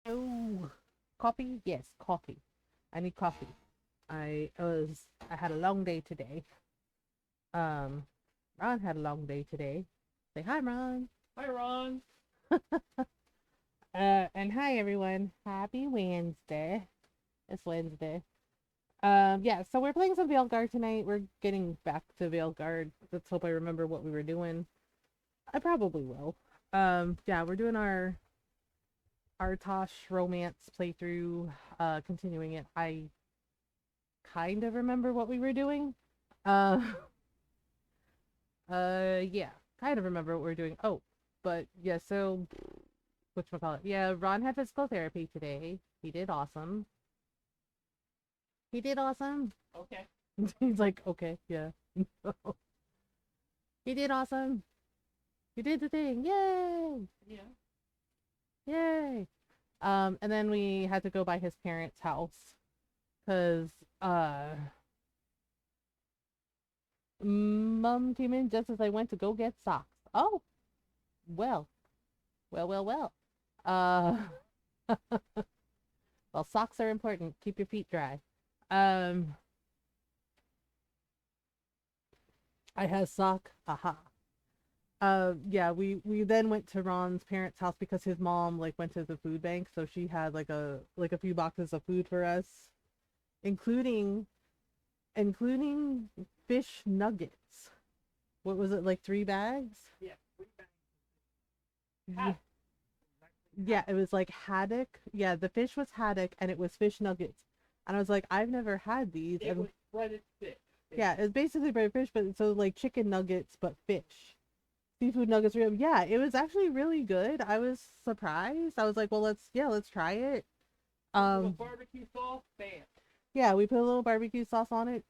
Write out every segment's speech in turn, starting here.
Oh, coffee? Yes, coffee. I need coffee. I had a long day today. Um, Ron had a long day today. Say hi, Ron. Hi, Ron. And hi everyone. Happy Wednesday. It's Wednesday. Yeah, so we're playing some Veilguard tonight. We're getting back to Veilguard. Let's hope I remember what we were doing. I probably will. Yeah, we're doing our Tosh romance playthrough, continuing it. I kind of remember what we were doing. Uh, yeah, kind of remember what we were doing. Oh, but yeah, so whatchamacallit? Yeah, Ron had physical therapy today. He did awesome. He did awesome. Okay. He's like, okay, yeah. He did awesome. He did the thing. Yay! Yeah. Yay! And then we had to go by his parents' house because Mom came in just as I went to go get socks. Oh, well, well. Uh, well, socks are important. Keep your feet dry. Um, I had sock. Aha. Yeah, we then went to Ron's parents' house because his mom like went to the food bank, so she had like a few boxes of food for us, including including fish nuggets. What was it, like 3 bags? Yeah. We found Yeah, haddock. yeah, it was like haddock. Yeah, the fish was haddock and it was fish nuggets. And I was like, I've never had these. It And was breaded fish. yeah, it's basically breaded fish, but so like chicken nuggets, but fish. Seafood nuggets. Yeah, it was actually really good. I was surprised. I was like, well, let's try it. Put a little Um, barbecue sauce. Bam. yeah, we put a little barbecue sauce on it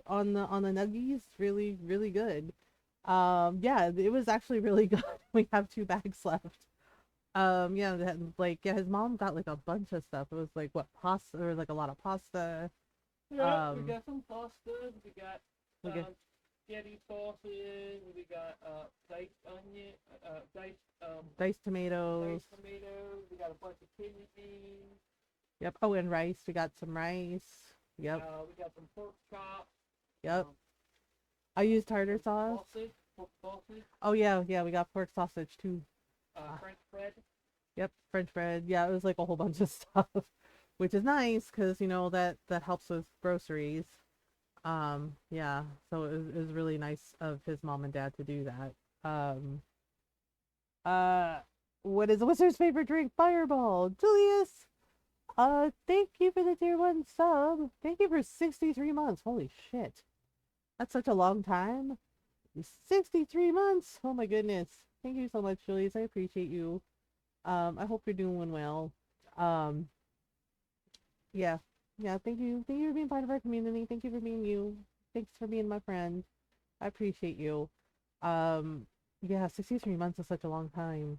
on the nuggies. Really, really good. Yeah, it was actually really good. We have 2 bags left. Yeah, like yeah, his mom got like a bunch of stuff. It was like what pasta, or like a lot of pasta. Yeah. We Um, got some pasta. We got we get spaghetti sauces. We got diced onion. diced tomatoes. Diced tomatoes. We got a bunch of kidney beans. Yep. Oh, and rice. We got some rice. Yep. We got some pork chops. Yep. Um, I used tartar pork sauce. sausage. Pork sausage. Oh yeah, yeah. We got pork sausage too. French bread. Yep. French bread. Yeah, it was like a whole bunch of stuff, which is nice because that helps with groceries. Yeah. So it was really nice of his mom and dad to do that. Uh, what's his favorite drink? Fireball. Julius. Thank you for the tier 1 sub. Thank you for 63 months. Holy shit. That's such a long time. 63 months. Oh my goodness. Thank you so much, Julius. I appreciate you. I hope you're doing well. Um, yeah. Yeah, thank you. Thank you for being part of our community. Thank you for being you. Thanks for being my friend. I appreciate you. Um, yeah, 63 months is such a long time.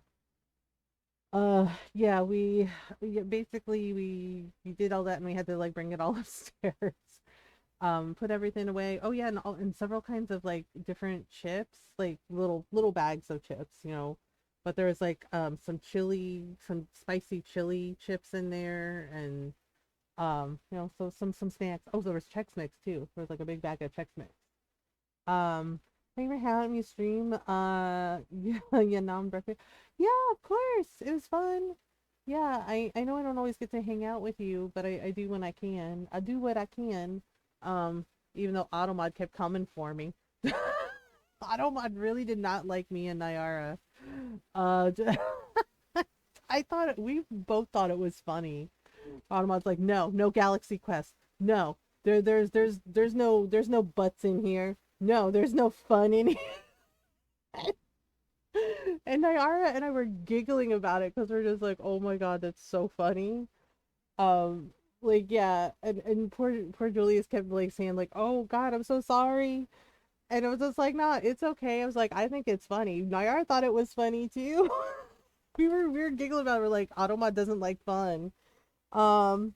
Yeah, basically we did all that and we had to like bring it all upstairs. Put everything away. Oh yeah, and several kinds of like different chips, like little bags of chips, But there was like some spicy chili chips in there, and so some snacks. Oh, there was Chex Mix too. There was like a big bag of Chex Mix. Thank you for having me stream. Yeah, yeah, breakfast. Yeah, of course. It was fun. Yeah, I know I don't always get to hang out with you, but I do when I can. I do what I can. Um, Even though Automod kept coming for me. Automod really did not like me and Nyara. Uh, we both thought it was funny. Automod's like, no Galaxy Quest. No. There's no butts in here. No, there's no fun in here. And Nyara and I were giggling about it because we're just like, oh my god, that's so funny. Um, like yeah, and poor Julius kept like saying like, oh god, I'm so sorry. And I was just like, nah, it's okay. I was like, I think it's funny. Nyara thought it was funny too. We were giggling about it. We're like, Automod doesn't like fun. Um,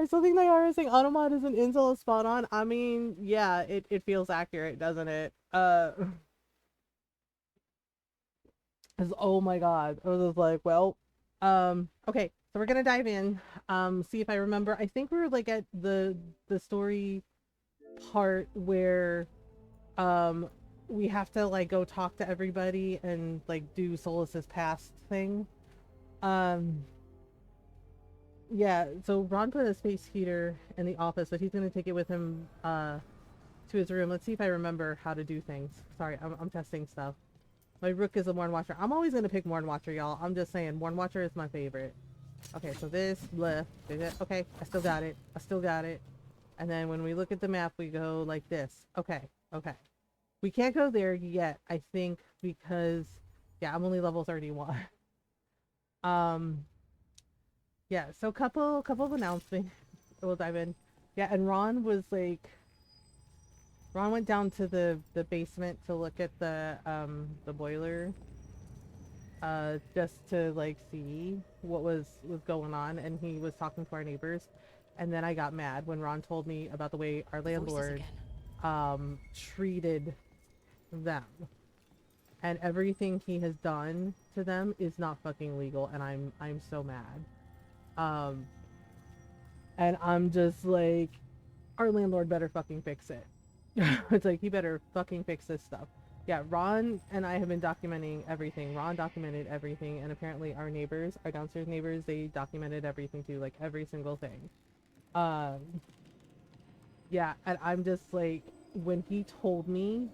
I still think Nyara saying Automod is an insult spot on. I mean, yeah, it feels accurate, doesn't it? 'Cause, oh my god, I was just like, well, okay. So we're gonna dive in, see if I remember. I think we were like at the story part where um we have to like go talk to everybody and like do Solus's past thing. Um yeah, so Ron put a space heater in the office, but he's gonna take it with him to his room. Let's see if I remember how to do things. Sorry, I'm testing stuff. My rook is a Morn Watcher. I'm always gonna pick Morn Watcher, y'all. I'm just saying, Morn Watcher is my favorite. Okay, so this, bleh, okay, I still got it. I still got it. And then when we look at the map, we go like this. Okay, okay. We can't go there yet, I think, because, yeah, I'm only level 31. Um, yeah, so couple of announcements. We'll dive in. Yeah, and Ron was like, Ron went down to the basement to look at the boiler, just to like see what was going on, and he was talking to our neighbors. And then I got mad when Ron told me about the way our landlord treated them, and everything he has done to them is not fucking legal, and I'm so mad. um and I'm just like, our landlord better fucking fix it. It's like, he better fucking fix this stuff. Yeah, Ron and I have been documenting everything. Ron documented everything, and apparently our neighbors, our downstairs neighbors, they documented everything too, like every single thing. um yeah, and I'm just like, when he told me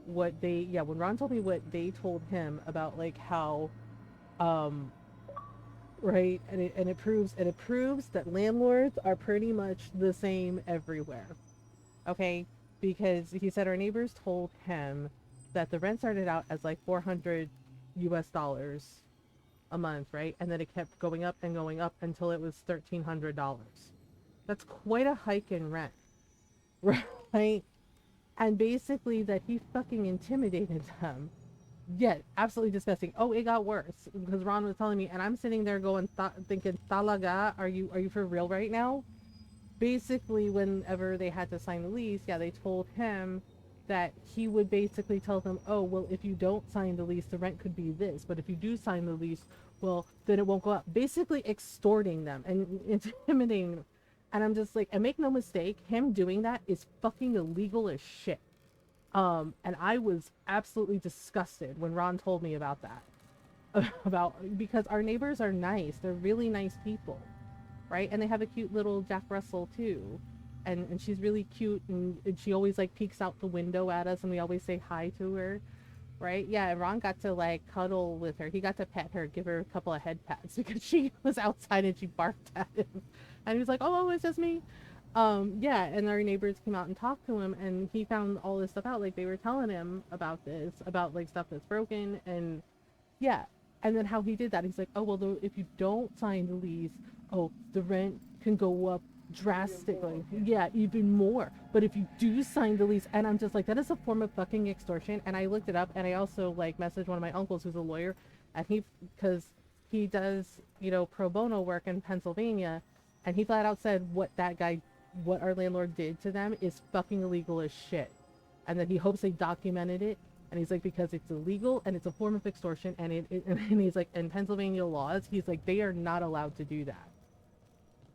what they, yeah, when Ron told me what they told him about like how, um right, and it proves that landlords are pretty much the same everywhere. Okay, because he said our neighbors told him that the rent started out as like 400 US dollars a month, right? And then it kept going up until it was $1,300. That's quite a hike in rent, right? And basically that he fucking intimidated them. Yeah, absolutely disgusting. Oh, it got worse because Ron was telling me, and I'm sitting there going, thinking, "Talaga, are you for real right now?" Basically, whenever they had to sign the lease, yeah, they told him that he would basically tell them, "Oh, well, if you don't sign the lease, the rent could be this, but if you do sign the lease, well, then it won't go up." Basically, extorting them and intimidating them. And I'm just like, and make no mistake, him doing that is fucking illegal as shit. And I was absolutely disgusted when Ron told me about that. About, because our neighbors are nice. They're really nice people, right? And they have a cute little Jack Russell too. And she's really cute, and she always like peeks out the window at us, and we always say hi to her, right? Yeah, and Ron got to like cuddle with her. He got to pet her, give her a couple of head pats because she was outside and she barked at him. And he was like, "Oh, it's just me." Yeah, and our neighbors came out and talked to him, and he found all this stuff out. Like, they were telling him about this, about like stuff that's broken, and yeah. And then how he did that, he's like, "Oh, well, if you don't sign the lease, oh, the rent can go up drastically. Yeah, even more. But if you do sign the lease," and I'm just like, that is a form of fucking extortion. And I looked it up, and I also like messaged one of my uncles who's a lawyer, and because he does, pro bono work in Pennsylvania, and he flat out said what our landlord did to them is fucking illegal as shit, and that he hopes they documented it. And he's like, because it's illegal and it's a form of extortion, and and he's like, in Pennsylvania laws, he's like, they are not allowed to do that.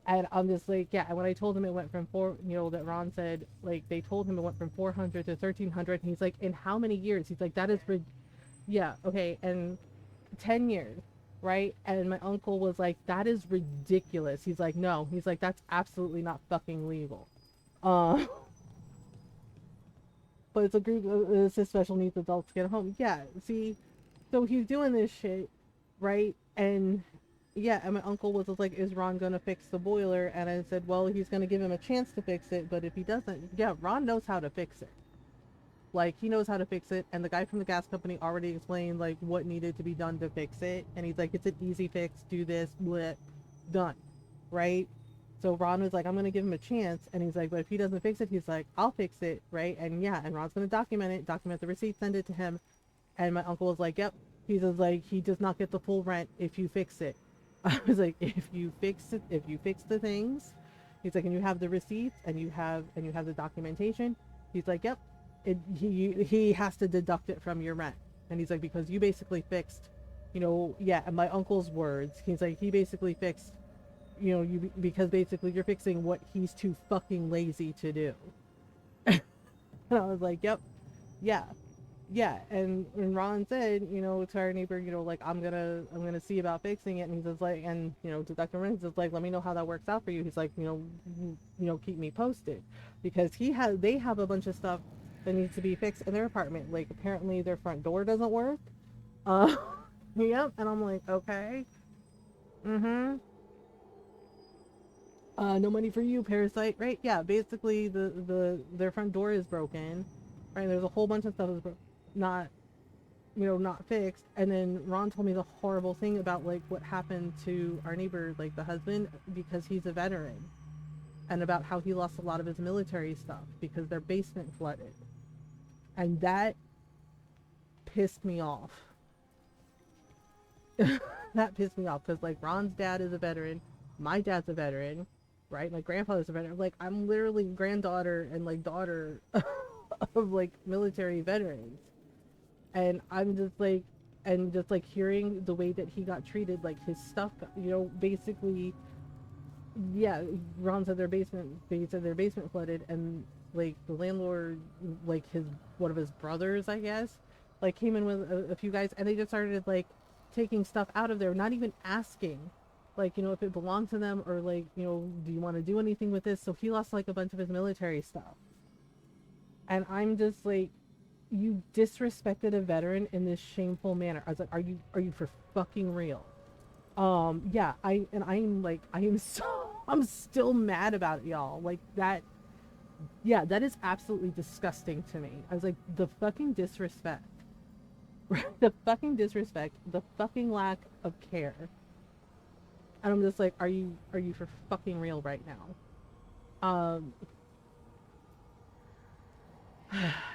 And I'm just like, yeah. And when I told him it went from that Ron said, like, they told him it went from 400 to 1,300, and he's like, in how many years? He's like, that is yeah, okay, and 10 years, right? And my uncle was like, that is ridiculous. He's like, no, he's like, that's absolutely not fucking legal. Uh, but it's a group, it's a special needs adults get home. Yeah, see, so he's doing this shit, right? And yeah, and my uncle was like, is Ron gonna fix the boiler? And I said, well, he's gonna give him a chance to fix it, but if he doesn't, yeah, Ron knows how to fix it. Like, he knows how to fix it, and the guy from the gas company already explained like what needed to be done to fix it, and he's like, it's an easy fix, do this, bleh, done, right? So Ron was like, I'm gonna give him a chance, and he's like, but if he doesn't fix it, he's like, I'll fix it, right? And yeah, and Ron's gonna document the receipt, send it to him. And my uncle was like, yep. He says like, he does not get the full rent if you fix it. I was like, if you fix it, if you fix the things, he's like, and you have the receipts, and you have the documentation, he's like, yep. He has to deduct it from your rent. And he's like, because you basically fixed, yeah, and my uncle's words, he's like, he basically fixed because basically you're fixing what he's too fucking lazy to do. And I was like, yep, yeah, yeah. And Ron said, to our neighbor, like I'm gonna see about fixing it. And he says like, and to Dr. Renz is like, let me know how that works out for you. He's like, keep me posted, because they have a bunch of stuff that needs to be fixed in their apartment. Like apparently their front door doesn't work. Uh, yep. And I'm like, okay, mm-hmm. No money for you, parasite, right? Yeah, basically their front door is broken, right? There's a whole bunch of stuff that's not, not fixed. And then Ron told me the horrible thing about like what happened to our neighbor, like the husband, because he's a veteran, and about how he lost a lot of his military stuff because their basement flooded. And that pissed me off. That pissed me off because like Ron's dad is a veteran, my dad's a veteran, right? My grandfather's a veteran. Like I'm literally granddaughter and like daughter of like military veterans, and I'm just like, and just like hearing the way that he got treated, like his stuff, basically, yeah. Ron said their basement flooded, and like the landlord, like one of his brothers, I guess, like came in with a few guys, and they just started like taking stuff out of there, not even asking, like, if it belonged to them, or like, do you want to do anything with this? So he lost like a bunch of his military stuff. And I'm just like, you disrespected a veteran in this shameful manner. I was like, are you for fucking real? Yeah, I'm like, I am so, I'm still mad about it, y'all. Like that, yeah, that is absolutely disgusting to me. I was like, the fucking disrespect. The fucking disrespect, the fucking lack of care. And I'm just like, are you for fucking real right now?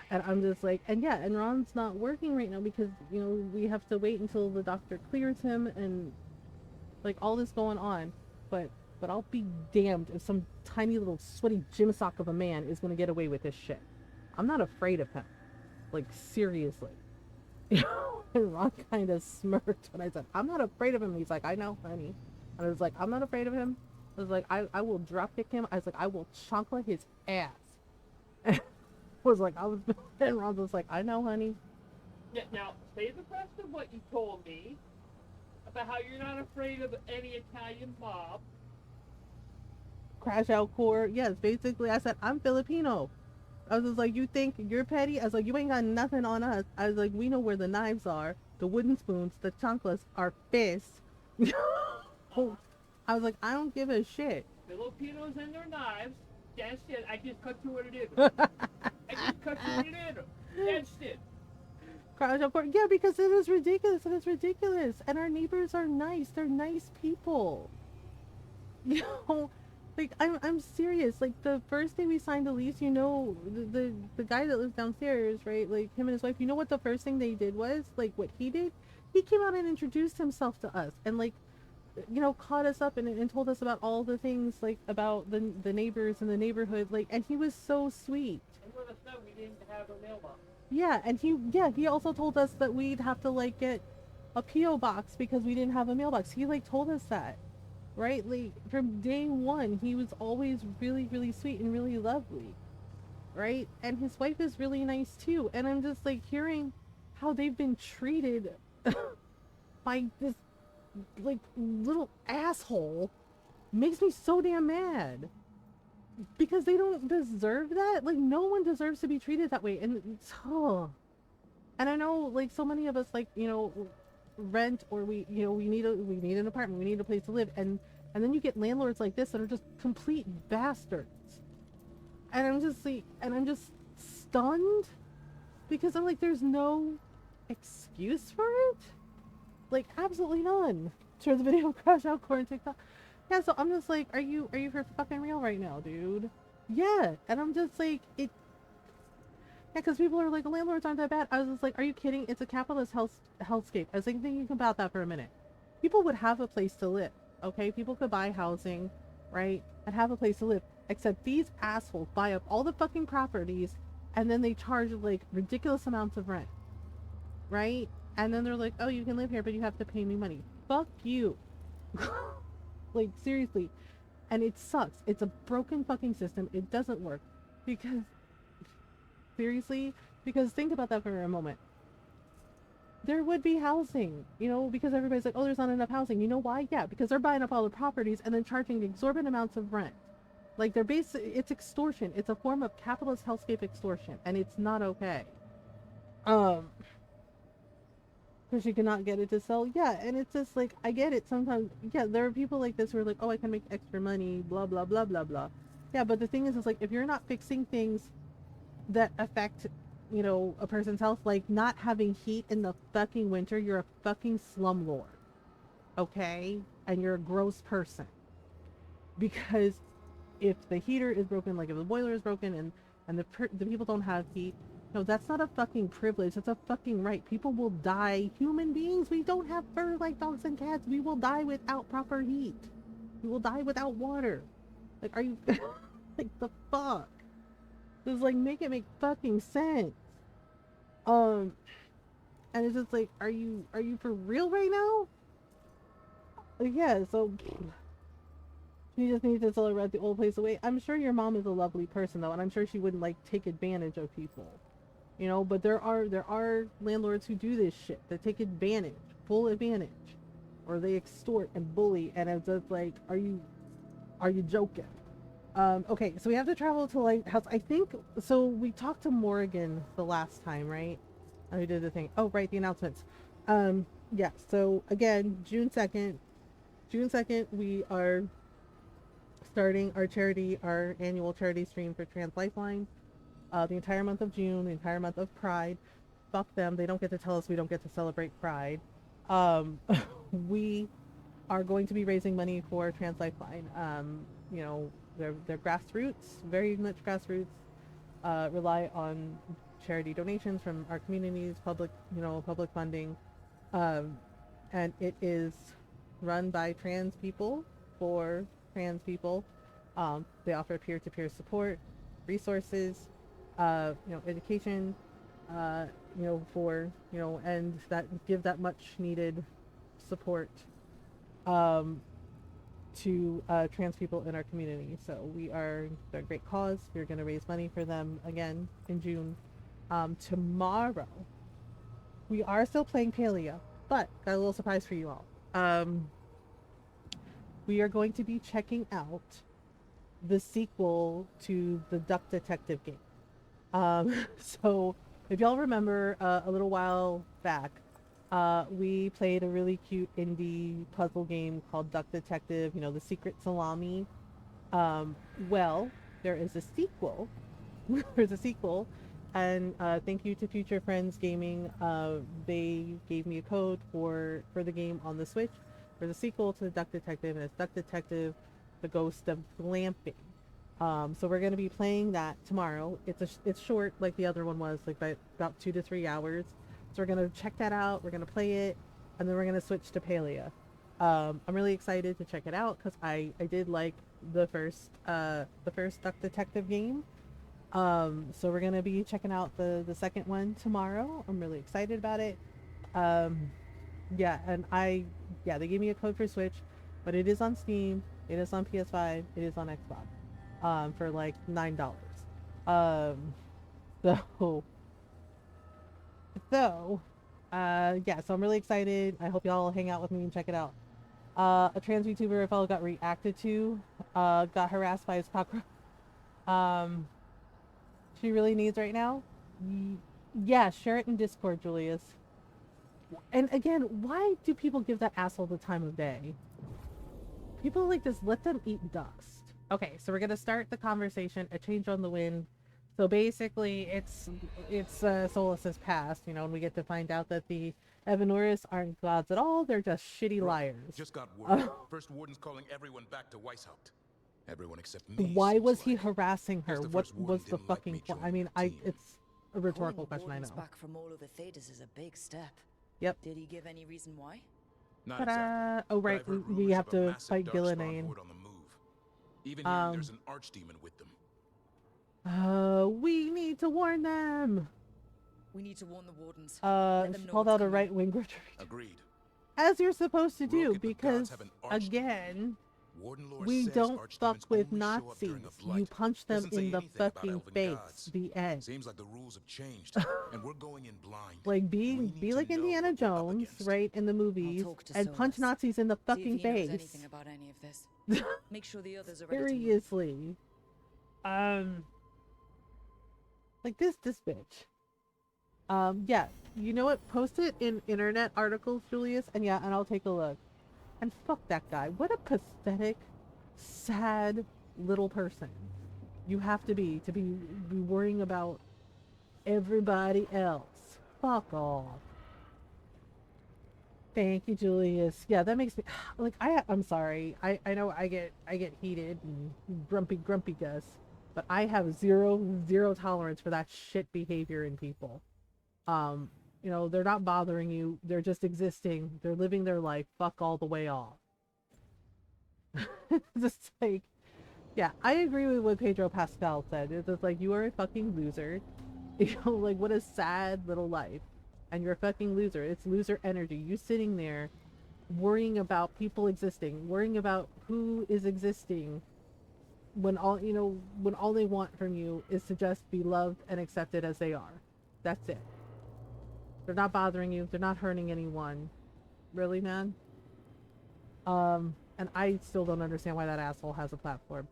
And I'm just like, and yeah, and Ron's not working right now because, we have to wait until the doctor clears him, and like all this going on. But I'll be damned if some tiny little sweaty gym sock of a man is gonna get away with this shit. I'm not afraid of him. Like seriously. And Ron kind of smirked when I said, I'm not afraid of him. He's like, I know, honey. And I was like, I'm not afraid of him. I was like, I will drop kick him. I was like, I will chocolate his ass. And and Ron was like, I know, honey. Yeah, now, say the rest of what you told me about how you're not afraid of any Italian mob. Crash out core. Yes, basically, I said, I'm Filipino. I was just like, you think you're petty? I was like, you ain't got nothing on us. I was like, we know where the knives are, the wooden spoons, the chanclas, our fists. I was like, I don't give a shit. Filipinos and their knives. That's it. I just cut you what it is. I just cut you what it is. That's it. Yeah, because it is ridiculous. It is ridiculous. And our neighbors are nice. They're nice people. Like I'm serious. Like the first day we signed the lease, the guy that lives downstairs, right? Like him and his wife. You know what the first thing they did was? Like what he did? He came out and introduced himself to us, and like, caught us up and told us about all the things, like about the neighbors in the neighborhood. Like, and he was so sweet. And let us know we didn't have a mailbox. Yeah, and he also told us that we'd have to like get a PO box because we didn't have a mailbox. He like told us that. Right? Like from day one, he was always really, really sweet and really lovely. Right? And his wife is really nice too. And I'm just like hearing how they've been treated by this like little asshole makes me so damn mad. Because they don't deserve that. Like no one deserves to be treated that way. And and I know like so many of us like, rent, or we need an apartment, we need a place to live, and then you get landlords like this that are just complete bastards. And I'm just stunned because I'm like, there's no excuse for it. Like absolutely none. Share the video, crash out core and TikTok. Yeah, so I'm just like, are you for fucking real right now, dude? Yeah. And I'm just like, yeah, because people are like, landlords aren't that bad. I was just like, are you kidding? It's a capitalist hellscape. I was like, thinking about that for a minute. People would have a place to live, okay? People could buy housing, right? And have a place to live. Except these assholes buy up all the fucking properties, and then they charge like ridiculous amounts of rent, right? And then they're like, oh, you can live here, but you have to pay me money. Fuck you. Like, seriously. And it sucks. It's a broken fucking system. It doesn't work. Because, seriously, because think about that for a moment. There would be housing, you know, because everybody's like, oh, there's not enough housing. You know why? Yeah, because they're buying up all the properties and then charging exorbitant amounts of rent. Like, it's extortion. It's a form of capitalist hellscape extortion, and it's not okay. Um, because you cannot get it to sell. Yeah, and it's just like, I get it sometimes. Yeah, there are people like this who are like, oh, I can make extra money, blah, blah, blah, blah, blah. Yeah, but the thing is like, if you're not fixing things that affect, you know, a person's health, like not having heat in the fucking winter, you're a fucking slumlord. Okay? And you're a gross person. Because if the heater is broken, like if the boiler is broken and the people don't have heat, no, that's not a fucking privilege. That's a fucking right. People will die. Human beings, we don't have fur like dogs and cats. We will die without proper heat. We will die without water. Like, are you like the fuck? Just like make it make fucking sense. Um, and it's just like, are you for real right now? Yeah. So you just need to celebrate the old place away. I'm sure your mom is a lovely person though, and I'm sure she wouldn't like take advantage of people. You know, but there are landlords who do this shit, that take advantage, full advantage, or they extort and bully, and it's just like, are you joking? Okay, so we have to travel to Lighthouse. I think so. We talked to Morgan the last time, right? And we did the thing. Oh, right, the announcements. Yeah. So again, June 2nd, we are starting our annual charity stream for Trans Lifeline. The entire month of June, the entire month of Pride. Fuck them. They don't get to tell us we don't get to celebrate Pride. Um, we are going to be raising money for Trans Lifeline. You know, they're grassroots, very much grassroots. Rely on charity donations from our communities, public funding, and it is run by trans people for trans people. They offer peer-to-peer support, resources, education, and that give that much needed support to trans people in our community. So they're a great cause. We're going to raise money for them again in June. Tomorrow, we are still playing Paleo, but got a little surprise for you all. We are going to be checking out the sequel to the Duck Detective game. So if y'all remember a little while back, we played a really cute indie puzzle game called Duck Detective, the Secret Salami. Well, there is a sequel. There's a sequel, and thank you to Future Friends Gaming. They gave me a code for the game on the Switch. There's a sequel to the Duck Detective, and it's Duck Detective: The Ghost of Glamping. So we're going to be playing that tomorrow. It's short, like the other one was, like by about 2 to 3 hours. So we're going to check that out. We're going to play it, and then we're going to switch to Palea. I'm really excited to check it out because I did like the first Duck Detective game. So we're going to be checking out the second one tomorrow. I'm really excited about it. Yeah, and they gave me a code for Switch, but it is on Steam, it is on PS5, it is on Xbox, for like $9. So so I'm really excited. I hope y'all hang out with me and check it out. A trans YouTuber I follow got reacted to, got harassed by his cockroach. She really needs right now. Yeah, share it in Discord, Julius. And again, why do people give that asshole the time of day? People like this, let them eat dust. Okay, so we're gonna start the conversation. A change on the wind. So basically, it's Solas's past, and we get to find out that the Evanuris aren't gods at all. They're just shitty liars. Just got word. First Warden's calling everyone back to Weishaupt. Everyone except me. Why was he harassing her? What was the fucking point? I mean, it's a rhetorical question, I know. Back from all over Thetis is a big step. Yep. Did he give any reason why? Not exactly. Oh right, we have to fight Gillinane. Even here, there's an archdemon with them. We need to warn them. We need to warn the Wardens. She called out a right-wing retreat. Agreed. As you're supposed to do, because again, Warden Lore We says don't fuck archdemons with only show up Nazis. during a You blight. punch them Doesn't say in the anything about fucking elven face. gods. The end. Seems like the rules have changed, and we're going in blind. Like We be need like to know Indiana what we're up Jones, against. right, in the movies, talk to and punch Solus. Nazis in the See if fucking he knows face. anything about any of this. Make sure the others are ready to move. Seriously. Like this bitch. Yeah, you know what? Post it in internet articles, Julius, and yeah, and I'll take a look. And fuck that guy. What a pathetic, sad little person you have to be worrying about everybody else. Fuck off. Thank you, Julius. Yeah, that makes me like I'm sorry. I know I get heated and grumpy Gus, but I have zero tolerance for that shit behavior in people. You know, they're not bothering you. They're just existing. They're living their life. Fuck all the way off. Just like, yeah, I agree with what Pedro Pascal said. It's just like, you are a fucking loser. You know, like, what a sad little life. And you're a fucking loser. It's loser energy. You sitting there worrying about people existing, worrying about who is existing when all they want from you is to just be loved and accepted as they are. That's it. They're not bothering you. They're not hurting anyone. Really, man? And I still don't understand why that asshole has a platform.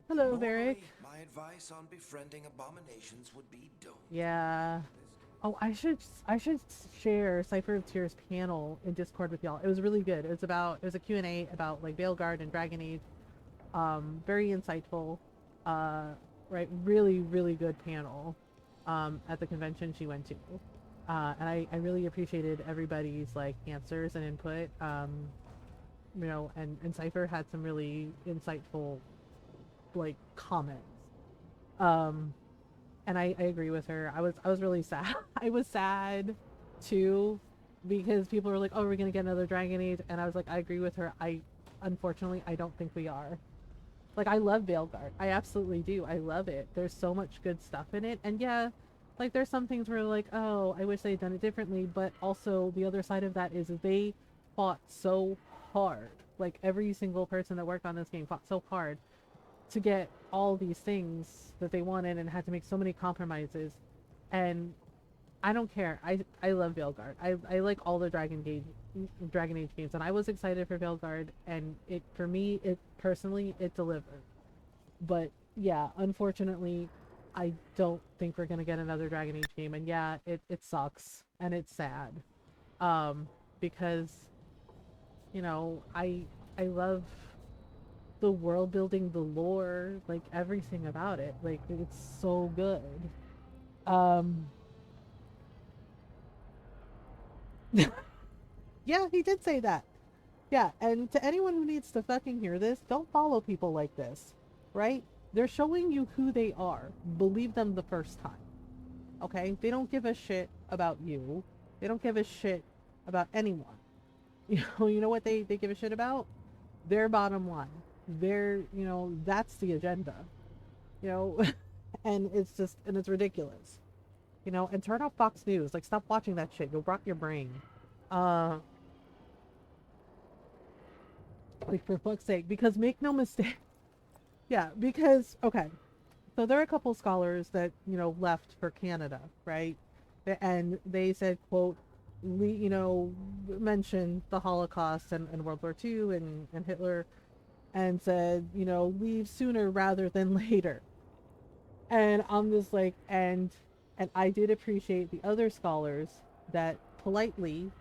Hello, Varric. My advice on befriending abominations would be don't. Yeah. Oh, I should share Cypher of Tears panel in Discord with y'all. It was really good. It was a Q&A about like Veilguard and Dragon Age. Very insightful. Right, really, really good panel. At the convention she went to. And I really appreciated everybody's like answers and input. You know, and Cypher had some really insightful like comments. And I agree with her. I was really sad. I was sad too, because people were like, oh, we're gonna get another Dragon Age, and I was like, I agree with her. Unfortunately I don't think we are. Like, I love Veilguard. I absolutely do. I love it. There's so much good stuff in it. And yeah, like there's some things where like, oh, I wish they'd done it differently, but also the other side of that is they fought so hard. Like every single person that worked on this game fought so hard to get all these things that they wanted and had to make so many compromises. And I don't care. I love Veilguard. I like all the Dragon Age games, and I was excited for Veilguard, and it personally delivered. But yeah, unfortunately, I don't think we're gonna get another Dragon Age game, and yeah, it sucks and it's sad. Because you know, I love the world building, the lore, like everything about it. Like it's so good. Yeah, he did say that. Yeah, and to anyone who needs to fucking hear this, don't follow people like this, right? They're showing you who they are. Believe them the first time. Okay? They don't give a shit about you. They don't give a shit about anyone. You know what they give a shit about? Their bottom line. That's the agenda. And it's ridiculous. And turn off Fox News. Like, stop watching that shit. You'll rot your brain. Like, for fuck's sake. Because make no mistake. Yeah, because, okay. So there are a couple scholars that, left for Canada, right? And they said, quote, mentioned the Holocaust and World War II and Hitler, and said, leave sooner rather than later. And I'm just like, and I did appreciate the other scholars that politely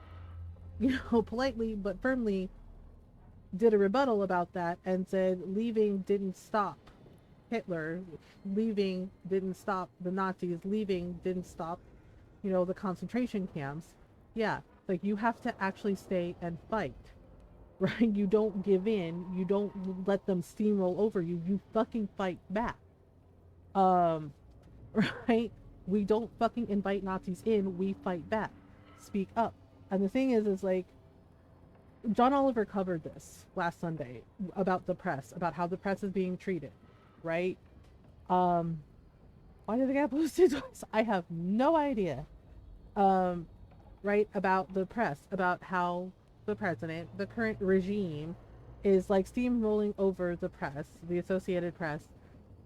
but firmly did a rebuttal about that and said leaving didn't stop Hitler, leaving didn't stop the Nazis, leaving didn't stop, the concentration camps. Yeah, like you have to actually stay and fight, right? You don't give in. You don't let them steamroll over you. You fucking fight back. Right? We don't fucking invite Nazis in. We fight back. Speak up. And the thing is like, John Oliver covered this last Sunday about the press, about how the press is being treated, right? Why did they get posted twice? I have no idea. Right, about the press, about how the president, the current regime, is like steamrolling over the press, the Associated Press,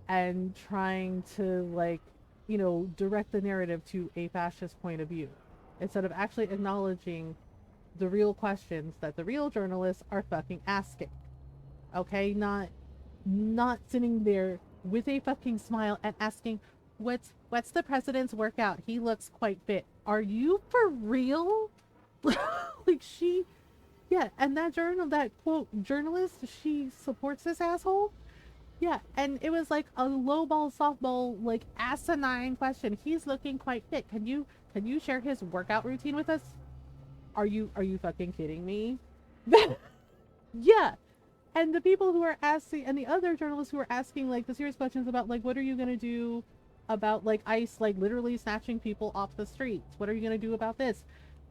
and trying to like, direct the narrative to a fascist point of view instead of actually acknowledging the real questions that the real journalists are fucking asking. Okay? Not sitting there with a fucking smile and asking, what's the president's workout? He looks quite fit. Are you for real? Like yeah, and that quote journalist, she supports this asshole. Yeah, and it was like a lowball softball, like asinine question. He's looking quite fit. Can you share his workout routine with us? Are you fucking kidding me? Yeah. And the people who are asking, and the other journalists who are asking like the serious questions about like, what are you gonna do about like ICE like literally snatching people off the streets? What are you gonna do about this?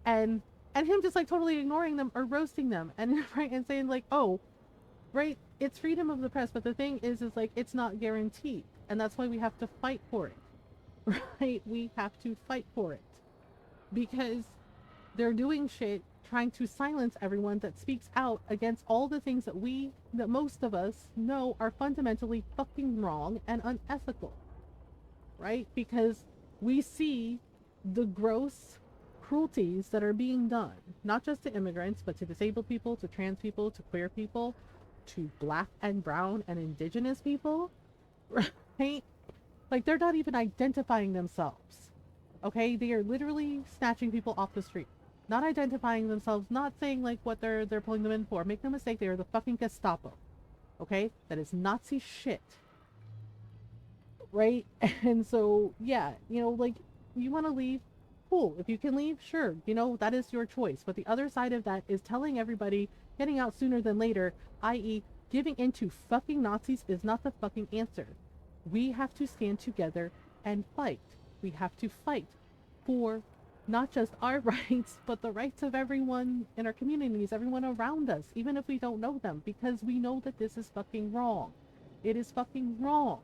And him just like totally ignoring them or roasting them and right, and saying like, oh, right, it's freedom of the press, but the thing is like it's not guaranteed, and that's why we have to fight for it. Right? We have to fight for it because they're doing shit trying to silence everyone that speaks out against all the things that most of us know are fundamentally fucking wrong and unethical. Right? Because we see the gross cruelties that are being done, not just to immigrants, but to disabled people, to trans people, to queer people, to black and brown and indigenous people. Right? Like they're not even identifying themselves. Okay? They are literally snatching people off the street. Not identifying themselves, not saying like what they're pulling them in for. Make no mistake, they are the fucking Gestapo. Okay? That is Nazi shit. Right? And so, yeah, like you want to leave, cool. If you can leave, sure. That is your choice. But the other side of that is telling everybody getting out sooner than later, i.e., giving in to fucking Nazis is not the fucking answer. We have to stand together and fight. We have to fight for not just our rights, but the rights of everyone in our communities, everyone around us, even if we don't know them, because we know that this is fucking wrong. It is fucking wrong.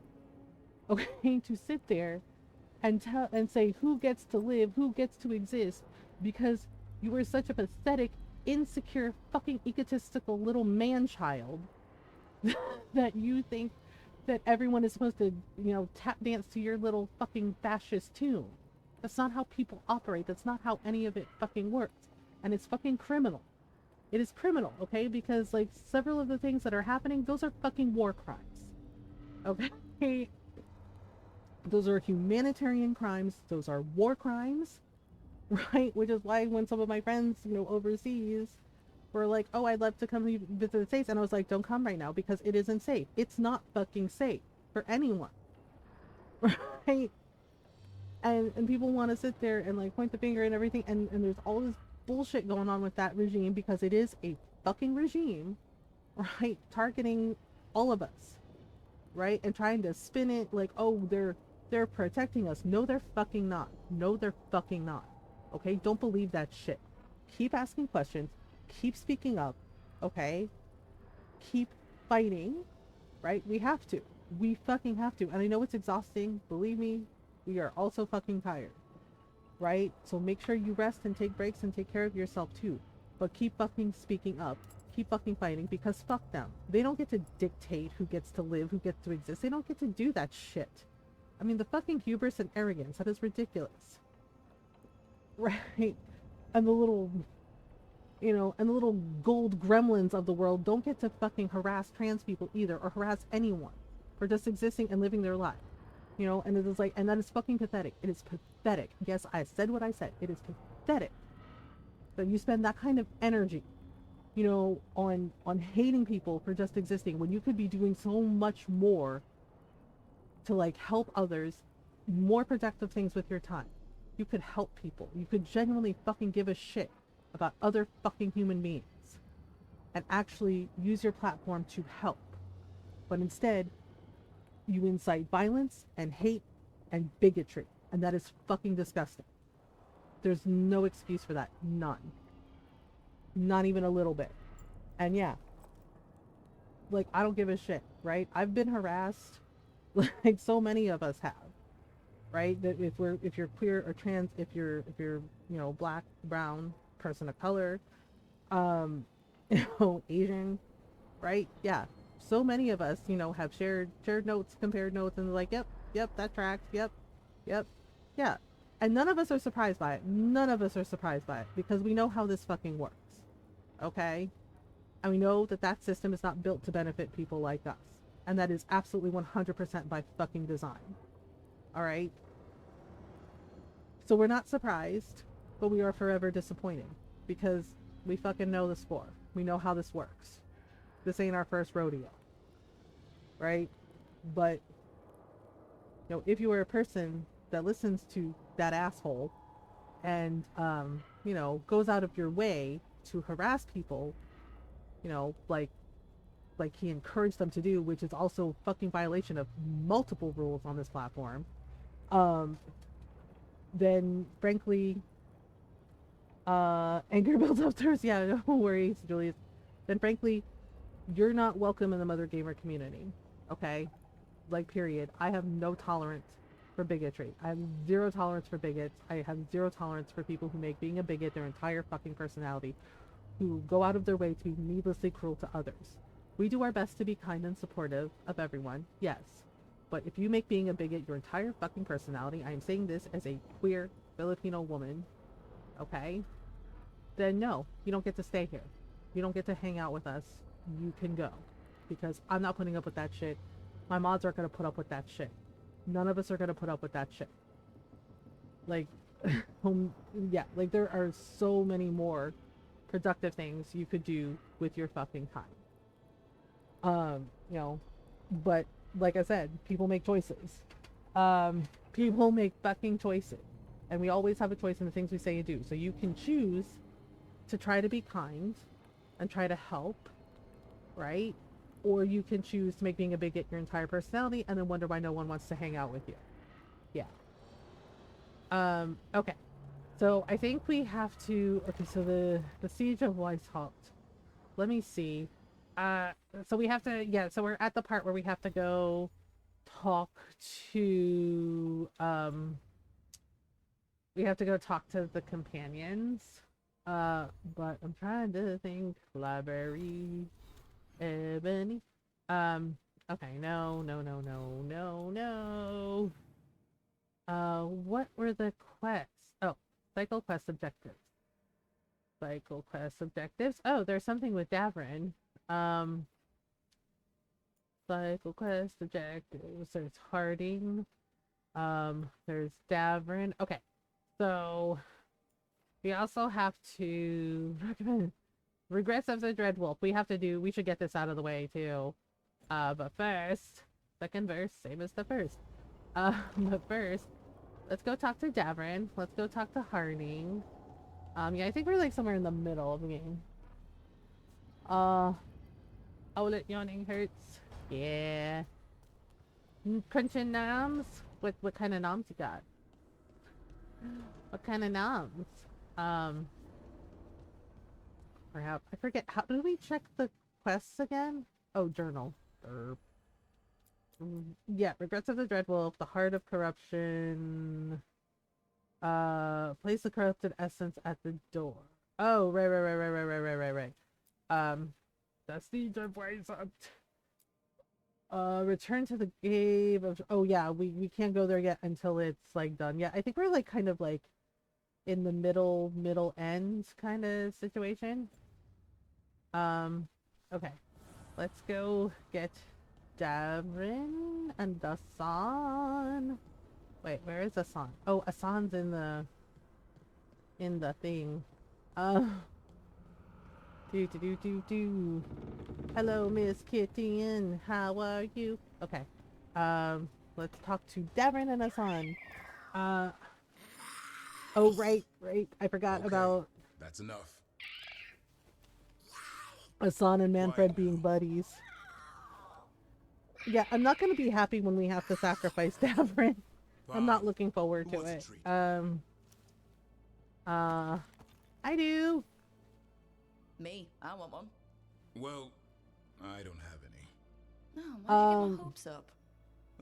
Okay, to sit there and tell and say who gets to live, who gets to exist, because you are such a pathetic, insecure, fucking egotistical little man-child that you think that everyone is supposed to, tap dance to your little fucking fascist tune. That's not how people operate. That's not how any of it fucking works. And it's fucking criminal. It is criminal, okay? Because, like, several of the things that are happening, those are fucking war crimes. Okay? Those are humanitarian crimes. Those are war crimes. Right? Which is why when some of my friends, overseas were like, oh, I'd love to come visit the States. And I was like, don't come right now because it isn't safe. It's not fucking safe for anyone. Right? And people want to sit there and like point the finger and everything, and there's all this bullshit going on with that regime because it is a fucking regime, right, targeting all of us, right, and trying to spin it like, oh, they're protecting us. No, they're fucking not. No, they're fucking not. Okay, don't believe that shit. Keep asking questions, keep speaking up, okay, keep fighting, right? We fucking have to, and I know it's exhausting, believe me. We are also fucking tired, right? So make sure you rest and take breaks and take care of yourself too. But keep fucking speaking up. Keep fucking fighting because fuck them. They don't get to dictate who gets to live, who gets to exist. They don't get to do that shit. I mean, the fucking hubris and arrogance, that is ridiculous. Right? And the little, and the little gold gremlins of the world don't get to fucking harass trans people either or harass anyone for just existing and living their life. And it is like, and that is fucking pathetic. It is pathetic. Yes, I said what I said. It is pathetic that you spend that kind of energy, on hating people for just existing when you could be doing so much more to like help others, more productive things with your time. You could help people. You could genuinely fucking give a shit about other fucking human beings and actually use your platform to help. But instead, you incite violence and hate and bigotry, and that is fucking disgusting. There's no excuse for that. None. Not even a little bit. And yeah, like, I don't give a shit, right? I've been harassed like so many of us have, right? That if you're queer or trans, if you're black, brown, person of color, Asian, right? Yeah. So many of us, have shared notes, compared notes, and like, yep, that tracks. Yep. Yeah. And none of us are surprised by it. None of us are surprised by it because we know how this fucking works. Okay? And we know that that system is not built to benefit people like us. And that is absolutely 100% by fucking design. All right? So we're not surprised, but we are forever disappointed because we fucking know the score. We know how this works. This ain't our first rodeo. Right? But, if you are a person that listens to that asshole and, goes out of your way to harass people, like he encouraged them to do, which is also fucking violation of multiple rules on this platform, then frankly, anger builds up thirst. Yeah, no worries, Julius. Then frankly, you're not welcome in the Mother Gamer community. Okay? Like, period. I have no tolerance for bigotry. I have zero tolerance for bigots. I have zero tolerance for people who make being a bigot their entire fucking personality, who go out of their way to be needlessly cruel to others. We do our best to be kind and supportive of everyone, yes. But if you make being a bigot your entire fucking personality, I am saying this as a queer Filipino woman, okay? Then no, you don't get to stay here. You don't get to hang out with us. You can go. Because I'm not putting up with that shit. My mods aren't going to put up with that shit. None of us are going to put up with that shit. Like, like there are so many more productive things you could do with your fucking time. But like I said, people make choices. People make fucking choices. And we always have a choice in the things we say and do. So you can choose to try to be kind and try to help, right? Or you can choose to make being a bigot your entire personality and then wonder why no one wants to hang out with you. Yeah. Okay. So I think we have to, okay, so the Siege of Weishaupt. Let me see. So we have to, so we're at the part where we have to go talk to, we have to go talk to the companions. But I'm trying to think. Library, Ebony. Okay, no. What were the quests? Oh, cycle quest objectives. Cycle quest objectives. Oh, there's something with Davrin. Cycle quest objectives. There's Harding. There's Davrin. Okay, so we also have to recommend Regrets of the Dread Wolf. We should get this out of the way too. But first, second verse, same as the first. But first, let's go talk to Davrin. Let's go talk to Harding. I think we're like somewhere in the middle of the game. Owlet yawning hurts. Yeah. Crunching noms? What kind of noms you got? What kind of noms? Perhaps I forget, how do we check the quests again? Oh, journal. Yeah, Regrets of the Dreadwolf, the Heart of Corruption. Place the corrupted essence at the door. Oh, right. That's the Weishaupt. Return to the cave of, oh yeah, we can't go there yet until it's like done. Yeah, I think we're like kind of like in the middle end kind of situation. Okay. Let's go get Davrin and Asan. Wait, where is Asan? Oh, Asan's in the thing. Do. Hello, Miss Kitty, how are you? Okay. Let's talk to Davrin and Asan. Oh, right. I forgot about... That's enough. Asan and Manfred being buddies. Yeah, I'm not going to be happy when we have to sacrifice Davrin. I'm not looking forward to it. I do. Me, I want one. Well, I don't have any. No, why'd you get my hopes up?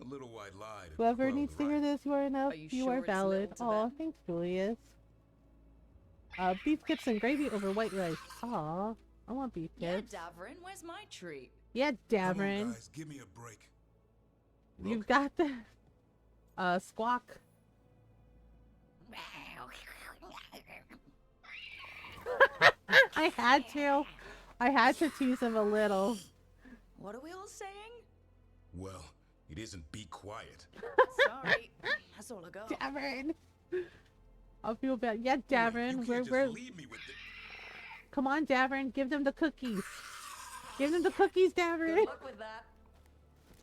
A little white lie. Whoever needs to hear this, you are enough. Are you You sure are it's a valid. little to Aw, them? thanks, Julius. Beef chips and gravy over white rice. Aw. I want beef Yeah, tips. Davrin, where's my treat? Yeah, Come on, Davrin. guys, give me a break. You've got the squawk. I had to. I had to tease him a little. What are we all saying? Well, it isn't be quiet. Sorry, that's all I got. Davrin. I'll feel bad. Yeah, Wait, you Davrin. can't We're just leave me with the... Come on, Davrin. Give them the cookies. Give them the cookies, Good Davrin. luck with that.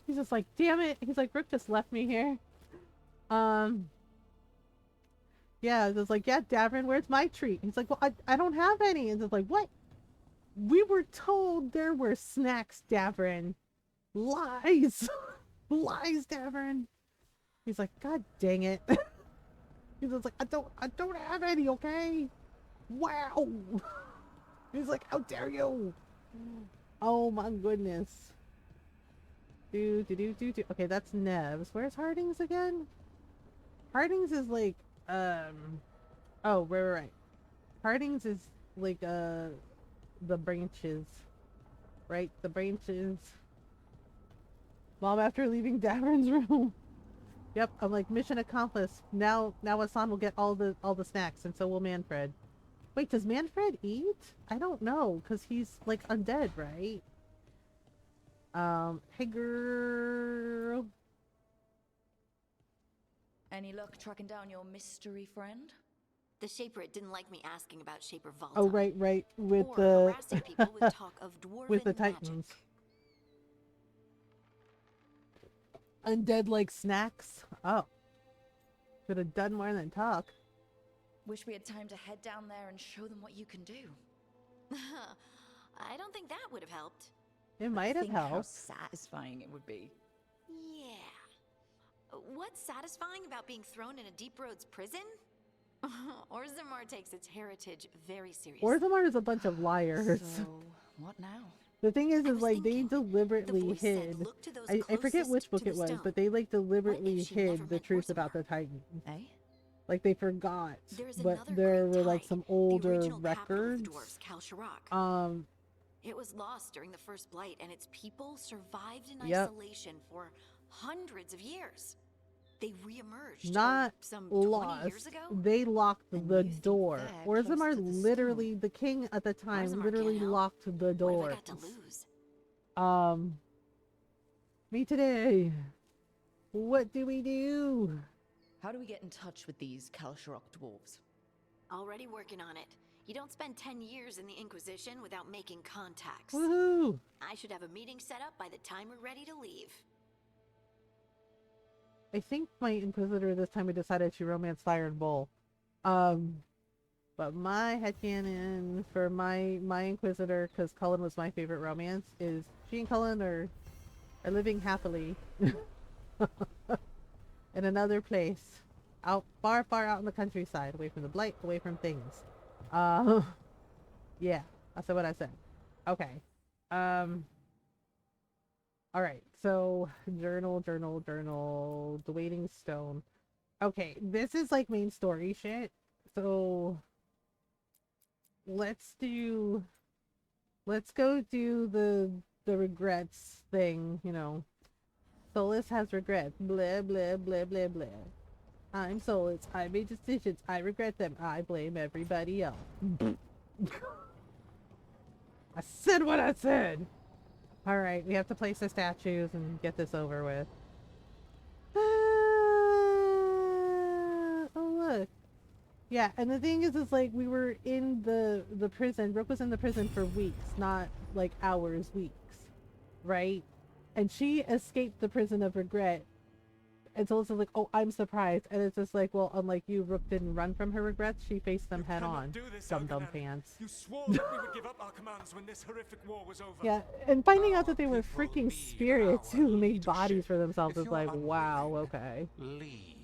He's just like, damn it. He's like, Rook just left me here. Yeah, it's just like, yeah, Davrin, where's my treat? He's like, well, I don't have any. And it's like, what? We were told there were snacks, Davrin. Lies. Lies, Davrin. He's like, God dang it. He's just like, I don't have any, okay? Wow. He's like, how dare you? Oh my goodness. Do. Okay, that's Nev's. Where's Harding's again? Harding's is like, oh, right. Harding's is like, the branches. Right? The branches. Mom, after leaving Davrin's room. Yep, I'm like, mission accomplished. Now Hassan will get all the snacks, and so will Manfred. Wait, does Manfred eat? I don't know, because he's like undead, right? Hey girl. Any luck tracking down your mystery friend? The Shaper didn't like me asking about Shaper Volta. Oh, right, with or the harassing people with talk of dwarven with the magic. Titans. Undead like snacks? Oh. Could have done more than talk. Wish we had time to head down there and show them what you can do. I don't think that would have helped. It might have Think how helped. satisfying it would be. Yeah. What's satisfying about being thrown in a Deep Roads prison? Orzammar takes its heritage very seriously. Orzammar is a bunch of liars. So, what now? The thing is I was like they thinking, the deliberately voice said, hid. "Look to those I forget which closest book to it the was, stone." but they like deliberately What if she hid never the met truth about Orzammar? the Titans. Eh? Like they forgot, There's but another there great were like tide, some the older original capital of records. the dwarves, Kalsharak. Um, It was lost during the First Blight, and its people survived in Yep. isolation for hundreds of years. They reemerged not some 20 years lost. ago. They locked And the you think door. they're close Orzammar to the literally, the king at the time, Orzammar literally can't help. locked the What have door. I got to lose? Me today. What do we do? How do we get in touch with these Kalsharok dwarves? Already working on it. You don't spend 10 years in the Inquisition without making contacts. Woohoo! I should have a meeting set up by the time we're ready to leave. I think my Inquisitor this time we decided she romanced Iron Bull. But my headcanon for my Inquisitor, because Cullen was my favorite romance, is she and Cullen are living happily in another place, out far out in the countryside, away from the blight, away from things. Yeah, that's what I said. Okay. All right. So journal, the waiting stone. Okay, this is like main story shit. So let's go do the regrets thing, you know. Solus has regrets. Blah blah blah blah blah. I'm Solus. I made decisions. I regret them. I blame everybody else. I said what I said. All right, we have to place the statues and get this over with. Oh look. Yeah, and the thing is like we were in the prison. Brooke was in the prison for weeks, not like hours, weeks, right? And she escaped the prison of regret. And so it's like, oh, I'm surprised. And it's just like, well, unlike you, Rook didn't run from her regrets. She faced them head on. Dumb pants. You swore that we would give up our commands when this horrific war was over. Yeah, and finding out that they were People freaking need spirits our who made leadership. bodies for themselves If is you're like, wow, unwilling, okay. Leave.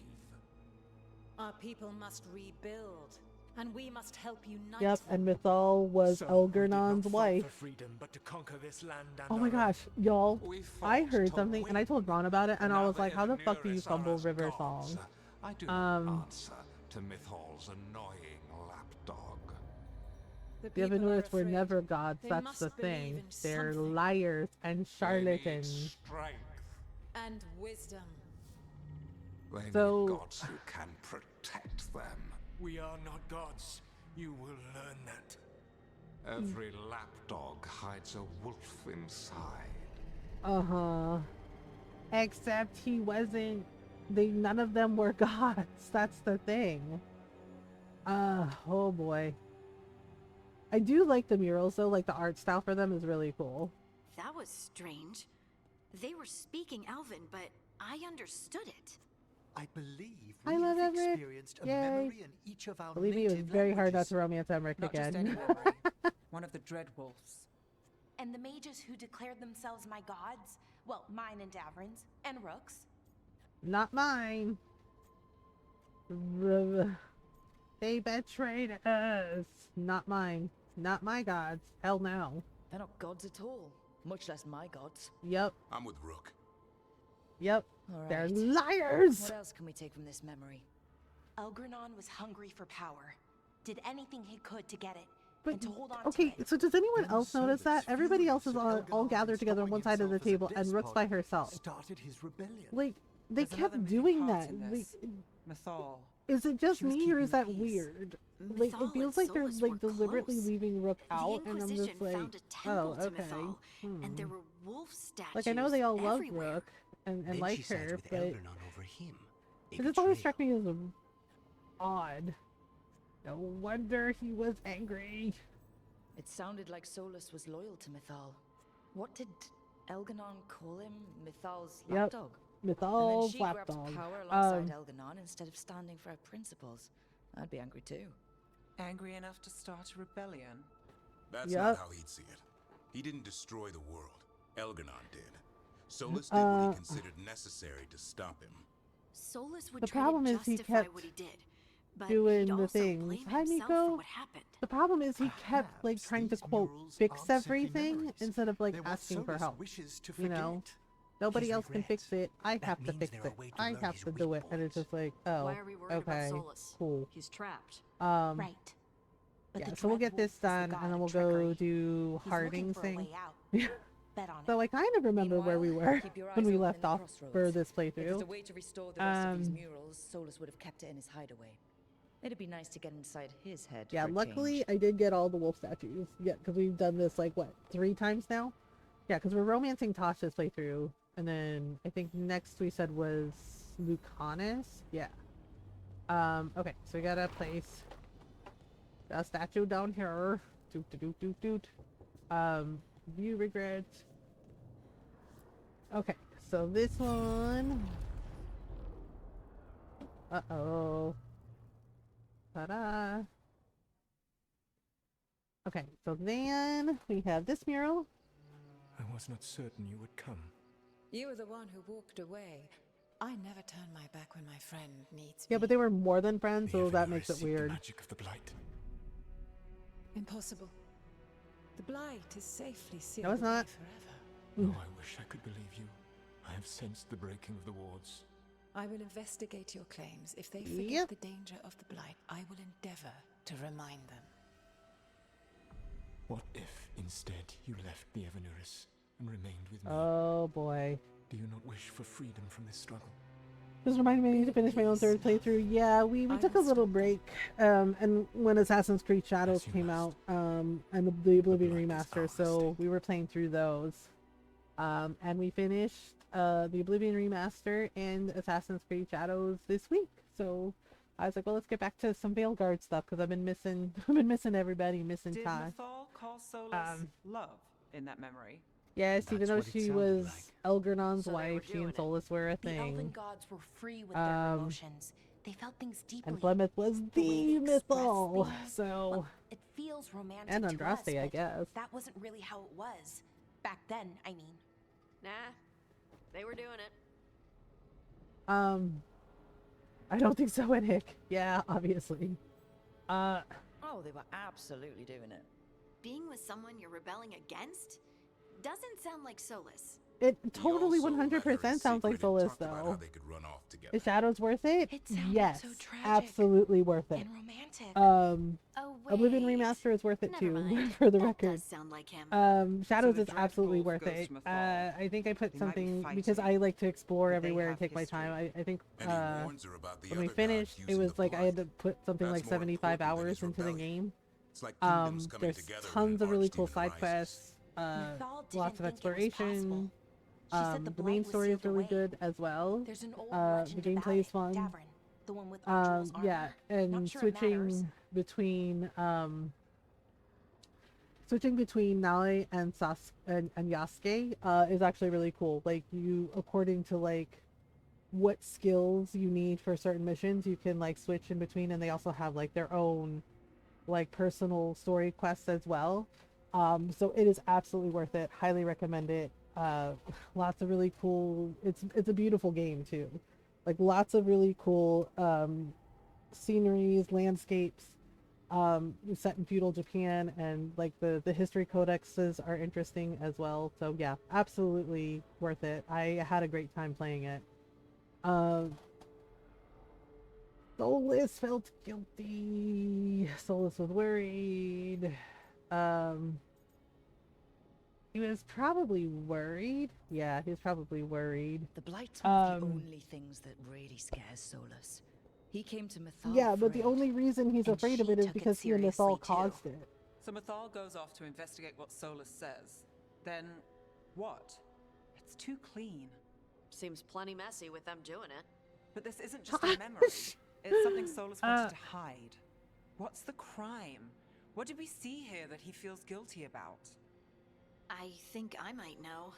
Our people must rebuild, and we must help unite Yep, them. and Mythal was So, we did not Elgernon's fight wife. for freedom, but to conquer this land and Oh my our own. gosh, y'all. We I fought heard till something, and I told Ron about it, and I was like, how the fuck do you fumble River Song? I do not answer to Mythal's annoying lapdog. The people are Evanurists were afraid. never gods, They that's must the believe thing. in They're something. liars and They need charlatans. strength. And wisdom. They need So- gods who can protect them. We are not gods. You will learn that. Every lapdog hides a wolf inside. Uh-huh. Except he wasn't, none of them were gods. That's the thing. Oh boy. I do like the murals though, like the art style for them is really cool. That was strange. They were speaking Elven, but I understood it. I believe I we love have Emmerich. experienced a Yay. memory in each of our Believe me, it was native very hard not languages. to romance Emmerich Not just again. any memory. One of the Dread Wolves. And the mages who declared themselves my gods? Well, mine and Davrin's, and Rook's. Not mine. They betrayed us. Not mine. Not my gods. Hell no. They're not gods at all, much less my gods. Yep. I'm with Rook. Yep. All They're right. liars. What else can we take from this memory? Elgranon was hungry for power. Did anything he could to get it. But, and to hold on okay, to it. so does anyone Then else notice that? Solus, Everybody else is furious at all Elganon gathered together on one side of the installing table, himself and as a Rook's by despot, herself. started his rebellion. Like, they There's kept another moving doing part that. in Like, this. Mythal. is it just She was me, or is keeping that peace. weird? Like, Mythal it feels and like they're Solus like were deliberately close. leaving Rook The out, and I'm Inquisition just like, found a temple oh, to okay. Mythal, and there Hmm. were wolf statues Like, I know they all love everywhere. Rook and Then like she sides her, with but Elganon over him. A it just always betrayal. struck me as odd. No wonder he was angry. It sounded like Solus was loyal to Mythal. What did Elganon call him? Mythal's Yep. lapdog? And then Mythal's she grabbed lapdog. power alongside Elganon instead of standing for her principles. I'd be angry too. Angry enough to start a rebellion. That's Yep. not how he'd see it. He didn't destroy the world. Elganon did. Solus did what he considered necessary to stop him. Solus would The try problem to is he justify kept what he did, but doing he'd the also things. blame Hi, himself Nico. for what happened. The problem is he kept like Perhaps trying to these quote murals fix aren't simply everything memories. instead of like They're what asking for Solus help. wishes to You know? forget. Nobody His else can fix regrets. it. I That have to means fix they're a it. way to I learn have his to do weak it, and it's points. just like, oh, Why are we worried okay, about Solus? cool. He's trapped. Right. But Yeah, the so we'll get Dread this Wolf is the done, god and then of we'll trickery. go do He's Harding's looking for a thing. way out. Bet on it. So I kind of remember where we Meanwhile, were keep your when eyes we open left in the off crossroads. for this If there's playthrough. a way to restore the rest of these Um, murals, Solus would have kept it in his hideaway. It'd be nice to get inside his head. Yeah, for a luckily change. I did get all the wolf statues. Yeah, because we've done this like what 3 times now. Yeah, because we're romancing Tasha's playthrough, and then I think next we said was Lucanus. Yeah. Okay, so we got a place. A statue down here. Doot doot doot doot. View regret. Okay, so this one. Uh-oh. Ta-da. Okay, so then we have this mural. I was not certain you would come. You were the one who walked away. I never turn my back when my friend needs me. Yeah, but they were more than friends, The so that Evanurists makes it seek the weird. magic of the Blight. Impossible. The blight is safely sealed No, it's away not. forever. Oh, I wish I could believe you. I have sensed the breaking of the wards. I will investigate your claims. If they forget Yep. the danger of the blight, I will endeavor to remind them. What if, instead, you left the Evanurists and remained with me? Oh boy. Do you not wish for freedom from this struggle? This reminded me I need to finish my own third playthrough. Yeah, we took a little break. And when Assassin's Creed Shadows As you came must. out, and the Oblivion Blight is remaster, our so mistake. we were playing through those. And we finished the Oblivion remaster and Assassin's Creed Shadows this week. So I was like, well, let's get back to some Veilguard stuff because I've been missing everybody, missing Did Tosh. Mythal call Solus love in that memory? Yes, even That's though what it she sounded was like. Elgernon's So they were wife, she doing and it. Solus were a The Elven thing. gods were free with their Um, emotions. They felt things deeply. And Flemeth was way the they expressed mythal. things. So, Well, it feels romantic and to us, Andraste, I but guess. that wasn't really how it was. Back then, I mean. Nah, they were doing it. I don't think so, Nick. Yeah, obviously. Oh, they were absolutely doing it. Being with someone you're rebelling against doesn't sound like Solus. It He totally also let her in 100% sounds like secret and Solus, talked about how though. they could run off together. Is Shadows worth it? It sounded Yes, so tragic absolutely worth it. and romantic. Oh, Oblivion wait. Remaster is worth it Never too, mind. for the That record. does sound like him. Shadows the is absolutely Dreadwolf worth goes it. to Mythal. I think I put They might be something because I fighting, like to explore but they everywhere and have take my history. time. I think And he warns her about the when we other gods finished, it using was the like I had to blood. put something That's like more 75 important than his hours into the rebellion. game. It's like kingdoms coming There's together when tons an of really cool archdemon side rises. quests, Mythal didn't lots of think it was exploration. possible. She said The blight main was story is sealed really away. good as well. There's an old The legend about gameplay is it, fun. Davrin, the one with Arjul's armor. Yeah, Not and sure it matters. switching between Nale and and Yasuke is actually really cool. Like, you, according to like what skills you need for certain missions, you can like switch in between, and they also have like their own like personal story quests as well. So it is absolutely worth it. Highly recommend it. Lots of really cool, it's a beautiful game too. Like, lots of really cool sceneries, landscapes, set in feudal Japan, and like the history codexes are interesting as well. So yeah, absolutely worth it. I had a great time playing it. Solus felt guilty. Solus was worried. He was probably worried. Yeah, he was probably worried. The Blight's one of the only things that really scares Solus. He came to Mythal. Yeah, but the only reason he's afraid of it is because he and Mythal caused it. So Mythal goes off to investigate what Solus says. Then what? It's too clean. Seems plenty messy with them doing it. But this isn't just a memory. It's something Solus wanted to hide. What's the crime? What did we see here that he feels guilty about? I think I might know.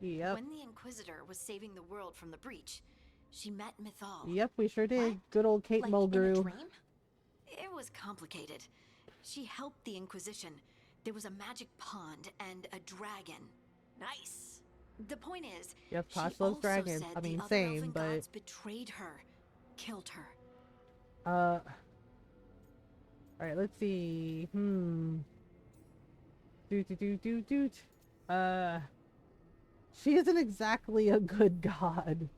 Yep. When the Inquisitor was saving the world from the breach, she met Mythal. Yep, we sure did. What? Good old Kate Like Mulgrew. in a dream? It was complicated. She helped the Inquisition. There was a magic pond and a dragon. Nice. The point is, Yep, she Tosh loves also dragons. said I mean, the other same, elven but gods betrayed her, killed her. alright, let's see. She isn't exactly a good god.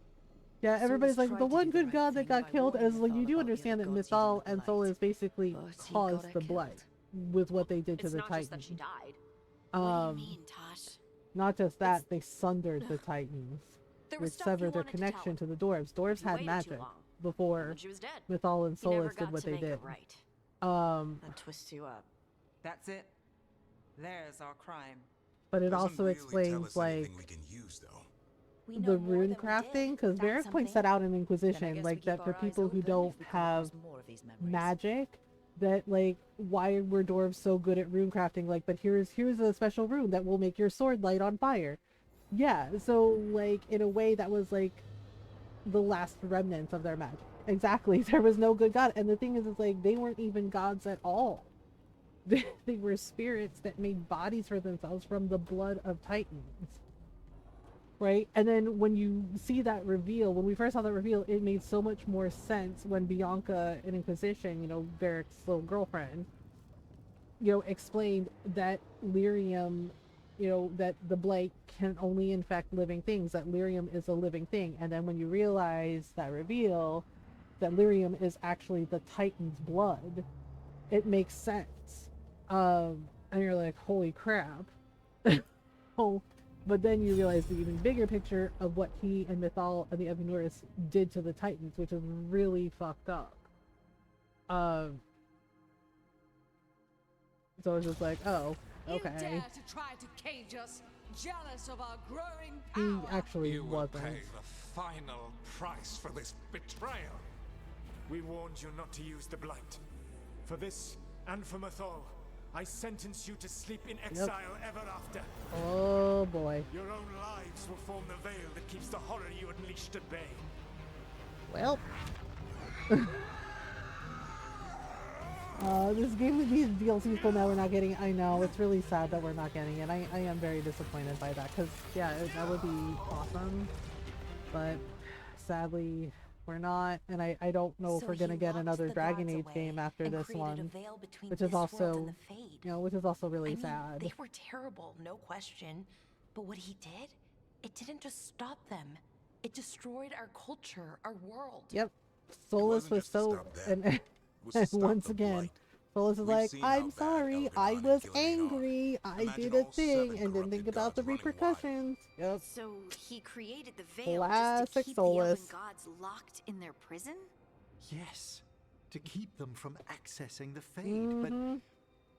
Yeah, everybody's like, the one good god that got killed, as like, you do understand that Mythal and Solus basically caused the blight with what they did to the It's not just that Titans. she died. What do you mean, Tosh? Not just that, they sundered the Titans, There was which stuff you severed their wanted to tell connection him. to the dwarves. Dwarves You had waited too magic long. before And she was dead. Mythal and You never Solus did got what to they make did. it right. That twists you up. That's it. There's our crime. But it Doesn't also really explains tell us like anything we can use, though. We know the more rune than we crafting, did. because That's Varric points something. that out in Then I Inquisition, guess like we that keep for our people eyes who open don't if we come have across more of these memories. magic, that like, why were dwarves so good at rune crafting? Like, but here's a special rune that will make your sword light on fire. Yeah, so like, in a way that was like the last remnants of their magic. Exactly. There was no good god, and the thing is like, they weren't even gods at all. They were spirits that made bodies for themselves from the blood of Titans. Right? And then when you see that reveal, when we first saw that reveal, it made so much more sense when Bianca in Inquisition, you know, Varric's little girlfriend, you know, explained that lyrium, you know, that the blight can only infect living things, that lyrium is a living thing. And then when you realize that reveal, that lyrium is actually the Titan's blood, it makes sense. And you're like, holy crap. Oh, but then you realize the even bigger picture of what he and Mythal and the Evanuris did to the Titans, which is really fucked up. So it's just like, oh, okay. You dare to try to cage us, jealous of our growing He power. actually You will wasn't. pay the final price for this betrayal. We warned you not to use the blight. For this, and for Mythal, I sentence you to sleep in exile ever after. Oh boy. Your own lives will form the veil that keeps the horror you unleashed at bay. Well. This game with these DLCs till now we're not getting. I know, it's really sad that we're not getting it. I am very disappointed by that, because yeah, that would be awesome. But sadly, we're not, and I don't know if So we're gonna he get locked another the Dragon gods Age away game after and this created a one, veil between which is this world also, and the Fade. you know, which is also I really mean, sad. they were terrible, no question. But what he did, it didn't just stop them. It destroyed our culture, our world. Yep. Solus was so, and once again, Solus is like, I'm sorry, I was angry, I did a thing, and didn't think about the repercussions. Yep. So he created the veil just Classic to keep Solus. the elven gods locked in their prison? Yes, to keep them from accessing the Fade. But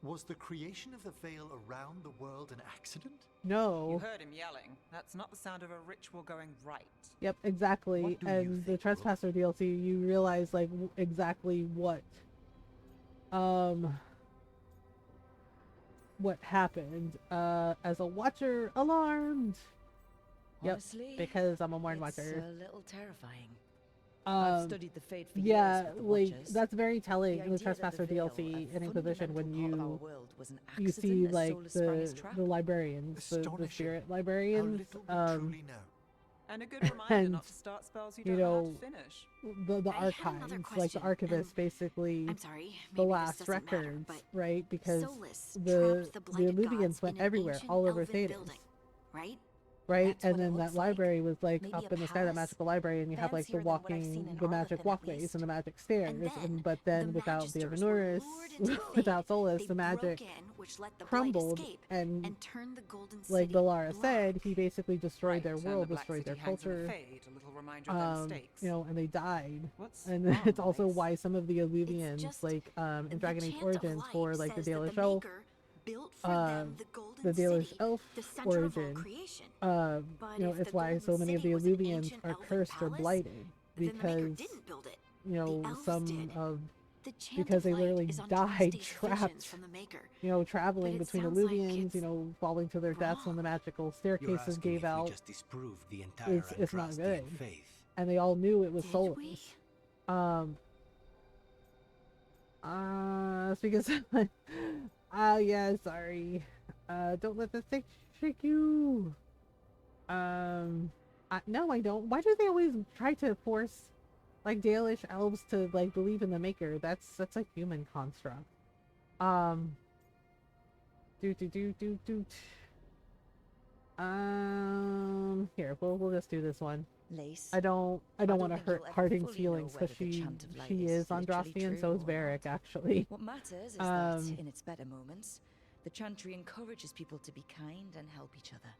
was the creation of the veil around the world an accident? No. You heard him yelling. That's not the sound of a ritual going right. Yep, exactly. And the Trespasser DLC, you realize like exactly what happened. As a watcher, alarmed. Honestly, yep, because I'm a Warren it's watcher. a little terrifying. I've studied the Fade for yeah, years with the like Watchers. that's very telling in the idea that Trespasser the veil, DLC a in Inquisition when fundamental part of our world, was an you see accident, as like Solus sprung his trap. the librarians, the spirit librarians, And a good reminder not to start spells you don't know how to finish. the archives, like the archivist, basically I'm sorry, the maybe last this doesn't matter, records, but right? Because Solus the trapped the blighted Illuvians gods went in an everywhere, ancient all over elven Thedas. building, right? Right, That's and what it then that looks like. library was like Maybe up a in the sky, that palace. magical library, and you have like the Fancier than what I've seen walking, in the magic Arlathan, at walkways least. and the magic stairs, And but then the without the Magisters were Avenurus, lured into the without Fade. Solus, They the magic broke in, which let the blight crumbled, escape, and turned the golden like city Belara black. said, he basically destroyed their And world, the Black destroyed their City hangs in the culture, Fade, a little reminder of their mistakes. you know, and they died. What's And wrong, it's also Lace? why some of the Illuvians, just like in the Dragon Age chant of Origins, for life like the says that Dalish the Elf, Maker built for them the golden the Dalish city, Elf the center of all origin, creation. you But know, if it's the why golden so many of the city was an Illuvians ancient are elven cursed or palace, blighted then the Maker because, didn't build it. you know, elves some did. of The chant because of they light literally is on died Thursday's trapped, visions from the Maker. you know, traveling But it between sounds like Illuvians, you know, falling to their deaths when the magical You're staircases asking gave if we out. just disproved the entire It's not good, Andrastian faith. and they all knew it was Did Solus. we? It's because yeah, sorry. Don't let the stick trick you. No, I don't. Why do they always try to force like Dalish elves to like believe in the Maker? That's a human construct. Here, we'll just do this one. Lace. I don't want to think hurt you'll ever Harding's fully know feelings whether because the chant of light she is is literally Andrastian, so true is or Varric not. actually. What matters is that, in its better moments, the Chantry encourages people to be kind and help each other.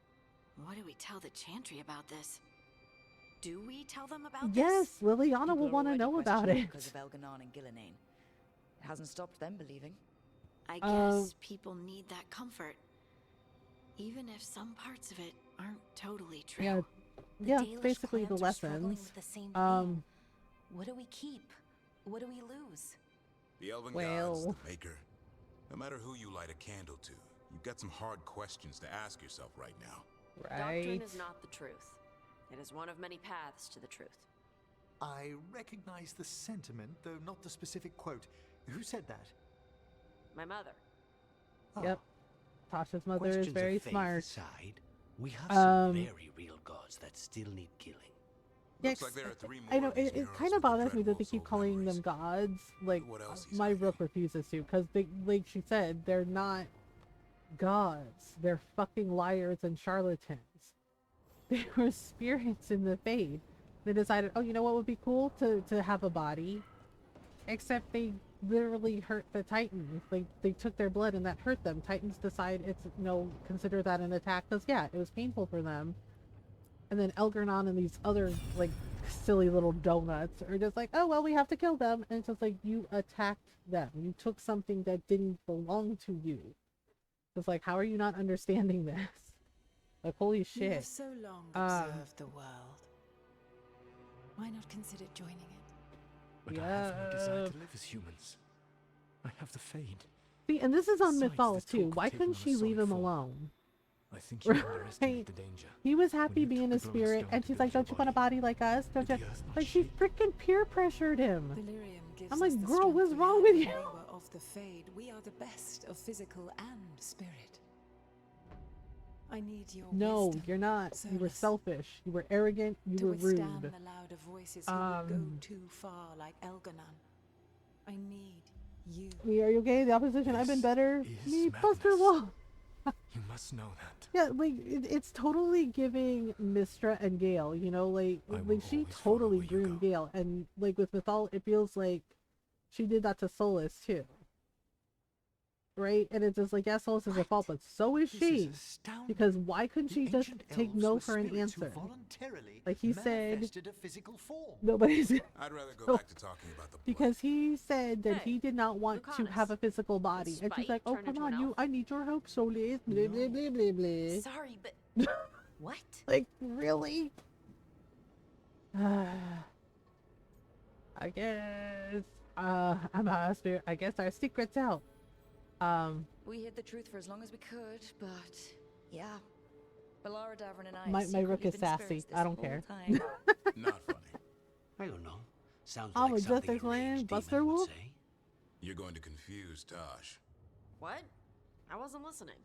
What do we tell the Chantry about this? Do we tell them about Yes, this? Liliana People will are want to already know about questioning it. because of Elganon and Gillinane. It hasn't stopped them believing. I guess people need that comfort. Even if some parts of it aren't totally true. Yeah, The yeah, Dalish basically the clans are struggling lessons. with the same thing. What do we keep? What do we lose? The elven Well. gods, the Maker. No matter who you light a candle to, you've got some hard questions to ask yourself right now. Right. Doctrine is not the truth. It is one of many paths to the truth. I recognize the sentiment, though not the specific quote. Who said that? My mother. Yep. Tasha's mother Questions is of very faith smart. aside, we have some very real gods that still need killing. Looks like there are 3 more I know of these it murals kind with of the bothers me that they Dreadwolves' keep old calling memories. them gods. Like What else he's my hiding? Rook refuses to, because they, like she said, they're not gods. They're fucking liars and charlatans. They were spirits in the Fade. They decided, oh, you know what would be cool to have a body, except they literally hurt the Titans. They took their blood and that hurt them. Titans decide it's consider that an attack because yeah, it was painful for them. And then Elgarnon and these other like silly little donuts are just like, oh well, we have to kill them. And it's just like, you attacked them. You took something that didn't belong to you. It's like, how are you not understanding this? Like, holy You shit. have so long observed the world. Why not consider joining it? But I have no desire to live as humans. I have the Fade. See, and this is on Besides, Mythal the too. talk Why taken couldn't on a she leave solid him form. alone? I think you underestimate the danger. He was When happy you being took a the glowing spirit, stone and to she's build like, your don't you want a body like us? Don't With you? the earth not Like, she shape. freaking peer pressured him. Delirium gives I'm us like, the girl, strength what's we wrong have with when you? we were of the Fade. We are the best of physical and spirit. I need your No, wisdom. you're not. You were Solus. selfish. You were arrogant. You To were withstand rude. the louder voices who would go too far like Elganon. I need you. Me, are you okay? The opposition, I've been better. is Me, madness. Buster Wall. You must know that. Yeah, like it's totally giving Mistra and Gale, you know, like she totally groomed Gale, and like with Mythal, it feels like she did that to Solus too, right? And it's just like, yeah, Solus is her fault, but so is she, because why couldn't she just take no for an answer? Like he said, nobody's. I'd rather go back to talking about the because he said that he did not want to have a physical body, and she's like, "Oh come on, I need your help, Solus." Blah blah blah blah blah. Sorry, but what? Like really? I guess. I'm a spirit. I guess our secret's out. We hid the truth for as long as we could, but yeah. Balara Davrin and I My rook is sassy. I don't care. Not funny. I don't know. Sounds I'm like a something Justice a Land raged Buster demon would Wolf. say. You're going to confuse Tosh. What? I wasn't listening.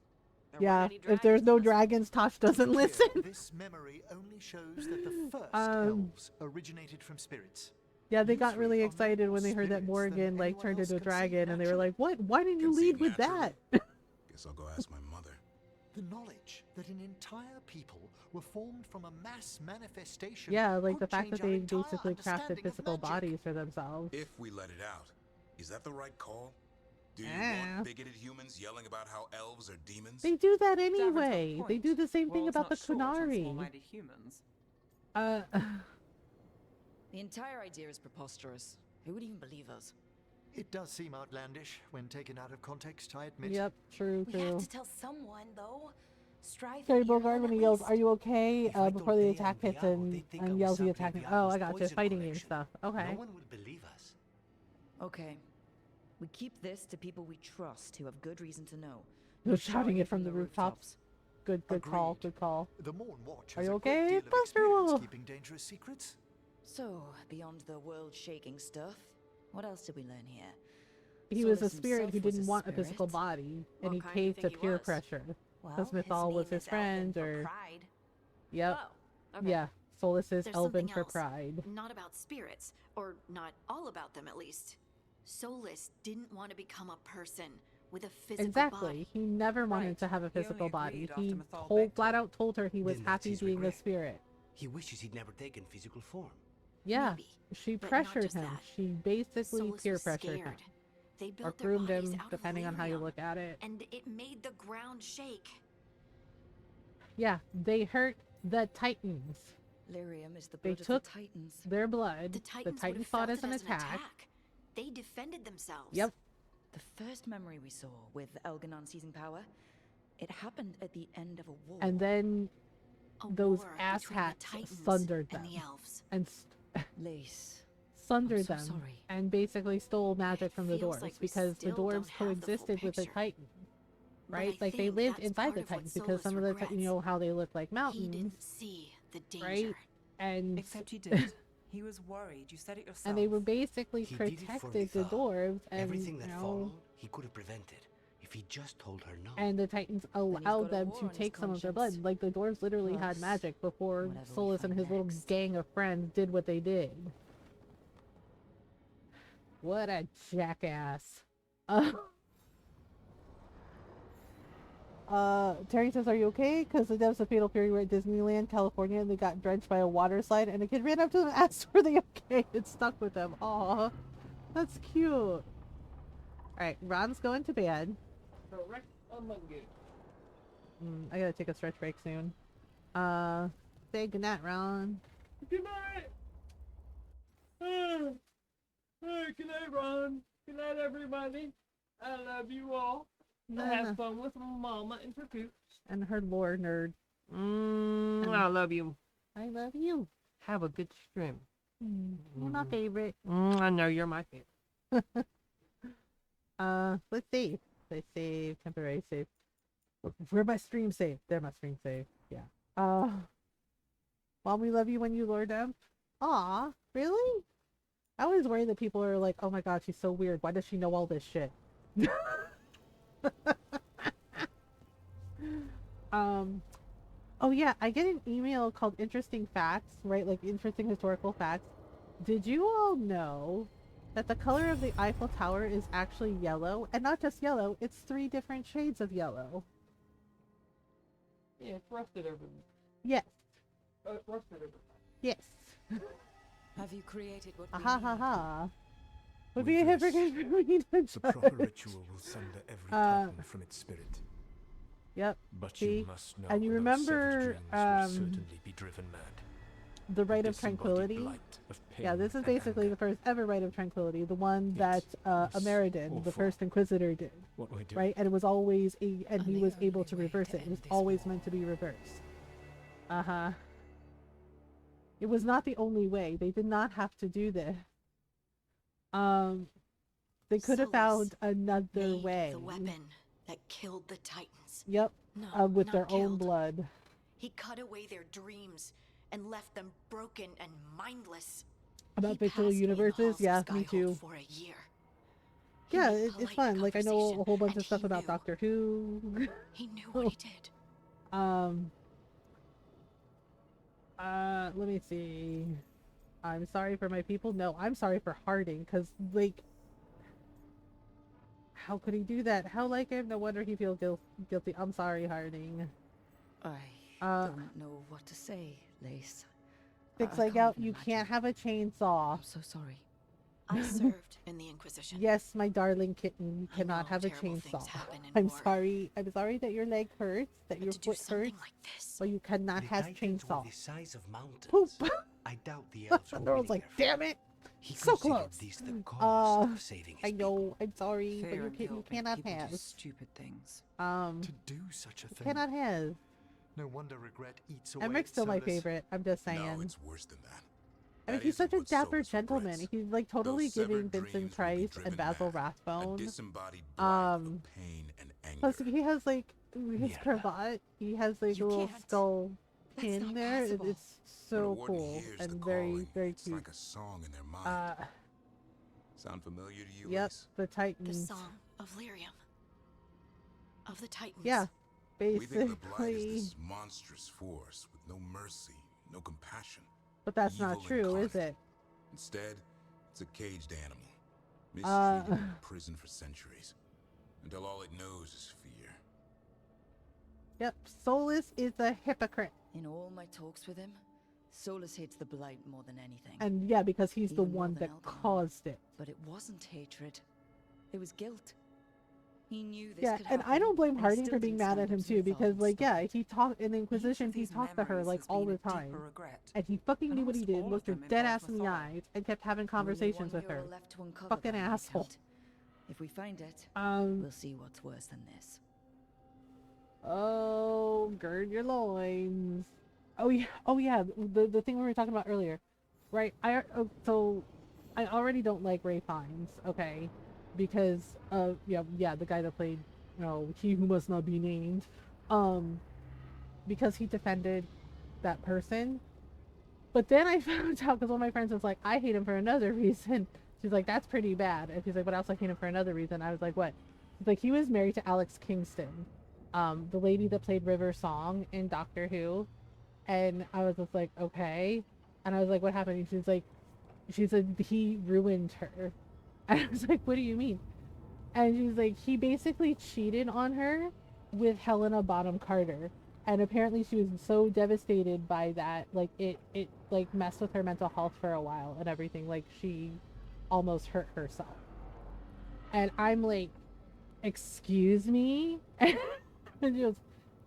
Yeah, if there's no dragons, Tosh doesn't listen. This memory only shows that the first elves originated from spirits. Yeah, they got really excited when they heard that Morgan like turned into a dragon, and they were like, "What? Why didn't you lead with that?" Guess I'll go ask my mother. The knowledge that an entire people were formed from a mass manifestation. Yeah, like the could fact that change they our entire basically crafted understanding of physical magic. bodies for themselves. If we let it out, is that the right call? Do you Yeah. want bigoted humans yelling about how elves are demons? They do that anyway. They do the same thing World's about the not short on Kunari. small-minded humans. The entire idea is preposterous. Who would even believe us? It does seem outlandish when taken out of context, I admit. Yep, true, We have true. to tell someone, though. Strive. Sorry, and Earl Bogard, at when he yells, least. "Are you okay?" If I Before told the Bea attack and hits Biao, and, they'd think I and was yells the sampling attack. Biao's Oh, I got you. poison Fighting and collection. stuff. Okay. No one would believe us. Okay. We keep this to people we trust who have good reason to know. They're No shouting it from the rooftops. Good call. Good call. The Morn Watch Are has you a great okay, deal of Buster experience Wolf? keeping dangerous secrets. So, beyond the world-shaking stuff, what else did we learn here? He was a Solus spirit who himself was didn't want a spirit. physical body, and What he kind do you caved to think he peer was? pressure. Well, Because Mythal was name his is Elvin friend, for or pride. yep, Oh, okay. yeah. Solus is There's Elven something for else. pride. Not about spirits, or not all about them at least. Solus didn't want to become a person with a physical Exactly. body. He never wanted Right. to have a He only physical body. agreed after He Mythal told begged flat him. out told her he was Then that's happy his being a regret. spirit. He wishes he'd never taken physical form. Yeah, Maybe, she but not pressured just him. that. She basically Solus peer was pressured him, scared. They or built their groomed bodies him, out of depending on how you lyrium, look at it. and it made the ground shake. Yeah, they hurt the Titans. Lyrium is the They blood of took the Titans. their blood. The The Titans, would Titans have fought felt as it an as attack. They defended themselves. Yep. The first memory we saw with Elganon seizing power, it happened at the end of a war. And then A those war ass between the hats Titans sundered them and the elves. and Lace. sundered so them sorry. and basically stole magic from the feels dwarves, like we because the still don't dwarves have the full coexisted with the picture. Titans, But right? I Like they think lived that's inside part the of what Titans, because Solus some of the regrets. you know how they look like He mountains, didn't see the danger. right? And Except he did. He was worried. You said it yourself. and they were basically He did it for protected the Mythal. dwarves, and Everything you that know, followed, he could have prevented if he just told her no. and the Titans got allowed a them war to on his take some of their conscience. blood. Like the dwarves literally had Plus, magic before whatever we Solus and find his little next. gang of friends did what they did. What a jackass. Terry says, "Are you okay? Because the devs of Fatal Fury were at Disneyland, California, and they got drenched by a water slide, and a kid ran up to them and asked, were they okay? It stuck with them. Aw, that's cute." Alright, Ron's going to bed. Correct among you. I gotta take a stretch break soon. Say goodnight, Ron. Good night. Good night, Ron. Good night, everybody. I love you all. No, Have no. fun with Mama and her coops. And her lore nerd. I love you. I love you. Have a good stream. You're my favorite. I know you're my favorite. Let's save. Let's save. Temporary save. Where my stream save? There, my stream save. Yeah. Mom, we love you when you lore dump. Aw, really? I always worry that people are like, oh my god, she's so weird. Why does she know all this shit? Oh yeah, I get an email called Interesting Facts, right? Like interesting historical facts. Did you all know that the color of the Eiffel Tower is actually yellow? And not just yellow, it's 3 different shades of yellow. Yeah, it's rusted over. Yes. Rusted over. Yes. Have you created what we Ha need? ha ha. Would With be a this, hypocrite for me to The proper judge. ritual will sunder every titan from its spirit. Yep. But See? you must know And you those remember severed dreams will certainly be driven mad. the Rite of disembodied Tranquility? blight of Yeah, pain this is and basically anger. the first ever Rite of Tranquility, the one Yet, that this Ameridan, the awful- first Inquisitor, did. What we do. Right? And it was always and he the was able only to way reverse to it. It was end this always war. meant to be reversed. Uh-huh. It was not the only way. They did not have to do this. They could have Solus found another made way. the weapon that killed the Titans. Yep. No, With not their own killed. blood. He cut away their dreams and left them broken and mindless. About He fictional passed me in the universes? halls of Yeah, me Skyhold too. For a year. He Yeah, made it's polite fun. Like, I know a conversation, whole bunch and of stuff he about knew. Doctor Who. He knew what he did. Let me see. I'm sorry for my people. No, I'm sorry for Harding, because, like, how could he do that? How like him? No wonder he feels guilty. I'm sorry, Harding. I don't know what to say, Lace. Fix I like can't out. even You imagine. can't have a chainsaw. I'm so sorry. I served in the Inquisition. Yes, my darling kitten, you cannot know have a terrible things chainsaw. happen in I'm war. sorry. I'm sorry that your leg hurts, that your to do foot something hurts, like this. but you cannot The have Titans were chainsaw. the size of mountains. Poop. I doubt the elves were Thor was winning like, their damn fight. it! He So considered close. these the cost of saving his I know. I'm sorry, but Fear you and can you guilt make cannot people do have. stupid things. To do such a You thing. cannot have. No wonder regret eats away. Emmerich's still my Solus. favorite. I'm just saying. No, it's worse than that. I mean, That he's isn't such a what dapper Solus gentleman. regrets. He's like totally Those severed giving dreams Vincent will be Price driven and Basil mad. A Rathbone. disembodied blight of pain and anger. Plus, he has like his Mierda. cravat. He has like a little can't. skull That's pin not there. possible. It's When a so warden cool hears the and very calling, very it's cute. like a song in their mind. Uh, Sound familiar to you, yep, Lace? the The Titans. song of Lyrium. Of the Titans. Yeah, We think the blight basically. is this monstrous force with no mercy, no compassion. But that's not evil true, is incarnate. it? Instead, it's a caged animal, mistreated in prison for centuries, until all it knows is fear. Yep, Solus is a hypocrite. In all my talks with him, Solus hates the Blight more than anything. And yeah, because he's the Even more one than that Elganon. caused it. But it wasn't hatred. It was guilt. He knew this Yeah, could and happen, I don't blame and he Harding still for being didn't mad stand at up him to too, Mythal because and like stop yeah, it. he talked in the Each Inquisition. of He these talked to her memories like has all been the a time, deeper regret. and he fucking And knew what he almost did. all Looked her of them dead involve ass in the Mythal. eyes and kept having Only conversations one with you're her. left to uncover Fucking by my asshole. count. If we find it, Um. we'll see what's worse than this. Oh, gird your loins. Oh yeah. Oh yeah. The thing we were talking about earlier, right? So I already don't like Ray Fiennes. Okay, because yeah, the guy that played he who must not be named, because he defended that person. But then I found out because one of my friends was like, I hate him for another reason. She's like, that's pretty bad. And she's like, but I also hate him for another reason. I was like, what? She's like, he was married to Alex Kingston, the lady that played River Song in Doctor Who. And I was just like, okay. And I was like, what happened? And she said he ruined her. And I was like, what do you mean? And she's like, he basically cheated on her with Helena Bonham Carter. And apparently she was so devastated by that, like it like messed with her mental health for a while and everything. Like she almost hurt herself. And I'm like, excuse me? And she goes,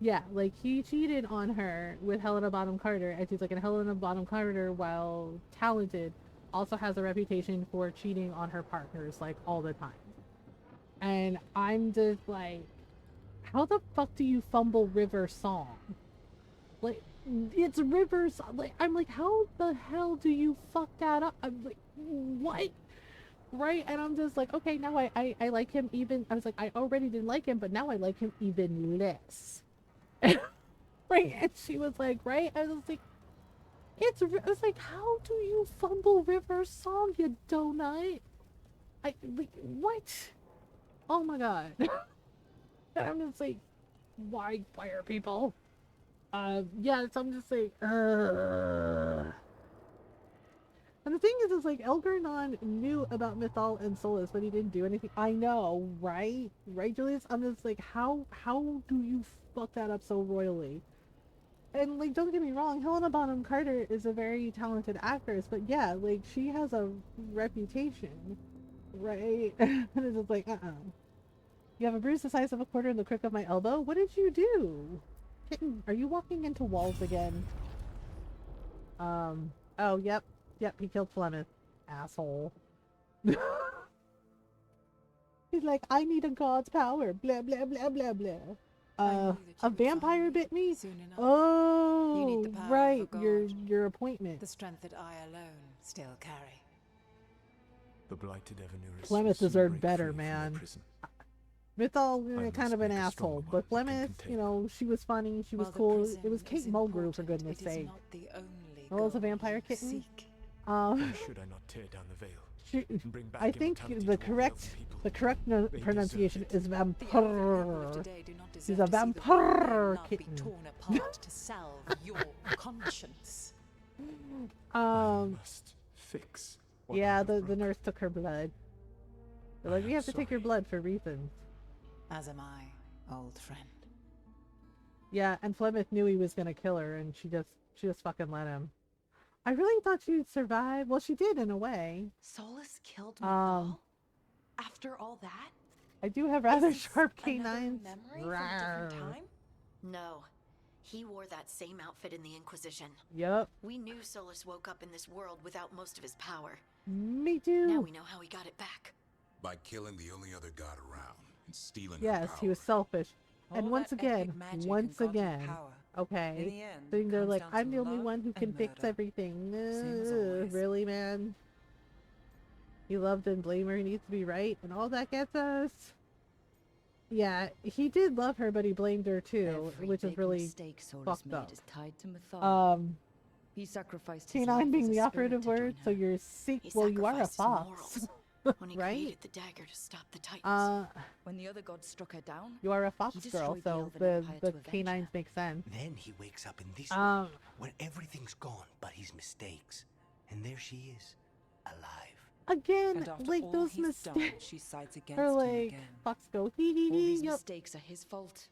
yeah, like he cheated on her with Helena Bonham Carter. And she's like, and Helena Bonham Carter, while talented, also has a reputation for cheating on her partners like all the time. And I'm just like, how the fuck do you fumble River Song? Like, it's River Song. Like, I'm like, how the hell do you fuck that up? I'm like, what? Right? And I'm just like, okay, now I like him even. I was like, I already didn't like him, but now I like him even less. Right? And she was like, right? I was like, I was like, how do you fumble River Song, you donut? Like, what? Oh my god. And I'm just like, why are people? Yeah, so I'm just like, And the thing is like, Elgarnon knew about Mythal and Solus, but he didn't do anything. I know, right? Right, Julius? I'm just like, how do you fuck that up so royally? and like, don't get me wrong, Helena Bonham Carter is a very talented actress, but yeah, like, she has a reputation, right? And it's just like, You have a bruise the size of a quarter in the crook of my elbow? What did you do? Kitten, are you walking into walls again? Oh, yep, he killed Flemeth. Asshole. He's like, I need a god's power, blah, blah, blah, blah, blah. A vampire bit me? Oh, you need the power right, of a god. your appointment. The strength that I alone still carry. The blighted Evanuris Flemeth deserved better, man. Mythal, kind of an asshole, but Flemeth, you know, she was funny, she was cool. It was Kate Mulgrew, for goodness sake. Well, was a vampire kitten. Should I not tear down the veil? And bring back I think the correct pronunciation is vampire. She's a vampire kitten. Torn apart to salve your conscience. must fix. Yeah, the nurse took her blood. They're like, we have to take your blood for reasons. As am I, old friend. Yeah, and Flemeth knew he was gonna kill her, and she just fucking let him. I really thought she'd survive. Well, she did in a way. Solus killed Mythal? After all that? I do have rather sharp canines. Memory from a different time? No. He wore that same outfit in the Inquisition. Yep. We knew Solus woke up in this world without most of his power. Me too. Now we know how he got it back. By killing the only other god around and stealing her Yes, power. he was selfish. And All once that again, epic magic and godly power. In okay. the end, Then they're comes like, down I'm to the only love one who can and fix murder. everything. Same as always. Really, man? He loved and blamed her, he needs to be right, and all that gets us. Yeah, he did love her, but he blamed her too, Every which is big really mistake Solus fucked made up. is tied to Mythal. He sacrificed his life Canine being as a the spirit operative to join word, so her. you're sick. He Well, you are a sacrificed his fox, morals when he right? created the dagger to stop the Titans. When the other gods struck her down, You are a he fox girl, destroyed so Elven the Empire to avenge canines her. make sense. Then he wakes up in this Um, world, where everything's gone but his mistakes. And there she is, alive. Again, And after like all those he's done, mistakes she sides against are him like again. fox go hee hee All hee. these Yep. mistakes are his fault.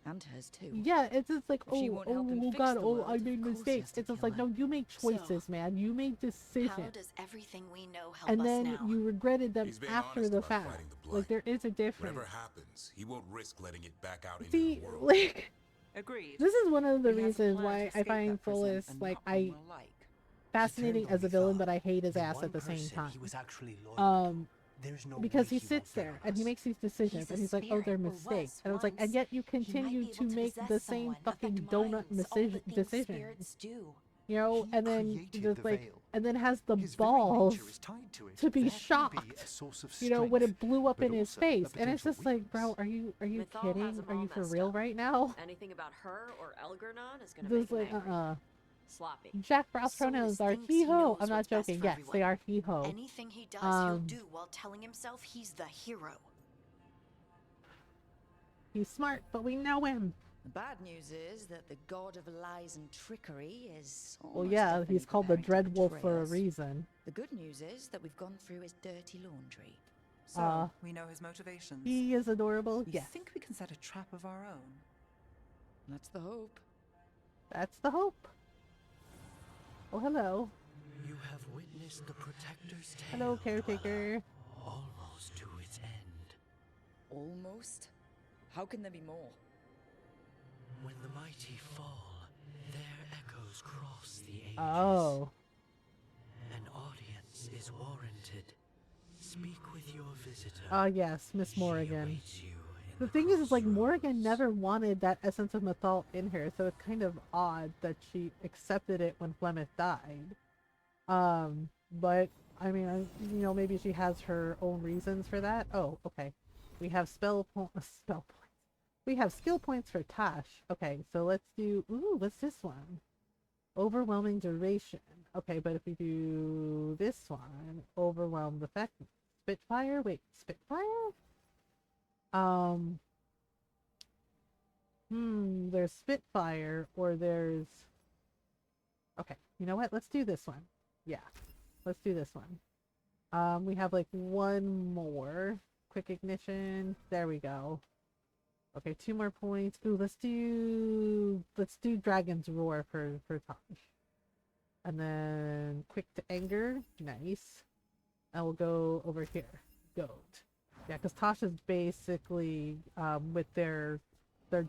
And hers too. Yeah, it's just like, If she won't help him fix God, the oh, world, I of made course he mistakes. has to It's just kill like, her. no, you make choices, man. You make How decisions. does everything we know help And us then now? you regretted them He's being after honest the about fact. fighting the Like, there is a difference. Whatever happens, he won't risk letting it back out into See, the world. like, Agreed. this is one of the He has a reasons plan why to I escape find that prison, Solus, and like, not one will like. fascinating as a villain, but I hate his The ass one at the same person time. He was actually loyal to. There's no Because way he sits won't there fail and he us. makes these decisions He's a and he's like, oh, they're spirit, or mistakes. was And it's like, and once. yet you He might continue be to able to make possess the same someone, fucking affect donut minds, all the things decisions. spirits do. You know, He and then created just the like, veil. and then has the His very balls nature is tied to it. to be That can shocked, a source of you know, when it strength, blew up but in his also a face. And it's potential just like, bro, weakness. are you Mythal has kidding? them Are all you for messed real up. right now? Anything about her or Elgernon is gonna Just make him like, angry. Sloppy. Jack Frost Solus pronouns are thinks he he ho. knows I'm not what's best joking. for Yes, they everyone. are he ho. Anything he does, he'll do while telling himself he's the hero. He's smart, but we know him. The bad news is that the god of lies and trickery is Well, almost yeah, definitely he's called the preparing to Dreadwolf betray for a us. reason. The good news is that we've gone through his dirty laundry. So, we know his motivations. He is adorable. You Yes, think we can set a trap of our own? That's the hope. that's the hope. Oh, hello. You have witnessed the Protector's tale, Hello, caretaker. almost to its end. Almost? How can there be more? When the mighty fall, their echoes cross the ages. Oh. An audience is warranted. Speak with your visitor. Ah, yes, Miss Morrigan. Awaits you in The thing is, like, Morrigan never wanted that essence of Mythal in her, so it's kind of odd that she accepted it when Flemeth died. But, I mean, you know, maybe she has her own reasons for that. Oh, okay. We have spell points. We have skill points for Tash. Okay, so let's do, ooh, what's this one? Overwhelming duration. Okay, but if we do this one, overwhelmed effect. Spitfire? Wait, Spitfire? There's Spitfire, or there's... Okay, you know what? Let's do this one. Yeah, let's do this one. We have like one more. Quick ignition. There we go. Okay, 2 more points. Ooh, let's do Dragon's Roar for Tosh. And then Quick to Anger. Nice. I will go over here. Goat. Yeah, because Tosh is basically with their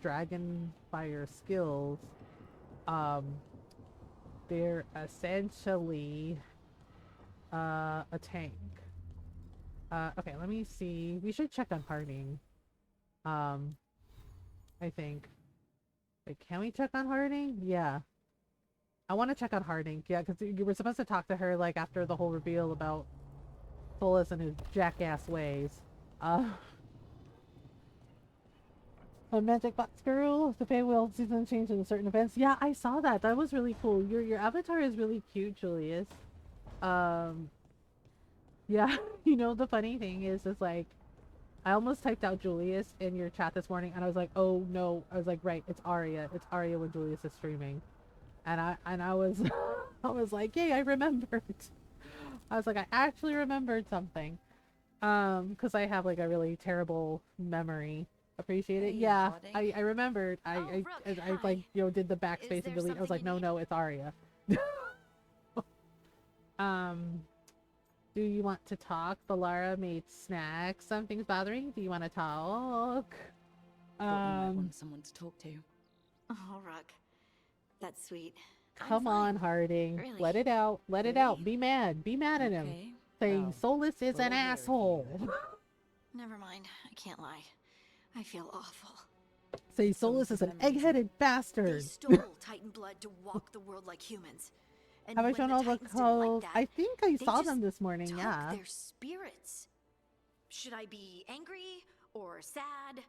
dragon fire skills, they're essentially a tank. Okay, let me see. We should check on Harding. I think. Wait, can we check on Harding? Yeah. I want to check on Harding. Yeah, because you were supposed to talk to her like after the whole reveal about Solus and his jackass ways. A Magic Box Girl, the Feywild season changed in certain events. Yeah, I saw that. That was really cool. Your avatar is really cute, Julius. Yeah, you know the funny thing is like I almost typed out Julius in your chat this morning and I was like, oh no. I was like, right, it's Arya. It's Arya when Julius is streaming. And I was I was like, yay, I remembered. I was like, I actually remembered something. Because I have like a really terrible memory. Appreciate it. Hey, Yeah, Harding. I remembered. I like, you know, did the backspace and delete. I was like, no, it's Arya. Do you want to talk? Balara made snacks. Something's bothering. Do you want to talk? Thought you might want someone to talk to. Oh, Rook. That's sweet. Come on, Harding. Really? Let it out. Let it out. Be mad. Be mad at him. Saying Well, Solus is an we'll hear if you asshole. Never mind. I can't lie. I feel awful. Say Solus is an egg-headed bastard. They stole Titan blood to walk the world like humans. And Have I when shown the all the Titans didn't like codes? that, I think I they saw just them this morning, took yeah. their spirits. Should I be angry or sad?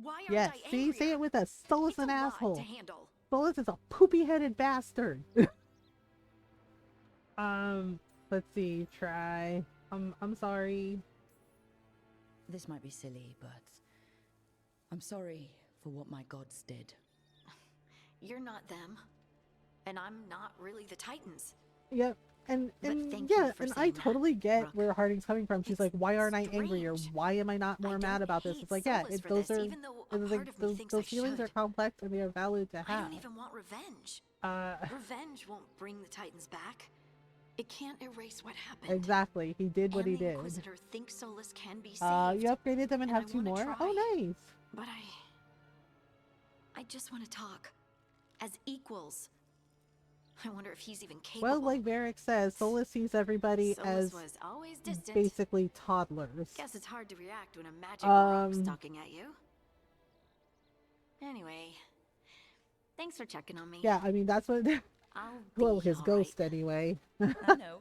Why aren't Yes, I see, angrier? say it with us. Solus It's an a lot asshole. to handle. Solus is a poopy-headed bastard. Let's see. Try. I'm sorry. This might be silly, but I'm sorry for what my gods did. You're not them, and I'm not really the Titans. Yep. And thank yeah, you for and I saying that, totally get Rook. where Harding's coming from. She's like, why aren't I angrier? strange. Why am I not more mad about this? hate It's like, yeah, Solus for those this, are even though a it's part like, of me thinks I those feelings are should. complex and they are valid to I have. don't even want revenge. Revenge won't bring the Titans back. It can't erase what happened. Exactly. He did what and he the did. Inquisitor thinks Solus can be saved. You upgraded them and I have 2 wanna more? try, Oh, nice. But I just want to talk. As equals. I wonder if he's even capable. Well, like Varric says, Solus sees everybody Solus as was always distant. basically toddlers. Guess it's hard to react when a magic rock's talking at you. Anyway, thanks for checking on me. Yeah, I mean, that's what... I'll well, be his all ghost anyway. I know.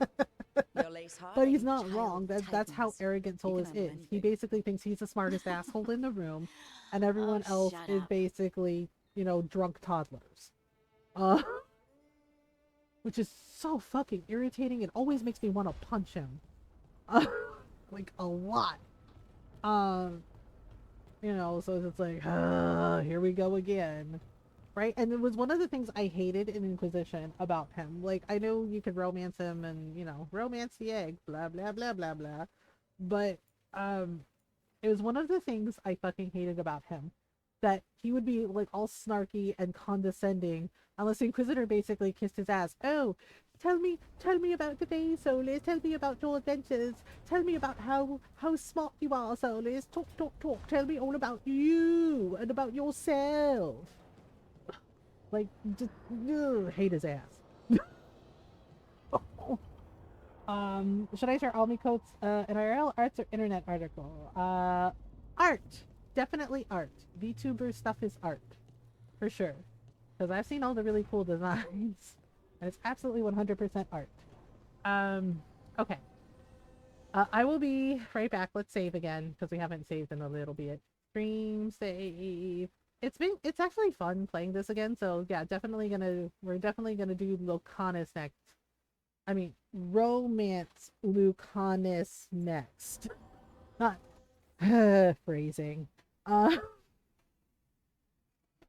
Your lace But he's Harding, not child wrong. That's how Titans. arrogant You can Solus have is. many He basically thinks he's the smartest asshole in the room, and everyone Oh, else shut is up. basically, you know, drunk toddlers. Which is so fucking irritating. It always makes me want to punch him. Like, a lot. You know, so it's like, here we go again. Right? And it was one of the things I hated in Inquisition about him. Like, I know you could romance him and, you know, romance the egg, blah, blah, blah, blah, blah. But, it was one of the things I fucking hated about him. That he would be, like, all snarky and condescending, unless the Inquisitor basically kissed his ass. Oh, tell me about the day, Solus. Tell me about your adventures. Tell me about how smart you are, Solus. Talk. Tell me all about you and about yourself. Like, just hate his ass. Should I share all my quotes in IRL, arts, or internet article? Art. Definitely art. VTuber stuff is art. For sure. Because I've seen all the really cool designs. And it's absolutely 100% art. Okay. I will be right back. Let's save again, because we haven't saved in a little bit. Stream, save. It's actually fun playing this again, so yeah, we're definitely gonna do Lucanus next. I mean, romance Lucanus next. Not phrasing.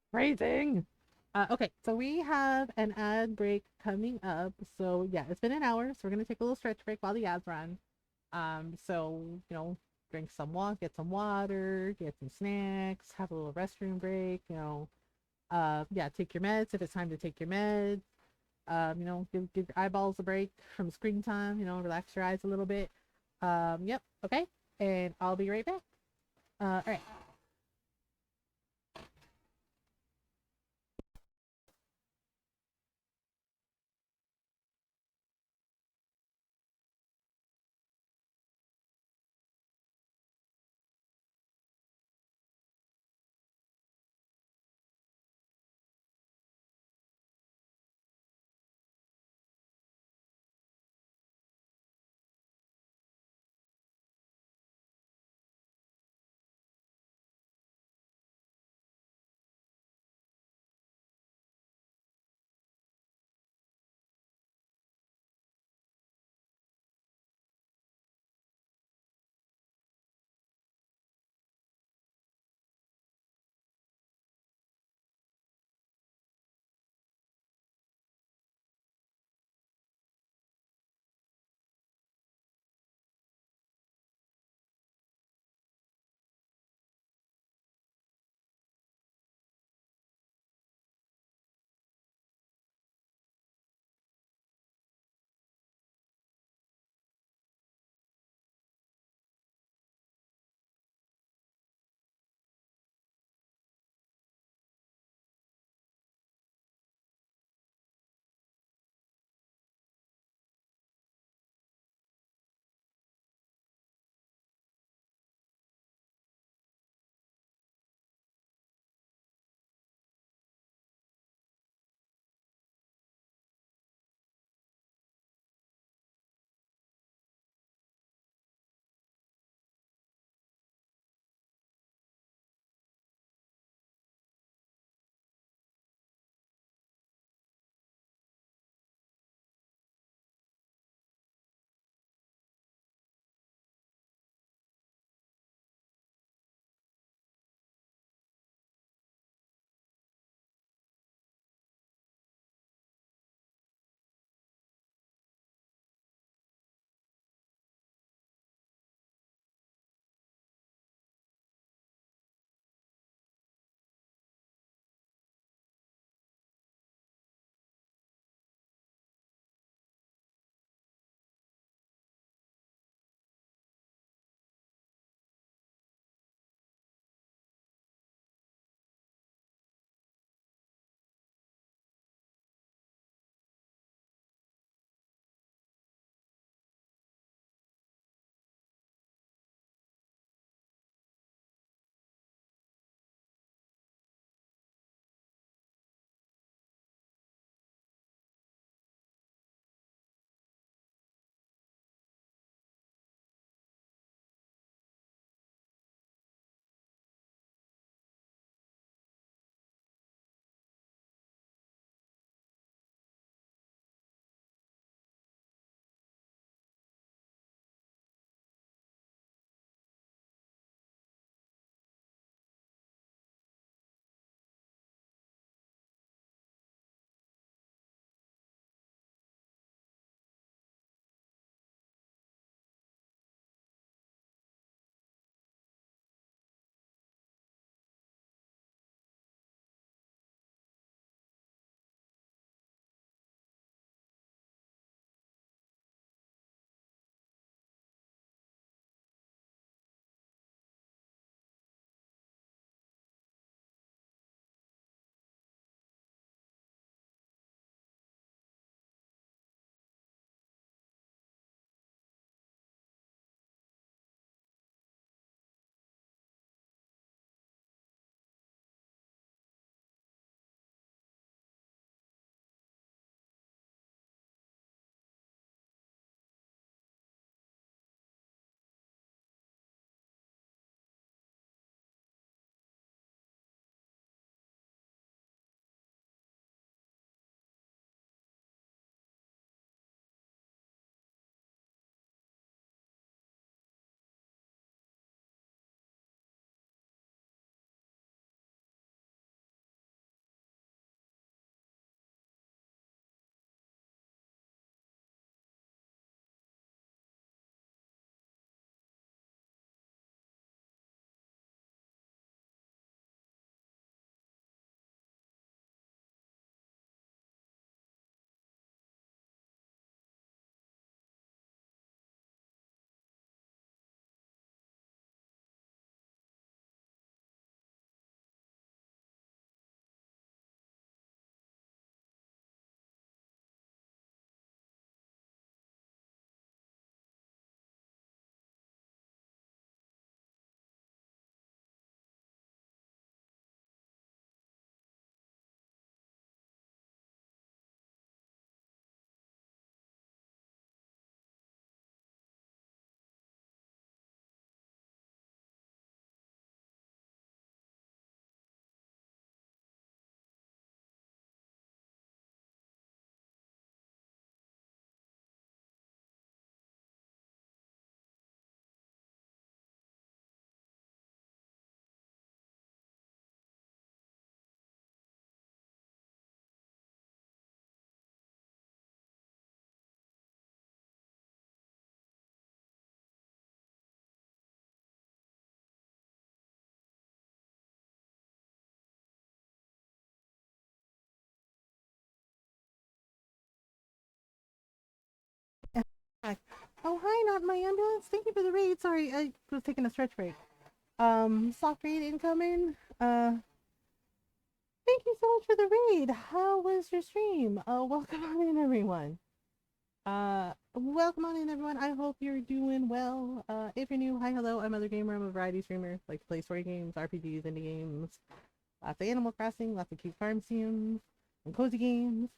Phrasing. Okay, so we have an ad break coming up. So yeah, it's been an hour, so we're gonna take a little stretch break while the ads run. So, you know, drink some water, get some water, get some snacks, have a little restroom break, yeah, take your meds if it's time to take your meds. Give your eyeballs a break from screen time, relax your eyes a little bit. Yep, okay. And I'll be right back. All right. Oh, hi, not my ambulance. Thank you for the raid. Sorry, I was taking a stretch break. Soft raid incoming. Thank you so much for the raid. How was your stream? Welcome on in, everyone. Welcome on in, everyone. I hope you're doing well. If you're new, hi, hello. I'm Other Gamer. I'm a variety streamer. Like to play story games, RPGs, indie games, lots of Animal Crossing, lots of cute farm sims, and cozy games.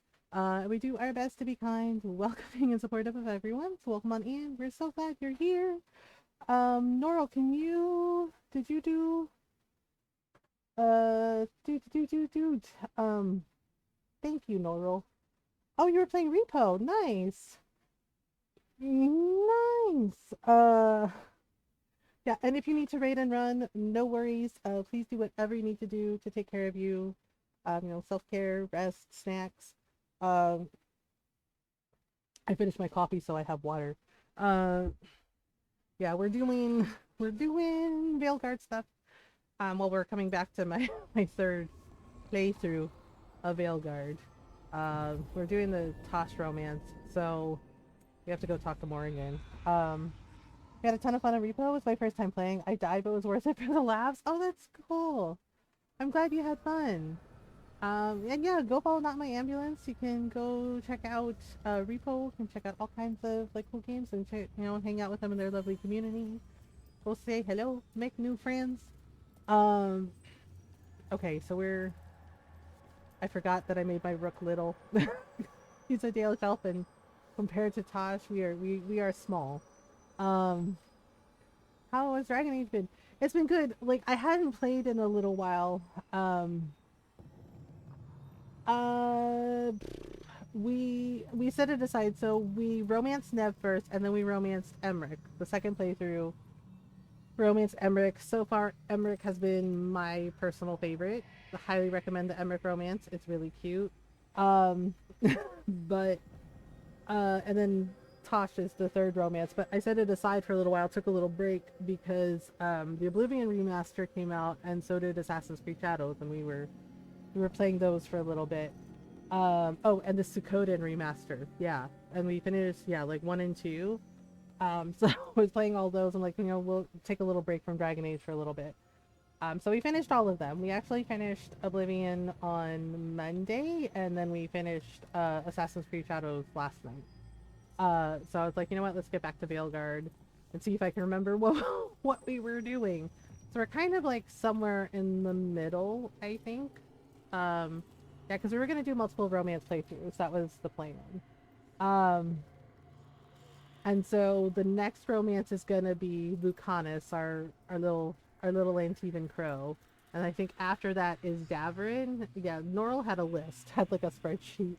We do our best to be kind, welcoming, and supportive of everyone. So welcome on in. We're so glad you're here. Norl, did you do, thank you, Norl. Oh, you were playing Repo. Nice. Nice. Yeah, and if you need to raid and run, no worries. Please do whatever you need to do to take care of you. You know, self-care, rest, snacks. I finished my coffee, so I have water. Yeah, we're doing Veilguard stuff. While we're coming back to my third playthrough of Veilguard. We're doing the Tosh romance, so we have to go talk to Morrigan. We had a ton of fun on Repo. It was my first time playing. I died, but it was worth it for the laughs. Oh, that's cool. I'm glad you had fun. And yeah, go follow Not My Ambulance. You can go check out Repo. You can check out all kinds of like cool games and hang out with them in their lovely community. Go say hello, make new friends. Okay, so I forgot that I made my rook little. He's a Dale elf, and compared to Tosh, we are small. How has Dragon Age been? It's been good. Like, I hadn't played in a little while. We set it aside. So we romanced Nev first, and then we romanced Emmerich. The second playthrough, romance Emmerich. So far, Emmerich has been my personal favorite. I highly recommend the Emmerich romance. It's really cute. But and then Tosh is the third romance, but I set it aside for a little while, took a little break because the Oblivion remaster came out, and so did Assassin's Creed Shadows, and we were playing those for a little bit. Oh, and the Suikoden remaster, yeah, and we finished, yeah, like 1 and 2. So I was playing all those. I'm like, we'll take a little break from Dragon Age for a little bit. So we finished all of them. We actually finished Oblivion on Monday, and then we finished Assassin's Creed Shadows last night. So I was like, you know what, let's get back to Veilguard and see if I can remember what we were doing. So we're kind of like somewhere in the middle, I think. Yeah, because we were going to do multiple romance playthroughs. That was the plan. And so the next romance is going to be Lucanus, our little Antivan crow. And I think after that is Davrin. Yeah, Norl had a list, had like a spreadsheet.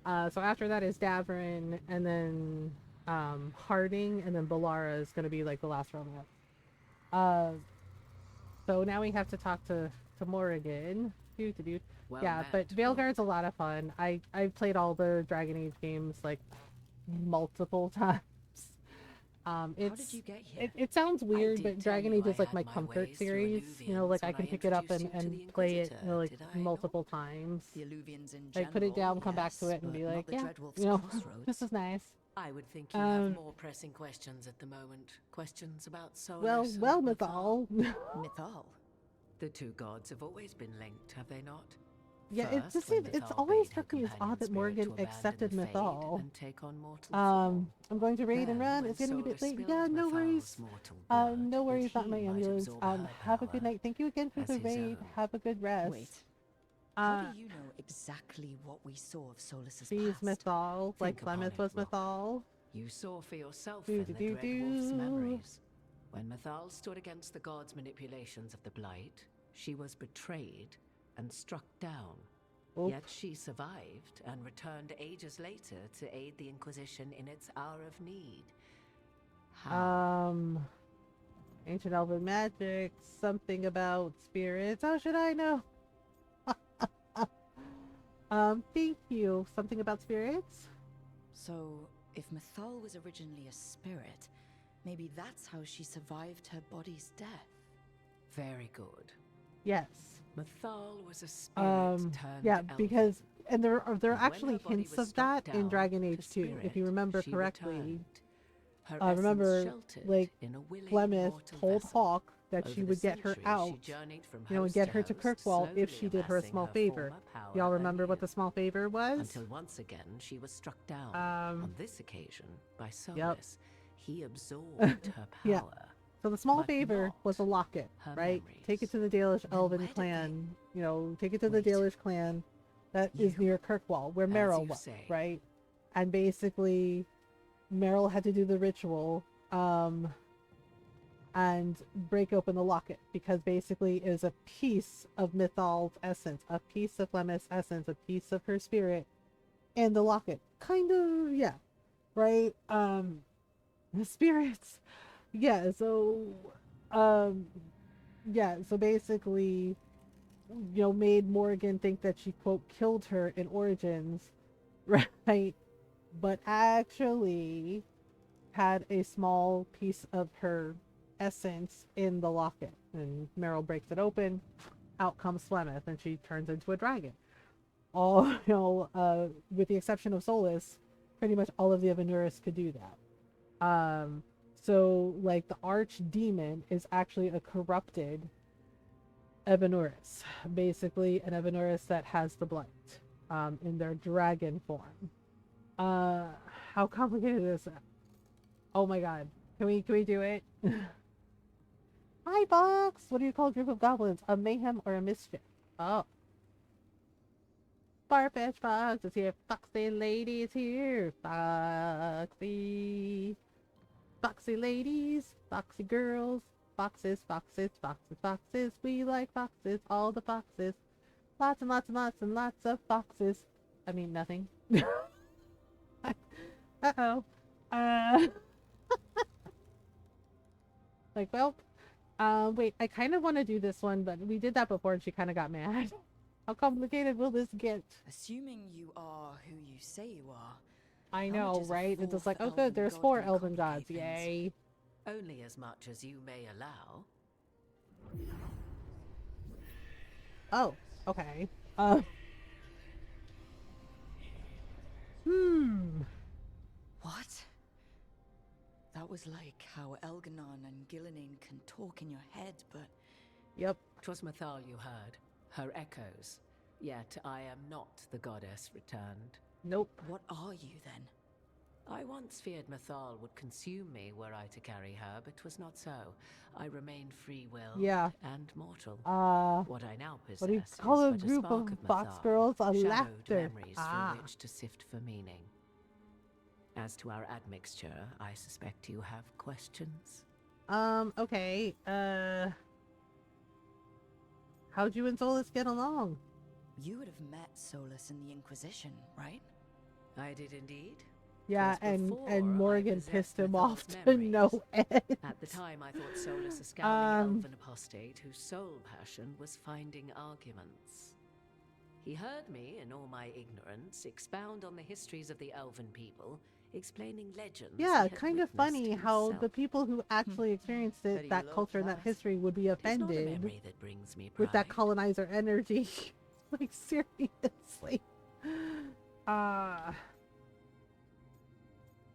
So after that is Davrin, and then Harding, and then Balara is going to be like the last romance. So now we have to talk to Morrigan. Well, yeah, but Veilguard's a lot of fun. I've played all the Dragon Age games like multiple times. How did you get here? It sounds weird, but Dragon Age is like my comfort series. Like I can pick it up and play it like multiple times. The Alluvians in I put it down, come back to it, and be like, yeah, this is nice. I would think you have more pressing questions at the moment. Questions about Solus. Well, Mythal. Mythal. The two gods have always been linked, have they not? Yeah, it's always struck me as odd that Morgan accepted Mythal. I'm going to raid and run. It's getting a bit late. Yeah, no worries. No worries, not my ambulance. Have a good night. Thank you again for the raid. Have a good rest. Wait. How do you know exactly what we saw of Solus's she's past? Mythal, like Clemeth was Mythal. You saw for yourself in the Dread Wolf's memories. When Mythal stood against the gods' manipulations of the Blight, she was betrayed and struck down. Oof. Yet she survived and returned ages later to aid the Inquisition in its hour of need. How? Ancient Elven magic, something about spirits. How should I know? Thank you. Something about spirits? So, if Mythal was originally a spirit, maybe that's how she survived her body's death. Very good. Yes. Mythal was a spirit turned yeah, elven. because and there are actually hints of that in Dragon Age 2, if you remember correctly. Her essence remember, sheltered like, in a willing Flemeth mortal told vessel. Hawk that Over she the would get her centuries, out, she journeyed from you know, and host get her to host, Kirkwall if slowly she did her a amassing small her favor. former power Y'all remember what anew. the small favor was? Until once again she was struck down. On this occasion, by Solus, Yep. he absorbed her power. Yeah. So the small but favor was a locket, her right? memories. Take it to the Dalish Elven clan. You know, take it to the Dalish clan that is near Kirkwall, where As Meryl you was, say. right? And basically, Meryl had to do the ritual, and break open the locket, because basically it is a piece of Mythal's essence, a piece of Flemeth's essence, a piece of her spirit in the locket. Kind of, yeah. Right? The spirits. Yeah, so basically, you know, made Morgan think that she, quote, killed her in Origins, right? But actually had a small piece of her essence in the locket. And Meryl breaks it open, out comes Flemeth, and she turns into a dragon. All, you know, with the exception of Solus, pretty much all of the Evanuris could do that. So, like, the archdemon is actually a corrupted Evanuris. Basically, an Evanuris that has the blight, in their dragon form. How complicated is that? Oh my god. Can we do it? Hi, Fox! What do you call a group of goblins? A mayhem or a mischief? Oh. Farfetch Fox is here. Foxy lady is here. Foxy. Foxy ladies. Foxy girls. Foxes, foxes, foxes, foxes. We like foxes. All the foxes. Lots and lots and lots and lots of foxes. I mean, nothing. Uh-oh. Like, well, wait, I kind of want to do this one, but we did that before and she kind of got mad. How complicated will this get? Assuming you are who you say you are. I how know, much is a right? It's just fourth like, oh elven good, there's god 4 gonna elven gods, complicate things? yay. Only as much as you may allow. Oh, okay. What? That was like how Elganon and Gillinan can talk in your head, but... Yep. 'Twas Mythal you heard, her echoes. Yet I am not the goddess returned. Nope. What are you then? I once feared Mythal would consume me were I to carry her, but 'twas not so. I remain free will and mortal. What I now possess what do you is call a but group spark of of fox Mythal, girls? A shadowed laughter. memories through which to sift for meaning. As to our admixture, I suspect you have questions. Okay. How'd you and Solus get along? You would have met Solus in the Inquisition, right? I did indeed. Yeah, 'Twas and before I Morgan possessed pissed him Mythal's off to memories. no end. At the time, I thought Solus a scowling elven apostate whose sole passion was finding arguments. He heard me, in all my ignorance, expound on the histories of the elven people, explaining legends. Yeah, he had kind of witnessed funny how himself. the people who actually experienced How it, do that you culture and look, that lass? history, would be Tis not a offended memory that brings me with that pride. colonizer energy. Like, seriously.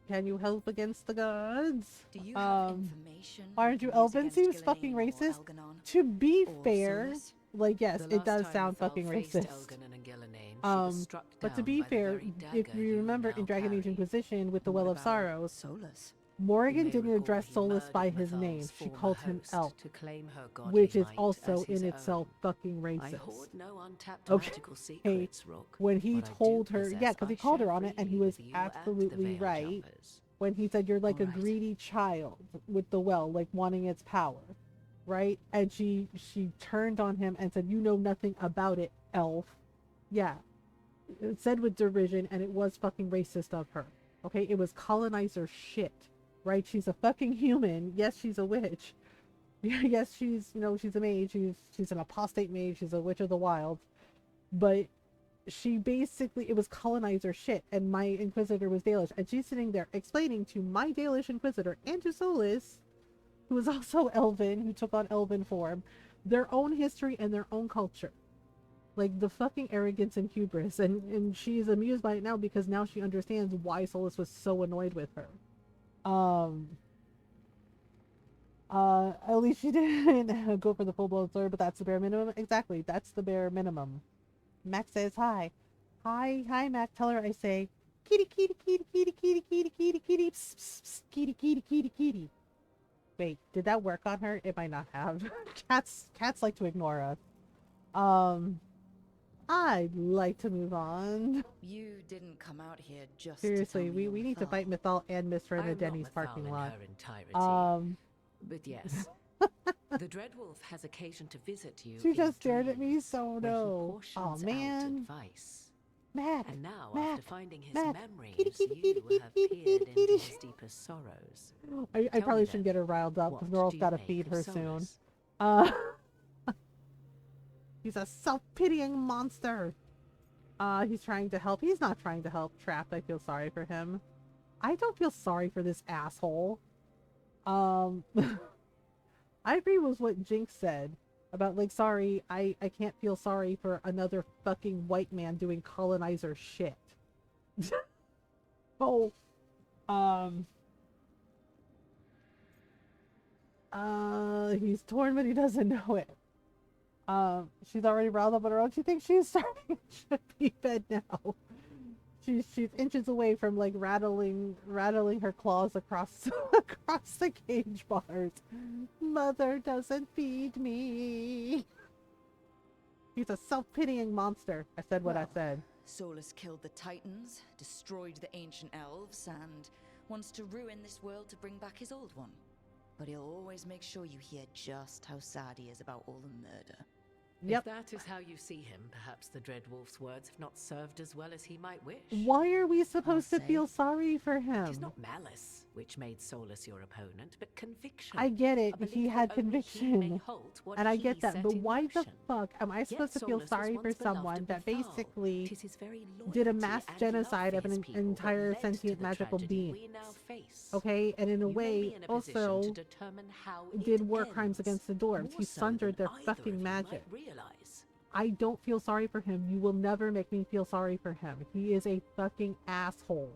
Can you help against the gods? Do you have information? Aren't you elven? Seems fucking racist. To be fair, like, yes, The it does last time sound Mythal fucking faced racist. Elgin and Gillinan, she was struck But to down be by the fair, very if dagger you remember now in Dragon Age carry. Inquisition with the And Well what of about Sorrows, Solus? Morgan may didn't recall address he Solus by murdered his Mythal's name. She former called him host Elf, to claim her godly which is might also as his in itself own. fucking I racist. hoard no untapped Okay. magical secrets, Rook. When he What I do told her, possess, yeah, because he I called her share on it, and he freely was with you and the absolutely Veil right. Jumpers. When he said you're like a Alright. greedy child with the well, like wanting its power, right? And she turned on him and said, "You know nothing about it, elf." Yeah, it said with derision, and it was fucking racist of her. Okay, it was colonizer shit, right? She's a fucking human. Yes, she's a witch. Yes, she's, you know, she's a mage. She's an apostate mage. She's a witch of the wild, but she basically, it was colonizer shit, and my inquisitor was Dalish, and she's sitting there explaining to my Dalish inquisitor and to Solus, who is also elven, who took on elven form, their own history and their own culture. Like, the fucking arrogance and hubris, and she's amused by it now because now she understands why Solus was so annoyed with her. At least she didn't go for the full-blown sword, but that's the bare minimum. Exactly, that's the bare minimum. Mac says hi. Hi, Mac. Tell her I say, kitty, kitty, kitty, kitty, kitty, kitty, kitty, kitty, pss, pss, pss, kitty, kitty, kitty, kitty. Wait, did that work on her? It might not have. Cats like to ignore us. I'd like to move on. You didn't come out here just Seriously, to tell me we need to Mythal. fight Mythal and Miss Ren I'm at Denny's not parking Mythal in lot. her entirety. But yes, the Dreadwolf has occasion to visit you. She in just stared at me, dreams, so where he no. portions Oh out man. advice. Mac. And now, Mac, after finding his Mac, memories, kitty, kitty, you kitty, kitty, have kitty, peered kitty, into kitty. his deepest sorrows. I Tell probably me shouldn't then, get her riled up because what Norl's do you got to make feed of her soon. Solus? He's a self-pitying monster. He's trying to help. He's not trying to help. Trapped. I feel sorry for him. I don't feel sorry for this asshole. I agree with what Jinx said about, like, sorry, I can't feel sorry for another fucking white man doing colonizer shit. Oh, he's torn, but he doesn't know it. She's already riled up on her own. She thinks she's starting to be fed now. She's inches away from, like, rattling her claws across across the cage bars. Mother doesn't feed me. He's a self-pitying monster. I said what I said. Solus killed the Titans, destroyed the ancient elves, and wants to ruin this world to bring back his old one. But he'll always make sure you hear just how sad he is about all the murder. If that is how you see him, perhaps the Dreadwolf's words have not served as well as he might wish. Why are we supposed to feel sorry for him? It is not malice which made Solus your opponent, but conviction. I get it. A belief He that had only he may conviction. halt what And I he get that. set But in why the motion. fuck am I Yet supposed to feel Solus was sorry for once beloved someone of that Mythal. basically 'Tis his very did a loyalty mass and genocide love of for an his people that entire led to sentient the magical tragedy being? we now face. Okay, and in a You may way, be in a position also to determine how did it war crimes ends, against the dwarves. more He so sundered than their either fucking of you magic. might realize. I don't feel sorry for him. You will never make me feel sorry for him. He is a fucking asshole.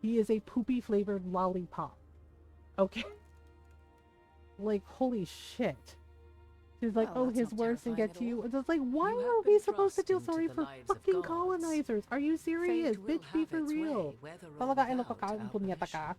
He is a poopy flavored lollipop. Okay? Like, holy shit. She's like, Well, oh, that's his not words didn't get to terrifying you. at all. It's like, why You are have we been supposed to thrust feel into sorry the for lives of fucking gods. colonizers? Are you serious? Fate will Bitch, be have for its real. way, whether or Talaga ay without our nakakapunyata permission. ka.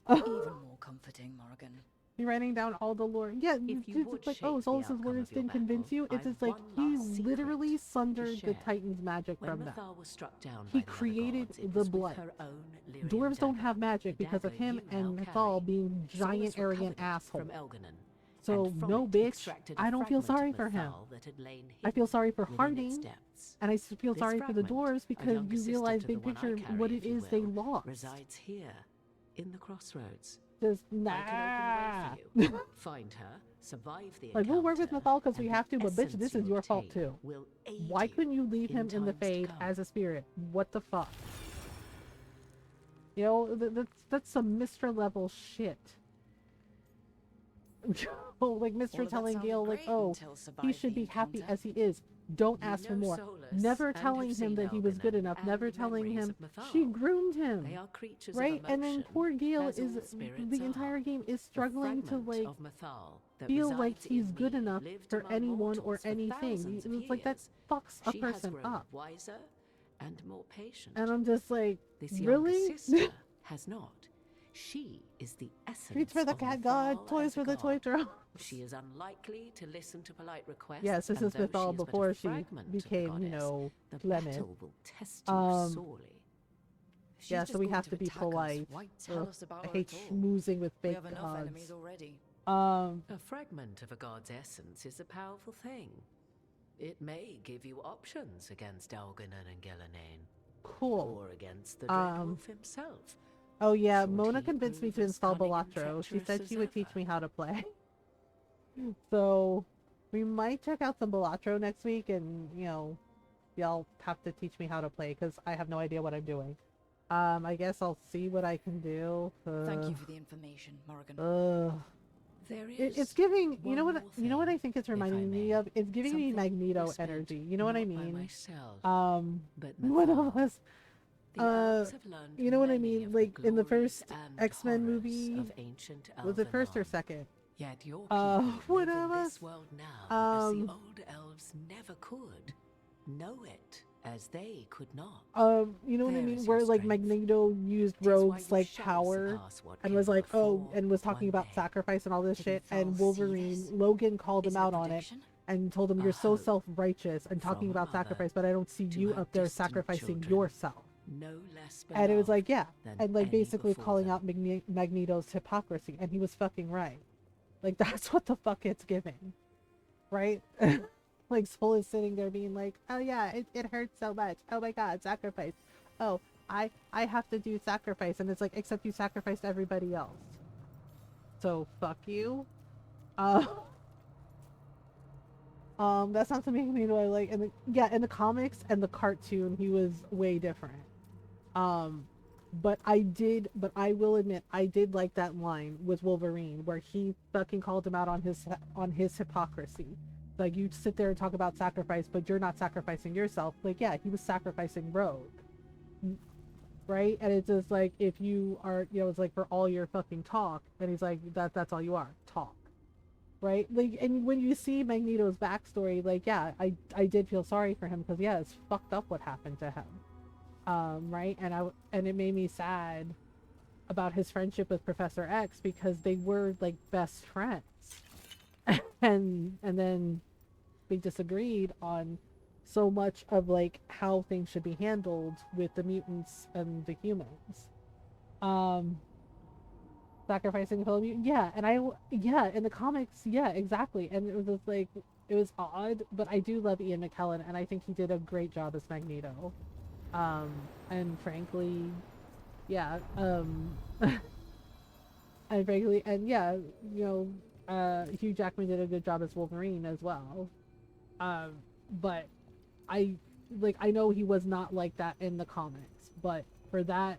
Even more comforting, Morrigan. You're writing down all the lore. Yeah, If you it's would like, shape oh, the Solus's outcome words of your didn't convince battle, you. It's I've just like, one he last secret literally to sundered the share. Titan's magic When from them. Mythal was struck down He by the other created gods, it the was with blood. her own Lyrian Dwarves don't dagger, have magic the because of dagger him you and now Mythal carry. being giant, Solus arrogant recovered it assholes. from Elganon, So, and from no, it bitch, extracted a I don't feel fragment sorry of for him. Mythal that had lain I feel hidden sorry for within its Harding, depths. and I feel This sorry for the fragment, dwarves a because younger you sister realize to the big one I picture carry, what if it you is they will, lost. resides here, in the crossroads. Just I can open the way for you. Find her, survive the like, we'll work with encounter, Mythal because we and have to, the but bitch, essence this you is your fault obtain too. will aid Why you couldn't you leave in him in the times to Fade come. as a spirit? What the fuck? You know, that's some Mr. level shit. Oh, like Mr. telling Gale, like, oh, he should be happy as he is. Don't ask for more. Never telling him that he was good enough. Never telling him she groomed him. They are creatures right? of And then emotion, poor Gale as all is spirits the entire are. game is The struggling to fragment like of Mythal that feel like resides he's in good me enough lived for among anyone or mortals for anything. thousands of It's like that years. fucks a She has person grown up. wiser and more patient. And I'm just like, This younger really? sister has not. She is the essence Treats for the of cat Mythal god, toys as a for the toy god. drone. She is unlikely to listen to polite requests. Yes, this and is though Mythal she is but a before she fragment of the became, you goddess, know, the Lemon. battle will test you sorely. Yeah, so we have to be polite. Ugh, I hate schmoozing with We fake have enough gods. enemies already. A fragment of a god's essence is a powerful thing. It may give you options against Elganon and Gillenane. Cool. Or against the Dreadwolf himself. Oh yeah, Should Mona he convinced me prove to as install cunning and Balatro. She said treacherous she as would teach ever? me how to play. So we might check out some Balatro next week, and you know, y'all have to teach me how to play because I have no idea what I'm doing. I guess I'll see what I can do. Thank you for the information, Morrigan. There is It's giving. You know one what? more You know what I thing, think it's if I reminding me may. of? It's giving me Something Magneto whispered, energy. You know what I not by mean? myself, but One of Mythal. us. You know what I mean? Like in the first X-Men movie, was it first or second? Yet your people live in whatever. this world now as the old elves never could. Know it as they could not. You know what I mean? Where like Magneto used Rogue's like power and was like, oh, and was talking about sacrifice and all this shit, and Wolverine, Logan called him out on it and told him, you're so self-righteous and talking about sacrifice, but I don't see you up there sacrificing yourself. No less and it was like, yeah, and like basically calling out Magneto's hypocrisy, and he was fucking right. Like that's what the fuck it's giving, right? Like Soul is sitting there being like, oh yeah, it hurts so much. Oh my god, sacrifice. Oh, I have to do sacrifice, and it's like, except you sacrificed everybody else. So fuck you. That's not something Magneto I like. And in the comics and the cartoon, he was way different. But I will admit, I did like that line with Wolverine where he fucking called him out on his hypocrisy. Like, you sit there and talk about sacrifice, but you're not sacrificing yourself. Like, yeah, he was sacrificing Rogue. Right? And it's just like, if you are, you know, it's like, for all your fucking talk, and he's like, that's all you are, talk. Right? Like, and when you see Magneto's backstory, like, yeah, I did feel sorry for him, because yeah, it's fucked up what happened to him. Right? And it made me sad about his friendship with Professor X, because they were like best friends. and then they disagreed on so much of like how things should be handled with the mutants and the humans. Sacrificing a fellow mutant, yeah, in the comics, yeah, exactly. And it was just like, it was odd, but I do love Ian McKellen, and I think he did a great job as Magneto. And frankly, yeah, and frankly, and yeah, you know, Hugh Jackman did a good job as Wolverine as well. But I know he was not like that in the comics, but for that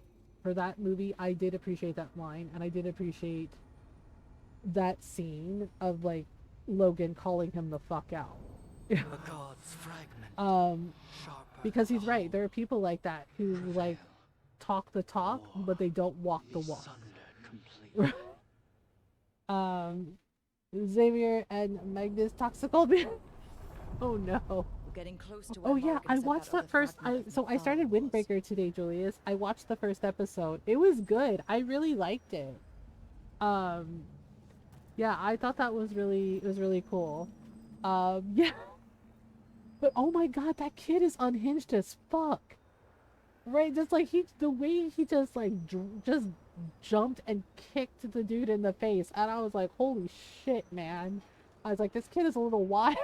movie, I did appreciate that line, and I did appreciate that scene of like Logan calling him the fuck out. The gods fragment. Because he's right. There are people like that who like talk the talk, but they don't walk the walk. Xavier and Magnus Toxicol. Oh no. We're getting close to oh yeah, I watched the first. I started Windbreaker today, Julius. I watched the first episode. It was good. I really liked it. Yeah, I thought that was really cool. Yeah. But oh my god, that kid is unhinged as fuck. Right? Just like the way he just like just jumped and kicked the dude in the face, and I was like, holy shit, man. I was like, this kid is a little wild.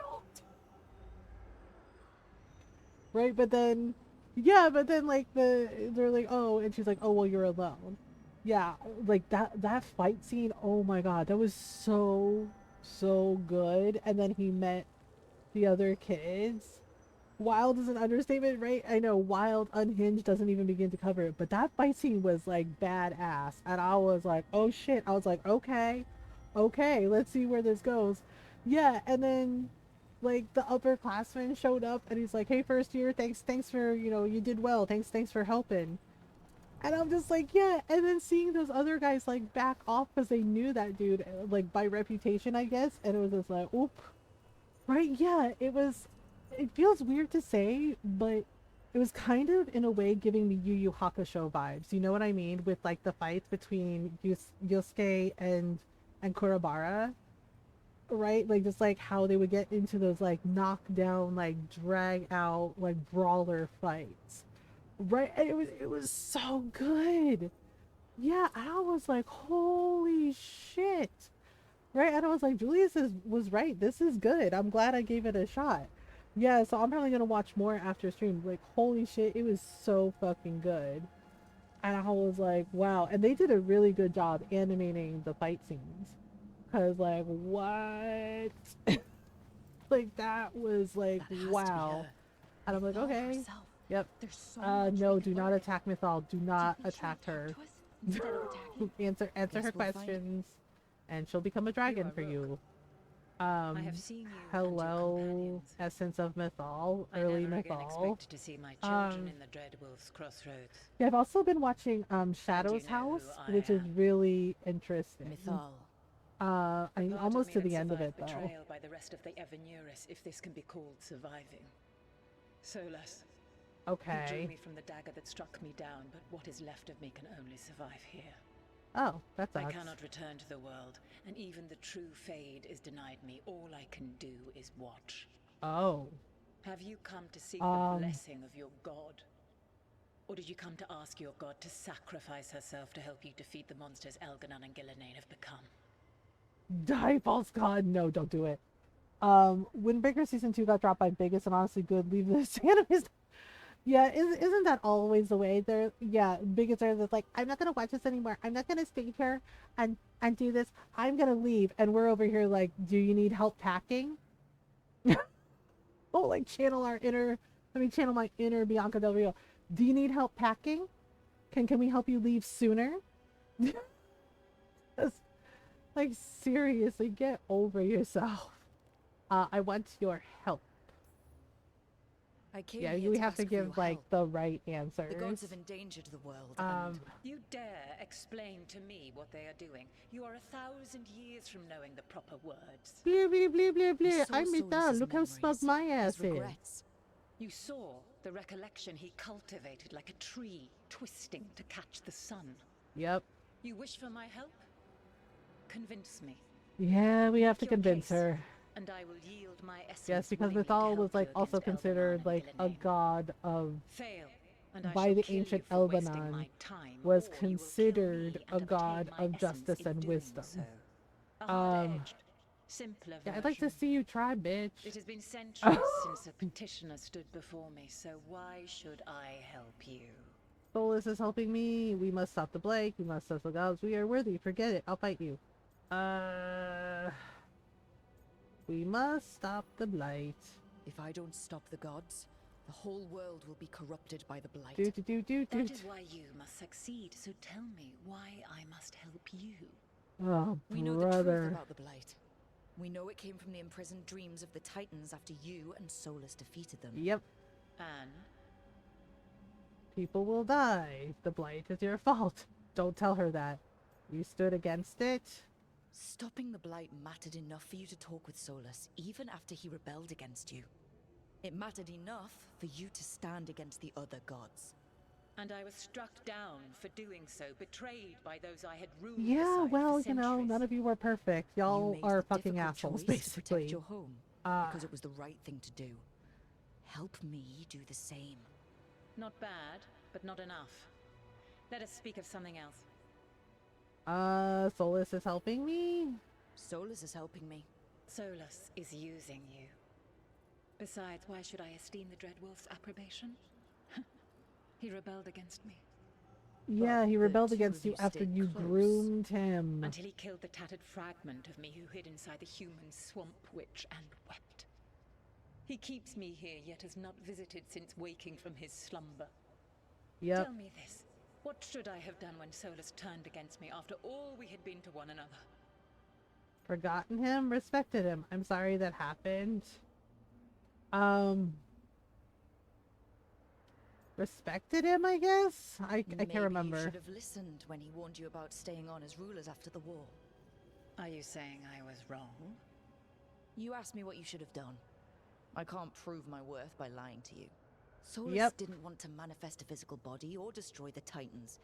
Right? But then like they're like, oh, and she's like, oh well, you're alone. Yeah, like that fight scene, oh my god, that was so good. And then he met the other kids. Wild is an understatement, right? I know, wild, unhinged doesn't even begin to cover it, but that fight scene was like badass, and I was like, oh shit. I was like, okay, let's see where this goes. Yeah, and then like the upperclassman showed up, and he's like, hey, first year, thanks for, you know, you did well, thanks for helping. And I'm just like, yeah. And then seeing those other guys like back off because they knew that dude, like by reputation, I guess, and it was just like, oop. Right? Yeah, it feels weird to say, but it was kind of in a way giving me Yu Yu Hakusho vibes. You know what I mean? With like the fights between Yosuke and Kurabara, right? Like just like how they would get into those like knockdown, like drag out, like brawler fights, right? And it was so good. Yeah, I was like, holy shit. Right? And I was like, Julius was right. This is good. I'm glad I gave it a shot. Yeah, so I'm probably going to watch more after stream. Like, holy shit, it was so fucking good. And I was like, wow. And they did a really good job animating the fight scenes. Because, like, what? Like, that was like, wow. And I'm like, okay. Yep. No, do not attack Mythal. Do not attack her. answer her questions. And she'll become a dragon for you. Um, I have seen you and your hello, companions. essence of Mythal, I early never again Mythal. expected to see my children in the Dreadwolf's crossroads. Yeah, I've also been watching Shadow's you know who House, I which is am. really interesting. Mythal. I'm Part almost of to me the that end of it survived though. betrayal by the rest of the Evernuris, if this can be called surviving. Solus. You drew Okay. me from the dagger that struck me down, but what is left of me can only survive here. Oh, that I sucks. cannot return to the world, and even the true Fade is denied me. All I can do is watch. Oh. Have you come to seek the blessing of your god? Or did you come to ask your god to sacrifice herself to help you defeat the monsters Elganon and Gillenane have become? Die, false god. No, don't do it. Windbreaker season 2 got dropped by Biggest and honestly good. Leave this anime. Yeah, isn't that always the way? There, yeah, Biggest are just like, I'm not gonna watch this anymore. I'm not gonna stay here and do this. I'm gonna leave, and we're over here like, do you need help packing? Oh, like channel our inner. Let me channel my inner Bianca Del Rio. Do you need help packing? Can we help you leave sooner? Like seriously, get over yourself. I want your help. I came Yeah, here we to have to ask for your give like help. the right answers. The gods have endangered the world, and You dare explain to me what they are doing? You are 1,000 years from knowing the proper words. Blah, blah, blah, blah, blah. You saw I'm Mythal. Solus's Look how smug memories, my his ass is. regrets. You saw the recollection he cultivated like a tree, twisting to catch the sun. Yep. You wish for my help? Convince me. Yeah, we have to Your convince case, her. and I will yield my essence. Yes, because willingly to Mythal help was like you also against considered Elganon like and a Gillenane. god of Fail, and I by shall the kill ancient you for wasting Elbanon my time, was or you will kill considered me a and obtain god my of essence justice in and doing wisdom. so. A hard-edged, simpler Yeah, I'd like to version. see you try, bitch. It has been centuries since a petitioner stood before me, so why should I help you? Solus is helping me. We must stop the Blake. We must stop the gods. We are worthy. Forget it. I'll fight you. We must stop the blight. If I don't stop the gods, the whole world will be corrupted by the blight. That is why you must succeed, so tell me why I must help you. Oh, We know the truth brother. about the blight. We know it came from the imprisoned dreams of the Titans after you and Solus defeated them. Yep. And People will die. The blight is your fault. Don't tell her that. You stood against it. Stopping the blight mattered enough for you to talk with Solus, even after he rebelled against you. It mattered enough for you to stand against the other gods. And I was struck down for doing so, betrayed by those I had ruled Yeah, beside well, for you know, centuries. none of you were perfect. You Y'all made are the fucking difficult assholes, choice basically. to protect your home, because it was the right thing to do. Help me do the same. Not bad, but not enough. Let us speak of something else. Solus is helping me? Solus is helping me. Solus is using you. Besides, why should I esteem the Dreadwolf's approbation? He rebelled against me. Yeah, he the rebelled two against of you you after stayed you close. groomed him. Until he killed the tattered fragment of me who hid inside the human swamp witch and wept. He keeps me here, yet has not visited since waking from his slumber. Yep. Tell me this. What should I have done when Solus turned against me after all we had been to one another? Forgotten him? Respected him. I'm sorry that happened. Respected him, I guess? I can't remember. You should have listened when he warned you about staying on as rulers after the war. Are you saying I was wrong? You asked me what you should have done. I can't prove my worth by lying to you. Solus Yep. didn't want to manifest a physical body or destroy the Titans.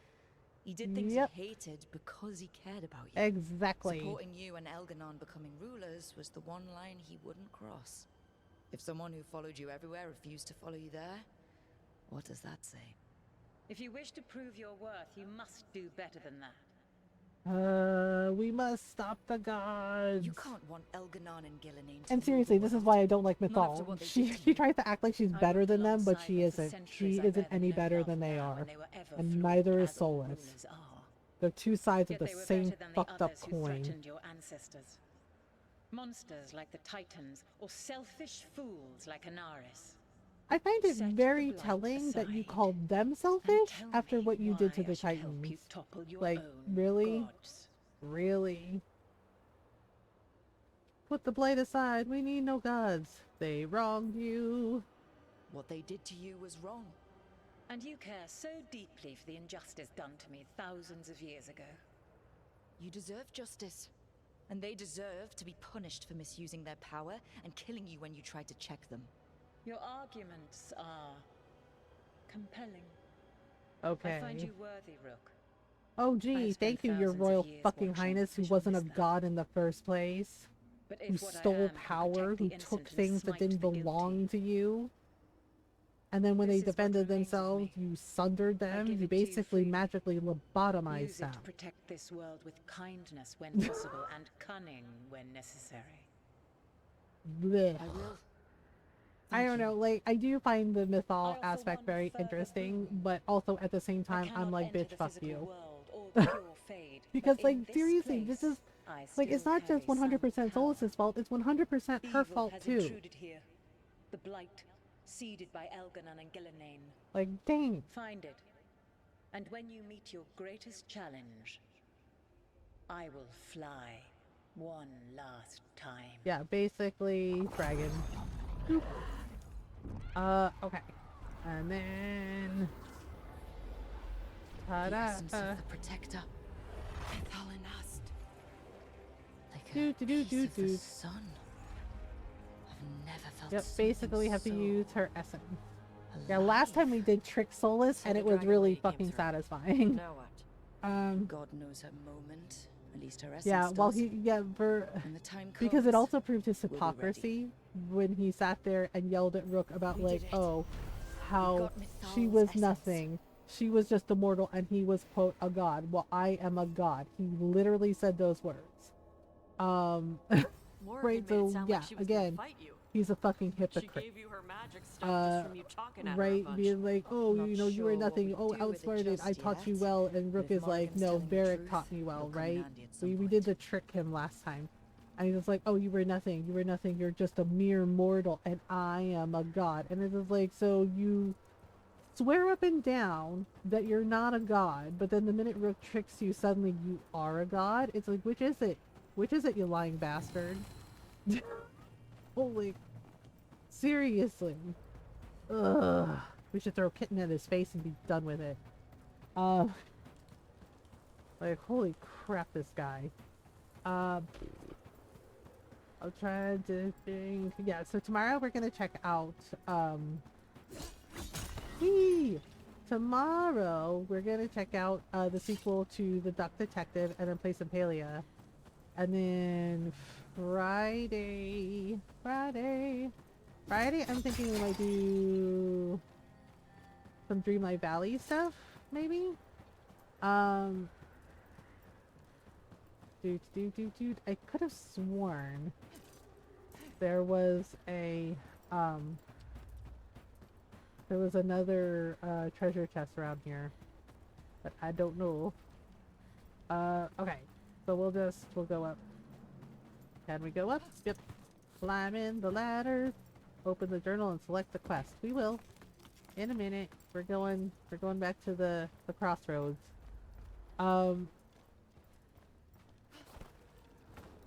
He did things Yep. he hated because he cared about you. Exactly. Supporting you and Elganon becoming rulers was the one line he wouldn't cross. If someone who followed you everywhere refused to follow you there, what does that say? If you wish to prove your worth, you must do better than that. We must stop the gods. You can't want Elganon and Gillenane to And rule seriously, the this is world. why I don't like Not after Mythal. what they She did to she you. tries to act like she's I better worked than them, but alongside she them for isn't. centuries. She I isn't bear them any no better love than they now, are. and they were ever And fluid, neither is as all Solus. rulers are. They're two sides of Yet the they were same better than the fucked up others who coin. threatened your ancestors. Monsters like the Titans, or selfish fools like Anaris. I find it Set very the blight telling that you aside called them selfish tell after me what you did to why I the should help Titans. you topple your Like, own really? gods. Really? Put the blight aside. We need no gods. They wronged you. What they did to you was wrong. And you care so deeply for the injustice done to me thousands of years ago. You deserve justice. And they deserve to be punished for misusing their power and killing you when you tried to check them. Your arguments are compelling. Okay. I find you worthy, Rook. Oh gee, thank you, your royal fucking highness, who wasn't a god in the first place. Who stole power, who took things that didn't belong to you. And then when they defended themselves, you sundered them. You basically magically lobotomized Use it them. to protect this world with kindness when possible and cunning when necessary. Blech. I will. I don't know, like, I do find the mythol aspect very interesting, but also at the same time, I'm like, bitch, fuck you. Because, like, seriously, this is, like, it's not just 100% Solus's fault, it's 100% her fault, too. Here. The blight, seeded by Elganon and Gillenane. Like, dang. Find it. And when you meet your greatest challenge, I will fly one last time. Yeah, basically, dragon. Boop. Okay. And then... The essence of the Protector. Methalinast. Like a piece of the sun. I've never felt. Yep, basically we have to use her essence. Yeah, last time we did Trick Solus, and it was really fucking satisfying. Now what? God knows her moment. At least her essence Yeah, well, does. because it also proved his hypocrisy when he sat there and yelled at Rook about, like, oh, how she was nothing. She was just a mortal, and he was, quote, a god. Well, I am a god. He literally said those words. Right, so, yeah, again, he's a fucking hypocrite. She gave you her magic stuff just from you talking at her right, a bunch. being like, oh, you know, you were nothing, oh, outsmarted, I taught you well, and Rook is like, no, Varric taught me well, right? We did the trick him last time. And he was like, oh, you were nothing, you're just a mere mortal, and I am a god. And it was like, so you swear up and down that you're not a god, but then the minute Rook tricks you, suddenly you are a god? It's like, which is it? Which is it, you lying bastard? Holy... Seriously. Ugh. We should throw Kitten at his face and be done with it. Like, holy crap, this guy. I'll try to think. Yeah, so tomorrow we're gonna check out, tomorrow we're gonna check out, the sequel to The Duck Detective and then play some Palia. And then Friday, I'm thinking we might do some Dreamlight Valley stuff, maybe? Dude, I could have sworn there was a, there was another, treasure chest around here, but I don't know. Okay, so we'll go up. Can we go up? Yep. Climb in the ladder. Open the journal and select the quest. We will. In a minute. We're going back to the crossroads. The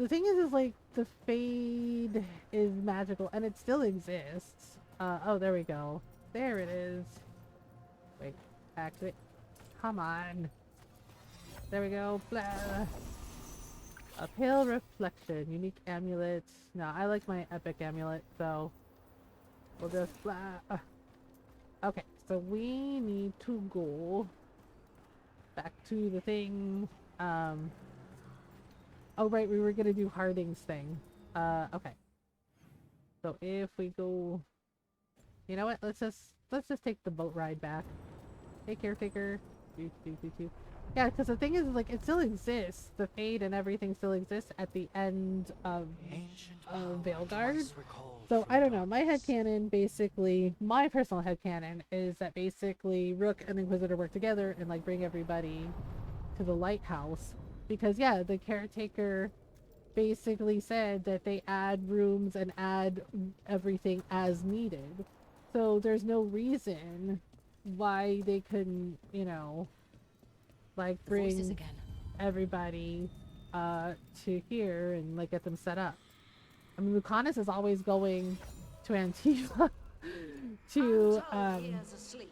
thing is like the fade is magical and it still exists. Oh, there we go. There it is. Wait, activate. Come on. There we go. Blah. A pale reflection. Unique amulets. No, I like my epic amulet, so we'll just blah. Okay, so we need to go back to the thing. Oh right, we were gonna do Harding's thing. Okay. So if we go, you know what? Let's just take the boat ride back. Hey, caretaker. Yeah, because the thing is, like, it still exists. The fade and everything still exists at the end of Veilguard. So, I don't know. My headcanon, basically, my personal headcanon is that basically Rook and Inquisitor work together and, like, bring everybody to the lighthouse. Because, yeah, the caretaker basically said that they add rooms and add everything as needed. So, there's no reason why they couldn't, you know, like, bring everybody to here and, like, get them set up. I mean, Lucanus is always going to Antifa to asleep,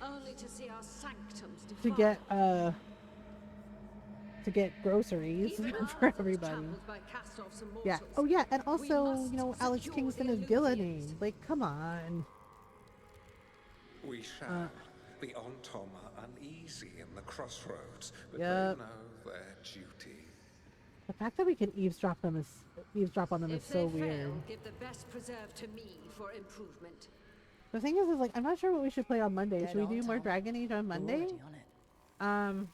only to see our sanctums to defiled. get groceries Even for ours is everybody. trampled by cast-offs and Yeah. mortals. Oh yeah, and We also, must you know, Alex secure Kingston the is Gillenane. Like, come on. We shall. The Ontom are uneasy in the crossroads, but Yep. they know their duty. The fact that we can eavesdrop on them is If so they weird. fail, give the best preserve to me for improvement. The thing is like, I'm not sure what we should play on Monday. Dead Should we on, do more Tom. Dragon Age on We're Monday? already on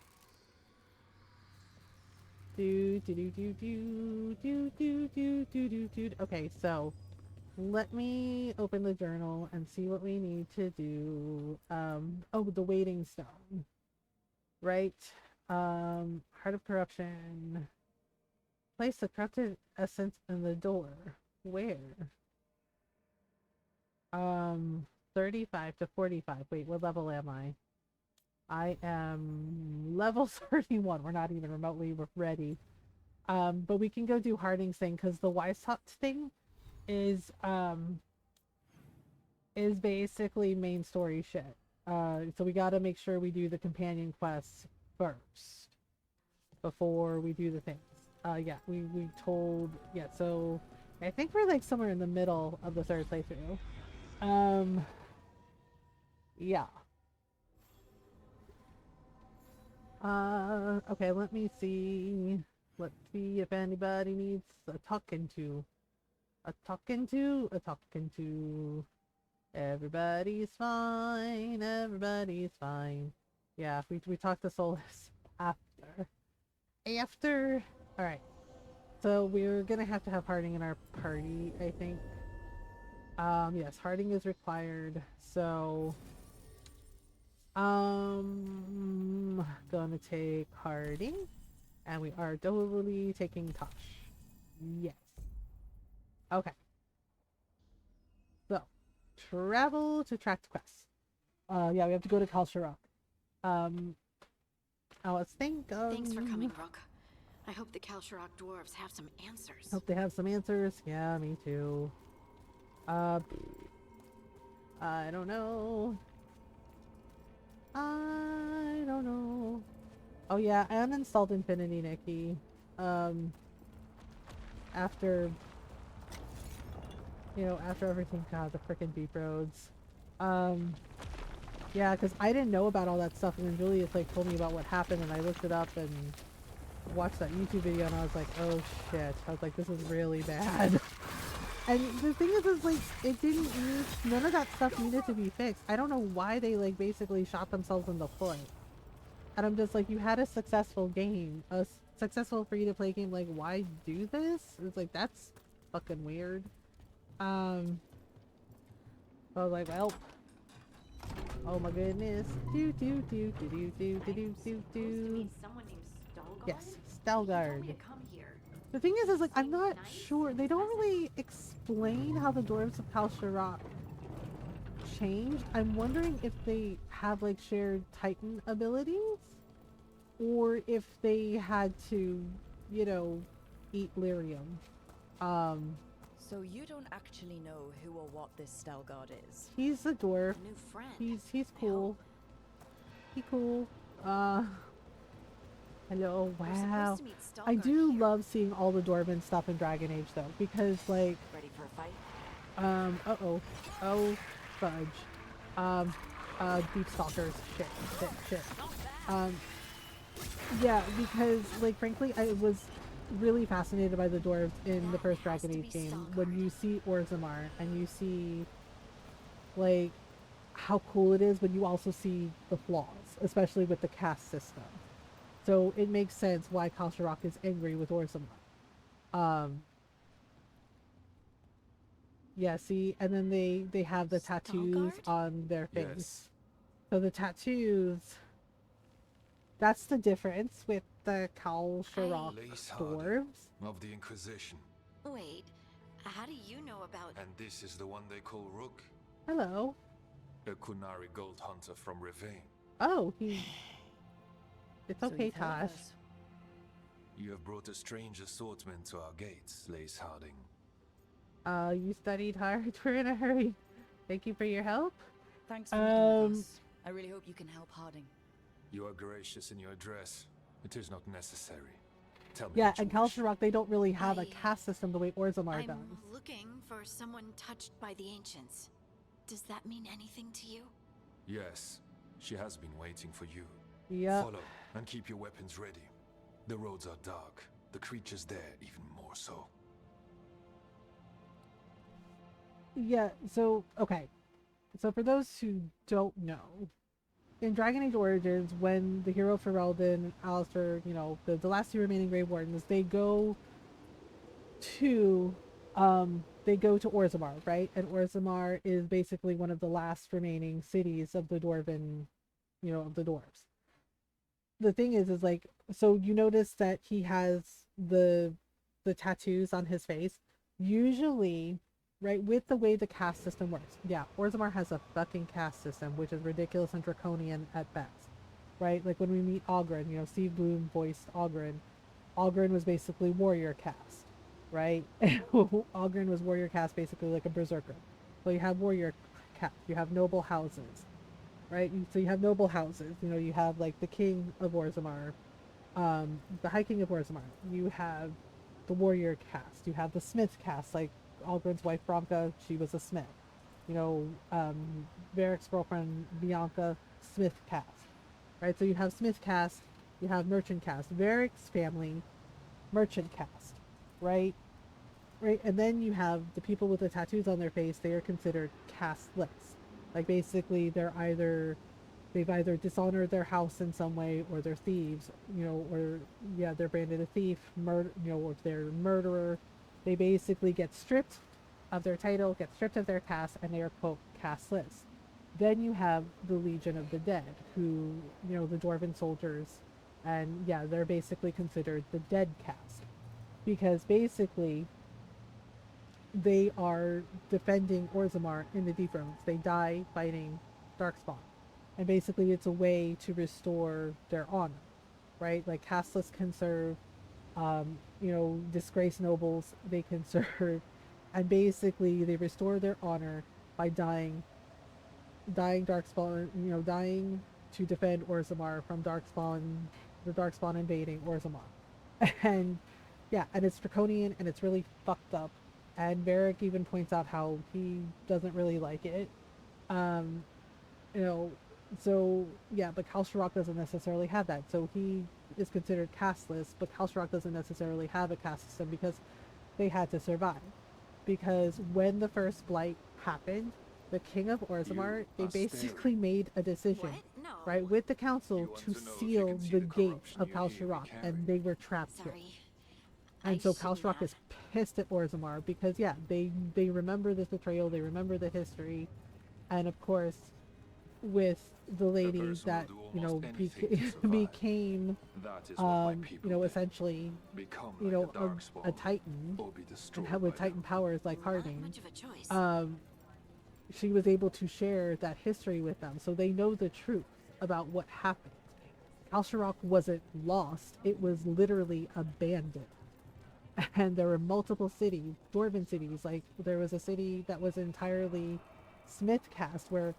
it. Okay, so let me open the journal and see what we need to do. Oh, the waiting stone. Right. Heart of corruption. Place the corrupted essence in the door. Where? 35 to 45. Wait, what level am I? I am level 31. We're not even remotely ready. But we can go do Harding's thing because the Weishaupt thing is basically main story shit. So we got to make sure we do the companion quests first before we do the things. Yeah, we told, yeah, so I think we're like somewhere in the middle of the third playthrough. Yeah. Okay, let me see. Let's see if anybody needs a talking to. A talking to. Everybody's fine. Everybody's fine. Yeah, we talked to Solus after. All right. So we're gonna have to have Harding in our party, I think. Yes, Harding is required. So, gonna take Harding, and we are totally taking Tosh. Yes. Okay. So, travel to tract quest. Yeah, we have to go to Kalsharok. Let's think. Thanks for coming, Rook. I hope the Kalsharok dwarves have some answers. Hope they have some answers. Yeah, me too. I don't know. I don't know. Oh yeah, I uninstalled Infinity Nikki. After, you know, after everything, God, the frickin' deep roads. Yeah, because I didn't know about all that stuff, and then Julius like told me about what happened, and I looked it up and watched that YouTube video, and I was like, oh shit. I was like, this is really bad. And the thing is like, it didn't need, none of that stuff needed to be fixed. I don't know why they like basically shot themselves in the foot. And I'm just like, you had a successful game, a successful free to play game, like why do this? It's like, that's fucking weird. I was like, well, oh my goodness. Do. Yes, Stelgard. The thing is like, I'm not sure. They don't really explain how the dwarves of Kalsharok changed. I'm wondering if they have like shared Titan abilities, or if they had to, you know, eat lyrium. So you don't actually know who or what this Stelgard is? He's a dwarf. New friend. He's cool. He cool. Hello, wow. I do love seeing all the Dwarven stuff in Dragon Age though, because like, Ready for a fight? oh, fudge. Deep stalkers, shit. Yeah, because like frankly, I was really fascinated by the dwarves in the first Dragon Age game. When you see Orzammar and you see like how cool it is, but you also see the flaws, especially with the caste system. So it makes sense why Kalsharok is angry with Orzammar. Yeah, see, and then they have the tattoos on their face. Yes. So the tattoos, that's the difference with the Kalsharok dwarves. Of the Inquisition. Wait, how do you know about... And this is the one they call Rook? Hello. A Kunari gold hunter from Rivain. Oh, he... It's okay, you've heard of Tosh. us. You have brought a strange assortment to our gates, Lace Harding. You studied hard. We're in a hurry. Thank you for your help. Thanks for meeting with us. I really hope you can help Harding. You are gracious in your address. It is not necessary. Tell me. Yeah, and Kalsharok, they don't really have a caste system the way Orzammar does. I'm looking for someone touched by the ancients. Does that mean anything to you? Yes, she has been waiting for you. Yeah. Follow and keep your weapons ready. The roads are dark. The creatures there even more so. Yeah, so, okay. So for those who don't know, in Dragon Age Origins, when the hero Ferelden, Alistair, you know, the last two remaining Grey Wardens, they go to Orzammar, right? And Orzammar is basically one of the last remaining cities of the Dwarven, you know, of the dwarves. The thing is like, so you notice that he has the tattoos on his face. Usually, right, with the way the caste system works. Yeah, Orzammar has a fucking caste system, which is ridiculous and draconian at best. Right? Like when we meet Oghren, you know, Steve Bloom voiced Oghren. Oghren was basically warrior caste, right? Oghren was warrior caste, basically like a berserker. So you have warrior caste, you have noble houses, right? So you have noble houses, you know, you have like the king of Orzammar, the High King of Orzammar. You have the warrior caste, you have the smith caste, like Algren's wife Bronca, she was a smith. You know, Varric's girlfriend Bianca, smith caste. Right? So you have smith caste, you have merchant caste. Varric's family, merchant caste. Right? Right? And then you have the people with the tattoos on their face, they are considered casteless. Like basically they've either dishonored their house in some way, or they're thieves, you know, or yeah, they're branded a thief, murder, you know, or they're a murderer. They basically get stripped of their title, get stripped of their caste, and they are, quote, casteless. Then you have the Legion of the Dead, who, you know, the Dwarven soldiers, and yeah, they're basically considered the dead caste. Because basically, they are defending Orzammar in the Deep Realms. They die fighting Darkspawn. And basically, it's a way to restore their honor, right? Like, casteless can serve, you know, disgraced nobles, they can serve, and basically they restore their honor by dying Darkspawn, you know, dying to defend Orzammar from Darkspawn, the Darkspawn invading Orzammar. And yeah, and it's draconian and it's really fucked up. And Varric even points out how he doesn't really like it. You know, so yeah, but Kalsharok doesn't necessarily have that. So he is considered casteless, but Kalsharok doesn't necessarily have a caste system because they had to survive. Because when the first blight happened, the king of Orzammar, they basically made a decision, right, with the council to seal the gates of Kalsharok, and they were trapped here. And so Kalsharok is pissed at Orzammar because yeah, they remember this betrayal, they remember the history, and of course, with the lady that, you know, became, you know, essentially, you know, a Titan, and with Titan powers like Harding, she was able to share that history with them, so they know the truth about what happened. Kalsharok wasn't lost, it was literally abandoned. And there were multiple cities, Dwarven cities, like there was a city that was entirely smith caste where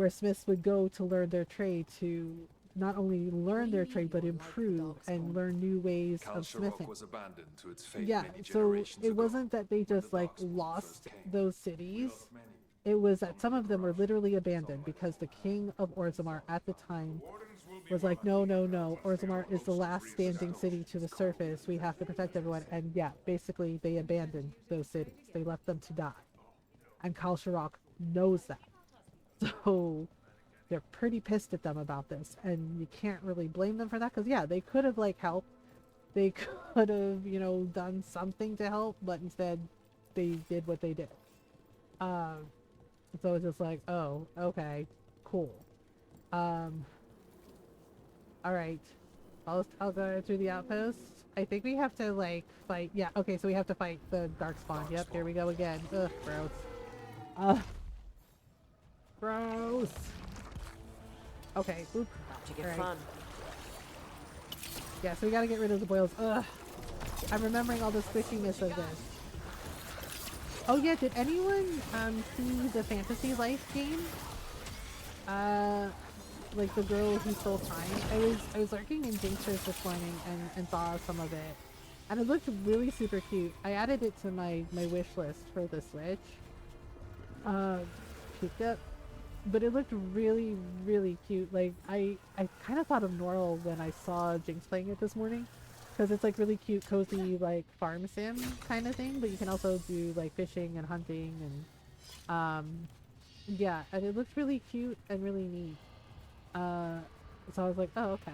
smiths would go to learn their trade, to not only learn their trade but improve and learn new ways of smithing. Was abandoned to its fate yeah, so it wasn't that they just like lost those cities. It was that some of them were literally abandoned because the king of Orzammar at the time was like, no, Orzammar is the last standing city to the surface. We have to protect everyone. And yeah, basically they abandoned those cities. They left them to die. And Kalsharok knows that. So they're pretty pissed at them about this. And you can't really blame them for that because yeah, they could have like helped. They could have, you know, done something to help, but instead they did what they did. So it's just like, oh, okay, cool. Alright. I'll go through the outpost. I think we have to, like, fight. Yeah, okay, so we have to fight the Darkspawn. Yep, here we go again. Ugh, gross. Gross! Okay, oop. About to get All right. fun. Yeah, so we gotta get rid of the boils. Ugh. I'm remembering all the squishiness of this. Oh yeah, did anyone see the Fantasy Life game? Like the girl who stole time. I was lurking in Jinxers this morning and saw some of it. And it looked really super cute. I added it to my wish list for the Switch. Picked up. But it looked really, really cute. Like I kind of thought of Norl when I saw Jinx playing it this morning. Because it's like really cute, cozy, like farm sim kind of thing. But you can also do like fishing and hunting and yeah, and it looked really cute and really neat. So I was like, oh okay.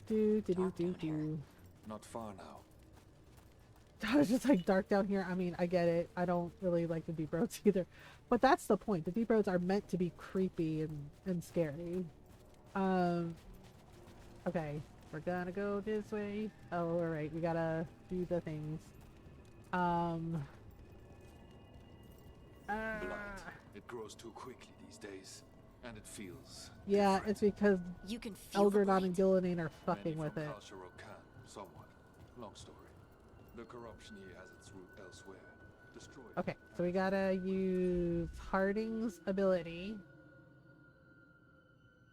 Do. Not far now. I was just like dark down here. I mean, I get it. I don't really like the deep roads either. But that's the point. The deep roads are meant to be creepy and scary. Okay. We're gonna go this way. Oh, alright. We gotta do the things. Blood. It grows too quickly these days. And it feels Yeah, different. it's because You can feel the Elgernot blight. and Gillenane are fucking Many with from it. Khal Sharok can, somewhat. Long story. The corruption here has its root elsewhere. Destroyed. Okay, so we gotta use Harding's ability.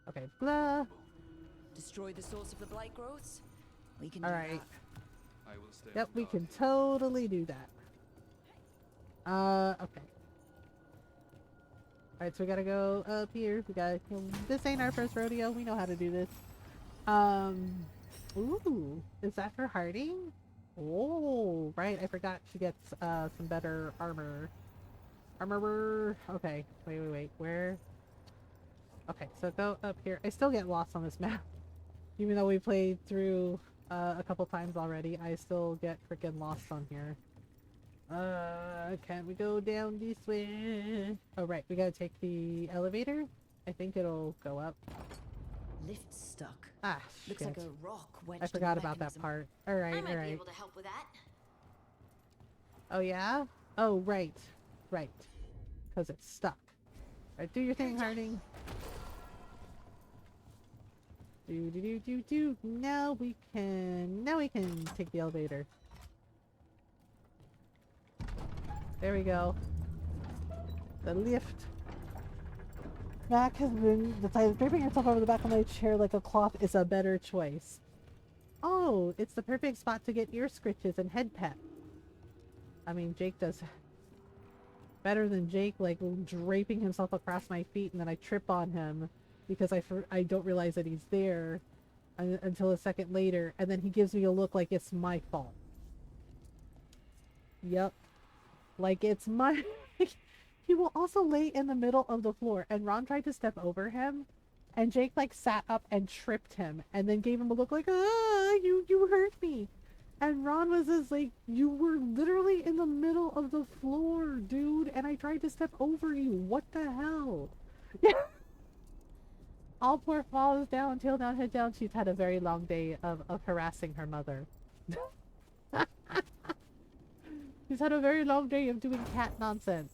Okay, blah. Destroy the source of the blight growths? We can All do right. I will stay Yep, on we guard can here. totally do that. Okay. Alright, so we gotta go up here. We gotta. This ain't our first rodeo. We know how to do this. Ooh, is that for Harding? Oh, right. I forgot she gets some better armor. Armorer. Okay. Wait. Where? Okay, so go up here. I still get lost on this map. Even though we played through a couple times already, I still get freaking lost on here. Can we go down this way? Oh, right. We gotta take the elevator. I think it'll go up. Lift stuck. Ah, Looks shit. like a rock wedged I in the forgot about that mechanism. part. I Alright, might be alright. able to help with that. Oh, yeah? Oh, right. Right. Because it's stuck. Alright, do your thing, Harding. Do. Now we can take the elevator. There we go. The lift. Mac has been decided draping herself over the back of my chair like a cloth is a better choice. Oh, it's the perfect spot to get ear scritches and head pet. I mean, Jake does better than Jake, like draping himself across my feet, and then I trip on him because I don't realize that he's there until a second later, and then he gives me a look like it's my fault. Yep. Like it's my... He will also lay in the middle of the floor, and Ron tried to step over him, and Jake like sat up and tripped him, and then gave him a look like, ah, you hurt me. And Ron was just like, you were literally in the middle of the floor, dude, and I tried to step over you. What the hell? Yeah. All poor falls down, tail down, head down. She's had a very long day of harassing her mother. She's had a very long day of doing cat nonsense.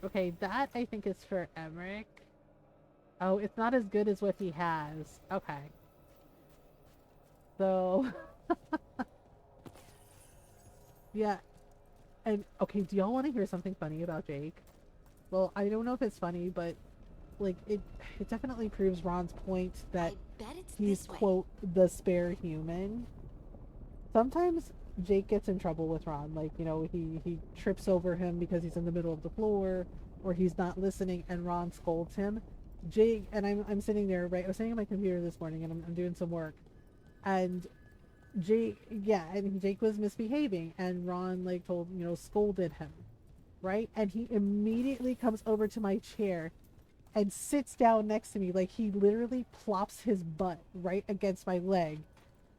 Okay, that I think is for Emmerich. Oh, it's not as good as what he has. Okay. So... yeah. And, okay, do y'all want to hear something funny about Jake? Well, I don't know if it's funny, but, like, it definitely proves Ron's point that he's, quote, the spare human. Sometimes Jake gets in trouble with Ron. Like, you know, he trips over him because he's in the middle of the floor, or he's not listening, and Ron scolds him. Jake, and I'm sitting there, right? I was sitting at my computer this morning, and I'm doing some work. And Jake was misbehaving, and Ron, like, scolded him, right? And he immediately comes over to my chair and sits down next to me. Like, he literally plops his butt right against my leg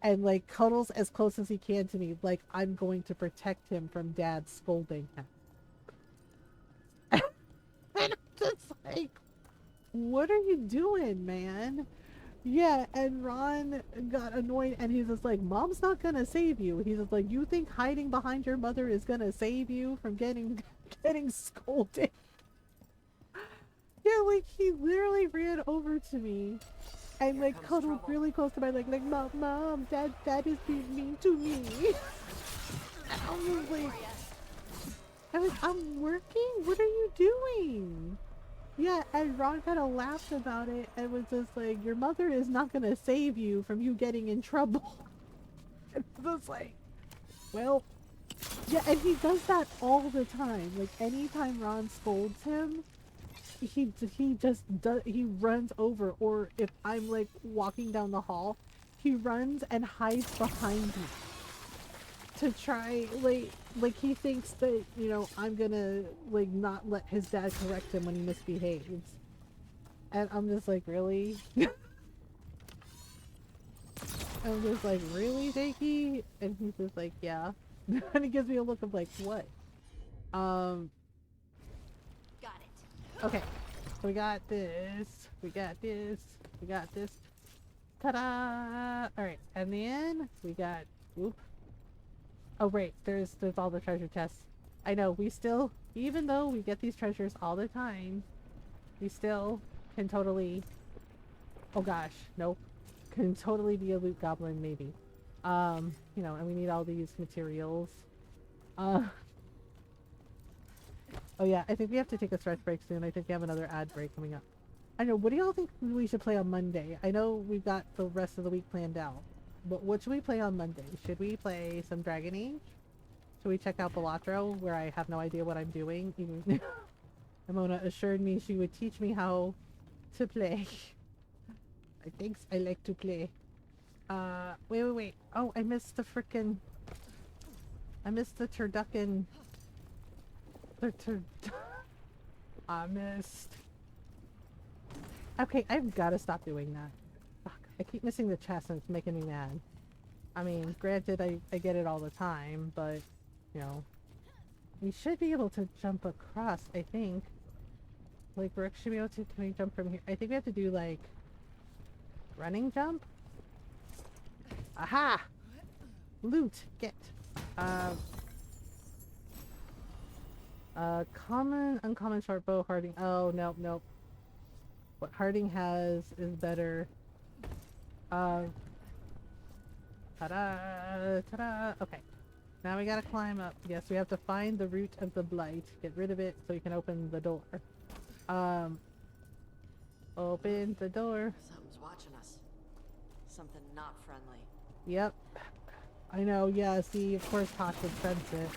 and, like, cuddles as close as he can to me, like I'm going to protect him from Dad scolding him. And I'm just like, what are you doing, man? Yeah, and Ron got annoyed, and he's just like, Mom's not gonna save you. He's just like, you think hiding behind your mother is gonna save you from getting scolded? Yeah, like, he literally ran over to me and like cuddled really close to my leg, like mom, dad is being mean to me. And I was like, I'm working. What are you doing? Yeah, and Ron kind of laughed about it and was just like, your mother is not gonna save you from you getting in trouble. And I was like, well, yeah, and he does that all the time. Like anytime Ron scolds him, he runs over, or if I'm like walking down the hall, he runs and hides behind me to try like he thinks that, you know, I'm gonna like not let his dad correct him when he misbehaves. And I'm just like, really? I'm just like, really, Jakey? And he's just like, yeah. And he gives me a look of like, what? Got it. Okay. So we got this. We got this. We got this. Ta-da! Alright, and then we got, whoop. Oh right, there's all the treasure chests. I know, we still, even though we get these treasures all the time, we still can totally, oh gosh, nope, can totally be a loot goblin maybe. You know, and we need all these materials. Oh yeah, I think we have to take a stretch break soon. I think we have another ad break coming up. I know, what do y'all think we should play on Monday? I know we've got the rest of the week planned out, but what should we play on Monday? Should we play some Dragon Age? Should we check out Balatro, where I have no idea what I'm doing? Even Ramona assured me she would teach me how to play. I think I like to play. Wait. Oh, I missed the frickin'... I missed the turducken... I missed... Okay, I've gotta stop doing that. Fuck, I keep missing the chest and it's making me mad. I mean, granted, I get it all the time, but, you know... We should be able to jump across, I think. Like, Rook should be able to... Can we jump from here? I think we have to do, like... running jump? Aha! Loot! Get! Common, uncommon, short bow, Harding. Oh, nope. What Harding has is better. Ta-da! Ta-da! Okay. Now we gotta climb up. Yes, we have to find the root of the blight. Get rid of it so you can open the door. Open the door. Something's watching us. Something not friendly. Yep. I know, yeah, see, of course Hawk would sense it.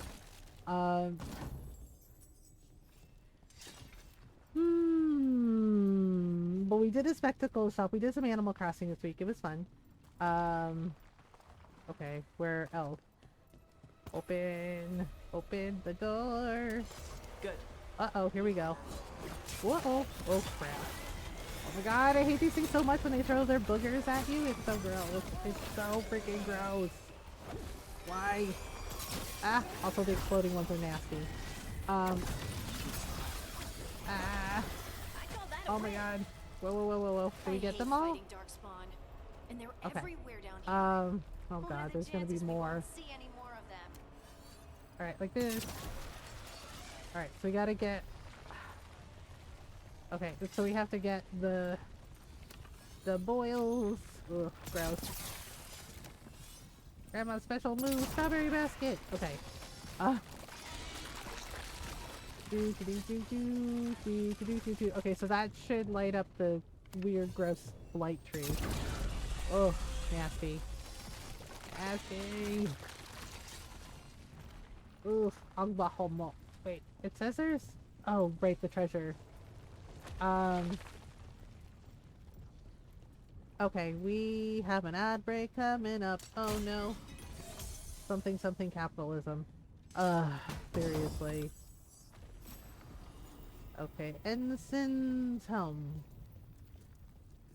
But we did a spectacle shop. We did some Animal Crossing this week. It was fun. Okay, where else? Open the door. Good. Uh-oh, here we go. Whoa! Oh, crap. Oh my god, I hate these things so much when they throw their boogers at you. It's so gross. It's so freaking gross. Why? Ah, also the exploding ones are nasty. Oh my god. Whoa. Did we get them all? Okay. Oh god, there's gonna be more. Alright, like this. Alright, so we gotta get... Okay, so we have to get the boils. Ugh, gross. Grandma's special move, strawberry basket. Okay. Okay, so that should light up the weird, gross light tree. Oh, nasty. Nasty. Oof. Allahumma. Wait, it says there's... Oh, right, the treasure. Okay, we have an ad break coming up. Oh no. Something capitalism. Seriously. Okay, Ensign's home.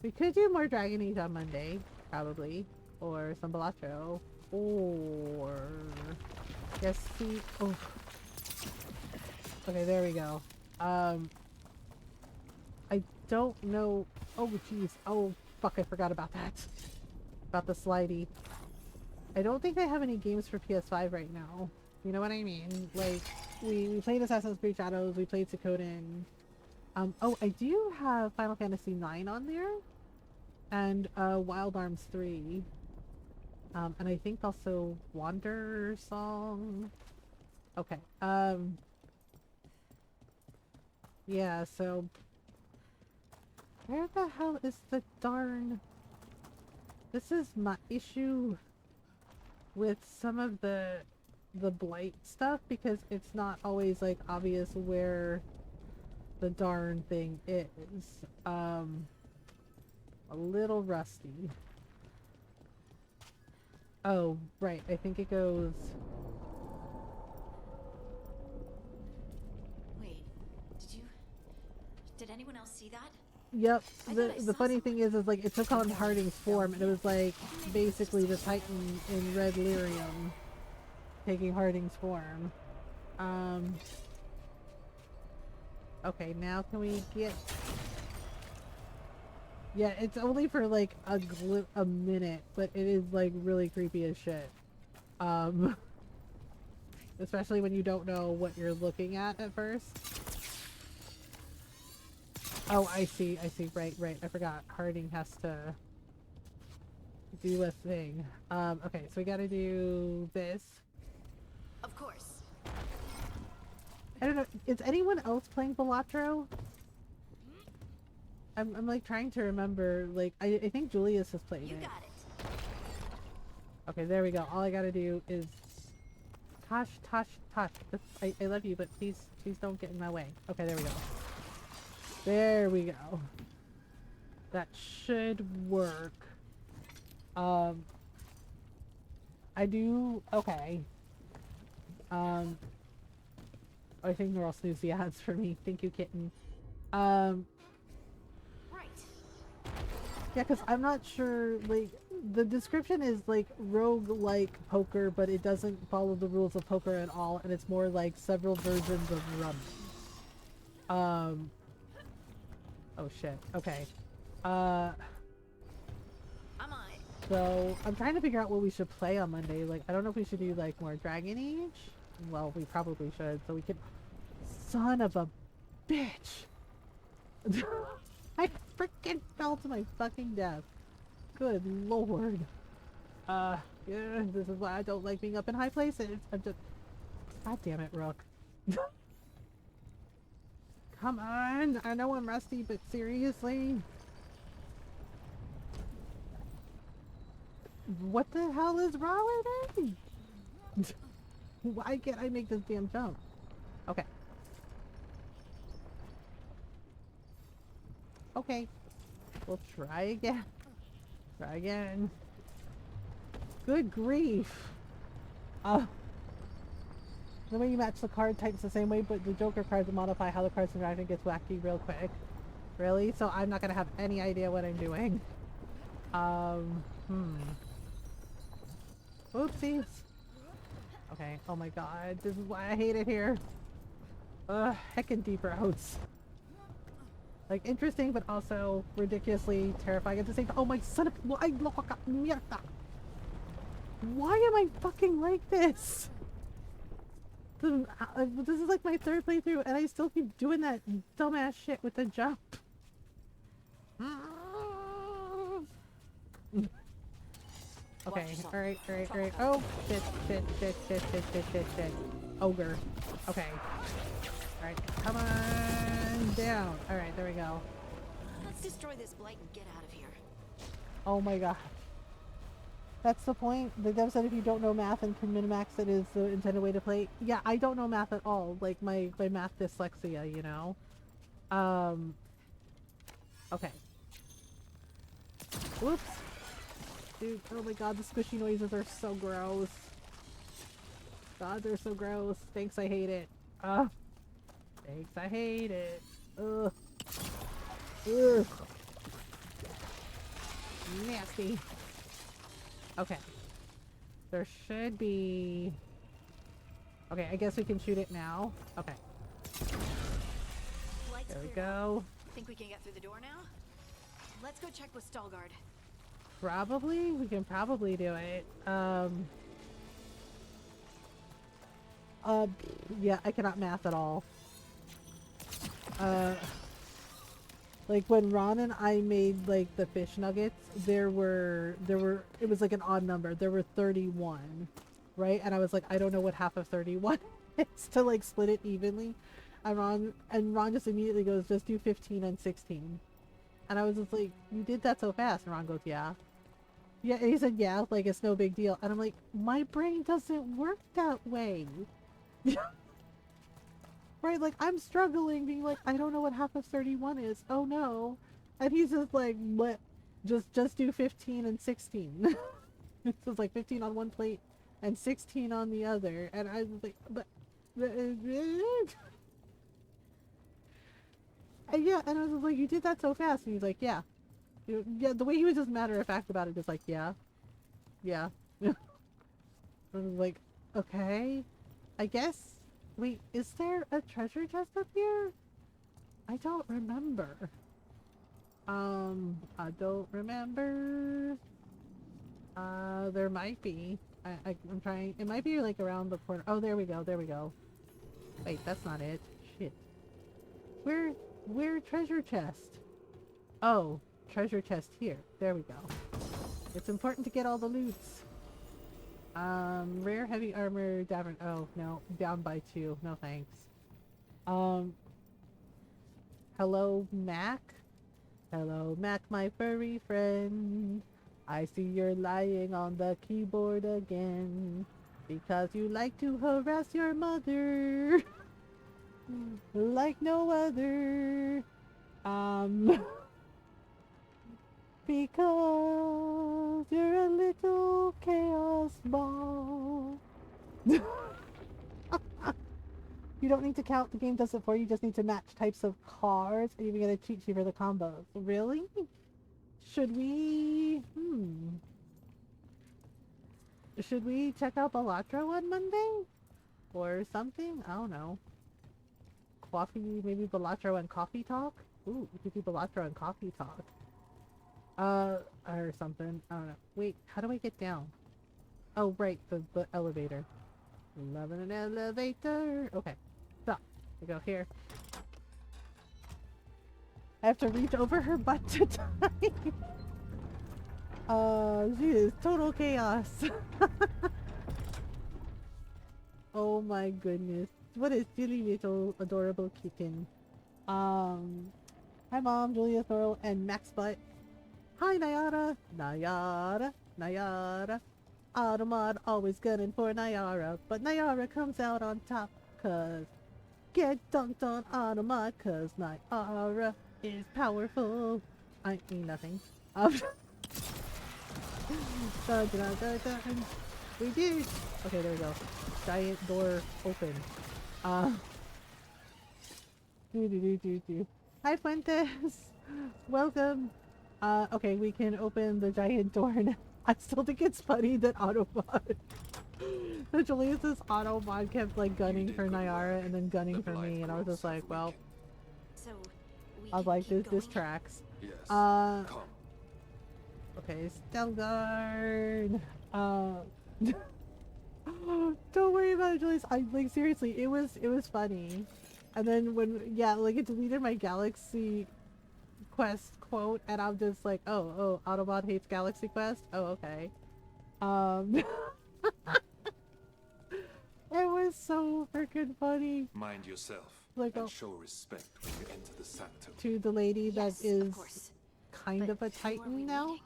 We could do more Dragon Age on Monday, probably. Or some Balatro. Or... Yes, see... Oh. Okay, there we go. I don't know... Oh, jeez. Oh, fuck, I forgot about that. About the slidey. I don't think I have any games for PS5 right now. You know what I mean? Like, we played Assassin's Creed Shadows, we played Suikoden. Oh, I do have Final Fantasy IX on there. and Wild Arms 3. And I think also Wander Song. Okay. Yeah, so where the hell is the darn... This is my issue with some of the blight stuff, because it's not always like obvious where the darn thing is. A little rusty. Oh, right. I think it goes... Wait, did anyone else see that? Yep. The funny thing is like it took on Harding's form, and it was like basically the Titan in Red Lyrium taking Harding's form. Okay, now can we get... Yeah, it's only for like a minute, but it is like really creepy as shit. Especially when you don't know what you're looking at first. Oh, I see. Right. I forgot. Harding has to do a thing. Okay, so we gotta do this. Of course. I don't know. Is anyone else playing Balatro? I'm like trying to remember. Like, I think Julius has played it. You got it. Okay, there we go. All I gotta do is... Tosh. I love you, but please don't get in my way. Okay, there we go. There we go. That should work. I do... Okay. I think they're all snooze the ads for me. Thank you, kitten. Right. Yeah, because I'm not sure, like, the description is like rogue-like poker, but it doesn't follow the rules of poker at all, and it's more like several versions of rummy. Oh shit. Okay. I'm on it. So I'm trying to figure out what we should play on Monday. Like, I don't know if we should do like more Dragon Age. Well, we probably should, so we could... Son of a bitch! I freaking fell to my fucking death. Good lord. Yeah, this is why I don't like being up in high places. I'm just... God damn it, Rook. Come on! I know I'm rusty, but seriously? What the hell is wrong with me? Why can't I make this damn jump? Okay. Okay. We'll try again. Try again. Good grief. The way you match the card types the same way, but the Joker cards modify how the card's interaction gets wacky real quick. Really? So I'm not gonna have any idea what I'm doing. Oopsies. Okay, oh my god, this is why I hate it here. Heckin' deep roads. Like, interesting, but also ridiculously terrifying at the same time. Oh my son of... Why am I fucking like this? This is like my third playthrough, and I still keep doing that dumbass shit with the jump. Okay, alright. Oh, shit. Ogre. Okay. Alright, come on down. Alright, there we go. Let's destroy this blight and get out of here. Oh my god. That's the point? The dev said if you don't know math and can min-max it is the intended way to play. Yeah, I don't know math at all. Like, my math dyslexia, you know? Okay. Whoops. Dude, oh my god, the squishy noises are so gross. God, they're so gross. Thanks, I hate it. Thanks, I hate it. Ugh. Nasty. Okay. There should be... Okay, I guess we can shoot it now. Okay. There we go. Think we can get through the door now? Let's go check with Stalgard. Probably? We can probably do it. Yeah, I cannot math at all. Like when Ron and I made like the fish nuggets, there were it was like an odd number. There were 31, right? And I was like, I don't know what half of 31 is to like split it evenly. And Ron just immediately goes, just do 15 and 16. And I was just like, you did that so fast. And Ron goes, yeah. Yeah, and he said, yeah, like it's no big deal. And I'm like, my brain doesn't work that way. Right, like I'm struggling being like, I don't know what half of 31 is. Oh no. And he's just like, what? Just do 15 and 16. So it's like 15 on one plate and 16 on the other. And I was like, but and yeah, and I was like, you did that so fast. And he's like, yeah. Yeah, the way he was just matter of fact about it, just like, yeah. Yeah. I was like, okay. I guess. Wait, is there a treasure chest up here? I don't remember. I don't remember. There might be. I'm trying. It might be like around the corner. Oh, there we go. There we go. Wait, that's not it. Shit. Where treasure chest? Oh, treasure chest here. There we go. It's important to get all the loots. Rare heavy armor, Davern. Oh, no. Down by 2. No thanks. Hello, Mac? Hello, Mac, my furry friend. I see you're lying on the keyboard again. Because you like to harass your mother. Like no other. Because you're a little chaos ball. You don't need to count, the game does it for you. You just need to match types of cards and even get a cheat sheet for the combos. Really? Should we... Should we check out Balatro on Monday? Or something? I don't know. Coffee, maybe Balatro and coffee talk? Ooh, we could do Balatro and coffee talk. Or something. I don't know. Wait, how do I get down? Oh, right, the elevator. Loving an elevator. Okay, so we go here. I have to reach over her butt to type. She is total chaos. Oh my goodness. What a silly little adorable kitten. Hi Mom, Julia Thorle, and Max Butt. Hi Nayara. Nayara. Automod always gunning for Nayara, but Nayara comes out on top, cause get dunked on Automod, cause Nayara is powerful. I mean nothing. We did! Okay, there we go. Giant door open. Hi Fuentes! Welcome! Okay, we can open the giant door now. I still think it's funny that Autobot... that Julius's Autobot kept like gunning for Nayara and then gunning for me, and I was just like, well... So, I was like, this tracks. Yes. Okay, Stelgard. Don't worry about it, Julius. I like seriously, it was funny. And then when it deleted my Galaxy Quest quote, and I'm just like, oh, Autobot hates Galaxy Quest. Oh, okay. It was so freaking funny. Mind yourself. Like, and show respect when you enter the sanctum. To the lady that is kind of a Titan now.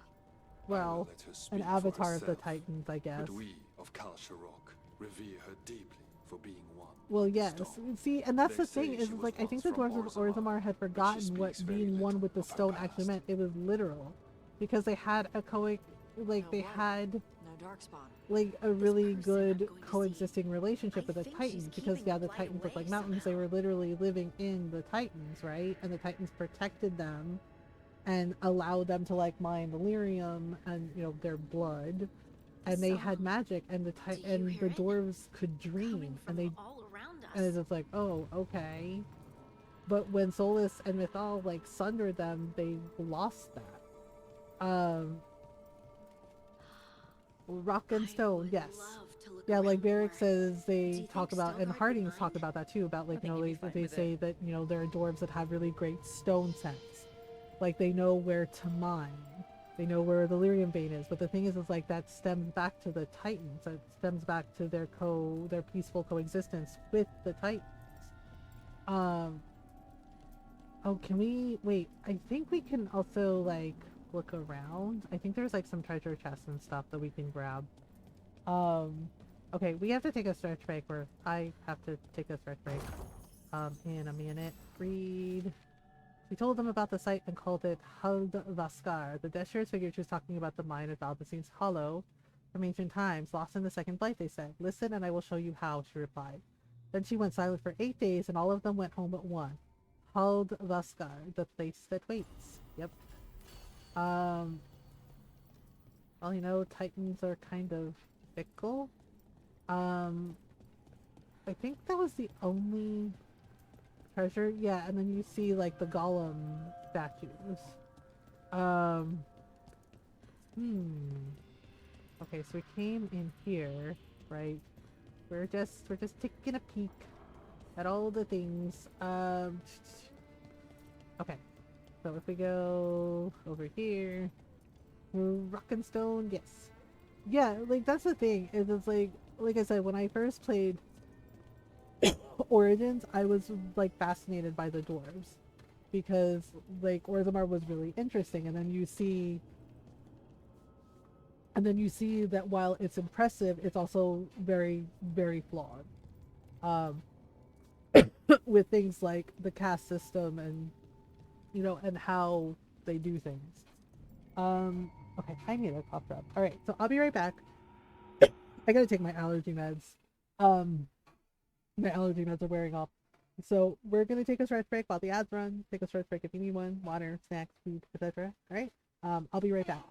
Well, an avatar of the Titans, I guess. But we of Kal Sharok revere her deeply for being one. Well, yes. See, and that's the thing is, like, I think the dwarves of Orzammar had forgotten what being one with the stone actually meant. It was literal, because they had a they had like a really good coexisting relationship with the Titans, because the Titans look like mountains. They were literally living in the Titans, right? And the Titans protected them and allowed them to like mine the lyrium and their blood, and they had magic, and the dwarves could dream, and they it's just like, oh, okay. But when Solus and Mythal like sundered them, they lost that. Rock and stone, yes. Yeah, like Barrick says, they talk about, and Hardings talk about that too, about like, they say that, there are dwarves that have really great stone sense. Like they know where to mine. They know where the lyrium vein is. But the thing is like that stems back to the Titans. It stems back to their peaceful coexistence with the Titans. Oh, can we wait? I think we can also like look around. I think there's like some treasure chests and stuff that we can grab. Okay, we have to take a stretch break. I have to take a stretch break. In a minute. Read. We told them about the site and called it Hald Vaskar. The Deshers figured she was talking about the mine at Valbasine's Hollow from ancient times, lost in the second blight, they said. Listen and I will show you how, she replied. Then she went silent for 8 days and all of them went home but one. Hald Vaskar, the place that waits. Yep. Well, you know, Titans are kind of fickle. I think that was the only treasure. Yeah, and then you see like the golem statues. Okay, so we came in here, right? We're just taking a peek at all the things. Okay. So if we go over here, rock and stone, yes. Yeah, like that's the thing. It's like I said, when I first played Origins, I was like fascinated by the dwarves because like Orzammar was really interesting, and then you see that while it's impressive, it's also very, very flawed. With things like the caste system and and how they do things. Okay, I need a cough drop. All right, so I'll be right back. I gotta take my allergy meds. My allergy meds are wearing off. So we're gonna take a stretch break while the ads run. Take a stretch break if you need one, water, snacks, food, etc. All right. I'll be right back.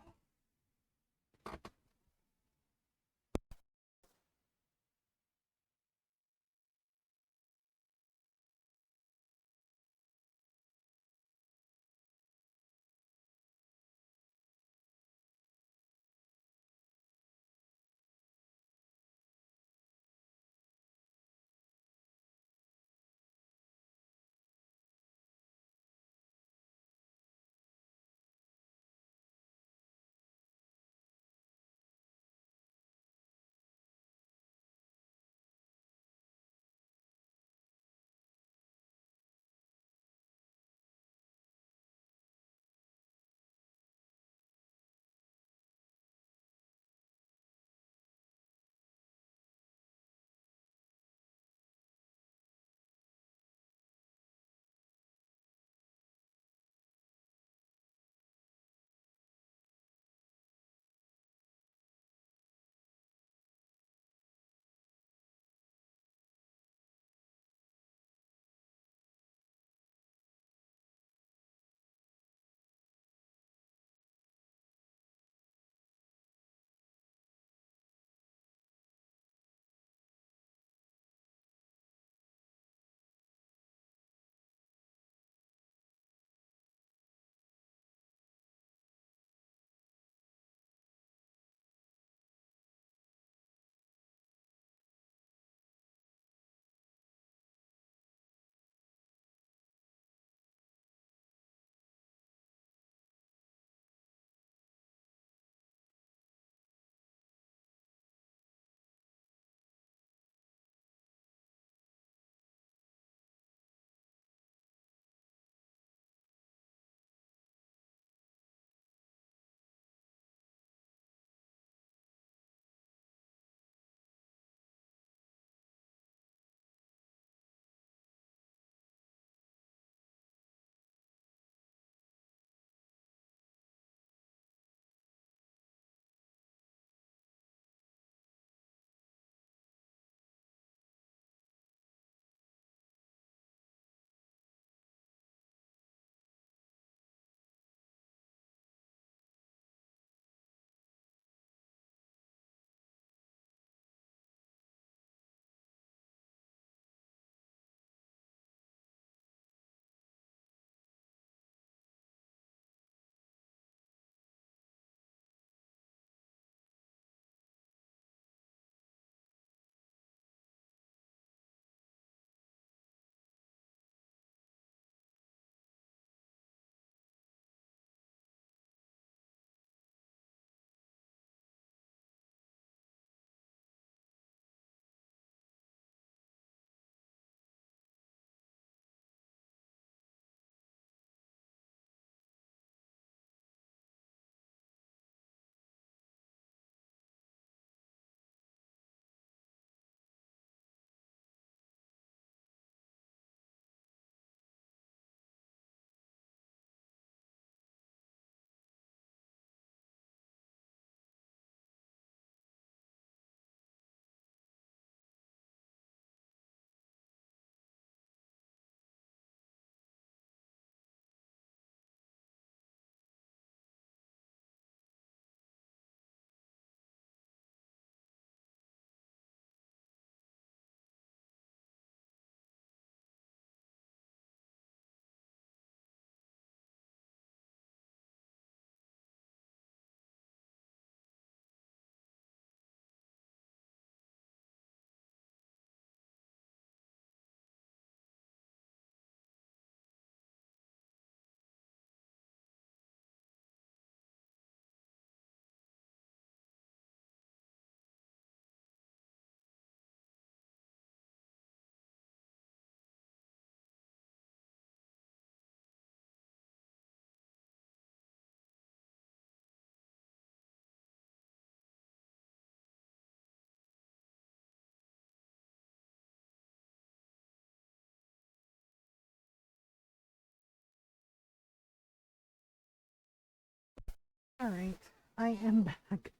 Alright, I am back.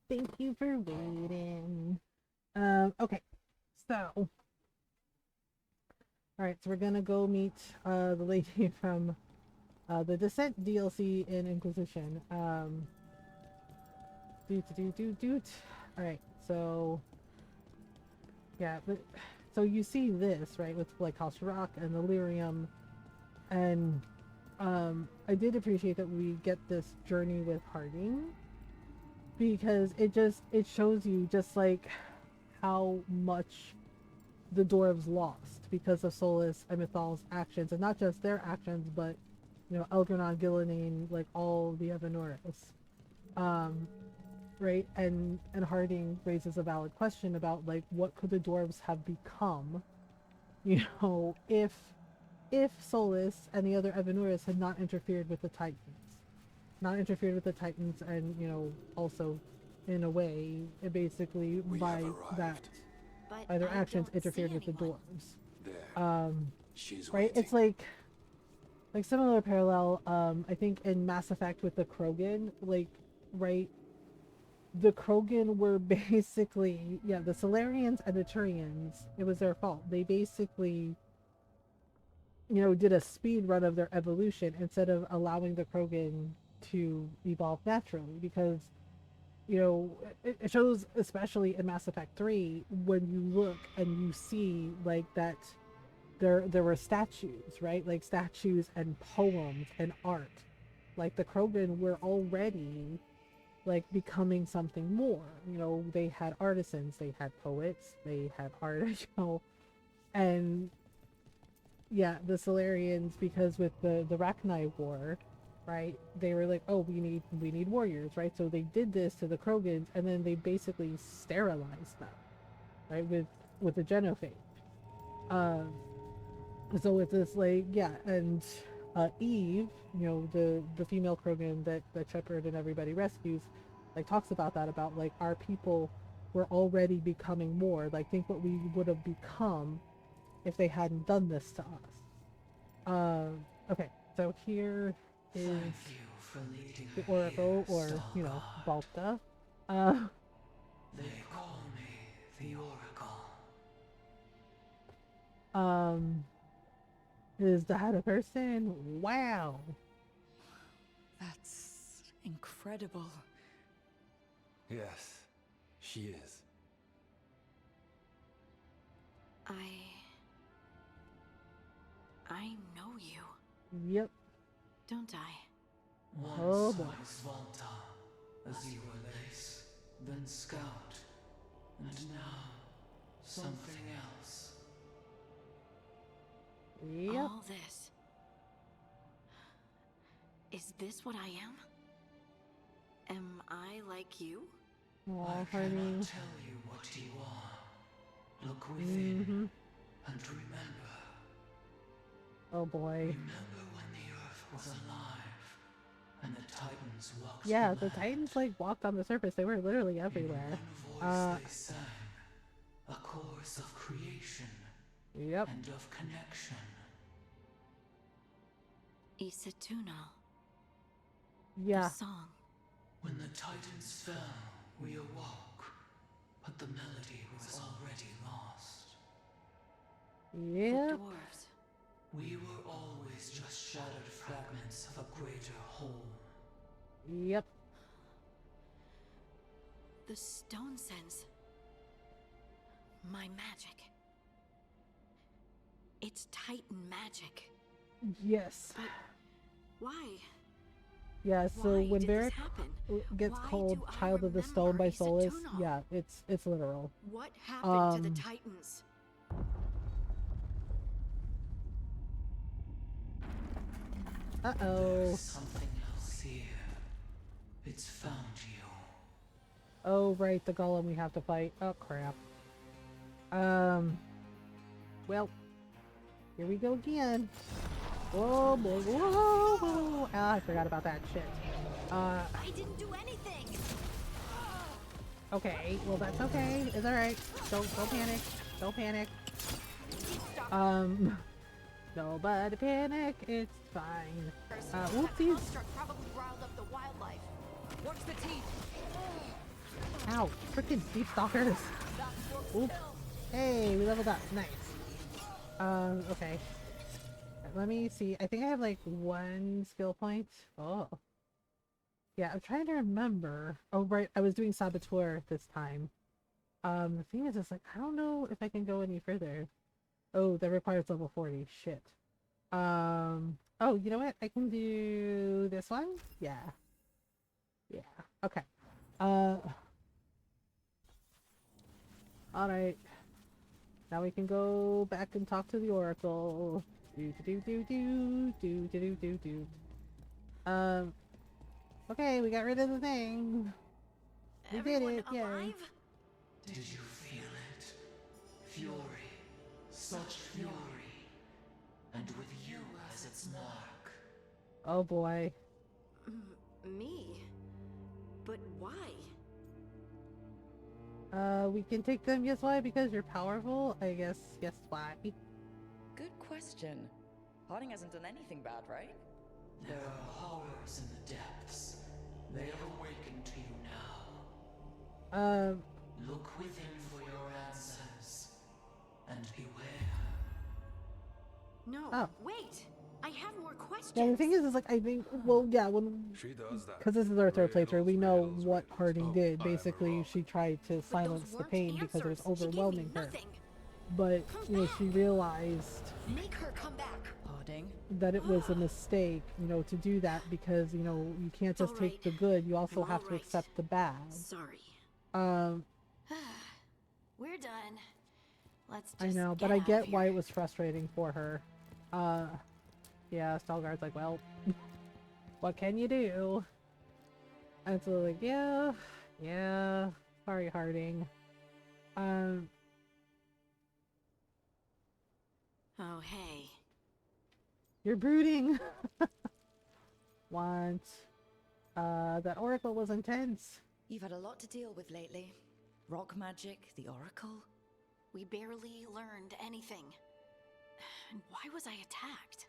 Thank you for waiting. Okay, so. Alright, so we're gonna go meet the lady from the Descent DLC in Inquisition. Alright, so yeah, but so you see this, right, with like House Rock and the Lyrium, and I did appreciate that we get this journey with Harding, because it shows you just like how much the dwarves lost because of Solus and Mythal's actions, and not just their actions, but you know, Elgranon, Gillenane, like all the Evanuris. Right, and Harding raises a valid question about like what could the dwarves have become, you know, if Solus and the other Evanuris had not interfered with the Titans, and you know, also in a way, it basically by their actions interfered with the dwarves. Right, it's like similar parallel. I think in Mass Effect with the Krogan, like, right. The Krogan were basically, yeah, the Solarians and the Turians, it was their fault. They basically, you know, did a speed run of their evolution instead of allowing the Krogan to evolve naturally, because, you know, it shows, especially in Mass Effect 3, when you look and you see, like, that there were statues, right? Like, statues and poems and art. Like, the Krogan were already like becoming something more, you know. They had artisans, they had poets, they had art, you know. And yeah, the Solarians, because with the Rachni War, right, they were like, oh, we need warriors, right? So they did this to the Krogans, and then they basically sterilized them, right, with the Genophage. So it's this, like, yeah, and Eve, you know, the female Krogan that Shepard and everybody rescues, like, talks about that, about like our people were already becoming more, like, think what we would have become if they hadn't done this to us. Okay, so here is the Oracle, or you know, Balta. They call me the Oracle. Is that a person? Wow. That's incredible. Yes, she is. I know you. Yep. Don't I? Once I was Volta, as you were Lace, then Scout, and now something else. Yep. All this. Is this what I am? Am I like you? I cannot tell you what you are. Look within and remember. Oh boy. Remember when the Earth was alive and the Titans walked yeah, the Titans like walked on the surface. They were literally everywhere. They sang a chorus of creation and of connection. Isatuno. Yeah. The song. When the Titans fell, we awoke, but the melody was already lost. Yeah. The dwarves. We were always just shattered fragments of a greater whole. Yep. The stone sense. My magic. It's Titan magic. Yes. But why? Yeah, so Why when did Varric this gets Why called do I Child of the Stone by Solus, Isatuno? yeah, it's literal. What happened to the Titans? Uh-oh. There's something else here. It's found you. Oh, right, the golem we have to fight. Oh, crap. Well, here we go again. Whoa, boy, whoa, whoa. Ah, I forgot about that shit. I didn't do anything. Okay, well, that's okay. It's alright. Don't panic. Don't panic. Nobody panic. It's fine. That Whoopsies. construct probably riled up the wildlife. Watch the teeth. Ow, freaking deep stalkers. Oop. Hey, we leveled up. Nice. Okay. Let me see. I think I have like 1 skill point. Oh. Yeah, I'm trying to remember. Oh, right. I was doing Saboteur this time. The thing is, like, I don't know if I can go any further. Oh, that requires level 40. Shit. Oh, you know what? I can do this one? Yeah. Yeah. Okay. Alright. Now we can go back and talk to the Oracle. Do do do do do do do do do. Okay, we got rid of the thing. We did it, yay. Did you feel it? Fury. Such fury. And with you as its mark. Oh boy. Me? But why? We can take them, guess why? Because you're powerful? I guess why. Good question. Harding hasn't done anything bad, right? There are horrors in the depths. They have awakened to you now. Look within for your answers. And beware. No, wait! I have more questions! Yeah, the thing is like, I think, well, yeah, because this is our 3rd playthrough, we know what Harding did. Basically, she tried to silence the pain because it was overwhelming her. But, you know, she realized Make her come back. Harding. that it was a mistake, you know, to do that because, you know, you can't just take the good, you also have to accept the bad. Sorry. We're done. Let's just I know, but I get why it was frustrating for her. Yeah, Stalgard's like, well, what can you do? And so like, yeah, sorry, Harding. Oh, hey. You're brooding. That Oracle was intense. You've had a lot to deal with lately. Rock magic, the Oracle. We barely learned anything. And why was I attacked?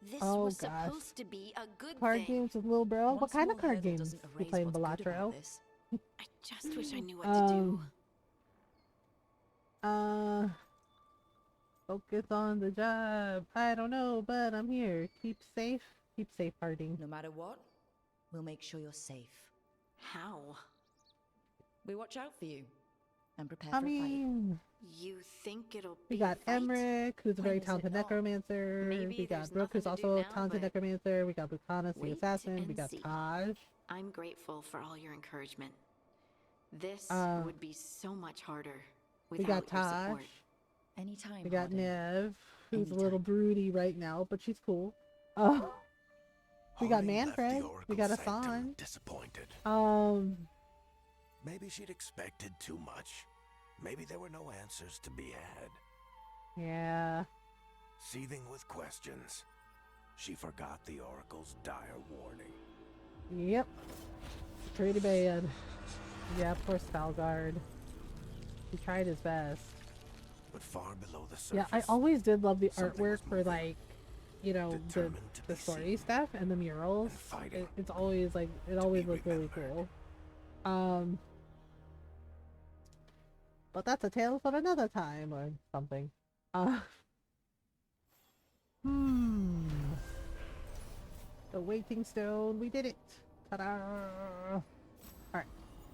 This Oh, was gosh. supposed to be a good Card thing. games with Lil Bro? What One kind of small card hurdle games doesn't you erase play in what's good Balatro? about this. I just wish I knew what to do. Focus on the job. I don't know, but I'm here. Keep safe. Keep safe, Harding. No matter what, we'll make sure you're safe. How? We watch out for you and prepare I for a mean, You think it'll we be got a fight? Emmerich, who's a very When is it talented not? necromancer. Maybe We got there's Brooke, who's nothing to do also a now, talented but necromancer. We got Buchanas, the wait assassin. We and got see. Taj. I'm grateful for all your encouragement. This would be so much harder We without got your Taj. support. Anytime. We got Harding. Nev, who's Anytime. a little broody right now, but she's cool. We got Harding left the Manfred. We got Oracle Sanctum Asan. disappointed. Maybe she'd expected too much. Maybe there were no answers to be had. Yeah. Seething with questions, she forgot the Oracle's dire warning. Yep. Pretty bad. Yeah, poor Stalgard. He tried his best. But far below the surface. Yeah, I always did love the something artwork for, like, you know, the story stuff and the murals. It's always like, it always looked really cool. But that's a tale for another time or something. The waiting stone, we did it. Ta-da! Alright,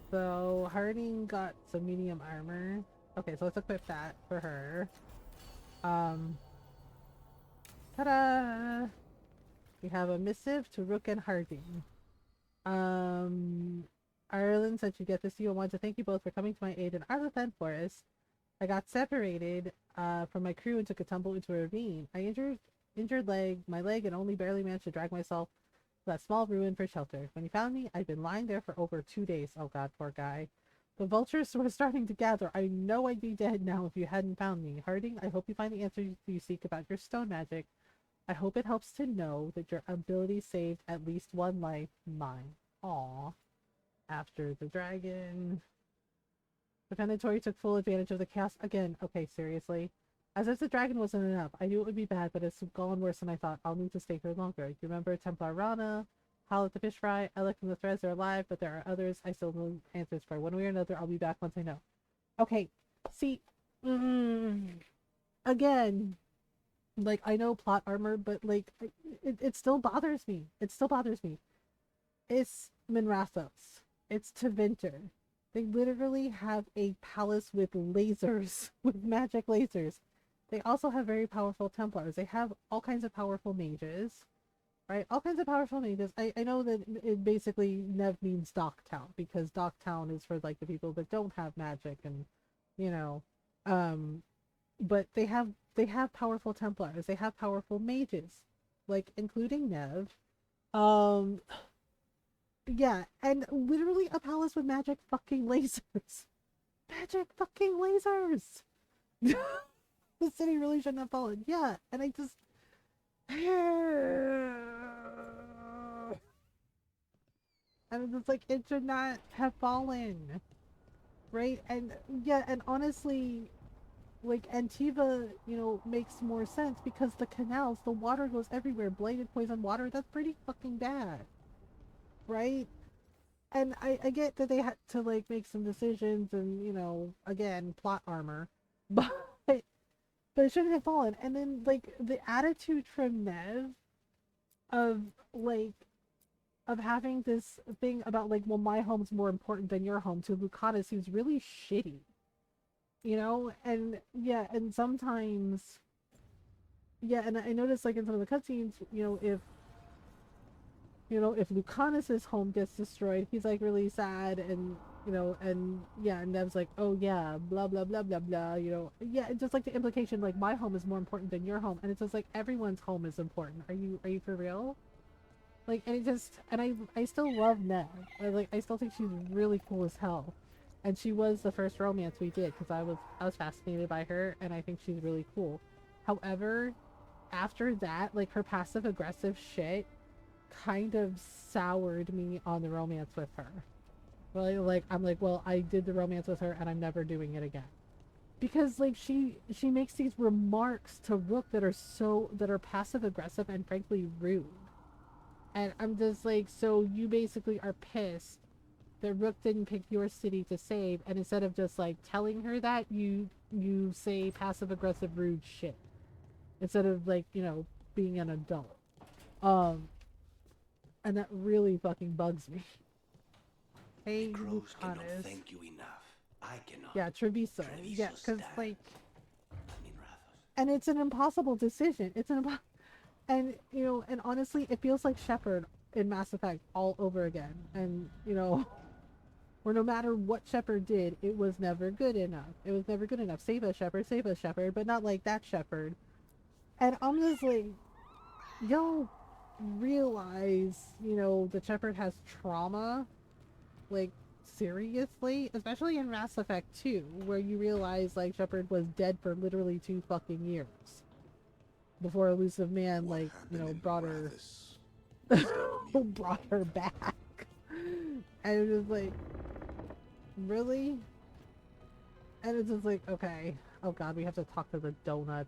so Harding got some medium armor. Okay, so let's equip that for her. Ta-da! We have a missive to Rook and Harding. Ireland said she'd get this to you and wanted to thank you both for coming to my aid in Arlethan Forest. I got separated from my crew and took a tumble into a ravine. I injured my leg and only barely managed to drag myself to that small ruin for shelter. When you found me, I'd been lying there for over 2 days. Oh god, poor guy. The vultures were starting to gather. I know I'd be dead now if you hadn't found me. Harding, I hope you find the answers you seek about your stone magic. I hope it helps to know that your ability saved at least one life, mine. Aww. After the dragon. Defendatory took full advantage of the chaos again. Okay, seriously. As if the dragon wasn't enough. I knew it would be bad, but it's gone worse than I thought. I'll need to stay here longer. You remember Templar Rana? How let the fish fry. I looked in the threads, they're alive, but there are others I still know answers for. One way or another, I'll be back once I know. Okay, see, again, like, I know plot armor, but like, it still bothers me. It still bothers me. It's Minrathos. It's Tevinter. They literally have a palace with lasers, with magic lasers. They also have very powerful Templars. They have all kinds of powerful mages, right? All kinds of powerful mages. I know that it basically Nev means Docktown, because Docktown is for like the people that don't have magic, and you know, but they have powerful Templars. They have powerful mages, like including Nev. Yeah, and literally a palace with magic fucking lasers. Magic fucking lasers. The city really shouldn't have fallen. Yeah, and I just and it's just like, it should not have fallen. Right? And yeah, and honestly, like, Antiva, you know, makes more sense because the canals, the water goes everywhere. Blighted poison water, that's pretty fucking bad. Right? And I get that they had to like make some decisions and, you know, again, plot armor, but it shouldn't have fallen. And then like the attitude from Nev of like of having this thing about like, well, my home's more important than your home, to Lucana seems really shitty, you know. And yeah, and sometimes, yeah, and I noticed like in some of the cutscenes, you know, if Lucanus's home gets destroyed, he's like really sad, and you know, and yeah, and Nev's like, oh yeah, blah blah blah blah blah, you know, yeah, it's just like the implication like my home is more important than your home, and it's just like everyone's home is important. Are you for real? Like, and it just, and I still love Nev. I still think she's really cool as hell, and she was the first romance we did because I was fascinated by her, and I think she's really cool. However, after that, like, her passive aggressive shit kind of soured me on the romance with her. Well, like, I'm like, well, I did the romance with her and I'm never doing it again. Because like she makes these remarks to Rook that are passive aggressive and frankly rude. And I'm just like, so you basically are pissed that Rook didn't pick your city to save, and instead of just like telling her that, you say passive aggressive rude shit. Instead of like, you know, being an adult. And that really fucking bugs me. Hey, Crows cannot Lucanus. thank you enough. I cannot. Yeah, Treviso. Yeah, because dad. like, and it's an impossible decision. And you know, and honestly, it feels like Shepard in Mass Effect all over again. And you know, where no matter what Shepard did, it was never good enough. It was never good enough. Save us, Shepard, but not like that Shepard. And I'm just like, y'all realize, you know, that Shepard has trauma, like, seriously, especially in Mass Effect 2, where you realize like Shepard was dead for literally 2 fucking years before Elusive Man, like, you know, brought her back. And it was like, really? And it's just like, okay, oh god, we have to talk to the donut.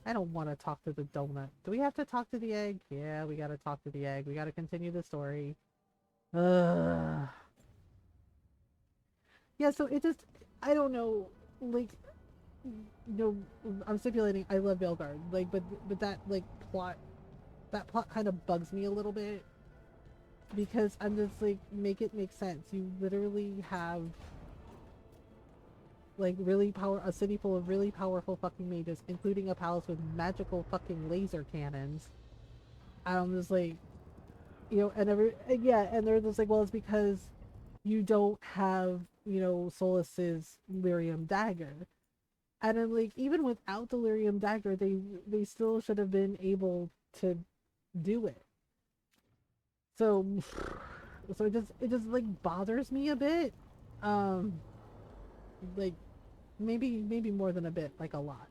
I don't want to talk to the donut. Do we have to talk to the egg? Yeah, we gotta talk to the egg. We gotta continue the story. Yeah, so it just, I don't know, like, you know, I'm stipulating I love Belgard, like, but that, like, plot kind of bugs me a little bit, because I'm just like, make it make sense. You literally have like a city full of really powerful fucking mages, including a palace with magical fucking laser cannons. And I'm just like, you know, and they're just like, well, it's because you don't have, you know, Solus's lyrium dagger. And I'm like, even without the lyrium dagger, they still should have been able to do it. So it just like bothers me a bit. Like, maybe more than a bit, like a lot.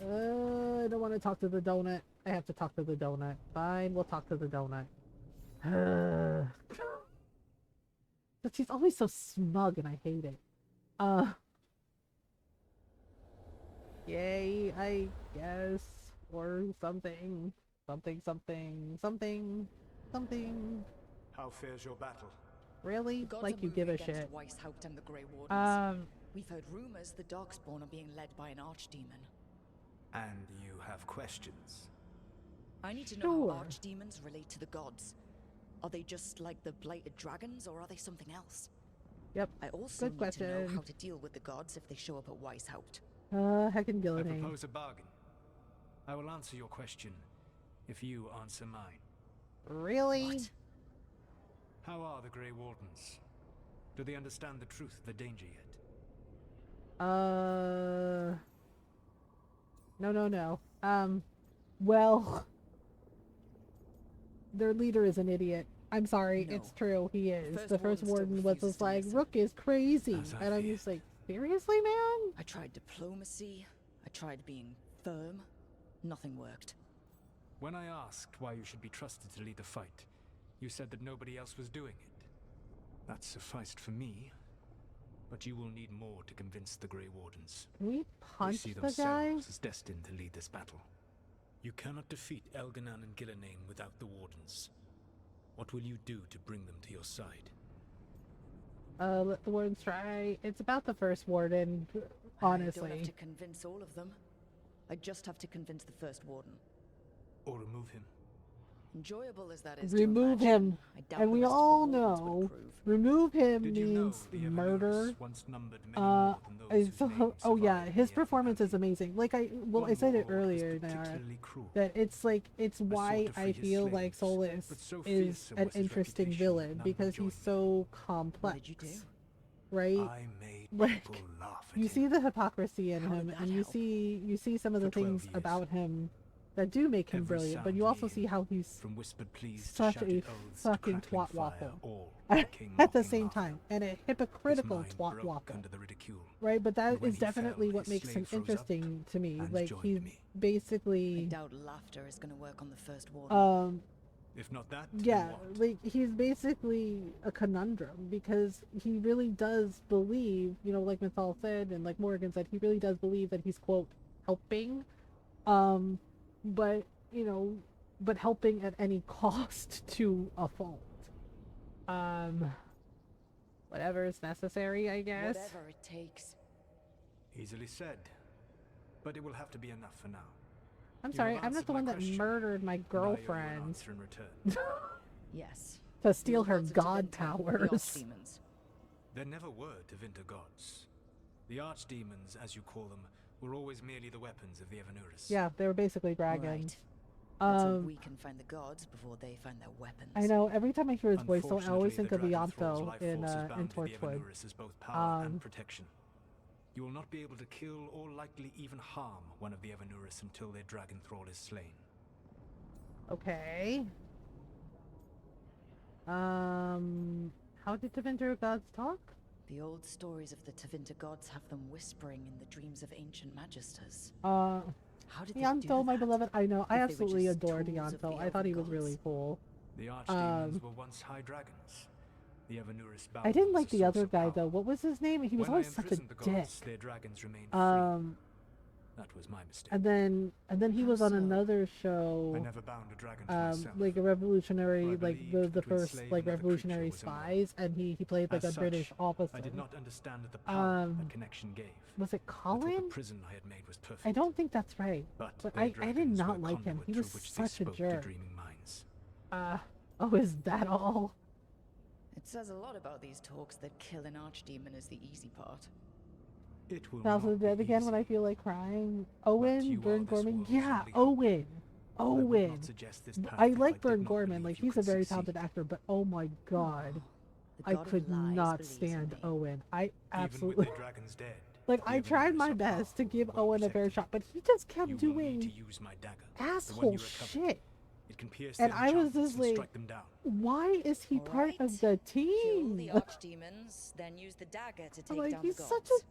I don't want to talk to the donut. I have to talk to the donut. Fine, we'll talk to the donut. But she's always so smug and I hate it. Yay, I guess. Or something. Something. How fares your battle? Really? The gods Like are you give a moving against shit. Weishaupt and the Grey Wardens. We've heard rumors the Darkspawn are being led by an archdemon. And you have questions? I need to know how archdemons relate to the gods. Are they just like the blighted dragons, or are they something else? Yep. I also Good need question. to know how to deal with the gods if they show up at Weishaupt. Heckin' I guillotine. propose a bargain. I will answer your question if you answer mine. Really? What? How are the Grey Wardens? Do they understand the truth of the danger yet? No. Well, their leader is an idiot. I'm sorry, No. it's true, he is. The first Warden warden still was refuses just to like, listen. Rook is crazy. As I And I'm feared. just like, seriously, man? I tried diplomacy. I tried being firm. Nothing worked. When I asked why you should be trusted to lead the fight, you said that nobody else was doing it. That sufficed for me, but you will need more to convince the Grey Wardens. Can we They punch see the guy? themselves as destined to lead this battle. You cannot defeat Elganan and Gillenane without the Wardens. What will you do to bring them to your side? Let the wardens try. It's about the first warden, I don't have honestly. to convince all of them. I just have to convince the first warden. Or remove him? Enjoyable as that is Remove to him. imagine, I doubt And the we rest of the all wardens would know, approve. remove him Did you know means the Evanurus murder. once numbered many more than those whose names Oh yeah, survive his in the performance is amazing. Like I said it warlord was earlier, Nara, particularly cruel. that it's like, it's I sought why to free I his feel like slaves, Solus but so is fearsome an was his interesting reputation, villain none because would join he's so complex. What did you do? Right? I made Like, people laugh at you him. see the hypocrisy in How him, did that and you help? see some of the For 12 things years. about him that do make him Every brilliant, but sound you also he see how he's From whispered pleas to such a shouted oaths to fucking crackling twat fire, waffle all at came the mocking same laughter. time, and a His hypocritical mind twat broke waffle. under the ridicule. Right, but that And when is he definitely fell, what his makes him slave rose up interesting to me. and Like, joined he's me. I basically, doubt laughter is going to work on the first warden. If not that, then yeah, what? like, he's basically a conundrum because he really does believe, you know, like Mythal said and like Morgan said, he really does believe that he's, quote, helping, but, you know, but helping at any cost to a fault. Whatever is necessary, I guess. Whatever it takes. Easily said. But it will have to be enough for now. I'm You sorry, have I'm not answered the my one that question. murdered my And I owe you an girlfriend answer in return. Yes. to steal her Gods of god Tevinter, the powers. archdemons. There never were Tevinter gods. The archdemons, as you call them, were always merely the weapons of the Evanurus. Yeah, they were basically dragons. Let's hope we can find the gods before they find their weapons. I know, every time I hear his voice, though, I always Unfortunately, think of the Dragenthrall's Iantho life in force is bound to the Torchwood. Evanurus as both power and protection. You will not be able to kill or likely even harm one of the Evanurus until their dragon thrall is slain. Okay. How did Tevinter gods talk? The old stories of the Tevinter gods have them whispering in the dreams of ancient magisters. How did they Iantho, do my that? beloved, I know, I If they were absolutely just adored tools of the Iantho. I thought he was elven really gods? cool. The archdemons were once high dragons. The Evanurus bound I didn't was like a the source other of guy, power. though. What was his name? He was When I always such a imprisoned the dick. gods, their dragons remained free. That was my mistake. And then he was on another show. I never bound a dragon to myself. Like a revolutionary, For I like believed the that to first enslave like another revolutionary creature was immoral. spies, and he played like As a such, British officer. I did not understand the power that connection gave. Was it I thought Colin? the prison I had made was perfect. I don't think that's right. But But their I did dragons not were like him. conduit He through was which they such a spoke to jerk. dreaming minds. Oh, is that all? It says a lot about these talks that kill an archdemon is the easy part. It will House of the not be Dead again easy. when I feel like crying. you Owen, are Burn this Gorman. world's Yeah, only Owen. would not suggest this path I if like I did Burn not Gorman. believe Like, you he's a could very succeed. talented actor, but oh my god. The I god of could lies not believes in stand me. Owen. I Even absolutely. with their dragons dead, Like, the I tried Evanurus my are best to powerful, give well Owen a fair protected. shot, but he just kept You will doing need to use my dagger, the one asshole you recovered. shit. It can pierce And their I was enchantments just and like, strike them down. why is he part of the Kill team? the archdemons, then use the dagger to take Like, down he's the gods. such a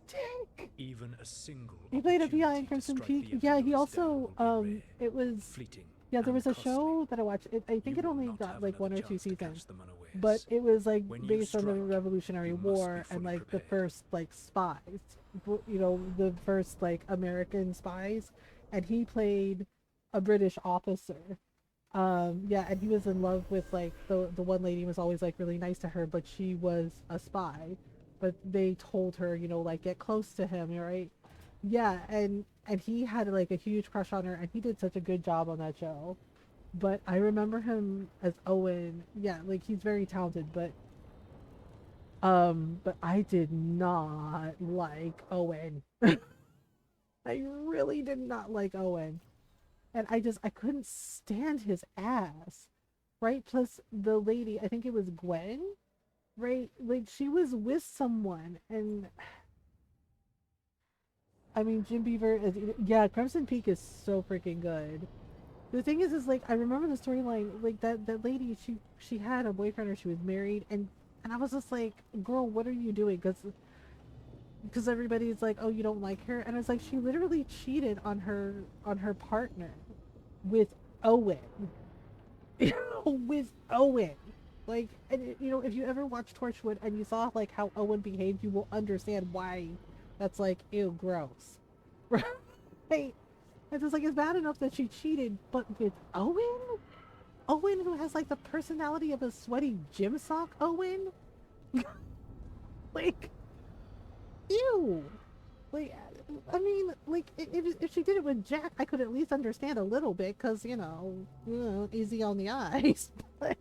dick. Even a single He played a opportunity PI in to Crimson strike Peak. the Yeah, he Evanurus down also will be rare, it was fleeting, yeah, there and was a costly. show that I watched. I think You it will only not got have like one or another two chance to catch seasons, them unawares. but it was like When you based on the strike, Revolutionary you must War be and fully like the prepared. first like spies, you know, the first like American spies, and he played a British officer. Yeah, and he was in love with like the one lady, was always like really nice to her, but she was a spy. But they told her, you know, like get close to him, right? Yeah, and he had like a huge crush on her, and he did such a good job on that show. But I remember him as Owen. Yeah, like he's very talented, but I did not like Owen. I really did not like Owen. And I couldn't stand his ass. Right? Plus the lady, I think it was Gwen, right? Like she was with someone, and I mean Jim Beaver is, yeah, Crimson Peak is so freaking good. The thing is like I remember the storyline, like that lady, she had a boyfriend or she was married, and I was just like, girl, what are you doing? Because everybody's like, oh, you don't like her, and it's like she literally cheated on her partner with Owen. With Owen. Like, and you know, if you ever watched Torchwood and you saw like how Owen behaved, you will understand why that's like, ew, gross. Right? It's just like, it's bad enough that she cheated, but with Owen? Owen, who has like the personality of a sweaty gym sock Owen? Like, ew. Like, I mean, like, if she did it with Jack, I could at least understand a little bit, because, you know, easy on the eyes. But,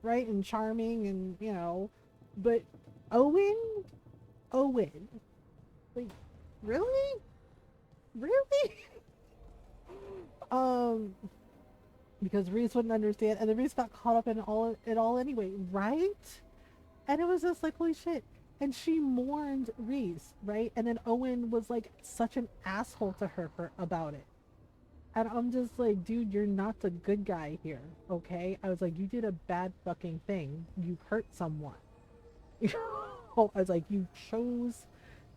right? And charming, and, you know. But Owen? Like, really? Really? Because Reese wouldn't understand, and then Reese got caught up in it all anyway, right? And it was just like, holy shit. And she mourned Reese, right? And then Owen was like such an asshole to her about it. And I'm just like, dude, you're not the good guy here, okay? I was like, you did a bad fucking thing. You hurt someone. I was like, you chose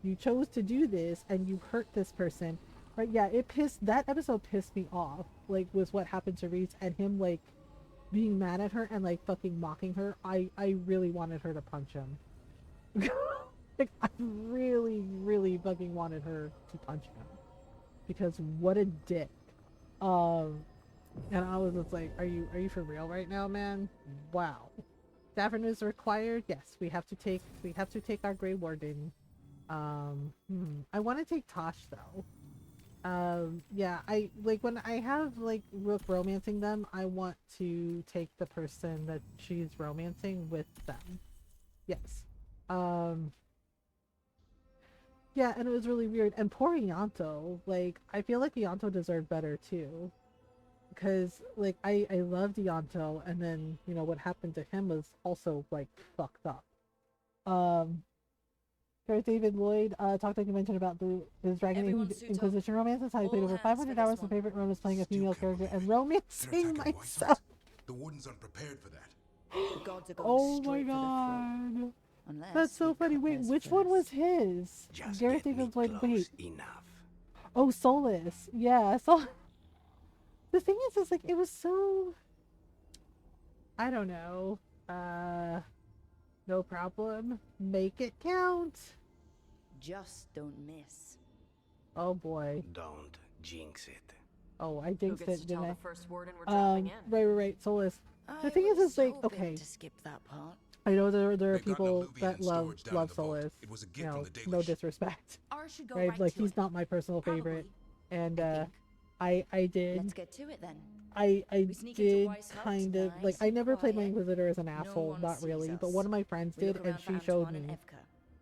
to do this, and you hurt this person. Right? Yeah, that episode pissed me off, like, was what happened to Reese, and him, like, being mad at her and, like, fucking mocking her. I really wanted her to punch him. Like, I really, really fucking wanted her to punch him. Because what a dick. And I was just like, are you for real right now, man? Wow. Davern is required? Yes, we have to take our Grey Warden. I want to take Tosh though. Yeah, I like when I have like Rook romancing them, I want to take the person that she's romancing with them. Yes. Yeah, and it was really weird. And poor Ianto, like, I feel like Ianto deserved better too. Because, like, I loved Ianto, and then, you know, what happened to him was also, like, fucked up. Gareth David Lloyd talked like you mentioned about his Dragon Inquisition romances, how he played over 500 hours. My favorite role was playing a female character and romancing myself. The Warden's unprepared for that. The gods are going Oh my straight god. for the Unless That's so funny. Wait, which one was his? Just Gareth get me David Lloyd, close wait. enough. Oh, Solus. Yeah, so the thing is like, it was so, I don't know. No problem. Make it count. Just don't miss. Oh boy. Don't jinx it. Oh, I jinxed it, didn't I? The first warden we're dropping in? Right. Solus. The thing is like, okay. To skip that part. I know there are people that love Solus. You know, no disrespect. Ours should go right? right Like, to he's it. not my personal favorite. And I did. Let's get to it then. I sneak into did Weiss House, kind of nice like, I and never played my quiet. Inquisitor as an No asshole, one not sees really, but us. one of my friends We did, look and around she for showed Antoine and me Evka.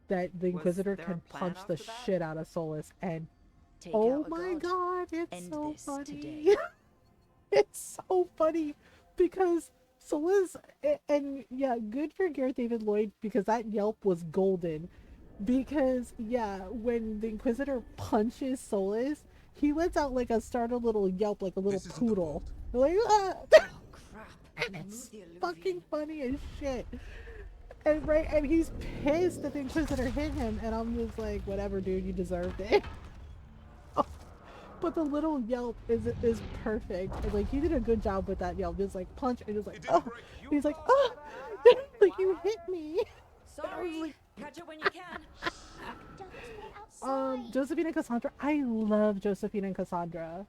that the Inquisitor there a can plan punch the after that? shit out of Solus, and Take oh out a my god. god, it's End so this funny. today. It's so funny because Solus, and yeah, good for Gareth David Lloyd, because that yelp was golden. Because yeah, when the Inquisitor punches Solus, he lets out like a startled little yelp, like a little poodle. Like, ah! It's fucking funny as shit. And right, and he's pissed that the Inquisitor hit him, and I'm just like, whatever, dude, you deserved it. But the little yelp is perfect. And, like, he did a good job with that yelp. Just like punch and just like, oh. He's like, oh, like you hit me. Sorry. Catch it when you can. Josephine and Cassandra. I love Josephine and Cassandra.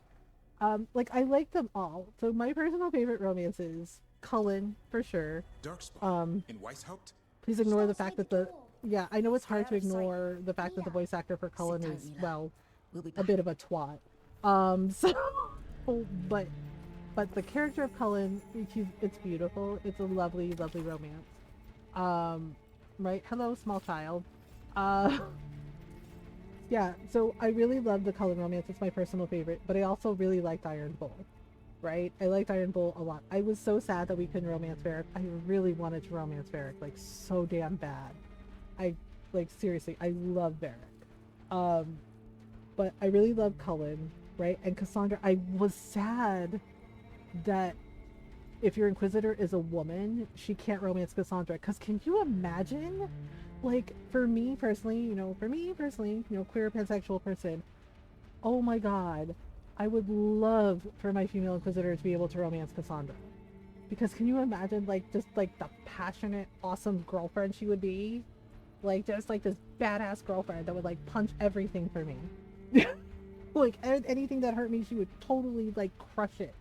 Like I like them all. So my personal favorite romances, Cullen for sure. Darkspawn in Weishaupt. Please ignore the fact that yeah, I know it's hard to ignore the fact that the voice actor for Cullen is well a bit of a twat. So but the character of Cullen, it's beautiful. It's a lovely, lovely romance. Right? Hello, small child. Yeah, so I really love the Cullen romance. It's my personal favorite, but I also really liked Iron Bull. Right? I liked Iron Bull a lot. I was so sad that we couldn't romance Varric. I really wanted to romance Varric, like so damn bad. Like seriously, I love Varric. But I really love Cullen, right? And Cassandra, I was sad that if your Inquisitor is a woman, she can't romance Cassandra. Because can you imagine? Like, for me personally, queer pansexual person, oh my god, I would love for my female Inquisitor to be able to romance Cassandra. Because can you imagine, like, just, like, the passionate, awesome girlfriend she would be? Like, just, like, this badass girlfriend that would, like, punch everything for me. Like, anything that hurt me, she would totally, like, crush it.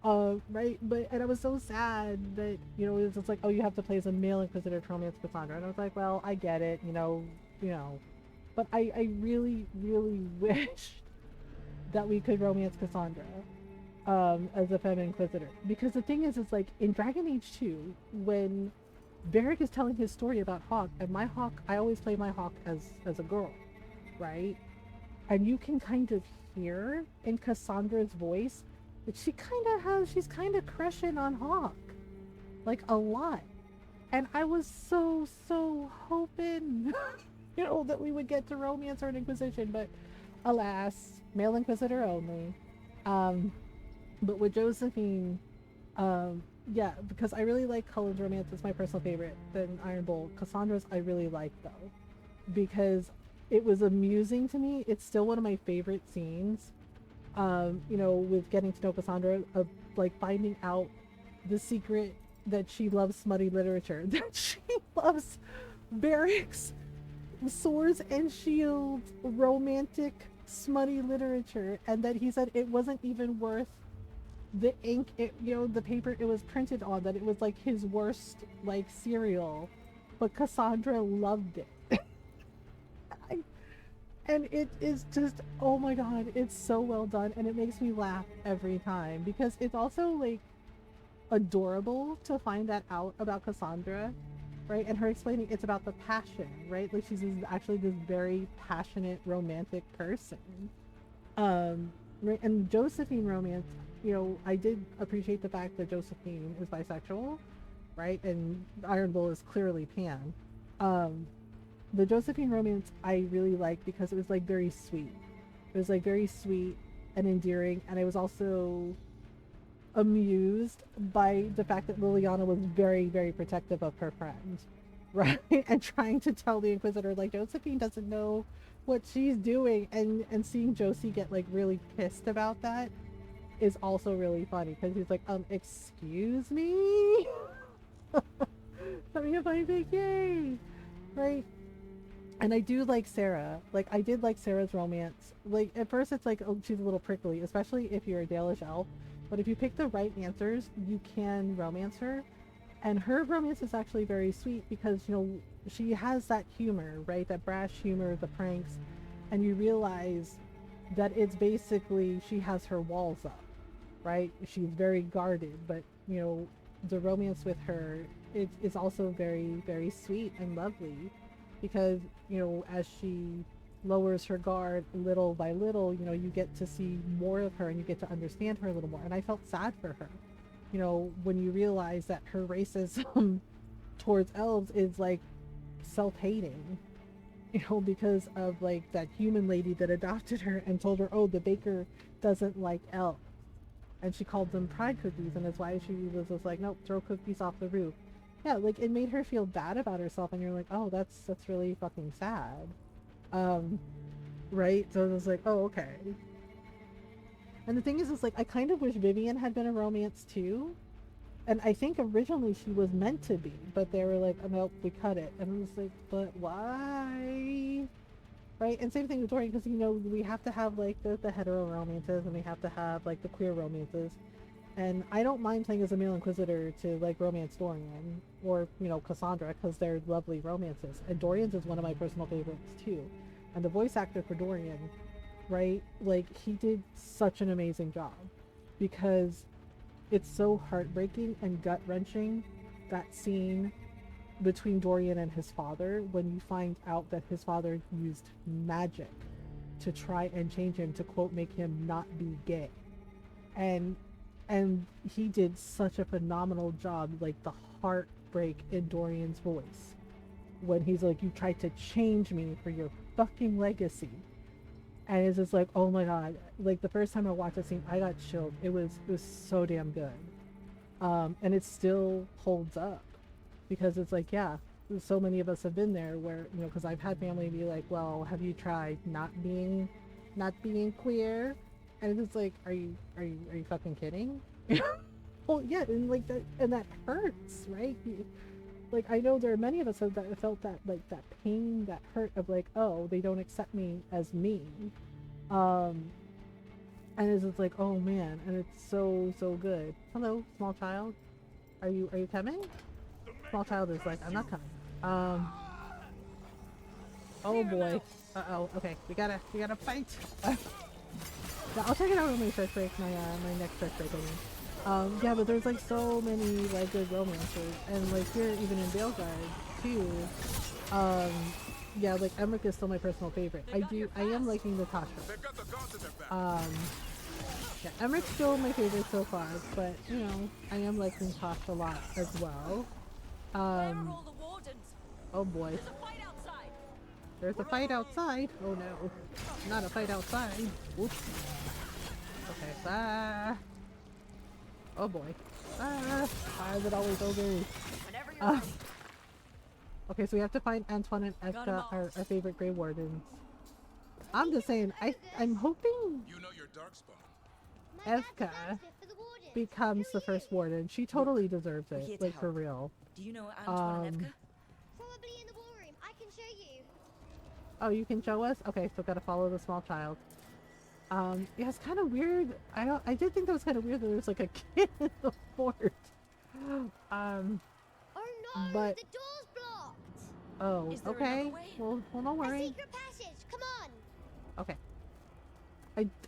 Right? And I was so sad that, it was just like, oh, you have to play as a male Inquisitor to romance Cassandra. And I was like, well, I get it, But I really, really wished that we could romance Cassandra as a femme Inquisitor. Because the thing is, it's like, in Dragon Age 2, when Varric is telling his story about Hawke, and my Hawke, I always play my Hawke as a girl, right? And you can kind of hear in Cassandra's voice that she's kind of crushing on Hawke, like a lot. And I was so hoping, that we would get to romance her in Inquisition, but alas, male Inquisitor only. But with Josephine, yeah, because I really like Cullen's romance. It's my personal favorite than Iron Bull. Cassandra's I really like though, because it was amusing to me. It's still one of my favorite scenes. With getting to know Cassandra, of like finding out the secret that she loves smutty literature, that she loves Varric's swords and shields romantic smutty literature, and that he said it wasn't even worth the ink, the paper it was printed on, that it was like his worst like cereal, but Cassandra loved it. And it is just, oh my god, it's so well done, and it makes me laugh every time, because it's also like adorable to find that out about Cassandra, right? And her explaining it's about the passion, right? Like she's actually this very passionate romantic person. Right? And Josephine romance, I did appreciate the fact that Josephine is bisexual, right? And Iron Bull is clearly pan. The Josephine romance I really liked because it was like very sweet. It was like very sweet and endearing, and I was also amused by the fact that Liliana was very, very protective of her friend, right? And trying to tell the Inquisitor, like, Josephine doesn't know what she's doing, and seeing Josie get like really pissed about that is also really funny, because he's like, excuse me? Let me have my big yay, right? And I do like Sarah. Like, I did like Sarah's romance. Like, at first it's like, oh, she's a little prickly, especially if you're a Dalish elf. But if you pick the right answers, you can romance her. And her romance is actually very sweet because, she has that humor, right? That brash humor, the pranks. And you realize that it's basically, she has her walls up, right? She's very guarded, but, the romance with her is also very, very sweet and lovely. Because, as she lowers her guard little by little, you get to see more of her and you get to understand her a little more. And I felt sad for her, when you realize that her racism towards elves is like self-hating, because of like that human lady that adopted her and told her, oh, the baker doesn't like elves. And she called them pride cookies, and that's why she was just like, nope, throw cookies off the roof. Yeah, like, it made her feel bad about herself, and you're like, oh, that's really fucking sad. Right? So it was like, oh, okay. And the thing is like, I kind of wish Vivian had been a romance too. And I think originally she was meant to be, but they were like, oh, nope, we cut it. And I was like, but why? right? And same thing with Dorian, because you know we have to have like the hetero romances and we have to have like the queer romances. And I don't mind playing as a male inquisitor to like romance Dorian or you know Cassandra because they're lovely romances. And Dorian's is one of my personal favorites too. And the voice actor for Dorian, right? Like he did such an amazing job because it's so heartbreaking and gut-wrenching, that scene between Dorian and his father when you find out that his father used magic to try and change him to quote make him not be gay. And he did such a phenomenal job, like the heartbreak in Dorian's voice when he's like, you tried to change me for your fucking legacy. And it's just like, oh my god, like the first time I watched that scene I got chilled. It was so damn good. And it still holds up because it's like, yeah, so many of us have been there where, you know, because I've had family be like, well, have you tried not being queer? And it's like, are you fucking kidding? Well, yeah, and like that, and that hurts, right? Like I know there are many of us that felt that, like that pain, that hurt of like, oh, they don't accept me as me, and it's just like, oh man, and it's so good. Hello, small child, are you coming? Small child is like, I'm not coming. Oh boy, okay, we gotta fight. Yeah, I'll check it out on my stretch break, my next stretch break, I mean. Yeah, but there's like so many like good romances, and like here even in Veilguard too. Yeah, like Emmerich is still my personal favorite. I am liking Natasha. Yeah, Emmerich's still my favorite so far, but you know, I am liking Natasha a lot as well. Oh boy. There's a fight outside. Oh no, not a fight outside. Oops. Okay, oh boy. Why is it always ogres? Okay, so we have to find Antoine and Efka, our favorite Grey Wardens. I'm just saying, I'm hoping Efka becomes the first warden. She totally deserves it, like for real. Do you know Antoine and Efka? Probably in the ballroom. I can show you. Oh, you can show us? Okay, so gotta follow the small child. Yeah, it's kind of weird. I did think that was kind of weird that there's like a kid in the fort. Oh no, but the door's blocked. Oh, okay. Well, don't worry. A secret passage. Come on. Okay.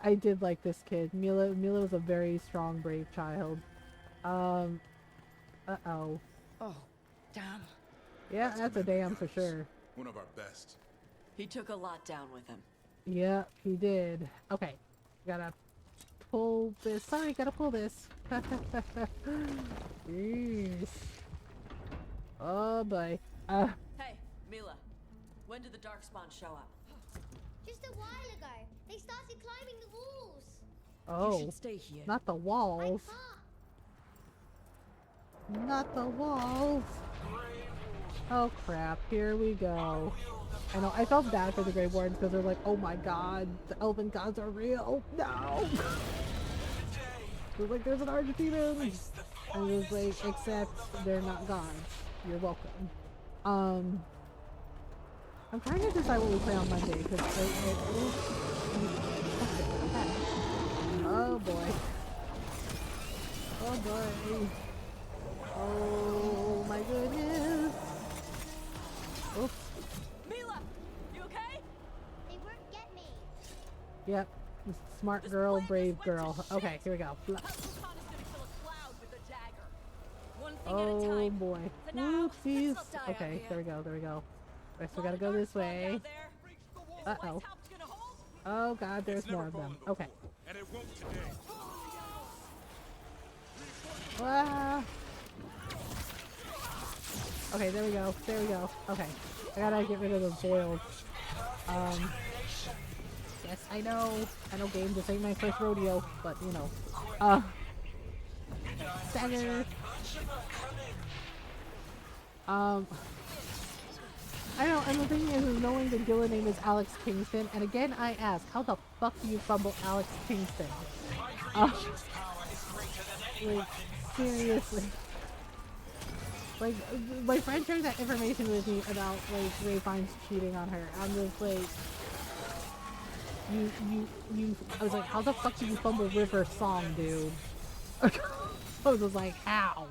I did like this kid. Mila was a very strong, brave child. Uh-oh. Oh, damn. Yeah, that's a damn for sure. One of our best. He took a lot down with him. Yeah, he did. Okay. Gotta pull this. Sorry, gotta pull this. Jeez. Oh boy. Hey, Mila. When did the Darkspawn show up? Just a while ago. They started climbing the walls. Oh. You should stay here. Not the walls. Not the walls. Oh crap, here we go. I know, I felt bad for the Grey Wardens because they're like, oh my god, the elven gods are real. No! They're like, there's an Argentinian! And it was like, except they're not gods. You're welcome. I'm trying to decide what we play on Monday because oh boy. Oh boy. Oh my goodness. Oops. Mila, you okay? They won't get me. Yep. Smart girl, brave girl. Okay, here we go. Oh boy. Oopsies. Okay, there we go, there we go. Right, so we gotta go this way. Uh-oh. Oh god, there's more of them. Okay. Ah. Okay, there we go. There we go. Okay. I gotta get rid of the boils. Yes, I know game, this ain't my first rodeo, but you know. Stagger. I know, and the thing is knowing the Gila name is Alex Kingston, and again I ask, how the fuck do you fumble Alex Kingston? Like, seriously. Like, my friend shared that information with me about, like, Ray Fiennes cheating on her. I'm just like, I was like, how the fuck did you fumble River song, dude? I was just like, how?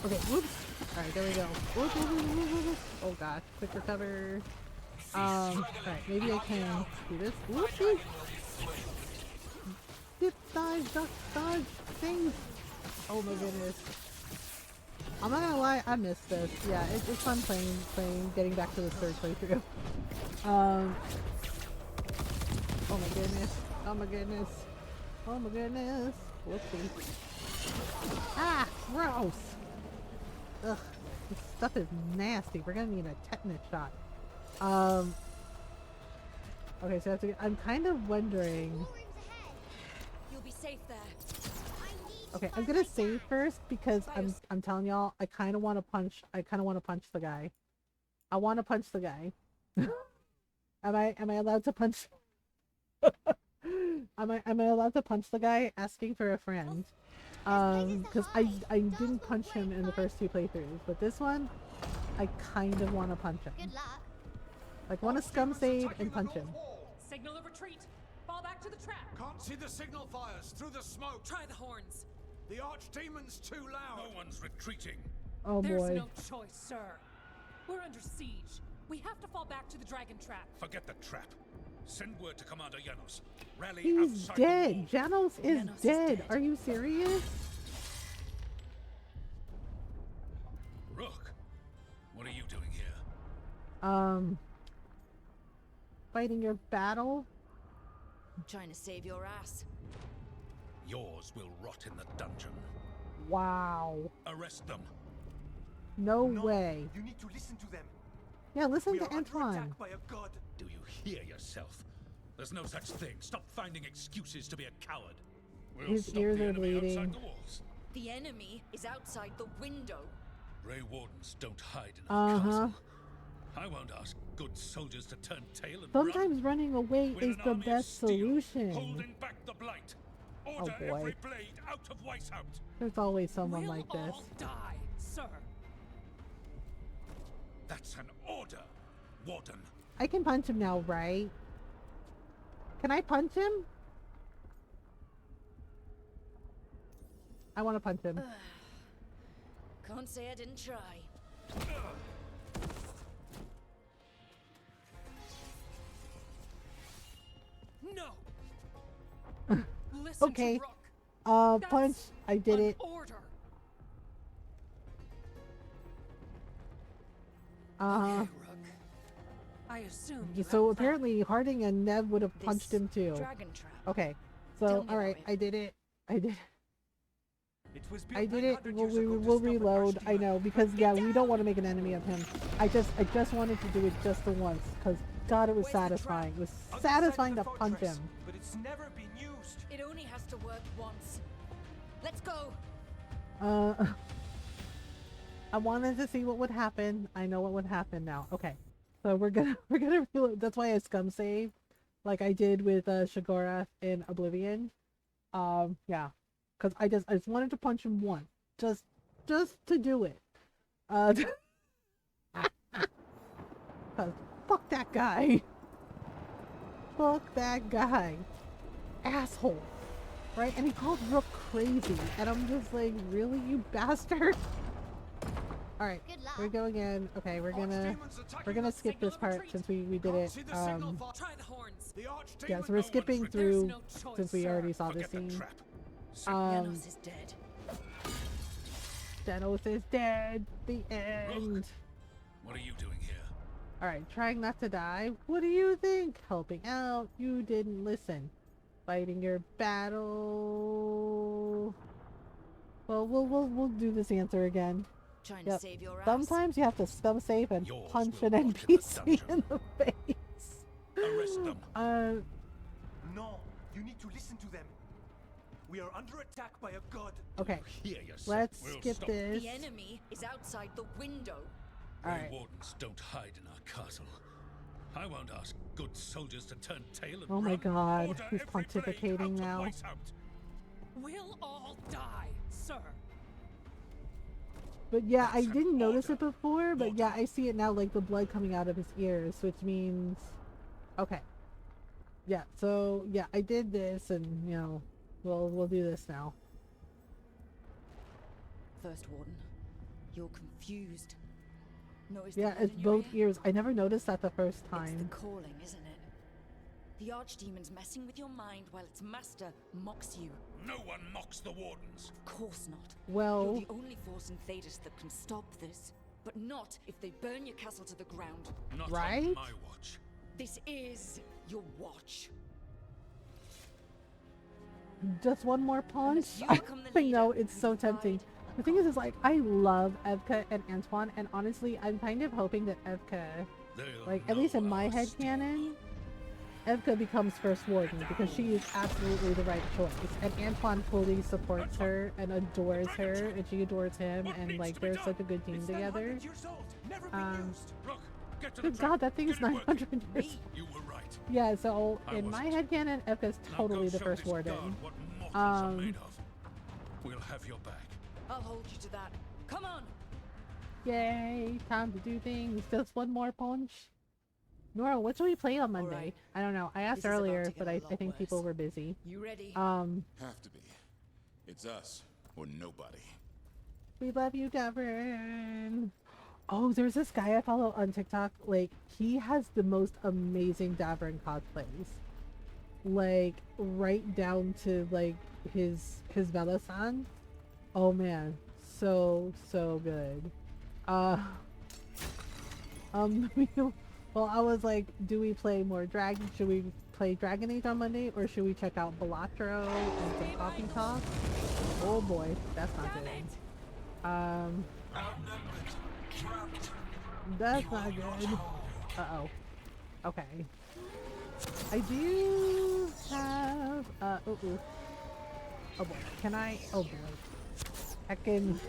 Okay, whoops. Alright, there we go. Whoops, whoops, whoops, whoops, whoops. Oh god, quick recover. Alright, maybe I can do this. Whoopsie! Dip, dive, duck, dodge, things! Oh my goodness. I'm not gonna lie, I missed this. Yeah, it's fun playing, getting back to this third playthrough. Oh my goodness. Oh my goodness. Oh my goodness. Whoopsie. Ah! Gross! Ugh. This stuff is nasty. We're gonna need a tetanus shot. Okay, so I'm kind of wondering. You'll be safe there. Okay, I'm gonna save first because I'm telling y'all, I kind of want to punch the guy. I want to punch the guy. Am I allowed to punch? am I allowed to punch the guy asking for a friend? Because I didn't punch him in the first 2 playthroughs, but this one, I kind of want to punch him. Good luck. Like, want to scum save and punch him. Signal of retreat. Fall back to the trap. Can't see the signal fires through the smoke. Try the horns. The archdemon's too loud. No one's retreating. Oh boy. There's no choice, sir. We're under siege. We have to fall back to the dragon trap. Forget the trap. Send word to Commander Janos. Rally He's outside dead. the wall. Janos is dead. Are you serious? Rook, what are you doing here? Fighting your battle? I'm trying to save your ass. Yours will rot in the dungeon. Wow. Arrest them. No way. You need to listen to them. Yeah, listen We to are under Antoine. attack by a god. Do you hear yourself? There's no such thing. Stop finding excuses to be a coward. We'll His stop ears the are enemy bleeding. outside the walls. The enemy is outside the window. Grey Wardens don't hide in a Uh-huh. castle. I won't ask good soldiers to turn tail and Sometimes run. running away We're is an the army of best steel, solution. Holding back the blight. Order Oh, boy. every blade out of Weishaupt. There's always someone We'll like this. all die, sir. That's an order, Warden. I can punch him now, right? Can I punch him? I want to punch him. Can't say I didn't try. No. Listen Okay. to Rook. Punch. I did it. Order. Uh-huh. I assume. So apparently Harding and Nev would have punched him too. Dragon trap. Okay. Tell So me alright, about it. I did it. I did. It was built I did it. 900 We'll, years ago to we'll stop an reload. I archdemon. know because yeah, we don't want to make an enemy of him. I just wanted to do it just the once because God, it was Where's the satisfying. It was Other side of satisfying the to punch fortress, him. But it's never been used. It only has to work once. Let's go. I wanted to see what would happen. I know what would happen now. Okay, so we're gonna reload. That's why I scum save, like I did with Shigora in Oblivion. Yeah, because I just wanted to punch him once, just to do it. 'Cause fuck that guy. Fuck that guy. Asshole. Right? And he called Rook crazy. And I'm just like, really, you bastard? Alright, we go again. Okay, we're gonna skip this part since we did it. Try the horns. Yeah, so we're skipping through since we already saw this scene. Janos is dead. Janos is dead. The end. What are you doing here? Alright, trying not to die. What do you think? Helping out. You didn't listen. Fighting your battle. Well, we'll do this answer again. Trying to save your ass. Sometimes you have to scum save and Yours punch will an rot in the NPC in the face. Arrest them. No, you need to listen to them. We are under attack by a god. Okay, Hear yourself. let's We'll skip stop. this. The enemy is outside the window. Grey Alright. Wardens don't hide in our castle. I won't ask good soldiers to turn tail and Oh my run. god, Order he's every blade pontificating out of now. Weishaupt. We'll all die, sir. But yeah, I didn't notice it before, but yeah, I see it now, like the blood coming out of his ears, which means... Okay. Yeah, so, yeah, I did this, and, you know, we'll do this now. First Warden, you're confused. Notice Yeah, it's both ears. I never noticed that the first time. It's the calling, isn't it? The Archdemon's messing with your mind while its master mocks you. No one mocks the Wardens. Of course not. Well... You're the only force in Thedas that can stop this. But not if they burn your castle to the ground. Not right? on my watch. This is your watch. Just one more punch? I know, it's so tempting. The thing is like, I love Evka and Antoine, and honestly, I'm kind of hoping that Evka, like, at least in my headcanon, Evka becomes First Warden, because she is absolutely the right choice. And Antoine fully supports her and adores her, and she adores him, and like, they're such a good team together. Good God, that thing is 900 years old. You were right. Yeah, so in my headcanon, Evka's totally the First Warden. We'll have your back. I'll hold you to that. Come on! Yay, time to do things. Just one more punch. Nora, what should we play on Monday? Right. I don't know. I asked earlier, but I think people were busy. You ready? Have to be. It's us or nobody. We love you, Davern. Oh, there's this guy I follow on TikTok. Like, he has the most amazing Davern cosplays. Like, right down to like his Velasan. Oh man, so good. Well, I was like, do we play more should we play Dragon Age on Monday, or should we check out Balatro and some Coffee Talk? Oh boy, that's not good. That's not good. Uh-oh. Okay. I do have, oh boy, can I, oh boy. I'm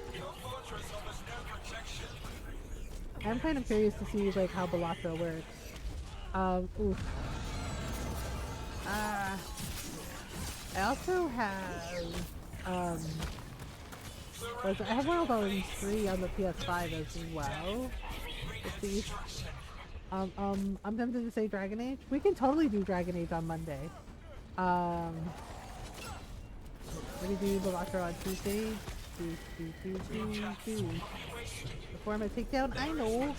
kind of curious to see like how Balatro works. Oof. I also have I have World Bones 3 on the PS5 as well. Let's see. I'm tempted to say Dragon Age. We can totally do Dragon Age on Monday. We're gonna do Balatro on Tuesday. Before my takedown, I know.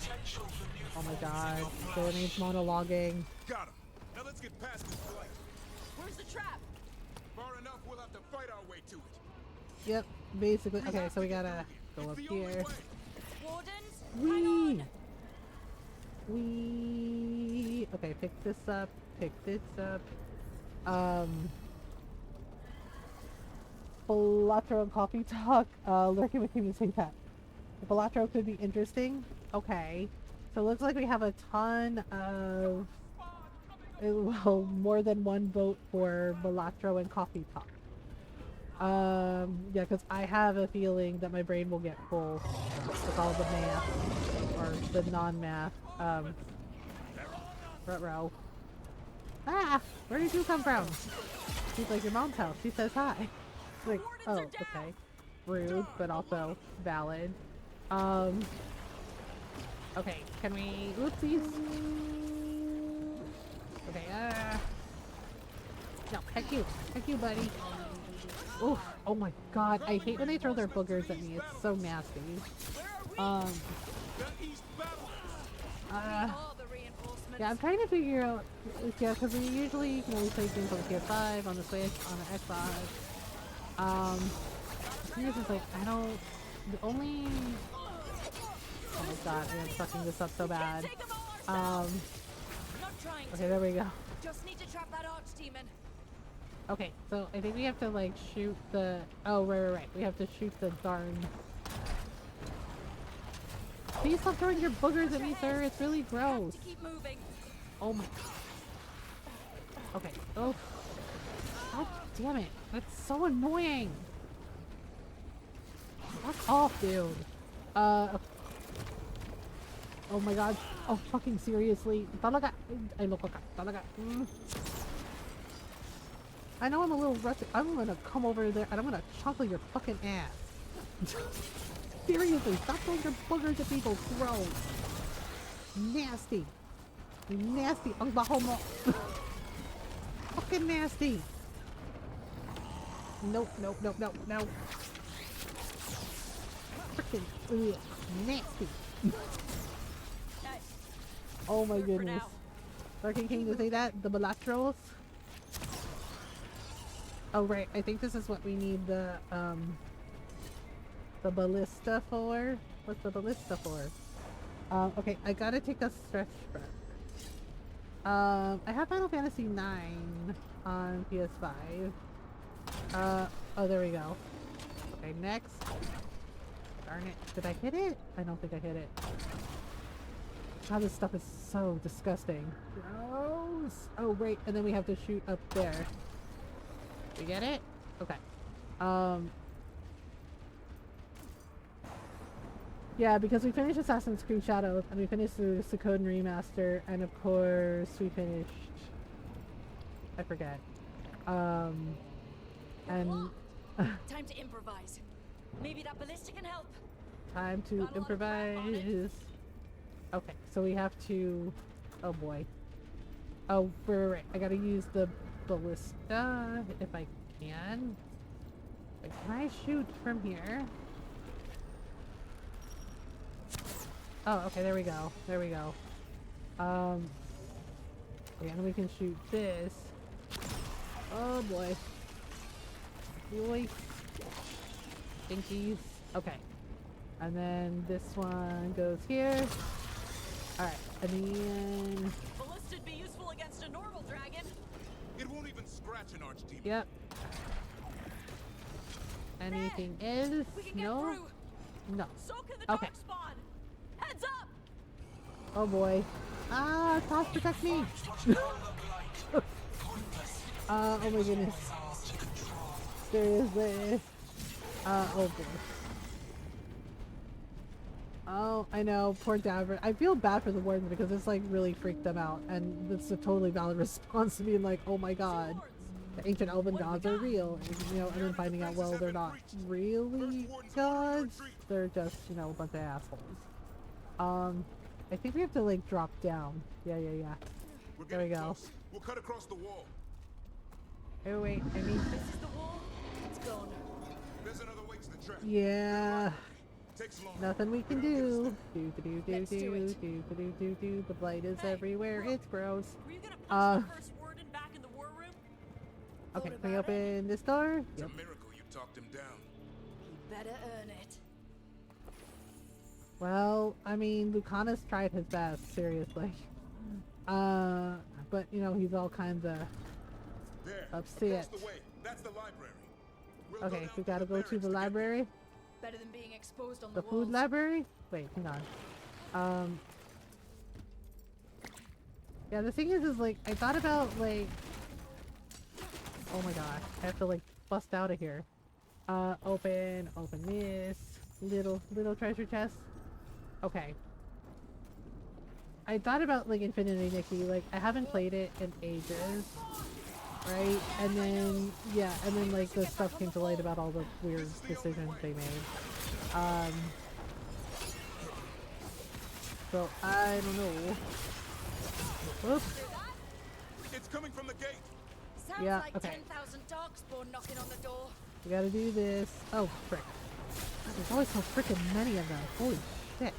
Oh my god, Golden Age monologuing. Got him. Now let's get past this blight. Where's the trap? Far enough, we'll have to fight our way to it. Yep, basically. Okay, so we gotta go up here. Wardens, Wee. Okay, pick this up. Pick this up. Balatro and Coffee Talk. Lurking with me to say that. Balatro could be interesting. Okay. So it looks like we have a ton of... well, more than one vote for Balatro and Coffee Talk. Yeah, because I have a feeling that my brain will get full with all the math, or the non-math. Ruh-roh. Ah! Where did you come from? She's like your mom's house. She says hi. Like, oh, okay. Rude, but also valid. Okay, can we... Oopsies. Okay, no, heck you, buddy. Oof, oh my god, I hate when they throw their boogers at me. It's so nasty. Yeah, I'm trying to figure out... Yeah, because we usually, you know, we play games on the PS5, on the Switch, on the Xbox. The thing is like, I don't... The only... Oh my god, I am fucking this up so bad. Okay, there we go. Just need to trap that archdemon. Okay, so I think we have to like shoot the... Oh, right. We have to shoot the darn... Please stop throwing your boogers at me, sir. It's really gross. Oh my... Okay. Oh. God damn it. That's so annoying. Fuck off, dude. Oh my god. Oh, fucking seriously. Talaga. Ay, loko ka. Talaga. I know I'm a little rusty. I'm gonna come over there and I'm gonna chocolate your fucking ass. seriously, stop throwing your boogers at people. Gross. Nasty. Nasty. Oklahoma. Fucking nasty. Nope, nope, nope, nope, nope. Freaking nasty. Oh my goodness. Darking King to say that? The Balastros? Oh right, I think this is what we need the ballista for. What's the ballista for? Okay, I gotta take a stretch break. I have Final Fantasy 9 on PS5. Oh there we go. Okay, next. Darn it. Did I hit it? I don't think I hit it. God, this stuff is so disgusting. Gross! Oh wait, and then we have to shoot up there. We get it? Okay. Yeah, because we finished Assassin's Creed Shadows, and we finished the Suikoden Remaster, and of course we finished... I forget. And... Time to improvise. Maybe that ballista can help. Time to improvise. Okay, so we have to... Oh boy. Oh, right. I gotta use the ballista if I can. Wait, can I shoot from here? Oh, okay, there we go. There we go. Okay, and we can shoot this. Oh boy. Boy. Stinkies. Okay. And then this one goes here. Alright, and then... Ballista'd be useful against a normal dragon. It won't even scratch an archdemon. Yep. Anything else? No? No. So can the okay. dark spawn. Heads up! Oh boy. Ah, Toss, protect me! Oh my goodness. Seriously. Oh boy. Oh, I know, poor Davert. I feel bad for the wardens because it's like really freaked them out, and it's a totally valid response to being like, oh my god, the ancient elven gods are real, and, you know, and then finding out, well, they're not really gods, they're just, you know, a bunch of assholes. I think we have to like drop down. Yeah. There we go. Close. We'll cut across the wall. Oh wait, I mean... This is the wall. It's gone. There's another way to the trap. Yeah. Takes long. Nothing we can do. Do. The blight is everywhere. It's gross. Were you gonna punch the first warden back in the war room? Okay, can we open this door? It's a miracle you talked him down. You better earn it. Well, I mean, Lucana's tried his best, seriously. But you know, he's all kinds of upset. The way. That's the library. Okay, we gotta go to the library. Better than being exposed on the food library? Wait, hang on. Yeah, the thing is like, I thought about, like... Oh my god, I have to, like, bust out of here. Open this little treasure chest. Okay. I thought about, like, Infinity Nikki, like, I haven't played it in ages. Right? And then, yeah, and then, like, the stuff came to light about all the weird decisions they made. So, I don't know. Whoops. It's coming from the gate. Sounds yeah, like okay. 10,000 darkspawn knocking on the door. We gotta do this. Oh, frick. There's always so frickin' many of them. Holy shit.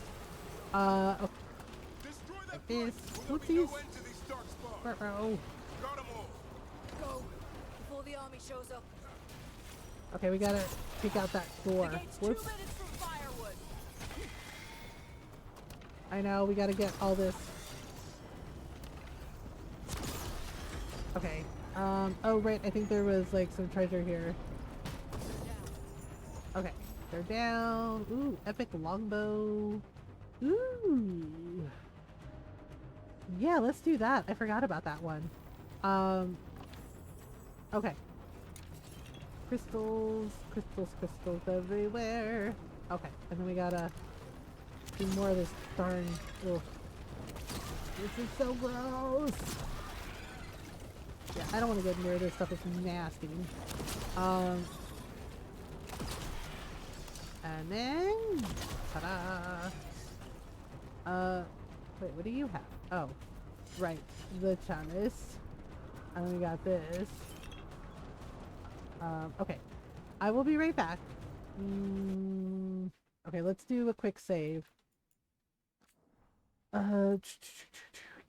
Okay. Like this. Oopsies. Uh-oh. Go before the army shows up. Okay, we gotta take out that door. Whoops. I know, we gotta get all this. Okay. Oh right, I think there was like some treasure here. Okay, they're down. Ooh, epic longbow. Ooh. Yeah, let's do that. I forgot about that one. Okay. Crystals everywhere. Okay, and then we gotta do more of this darn... Ugh. This is so gross! Yeah, I don't want to get near this stuff. It's nasty. And then, ta-da! Wait, what do you have? Oh, right, the chalice. And then we got this. Okay. I will be right back. Okay, let's do a quick save.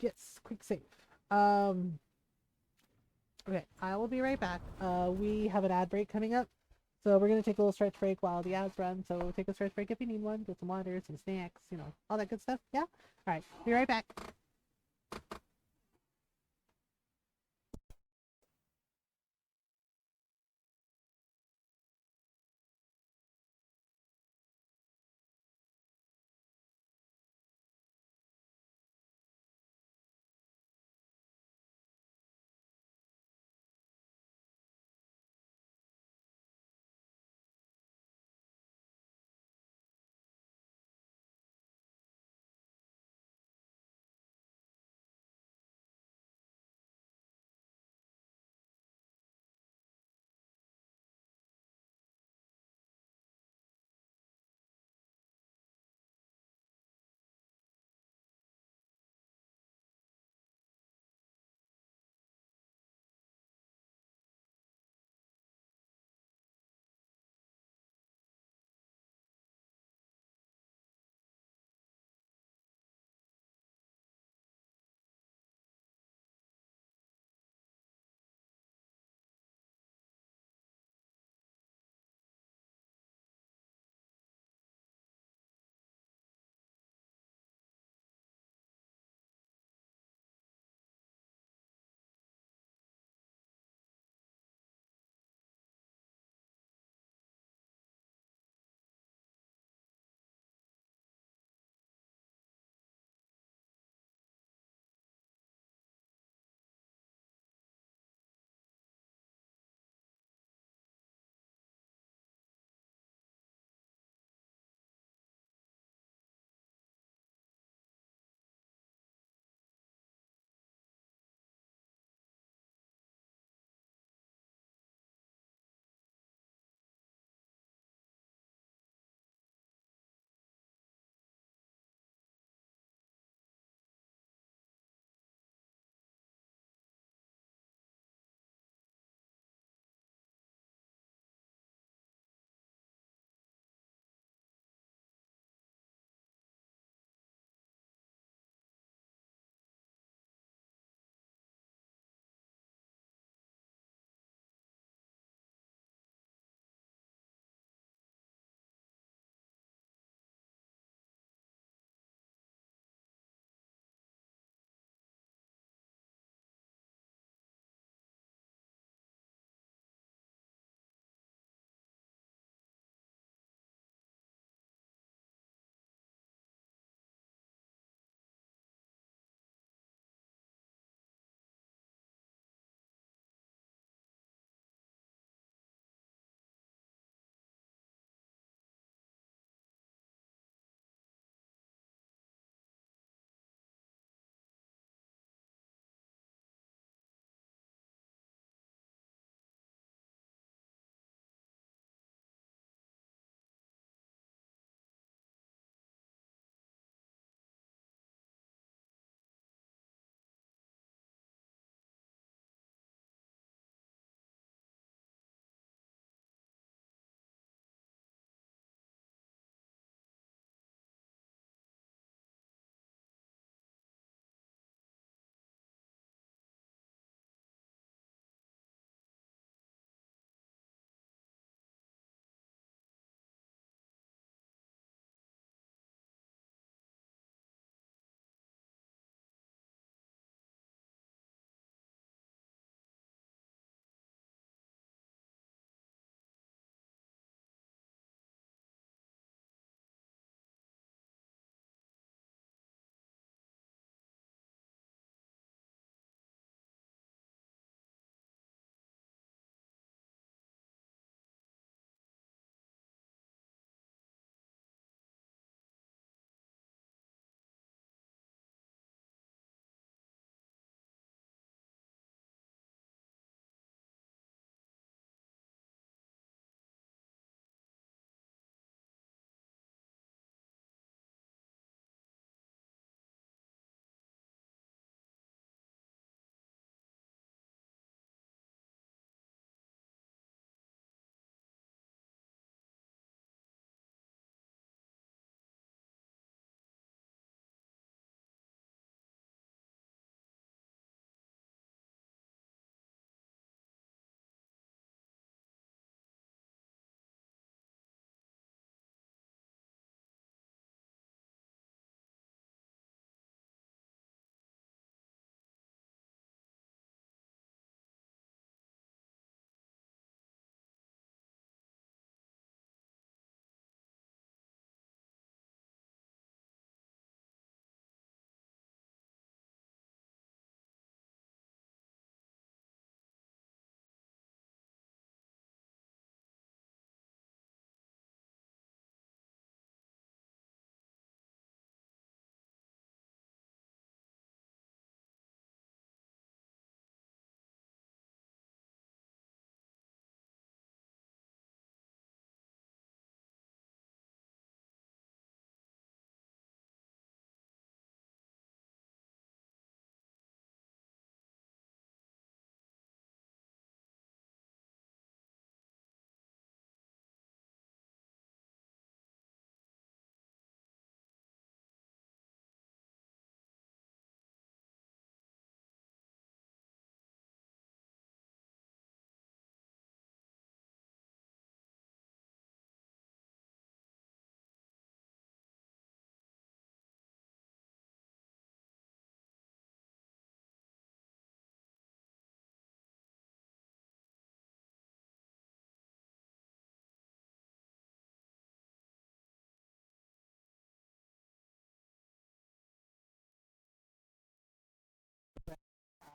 Yes, quick save. Okay, I will be right back. We have an ad break coming up. So we're going to take a little stretch break while the ads run. So take a stretch break if you need one. Get some water, some snacks, you know, all that good stuff. Yeah? Alright, be right back.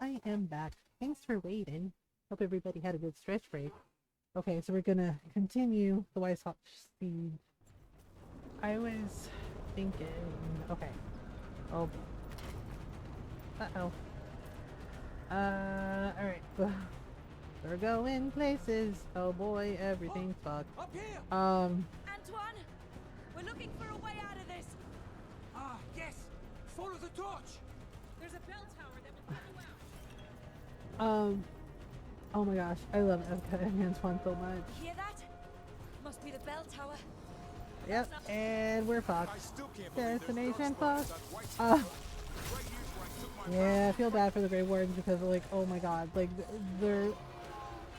I am back. Thanks for waiting. Hope everybody had a good stretch break. Okay, so we're gonna continue the White Hot Speed. I was thinking... Okay. Oh. Uh-oh. Alright. We're going places. Oh boy, everything's fucked. Up here! Antoine! We're looking for a way out of this! Ah, yes! Follow the torch! There's a bell tower that will get you out. Oh my gosh, I love Evka and Antoine so much. Hear that? Must be the bell tower. Yep, and we're fucked. Destination fucked. Yeah, I feel bad for the Grey Wardens because, like, oh my god, like, they're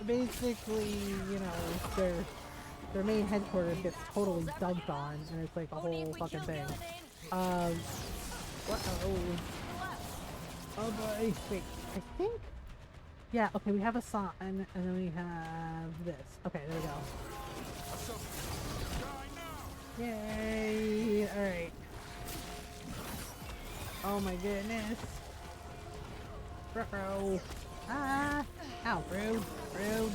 basically, you know, their main headquarters gets totally dunked on, and it's like a whole fucking thing. What-oh. Oh boy, wait, I think, yeah, okay, we have a sign, and then we have this. Okay, there we go. Yay! Alright. Oh my goodness. Ruh-roh. Ah! Ow, rude. Rude.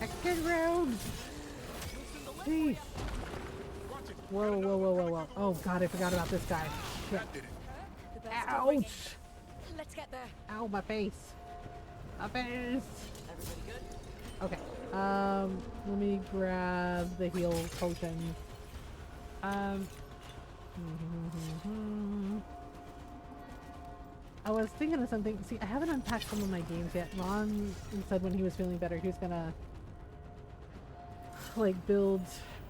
Extra rude! Jeez. Whoa, whoa, whoa, whoa, whoa. Oh god, I forgot about this guy. Shit. Ouch! Let's get there. Ow, my face. My face! Everybody good? Okay. Let me grab the heal potion. I was thinking of something. See, I haven't unpacked some of my games yet. Ron said when he was feeling better, he was gonna like build,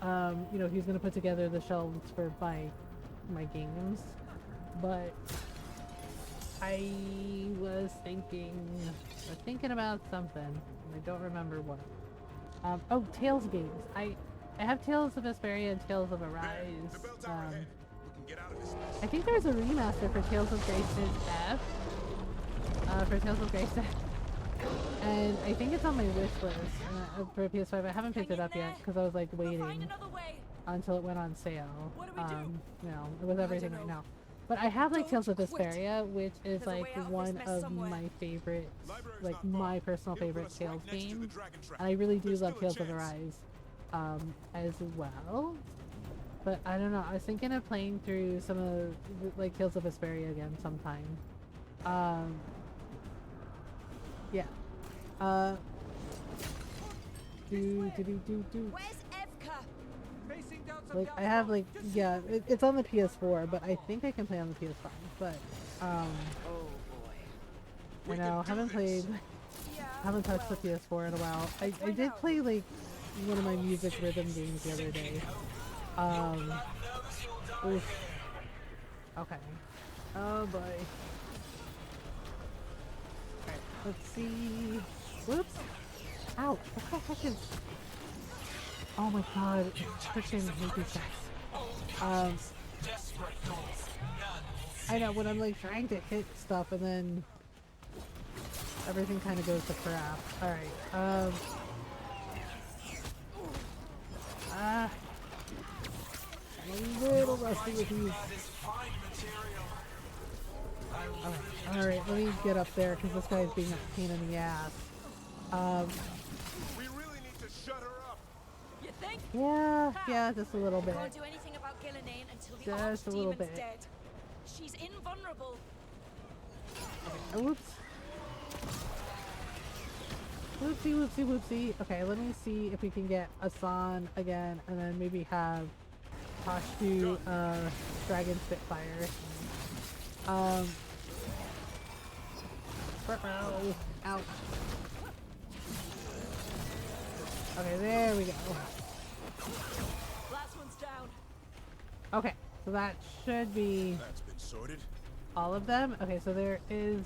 you know, he's gonna put together the shelves for my games. But I was thinking about something, and I don't remember what. Oh, Tales games. I have Tales of Vesperia and Tales of Arise. I think there's a remaster for Tales of Grace F. For Tales of Grace F. And I think it's on my wish list for PS5. I haven't picked it up yet because I was like waiting until it went on sale. You know, with everything right now. But I have like Tales of Vesperia, which is like one of my favorites, like my personal favorite Tales game. And I really do love Tales of Arise as well. But I don't know, I was thinking of playing through some of like Tales of Vesperia again sometime. Yeah. Where's Evka? Like I have like, yeah, it's on the PS4, but I think I can play on the PS5. But oh boy. I know, haven't touched the PS4 in a while. I did play like one of my music rhythm games the other day. Oof. Okay. Oh boy. Alright, let's see. Whoops! Ouch! What the heck is... Oh my god, freaking hate these guys. I know, when I'm like trying to hit stuff and then everything kind of goes to crap. Alright, I'm a little rusty with these. Alright, let me get up there because this guy's being a pain in the ass. We really need to shut her up. You think? Yeah, just a little bit. Can't do anything about Gillinane until the Just a little Archdemon's bit. dead. She's invulnerable. Whoops. Whoopsie, whoopsie, whoopsie. Okay, let me see if we can get Asan again, and then maybe have Tosh do Dragon Spitfire. Ouch. Okay, there we go. Last one's down. Okay, so that should be That's been sorted. all of them. Okay, so there is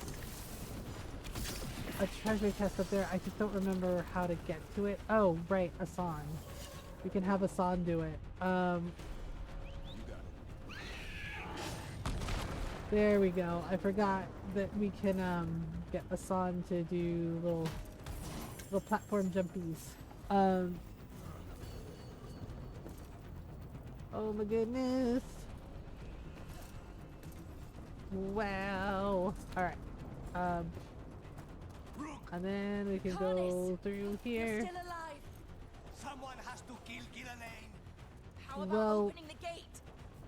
a treasure chest up there. I just don't remember how to get to it. Oh, right, Asan. We can have Asan do it. There we go. I forgot that we can get Asan to do little platform jumpies. Oh my goodness. Wow. Alright. And then we can go through here. Still alive. Someone has to kill Gillian. How about Well- opening the gate?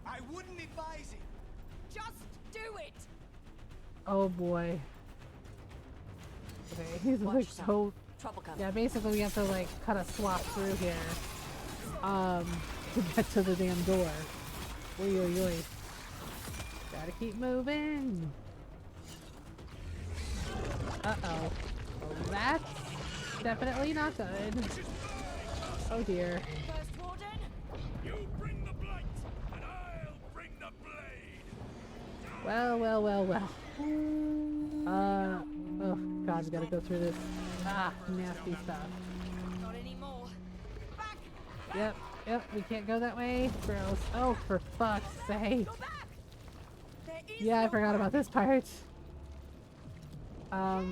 I wouldn't advise it. Just do it. Oh boy. Okay, he's like so. Trouble coming. Yeah, basically we have to like cut a swath through here, to get to the damn door. Oy oy oy. Gotta keep moving. Uh oh. Well, that's definitely not good. Oh dear. First warden. You bring the blight, and I'll bring the blade. Well, well, well, well. Oh god, we gotta go through this. Nasty stuff. Not anymore. Back. Yep, yep, we can't go that way. Gross. Oh, for fuck's sake. Go back. There is Yeah, I no forgot about this part. Up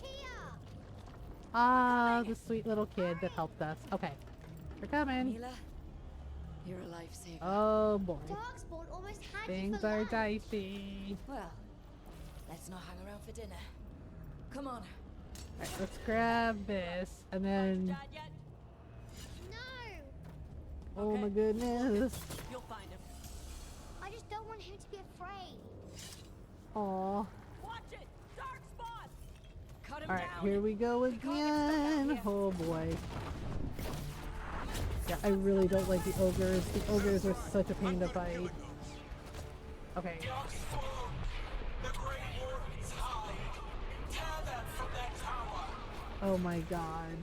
here! The sweet little kid that helped us. Okay, we're coming. Mila, you're a lifesaver. Oh boy. Darkspawn almost had you Things for are life. dicey. Well, let's not hang around for dinner. Come on. Alright, let's grab this and then. Dad yet? No! Oh my goodness. You'll find him. I just don't want him to be afraid. Aw. Watch it. Darkspawn. Cut him Alright, down. here we go again. Oh boy. Yeah, I really don't like the ogres. The ogres are such a pain to fight. Okay. Oh my god.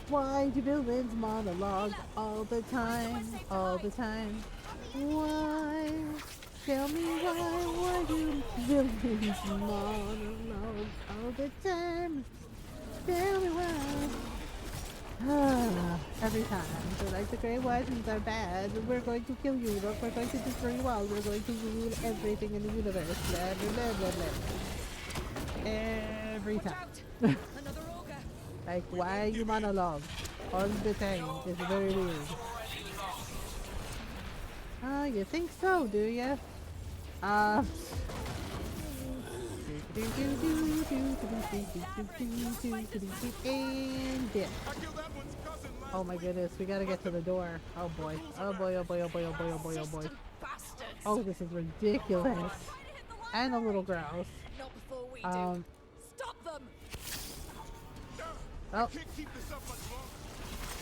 Why do villains monologue all the time? All the time. Why? Tell me why do villains monologue all the time? Tell me why. Every time. They're like, the Grey Wardens are bad. We're going to kill you. We're going to destroy you all. We're going to rule everything in the universe. Blah, blah, blah, blah, blah. Every time. Another ogre. Like, why you monologue all the time? It's very weird. Oh, you think so, do you? And dip. Oh my goodness, we gotta get to the door. Oh boy. Oh boy, oh boy, oh boy, oh boy, oh boy, oh boy. Oh, this is ridiculous. And a little gross. Not before we do. Stop them. Oh, Can't keep this up much longer.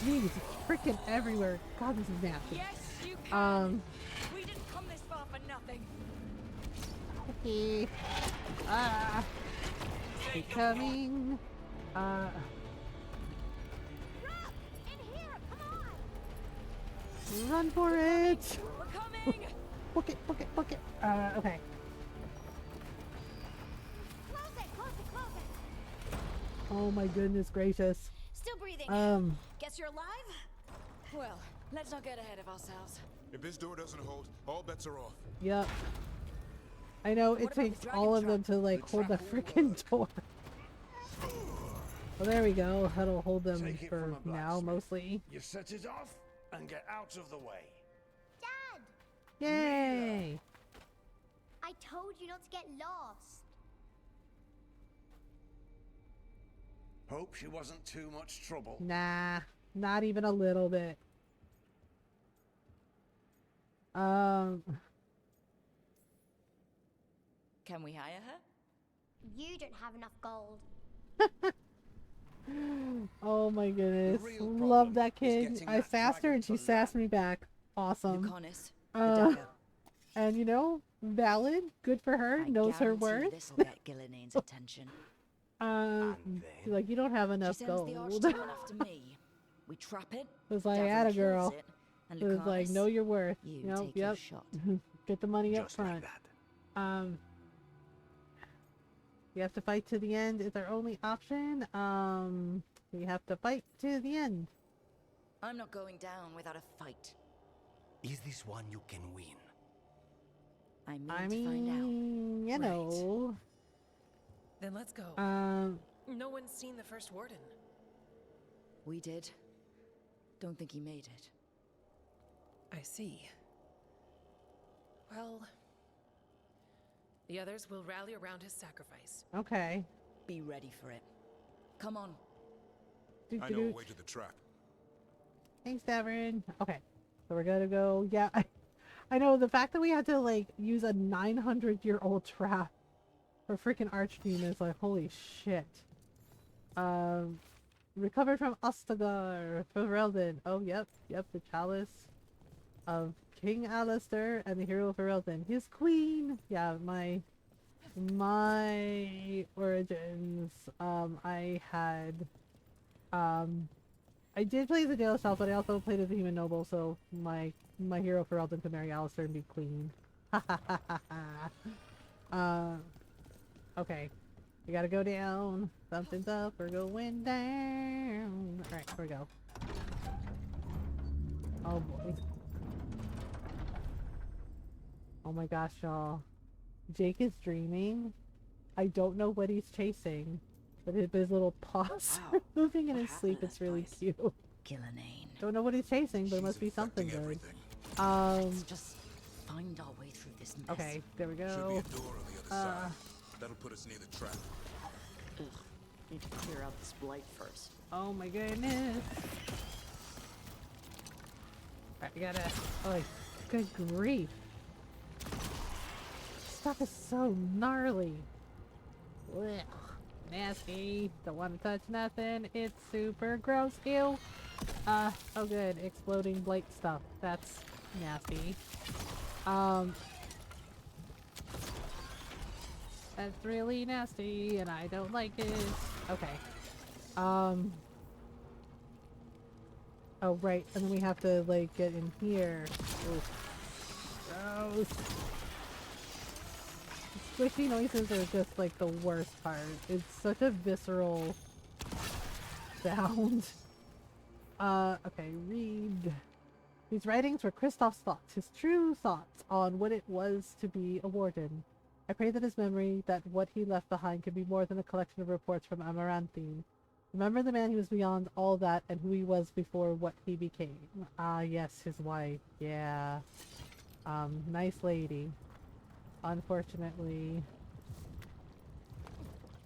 jeez, it's freaking everywhere. God, this is nasty. Yes, you can. We didn't come this far for nothing. Okay. Keep coming. In here! Come on! Run for it! We're coming. Book it, book it, book it. Okay. Close it! Close it! Close it! Oh my goodness gracious. Still breathing. Guess you're alive? Well, let's not get ahead of ourselves. If this door doesn't hold, all bets are off. Yep. I know it takes all of them to like hold the freaking door. Well, there we go. That'll hold them Take it for from a now, blacksmith. mostly. You set it off and get out of the way. Dad! Yay! I told you not to get lost. Hope she wasn't too much trouble. Nah, not even a little bit. Can we hire her? You don't have enough gold. Oh my goodness. real Love problem that is kid. getting I that sassed her and she dragon to sassed me back. Awesome. Lucanus, the Uh, dagger. and you know, valid. Good for her. I Knows her guarantee worth. This'll get Gillian's attention. She's like, you don't have She enough sends the gold. archdemon after me. We trap it. It was like, Davin atta kills girl. it, and It was like, Lucanus, know your worth. you Nope, take your yep. shot. Get the money up Just like front. that. We have to fight to the end is our only option. We have to fight to the end. I'm not going down without a fight. Is this one you can win? I mean, I to find out. mean, you know. Then let's go. No one's seen the first warden. We did. Don't think he made it. I see. Well, the others will rally around his sacrifice. Okay. Be ready for it. Come on. I know a way to the trap. Thanks, Davern. Okay, so we're gonna go. Yeah, I know the fact that we had to like use a 900-year-old trap for freaking Archdemon is like holy shit. Recovered from Ostagar, Ferelden. Oh, yep, the chalice of King Alistair and the hero Ferelden. His queen. Yeah, my origins. I did play as a Dale South, but I also played as a human noble, so my hero Ferelden could marry Alistair and be queen. Okay. We gotta go down. Something's up. We're going down. Alright, here we go. Oh boy. Oh my gosh, y'all. Jake is dreaming. I don't know what he's chasing, but his little paws are moving in his sleep. It's really cute. Gillenane. Don't know what he's chasing, but it must be something good. Let's just find our way through this mess. Okay, there we go. Should be a door on the other side. That'll put us near the trap. Ugh. Need to clear out this blight first. Oh my goodness. Alright, we gotta. Oh, good grief. Stuff is so gnarly. Ugh. Nasty. Don't want to touch nothing. It's super gross. Ew. Oh good. Exploding blight stuff. That's nasty. That's really nasty and I don't like it. Okay. Oh right, and then we have to like get in here. Oof. Gross. Squishy noises are just like the worst part. It's such a visceral sound. Okay, read. These writings were Kristoff's thoughts, his true thoughts on what it was to be a warden. I pray that his memory, that what he left behind could be more than a collection of reports from Amaranthine. Remember the man who was beyond all that and who he was before what he became. Ah, yes, his wife. Yeah. Nice lady. Unfortunately.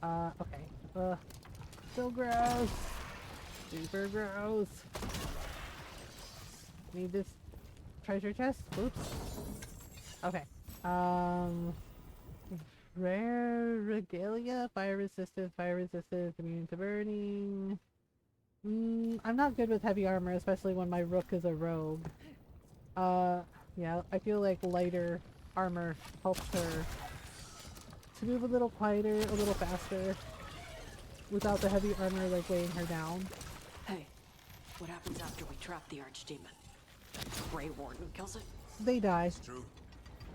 Okay. So gross. Super gross. Need this treasure chest? Oops. Okay. Rare regalia, fire resistant, immune to burning. I'm not good with heavy armor, especially when my rook is a rogue. Yeah, I feel like lighter armor helps her to move a little quieter, a little faster, without the heavy armor like weighing her down. Hey, what happens after we trap the Archdemon? Grey Warden kills it? They die. It's true.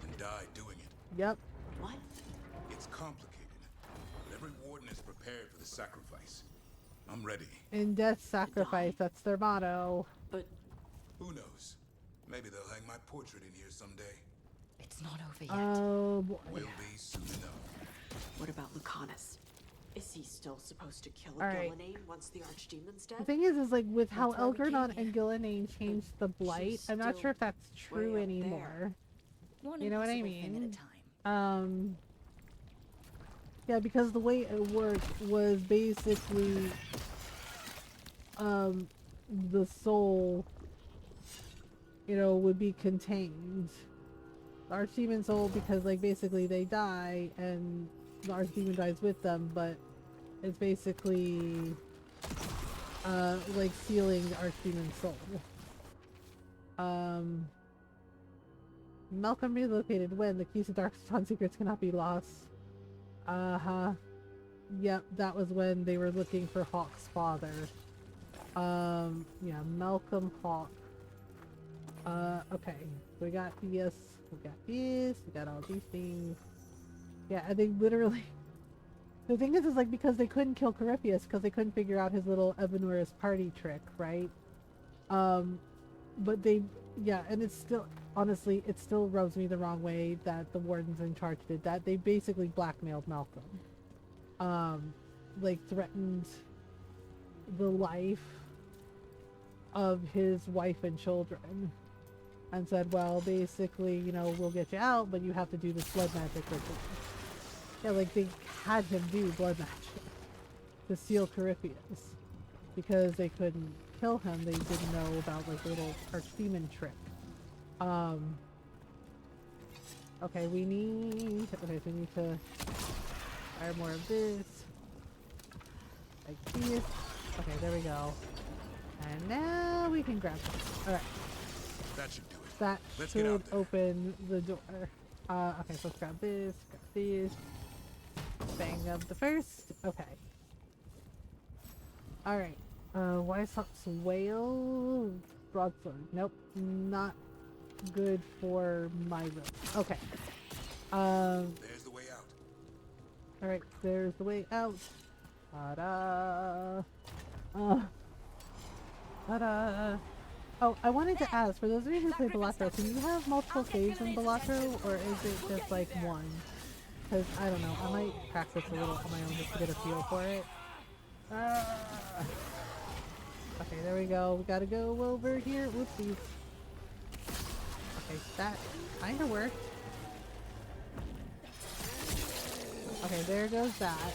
And die doing it. Yep. What? It's complicated, but every warden is prepared for the sacrifice. I'm ready. In death sacrifice, that's their motto. But who knows? Maybe they'll hang my portrait in here someday. It's not over yet. Oh boy. Will be soon enough. What about Lucanus? Is he still supposed to kill Alright. Gillenane once the Archdemon's dead? The thing is like with how That's why we came Elgernot here. and Gillenane changed the blight, I'm not sure if that's true way up anymore. One You know what I impossible thing at a mean? time. Yeah, because the way it worked was basically the soul, you know, would be contained. The Archdemon soul, because like basically they die and the Archdemon dies with them, but it's basically like sealing the Archdemon soul. Malcolm relocated when the keys to Darkstone secrets cannot be lost. Yep, that was when they were looking for Hawk's father. Yeah, Malcolm Hawk. Okay. We got this, we got all these things. Yeah, and they literally... The thing is like, because they couldn't kill Corypheus, because they couldn't figure out his little Evanorus party trick, right? But they... Yeah, and it's still... Honestly, it still rubs me the wrong way that the wardens in charge did that. They basically blackmailed Malcolm. Like, threatened the life of his wife and children. And said, well, basically, you know, we'll get you out, but you have to do this blood magic ritual. Yeah, like, they had him do blood magic. to seal Corypheus. Because they couldn't kill him, they didn't know about like the little archdemon trick. Okay, we need to fire more of this. Like this. Okay, there we go. And now we can grab it. Alright. That should do it. That Let's get should out there. open the door. Okay, so let's grab this, grab these. Bang up the first. Okay. Alright. White Sox whale broadsword. Nope, not good for my road. Okay. There's the way out. Alright, there's the way out. Ta-da! Ta-da! Oh, I wanted to ask, for those of you who play Balatro, can you have multiple saves in Balatro, or is it just like one? Because, I don't know, I might practice a little on my own just to get a feel for it. Okay, there we go. We gotta go over here. Whoopsies. Okay, that kinda worked. Okay, there goes that.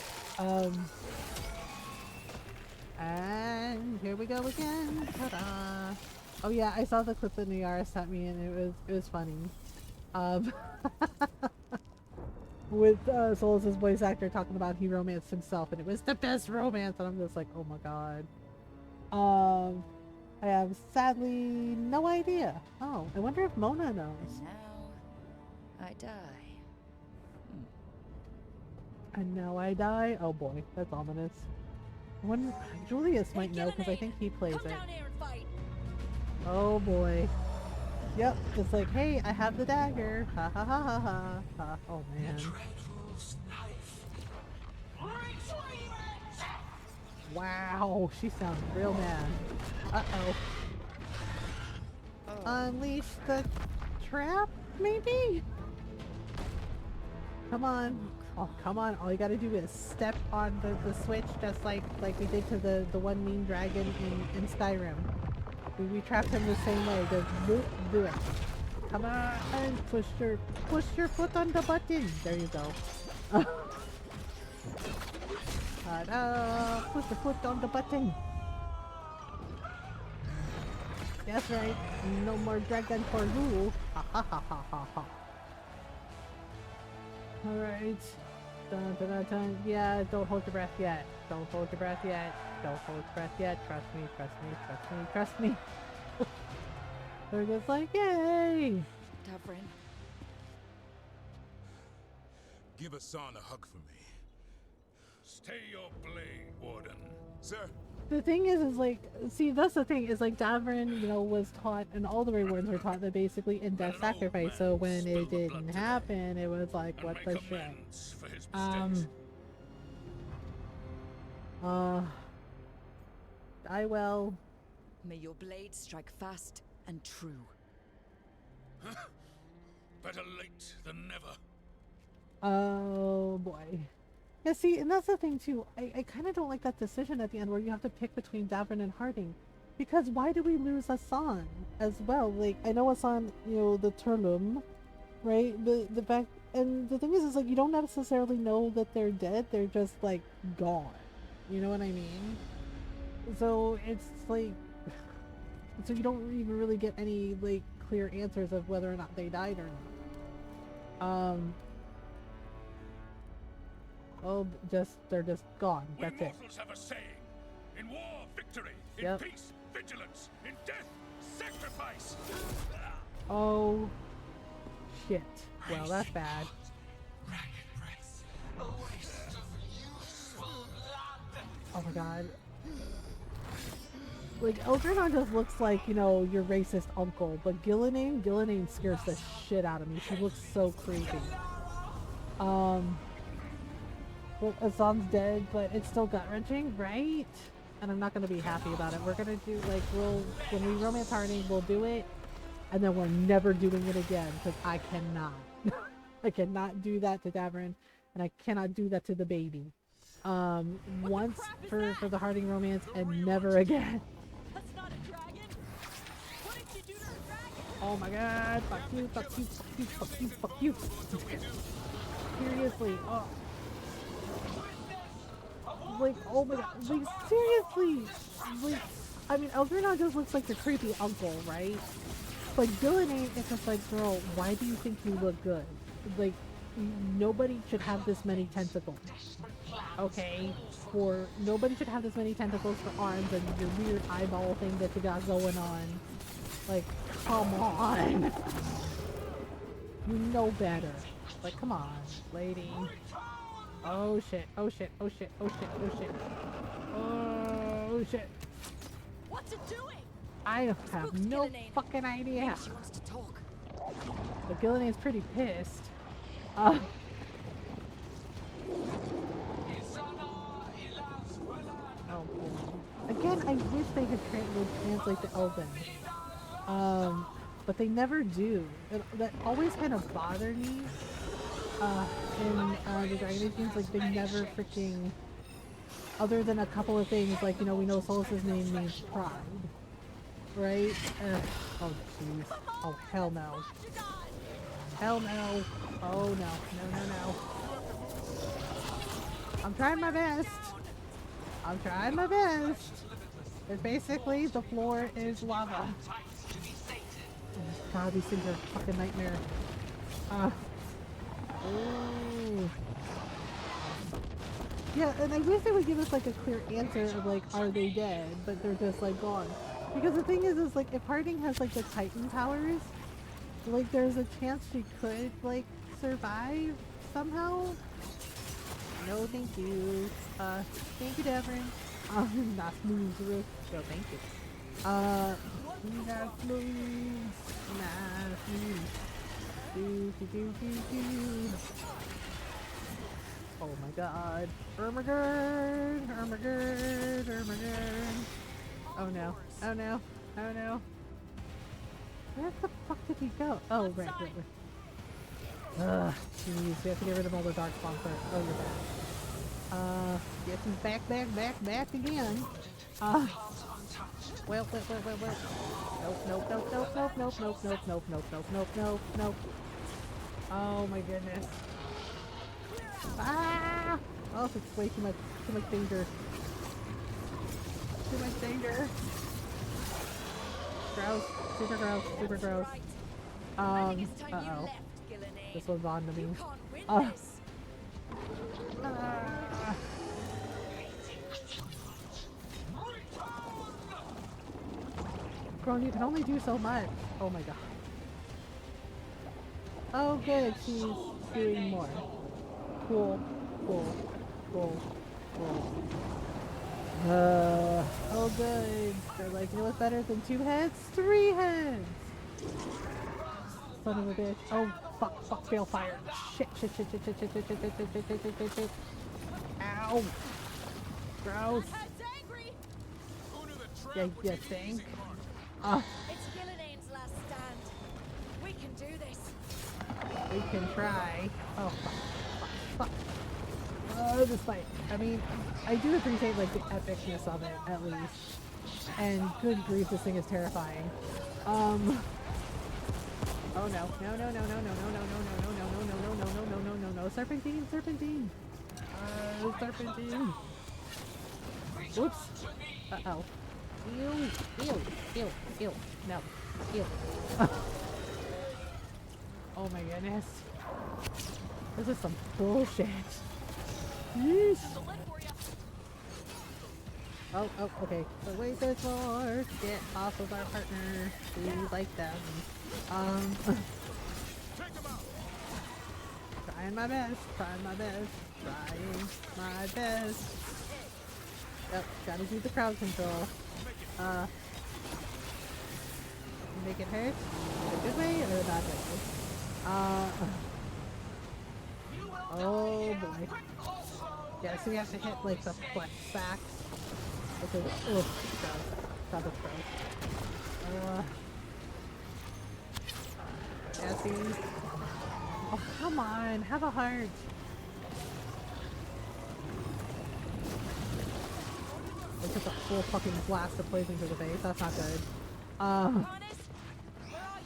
And here we go again. Ta-da! Oh yeah, I saw the clip that Niara sent me and it was funny. With Solus' voice actor talking about he romanced himself and it was the best romance, and I'm just like, oh my god. I have sadly no idea. Oh, I wonder if Mona knows. And now I die. And now I die? Oh boy, that's ominous. Julius might know because I think he plays it. Oh boy. Yep, it's like, hey, I have the dagger. Ha ha ha ha ha. Ha. Oh man. Wow, she sounds real mad. Uh-oh. Unleash the trap, maybe? Come on. Oh, come on. All you gotta do is step on the switch just like we did to the one mean dragon in Skyrim. We trapped him the same way. Just do it. Come on, and push your foot on the button. There you go. Ta-da! Push your foot on the button. That's right. No more dragon for you. Ha ha ha ha ha ha. All right. Dun, dun, dun, dun. Yeah, don't hold your breath yet. Don't hold your breath yet. Don't hold your breath yet. Trust me, trust me, trust me, trust me. They're just like, yay! Davrin. Give Asan a hug for me. Stay your blade, Warden. Sir. The thing is like, see, that's the thing, is like Davrin, you know, was taught, and all the rewards were taught that basically in death sacrifice, so when it didn't happen, it was like, what the shit. Die well. May your blade strike fast and true. Better late than never. Oh boy. Yeah, see, and that's the thing too. I kind of don't like that decision at the end where you have to pick between Davrin and Harding. Because why do we lose Asan as well? Like, I know Asan, you know, the Turlum, right? But the fact, and the thing is like, you don't necessarily know that they're dead. They're just, like, gone. You know what I mean? So, it's like, so you don't even really get any, like, clear answers of whether or not they died or not. Oh, they're just gone. That's it. We mortals have a saying. In war, victory. In Yep. peace, vigilance. In death, sacrifice. Oh, shit. Well, that's bad. Oh my god. Like, Eldranon just looks like, you know, your racist uncle, but Gillenane scares the shit out of me. She looks so creepy. Well, Asan's dead, but it's still gut-wrenching, right? And I'm not gonna be happy about it. We're gonna do, like, when we romance Harding, we'll do it, and then we're never doing it again, because I cannot. I cannot do that to Davrin, and I cannot do that to the baby. Once for the Harding romance, and never again. That's not a dragon. What did you do to a dragon? Oh my god, fuck you, fuck you, fuck you, fuck you, fuck you. Seriously, oh. Like, oh my god, like, seriously! Like, I mean, Eldranon just looks like the creepy uncle, right? But Gillenane is just like, girl, why do you think you look good? Like, nobody should have this many tentacles. Okay? For nobody should have this many tentacles for arms and your weird eyeball thing that you got going on. Like, come on! You know better. Like, come on, lady. Oh shit, oh shit, oh shit, oh shit, oh shit. Oh shit. What's it doing? I have no fucking idea. She wants to talk. But Gillenane's pretty pissed. Oh boy. Again, I wish they would translate the Elven. But they never do. That always kind of bothered me. In the Dragon Age games, like they never freaking, other than a couple of things, like, you know, we know Solus's name means pride, right? Oh jeez. Oh hell no. Hell no. Oh no. No. I'm trying my best. I'm trying my best. But basically, the floor is lava. Oh, God, these things are a fucking nightmare. Ooh. Yeah, and I wish they would give us like a clear answer of like, are they dead? But they're just like gone. Because the thing is like, if Harding has like the Titan powers, like there's a chance she could like survive somehow. No, thank you. Thank you, Devin. Nice moves, Rook. So thank you. Nice moves. Nice moves. Do. Oh my god. Ermagerd! Oh no. Where the fuck did he go? Oh, right. Ugh, jeez, we have to get rid of all the dark spawn first. Oh, you're back. Yes, he's back again. Well. Nope. Oh my goodness. Ah! Oh, it's way too much danger. Too much danger. Gross. Super gross. Uh-oh. This one's on to me. Crone, you can only do so much. Oh my god. Oh good, she's doing more. Cool. Oh good. They're like, you know what's better than 2 heads? 3 heads! Son of a bitch. Oh, fuck, fail fire. Shit. Ow! Gross. Yeah, you think? It's Gillenane's last stand. We can do this. We can try. Oh, fuck. This fight. I mean, I do appreciate, like, the epicness of it, at least. And good grief, this thing is terrifying. Oh no. No. Serpentine. Serpentine. Whoops. Uh-oh. Ew. No. Ew. Oh my goodness. This is some bullshit. Yeesh. Oh, okay. So wait, there's more. Get off of our partner. We like them. Trying my best. Yep, gotta do the crowd control. Make it hurt? In a good way or a bad way? Oh boy. Yeah, so we have to hit like the flesh back. Okay, gross. God, that's gross. Cassie. Oh, come on, have a heart. It's just a full fucking blast of poison to the face. That's not good.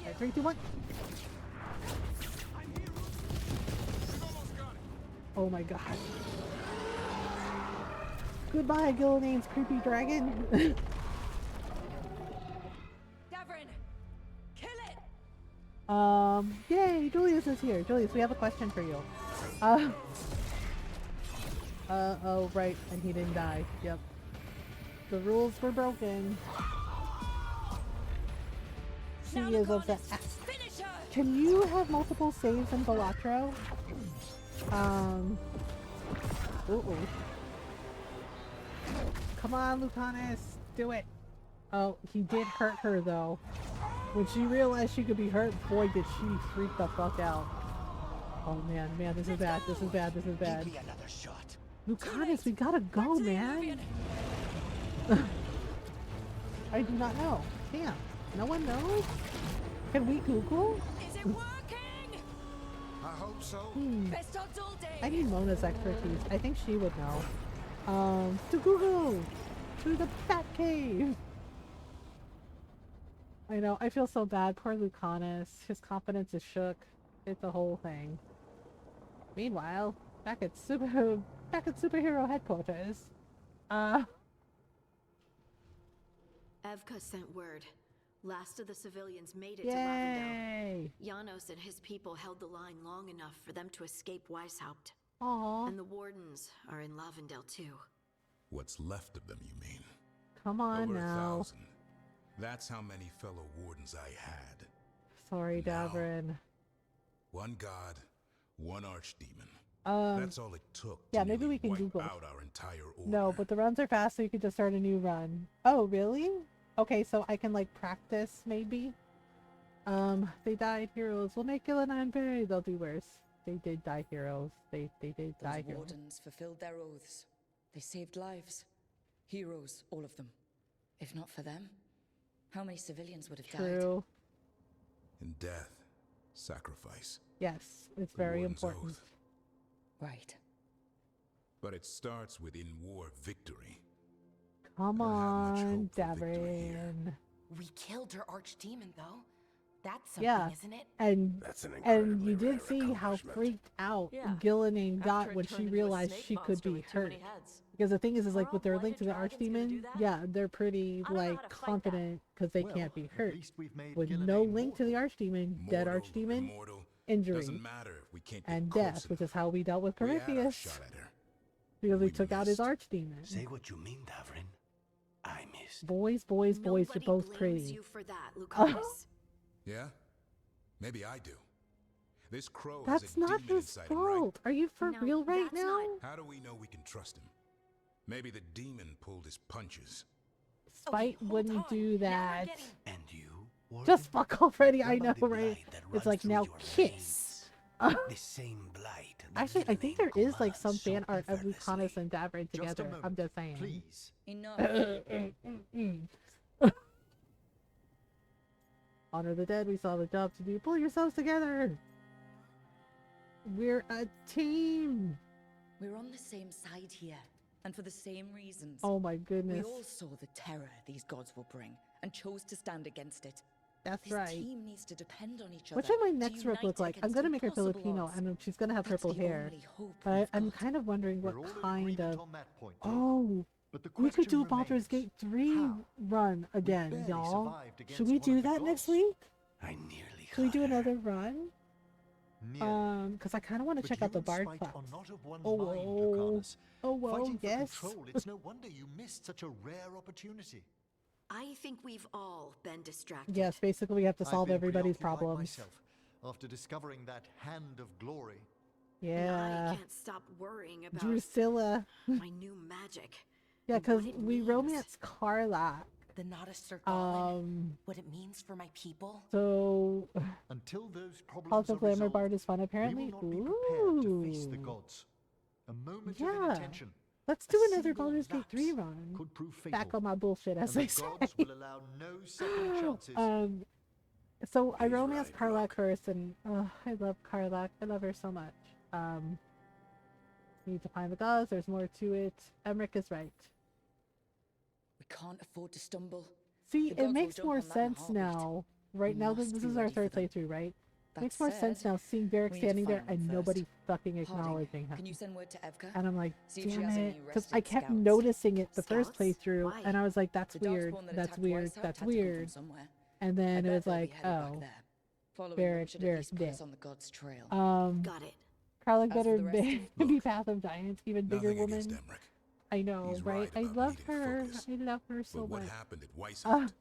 Okay, 3, 2, 1. Oh my god. Goodbye, Gillian's creepy dragon. Davrin, kill it. Yay, Julius is here. Julius, we have a question for you. Oh, right, and he didn't die. Yep. The rules were broken. She is upset. Can you have multiple saves in Balatro? Ooh. Come on, Lucanus, do it. Oh, he did hurt her though. When she realized she could be hurt, boy, did she freak the fuck out. Oh man, this is bad. This is bad. This is bad. Give me another shot. Lucanus, we gotta go, man. I do not know. Damn, no one knows. Can we Google? Is it working? I hope so. Best odds all day. I need Mona's expertise. I think she would know. To Google! To the Batcave! I know, I feel so bad. Poor Lucanus. His confidence is shook. It's a whole thing. Meanwhile, back at superhero headquarters. Evka sent word. Last of the civilians made it Yay! to Lavendale. Janos and his people held the line long enough for them to escape Weishaupt. Aww. And the wardens are in Lavendale too. What's left of them, you mean? Come on Over now. 1,000. That's how many fellow wardens I had. Sorry, Now, Davrin. one god, one archdemon. Um, That's all it took yeah, to maybe nearly we can wipe Google. out our entire order. No, but the runs are fast, so you can just start a new run. Oh, really? Okay, so I can like practice, maybe? They died heroes. We'll make Gillian Berry. They'll do worse. They did die heroes. They did die Those heroes. wardens fulfilled their oaths. They saved lives. Heroes, all of them. If not for them, how many civilians would have died? True. In death, sacrifice. Yes, it's The very warden's important. oath. Right. But it starts with in-war victory. Come I don't have much on, hope for victory here. Davrin. We killed her archdemon, though. That's something, Yeah, isn't it? and That's an and you incredibly did see rare how accomplishment. freaked out Yeah. Gillian After got it when turned she into a realized snake she could monster be with too many hurt. heads. Because the thing is like Are with their all link to the blinded dragons gonna do archdemon, that? yeah, they're pretty I don't know how like to fight that. confident because they Well, can't be at hurt. least we've made With Gillian no link to the mortal. archdemon, dead Mortal, archdemon, immortal, injury, doesn't matter if we can't get and close death, which enough. is how we dealt with We had our Corypheus. shot at her. Because we We took out his missed. archdemon. Say what you mean, Davrin. I missed. Boys, you're Nobody both blames pretty. you for that, Lucanus. Yeah? Maybe I do. This crow That's has a not demon his inside him, right? fault. Are you for No, real right that's now? not- How do we know we can trust him? Maybe the demon pulled his punches. Spite wouldn't do that. And you, Warden? Just fuck already, I What know, about the right? blight that It's runs like through now your kiss. veins? The same blight. that Actually, I think there Gillian is like some commands so fan art of effortlessly. Lucanus and Davrin Just a together. I'm moment, just saying. Please. Enough. Honor the dead, we saw the job to do. Pull yourselves together. We're a team. We're on the same side here, and for the same reasons. Oh my We goodness. all saw the terror these gods will bring, and chose to stand against it. That's This right. team needs to depend on each other. What should my to next rip unite look like? I'm against gonna make her impossible Filipino, odds. and she's gonna have That's purple the hair. only hope But we've I'm got. kind of wondering what We're all in kind agreement of. on that point, too. Oh, But the we could question do Baldur's remains, Gate 3 how? run again, barely y'all. survived Should against we one do of the that next gods. week? I nearly Should we do caught her. another run? Nearly. Because I kind of want to But check you out the and Bard Spite class. are not of one Oh, mind, whoa. Lucanus. Oh, whoa, Fighting for yes. control, it's no wonder you missed such a rare opportunity. I think we've all been distracted. Yes, basically we have to I've solve been everybody's preoccupied problems. myself after discovering that hand of glory. And Yeah. I can't stop worrying about Drusilla. my new magic. Yeah, and because what it we means. romanced Carla. The Nada Galan, Um, what it means for my people. so Until those problems Halls are of Glamour resolved, Bard is fun we apparently. will not be prepared to face the Ooh. gods. A moment of Yeah. inattention, Let's a do another single Baldur's Gate 3 lapse run. could prove fatal, Back on my bullshit, as and they the say. gods will allow no second chances. So I He's romanced right, Carla Rook. first, and I love Carla. I love her so much. Need to find the gods. There's more to it. Emmerich is right. We can't afford to stumble. See, The it gods will makes jump more on that in a sense heartbeat. now. Right We now, must this be is our ready for third them. playthrough, right? Makes more sense now seeing Varric standing there and nobody fucking acknowledging him. Can you send word to Evka? And I'm like, See if she damn has any it. Because I rested kept scouts. noticing it the first Scouts? playthrough, Why? and I was like, that's The weird, darkspawn that that's attacked weird, Weishaupt that's had to come from weird. somewhere. And then I it bet was they'll be like, headed back oh, there. Following them Varric should at least put dead. us on the god's trail. Got it. Karlach As for better the rest be Path of Giants, even bigger Nothing against woman. Emmerich. I know, He's right? I about love needing her. focus. I love her so But what much. happened at Weishaupt?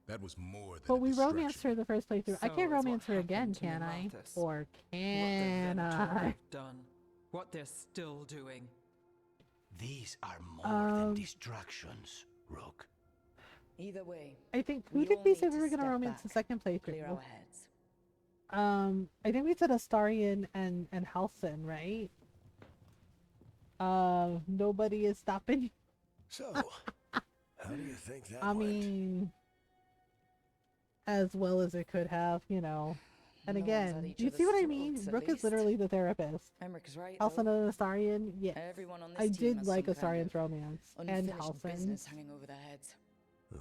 That was more than But a we distraction. romanced her the first playthrough. I So can't is what romance her again, happened to can I? Nemathis. Or What the can Venator I? have done. What they're still doing. These are more than distractions, Rook. Either way, I think we who did all we need say we to were gonna step romance the back, second playthrough? clear our heads. I think we said Astarion and Halsin, right? Nobody is stopping you. So, how do you think that I went? mean, as well as it could have, you know. And No one's at again, each you see other's what I mean? throats, at Rook is least. literally the therapist. Emmerich right. Halsin though. and Astarion, yes. Everyone on this I team did has like some kind Astarian's of romance and unfinished business Halsin's. hanging over their heads.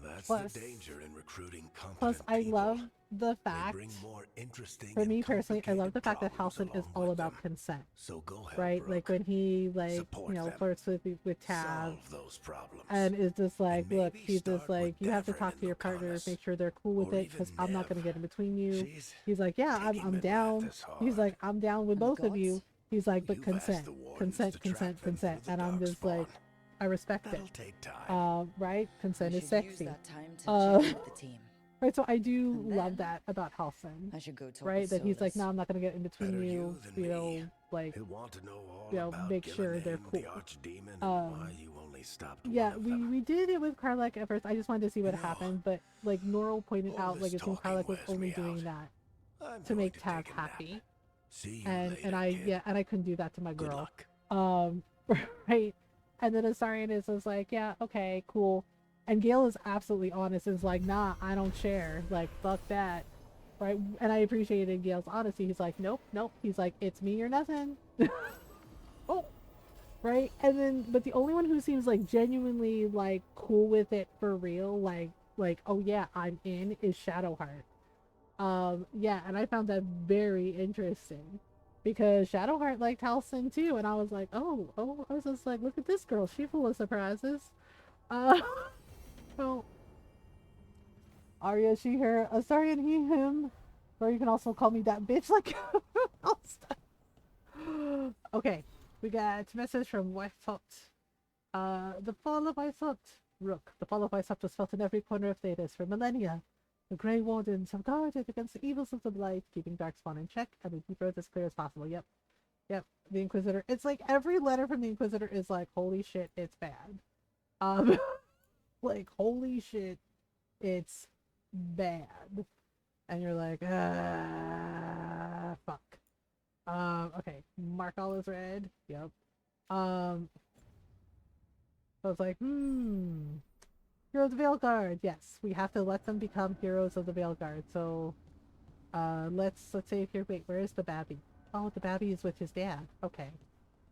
That's Plus- the danger in recruiting competent Plus, I people. love the They fact, bring more interesting for and me personally, I love the fact that complicated Halsin is problems all along about with them. consent. So go help Right? Rook. Like when he, like, Support you know, them. flirts with Tav. Solve those problems. And is just like, And look, maybe he's just start like, with you have to Davern talk and to your partner, Lucanus. make sure they're cool with Or it, because even I'm not going to Nev. get in between you. She's He's like, yeah, I'm taking down. Menlathis He's hard. like, I'm down with And the both of you. gods? He's like, but You've consent, asked the wardens consent, to consent, track them consent. through the And I'm just like, darkspawn. I respect it. That'll take time. Right? Consent We is should sexy. use that time to check in with the team. Right, so I do And love then that about Halsin. I should go talk Right, with that he's like, Solus. no, I'm not going to get in between Better you. than You know, me. like, He'll want to know all you know, about make sure they're Gillename, cool. the archdemon, and why you only stopped Yeah, one of we them. did it with Karlach at first. I just wanted to see what You know, happened, but like Norl pointed all out, this like it seems talking Karlach was wears only me doing out. that I'm to going make to Tav take a nap. happy. See you And later, I kid. yeah, and I couldn't do that to my Good girl. luck. Right. And then Astarion is just like, yeah, okay, cool. And Gale is absolutely honest. Is like, nah, I don't share. Like, fuck that. Right. And I appreciated Gale's honesty. He's like, nope. He's like, it's me or nothing. Oh. Right. And then, but the only one who seems like genuinely like cool with it for real, like, oh yeah, I'm in, is Shadowheart. Yeah, and I found that very interesting. Because Shadowheart liked Halsin too, and I was like, oh, I was just like, look at this girl, she's full of surprises. So, Arya, she, her, Astarion, he, him, or you can also call me that bitch, like, okay, we got a message from Weishaupt. The fall of Weishaupt. Rook, the fall of Weishaupt was felt in every corner of Thedas for millennia. The Grey Wardens have guarded against the evils of the Blight, keeping Darkspawn in check and the Deep Roads as clear as possible. Yep. The Inquisitor. It's like every letter from the Inquisitor is like, holy shit, it's bad. Like, holy shit, it's bad. And you're like, fuck. Okay. Mark all is red. Yep. So it's like, Heroes of the Veilguard. Yes, we have to let them become heroes of the Veilguard. So, let's say here. Wait, where is the Babby? Oh, the Babby is with his dad. Okay.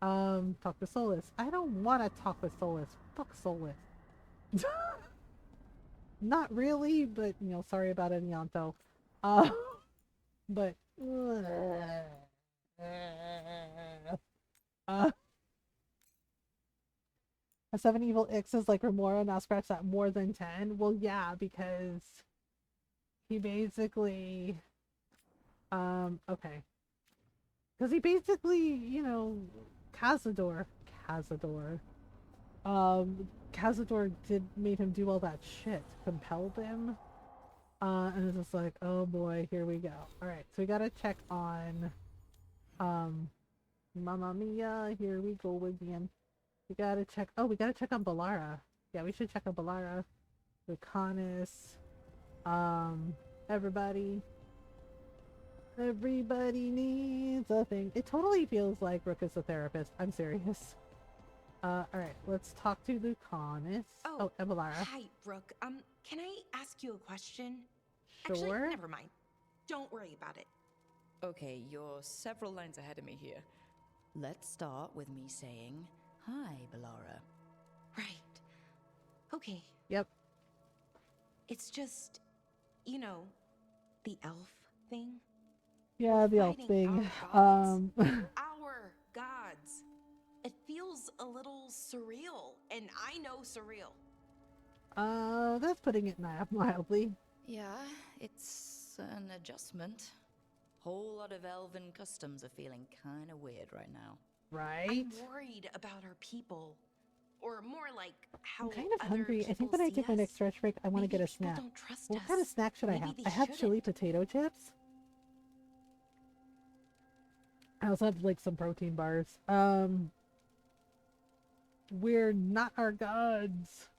Talk to Solus. I don't want to talk with Solus. Fuck Solus. Not really, but you know, sorry about Enianto. But a 7 evil X's like Remora, now scratch that, more than 10. Well, yeah, because he basically, okay. Because he basically, you know, Cazador made him do all that shit, compelled him. And it's just like, oh boy, here we go. Alright, so we gotta check on, Mamma Mia, here we go again. We gotta check on Balara. Yeah, we should check on Balara. Lucanus. Everybody needs a thing. It totally feels like Rook is a therapist. I'm serious. Alright, let's talk to Lucanus. Oh, and Balara. Hi, Rook. Can I ask you a question? Sure. Actually, never mind. Don't worry about it. Okay, you're several lines ahead of me here. Let's start with me saying, hi, Balara. Right. Okay. Yep. It's just, you know, the elf thing. Yeah, the elf Fighting thing. our gods. It feels a little surreal, and I know surreal. That's putting it mildly. Yeah, it's an adjustment. Whole lot of elven customs are feeling kind of weird right now. Right? I'm worried about our people. Or more like how I'm kind of other hungry. I think people when I see take my us. next stretch break, I want to get a People snack. don't trust What us. kind of snack should I Maybe have? they I have chili shouldn't. potato chips. I also have like some protein bars. We're not our gods.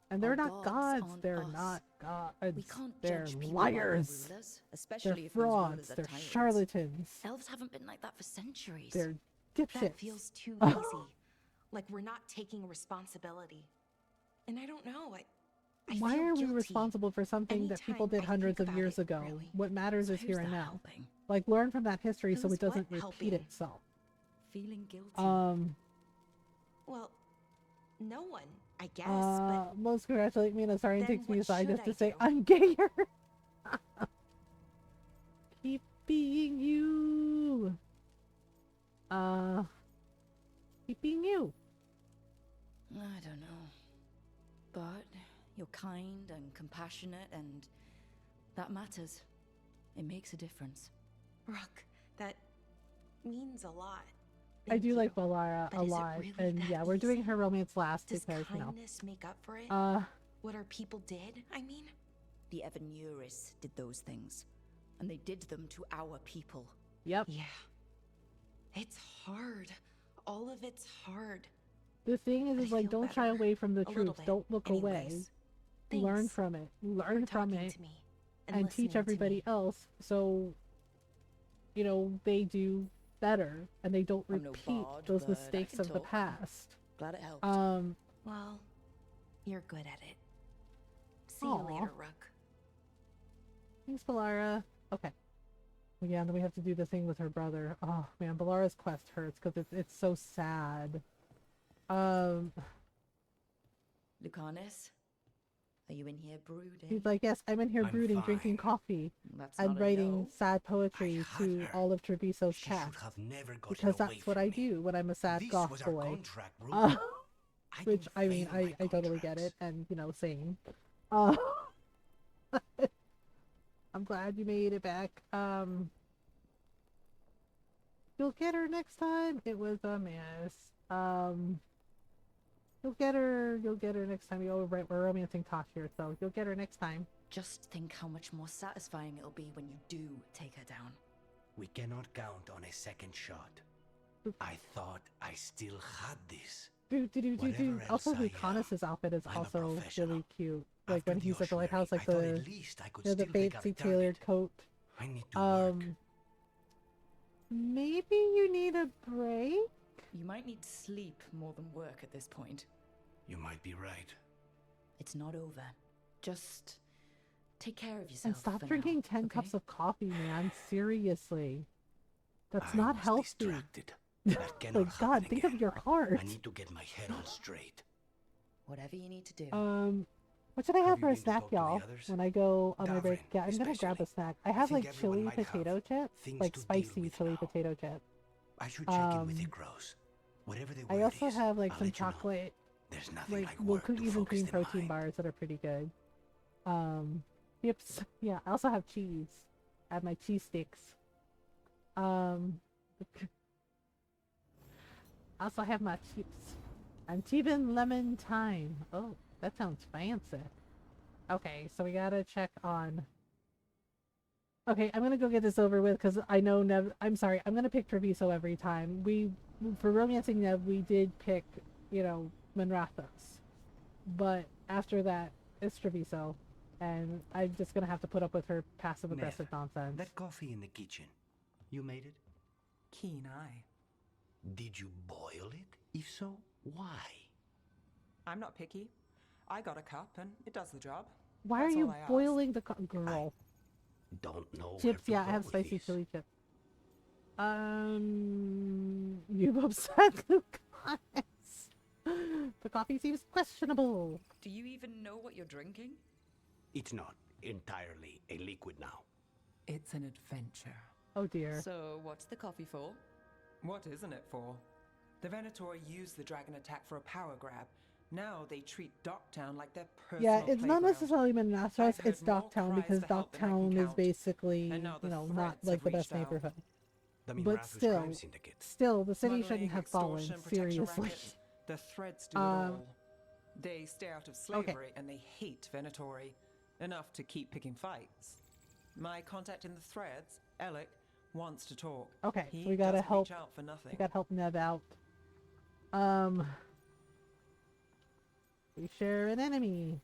And they're Our not gods gods. aren't They're us. not gods. We can't They're judge people by their liars. rulers, especially They're if those frauds. rulers are They're tyrants. charlatans. Elves haven't been like that for centuries. They're dipshits. That feels too easy. Like we're not taking responsibility. And I don't know. I Why feel are we guilty responsible for something that people anytime did I hundreds think of about years it, ago? really. What matters So is here who's and that now. helping? Like, learn from that history so Who's it doesn't what repeat helping? itself. Feeling guilty. Well, no one, I guess, but most congratulate me and a sorry and then takes me what aside should just to I say do? I'm gayer. Keep being you. Keep being you. I don't know. But you're kind and compassionate, and that matters. It makes a difference. Rook, that means a lot. I do like Valara But a is it lot, really and that yeah, we're doing her romance last Does because kindness make up for it? What our people did, I mean? The Evanuris did those things, and they did them to our people. Yep. Yeah. It's hard. All of it's hard. The thing is like, don't shy away from the A little truth. bit, Don't look away. anyways. Learn Thanks from it. Learn from it. to me and teach listening to everybody me. else so, you know, they do better and they don't I'm no repeat bard, those but I mistakes can of the talk. past. Glad it helped. Well, you're good at it. See you Aw. later, Rook. Thanks, Valara. Okay. Well, yeah, and then we have to do the thing with her brother. Oh, man, Valara's quest hurts because it's so sad. Lucanus, are you in here brooding? He's like, yes, I'm in here I'm brooding, fine. drinking coffee, That's and not a writing no. sad poetry to all of Treviso's She cast. should have never gotten Because away that's what from I me. do when I'm a sad This goth was our boy. contract, Ruth. Which, I mean, I totally get it, and, you know, same. I'm glad you made it back. You'll get her next time. It was a mess. You'll get her next time. We're romancing Tosh here, so you'll get her next time. Just think how much more satisfying it'll be when you do take her down. We cannot count on a second shot. I thought I still had this. Whatever Also, else I Lucanus's outfit is I'm a also professional. really cute. Like After when the he's at the ossuary, lighthouse, like I thought the at least I could the still pick up fancy a tailored target. coat. I need to work. Maybe you need a break. You might need sleep more than work at this point. You might be right. It's not over. Just take care of yourself. And stop for drinking now, 10 okay? cups of coffee, man. Seriously. That's I not was healthy. distracted. That cannot Like, God, happen think again. of your heart. I need to get my head on straight. Whatever you need to do. What should I have Have for you a been to snack, talk to the y'all? others? When I go on my break? Davrin, Yeah, I'm gonna grab a snack. I have think like everyone chili might have potato chips. things Like to deal spicy with chili now. potato chips. I should check in with the crows. Whatever the I word also is, have like I'll some let you know. chocolate, There's nothing like well, work to cookies and focus cream the protein mind. bars that are pretty good. Yips. Yeah, I also have cheese. I have my cheese sticks. Also have my chips. I'm Teebin lemon thyme. Oh, that sounds fancy. Okay, so we gotta check on. Okay, I'm gonna go get this over with because I know Nev. I'm sorry, I'm gonna pick Treviso every time. For romancing Nev, we did pick, you know, Monrathos. But after that, it's Treviso. And I'm just gonna have to put up with her passive aggressive nonsense. That coffee in the kitchen, you made it? Keen eye. Did you boil it? If so, why? I'm not picky. I got a cup and it does the job. Why That's are you all I ask. boiling the girl? Don't know. Chips, where yeah, to I have go with spicy this. chili chips. You've upset Lucas. The coffee seems questionable. Do you even know what you're drinking? It's not entirely a liquid now. It's an adventure. Oh dear. So, what's the coffee for? What isn't it for? The Venator used the dragon attack for a power grab. Now they treat Docktown like their personal Yeah, it's not playground. necessarily Manassas, I've heard it's more Docktown cries because for help than I can Docktown is count. basically, And now the not threats like have the best reached out. neighborhood. I mean, But Rafa's still, crime syndicate. the city shouldn't Smuggling, have fallen, extortion, protection seriously. rackets, the threats do it all. They stay out of slavery and they hate Venatori. Enough to keep picking fights. My contact in the threads, Alec, wants to talk. Okay, He so we gotta doesn't help. reach out for nothing. We gotta help Nev out. We share an enemy.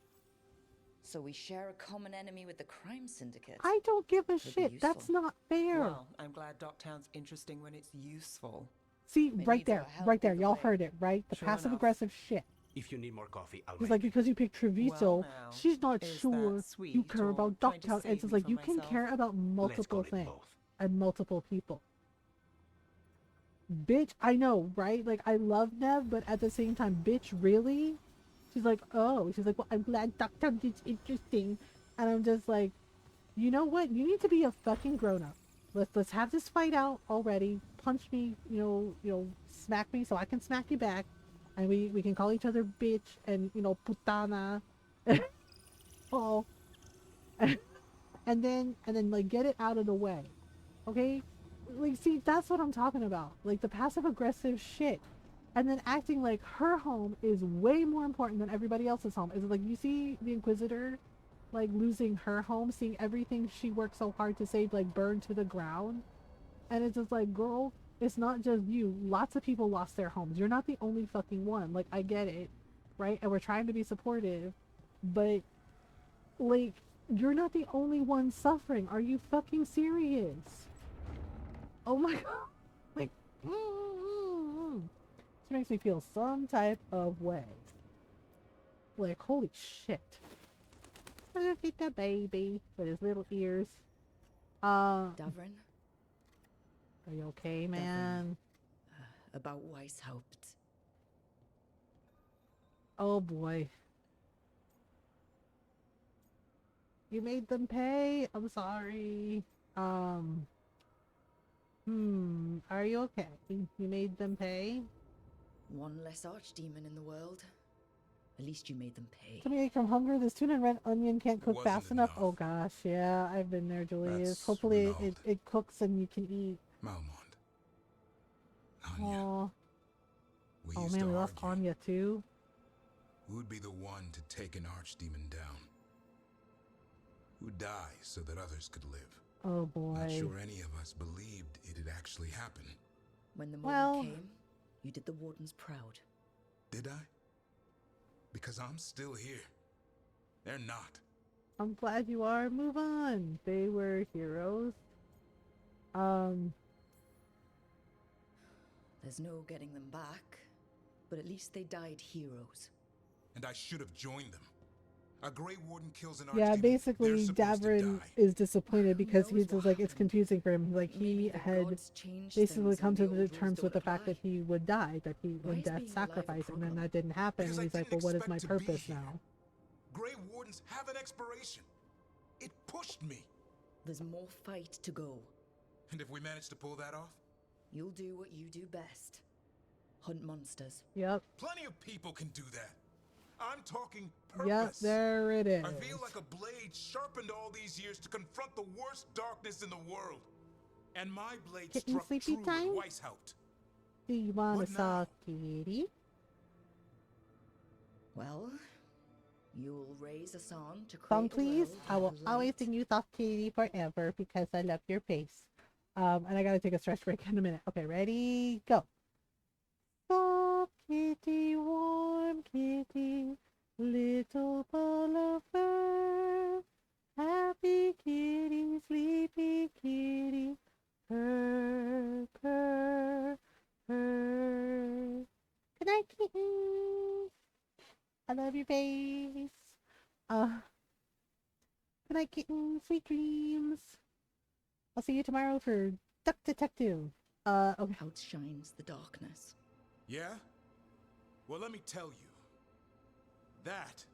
So we share a common enemy with the crime syndicate. I don't give a Could be shit. That's useful. not fair. Well, I'm glad Docktown's interesting when it's useful. See, Maybe right it's our there, help right there. either Y'all way. heard it, right? The Sure passive enough. aggressive shit. If you need more coffee, I'll It's make like because you picked Treviso, now, she's not is sure that sweet you care or about trying to Ducktown. save It's just me like from you can myself? care about Let's multiple call it things both. and multiple people. Bitch, I know, right? Like I love Nev, but at the same time, bitch, really? She's like, oh, she's like, well, I'm glad Ducktown is interesting, and I'm just like, you know what? You need to be a fucking grown up. Let's have this fight out already. Punch me, smack me so I can smack you back, and we can call each other bitch and putana. Oh, and then like get it out of the way, okay? Like, see, that's what I'm talking about. Like the passive aggressive shit, and then acting like her home is way more important than everybody else's home. Is it like you see the Inquisitor, like losing her home, seeing everything she worked so hard to save like burn to the ground, and it's just like, girl, it's not just you. Lots of people lost their homes. You're not the only fucking one. Like I get it, right? And we're trying to be supportive, but like you're not the only one suffering. Are you fucking serious? Oh my god. Like This makes me feel some type of way. Like holy shit. Look at the baby with his little ears. Davrin? Are you okay, man? About Weishaupt. Oh boy. You made them pay? I'm sorry. Are you okay? You made them pay? One less archdemon in the world. At least you made them pay. Something from hunger. This tuna and red onion can't cook Wasn't fast enough. enough. Oh gosh, yeah, I've been there, Julius. That's Hopefully Renaud. it cooks and you can eat. Malmond. Anya. Oh, We oh used man, to we lost argue. Anya too. Who would be the one to take an archdemon down? Who'd die so that others could live? Oh boy. Not sure any of us believed it'd actually happen. When the moment Well- came, you did the Wardens proud. Did I? Because I'm still here. They're not. I'm glad you are. Move on. They were heroes. There's no getting them back, but at least they died heroes. And I should have joined them. A Grey Warden kills an Yeah, archdemon. basically, They're supposed to Davrin die. is disappointed because Who he's knows just what like, it's confusing for him. Like, he Maybe the had gods changed basically things come and to the the old rules terms with the don't fact that apply. he would die, that he Why would is death being alive a sacrifice him, and problem? that didn't happen. Because And I he's like, well, didn't what is my expect to be purpose here. now? Grey Wardens have an expiration. It pushed me. There's more fight to go. And if we manage to pull that off, You'll do what you do best. Hunt monsters. Yep. plenty of people can do that. I'm talking Yep, purpose. there it is. I feel like a blade sharpened all these years to confront the worst darkness in the world. And my blade Kitten struck sleepy true time? with Weishaupt. Do you want What to now? saw kitty? Well, you'll raise a song to create Song, a please. world I will where always light- sing you soft kitty forever because I love your face. And I gotta take a stretch break in a minute. Okay, ready? Go. Soft kitty, warm kitty, little ball of fur. Happy kitty, sleepy kitty, purr, purr, purr. Good night, kitten. I love your face. Good night, kitten. Sweet dreams. I'll see you tomorrow for Duck Detective. Okay. Outshines the darkness. Yeah? Well, let me tell you. That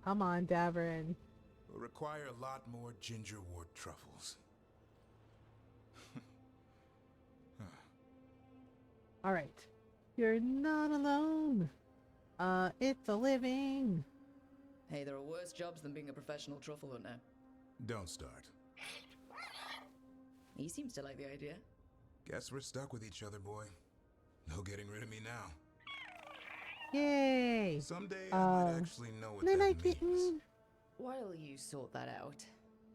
Come on, Davrin. will require a lot more gingerwort truffles. All right. You're not alone. It's a living. Hey, there are worse jobs than being a professional truffle hunter. Don't start. He seems to like the idea. Guess we're stuck with each other, boy. No getting rid of me now. Yay! Someday I might actually know what that means. Kitten. While you sort that out,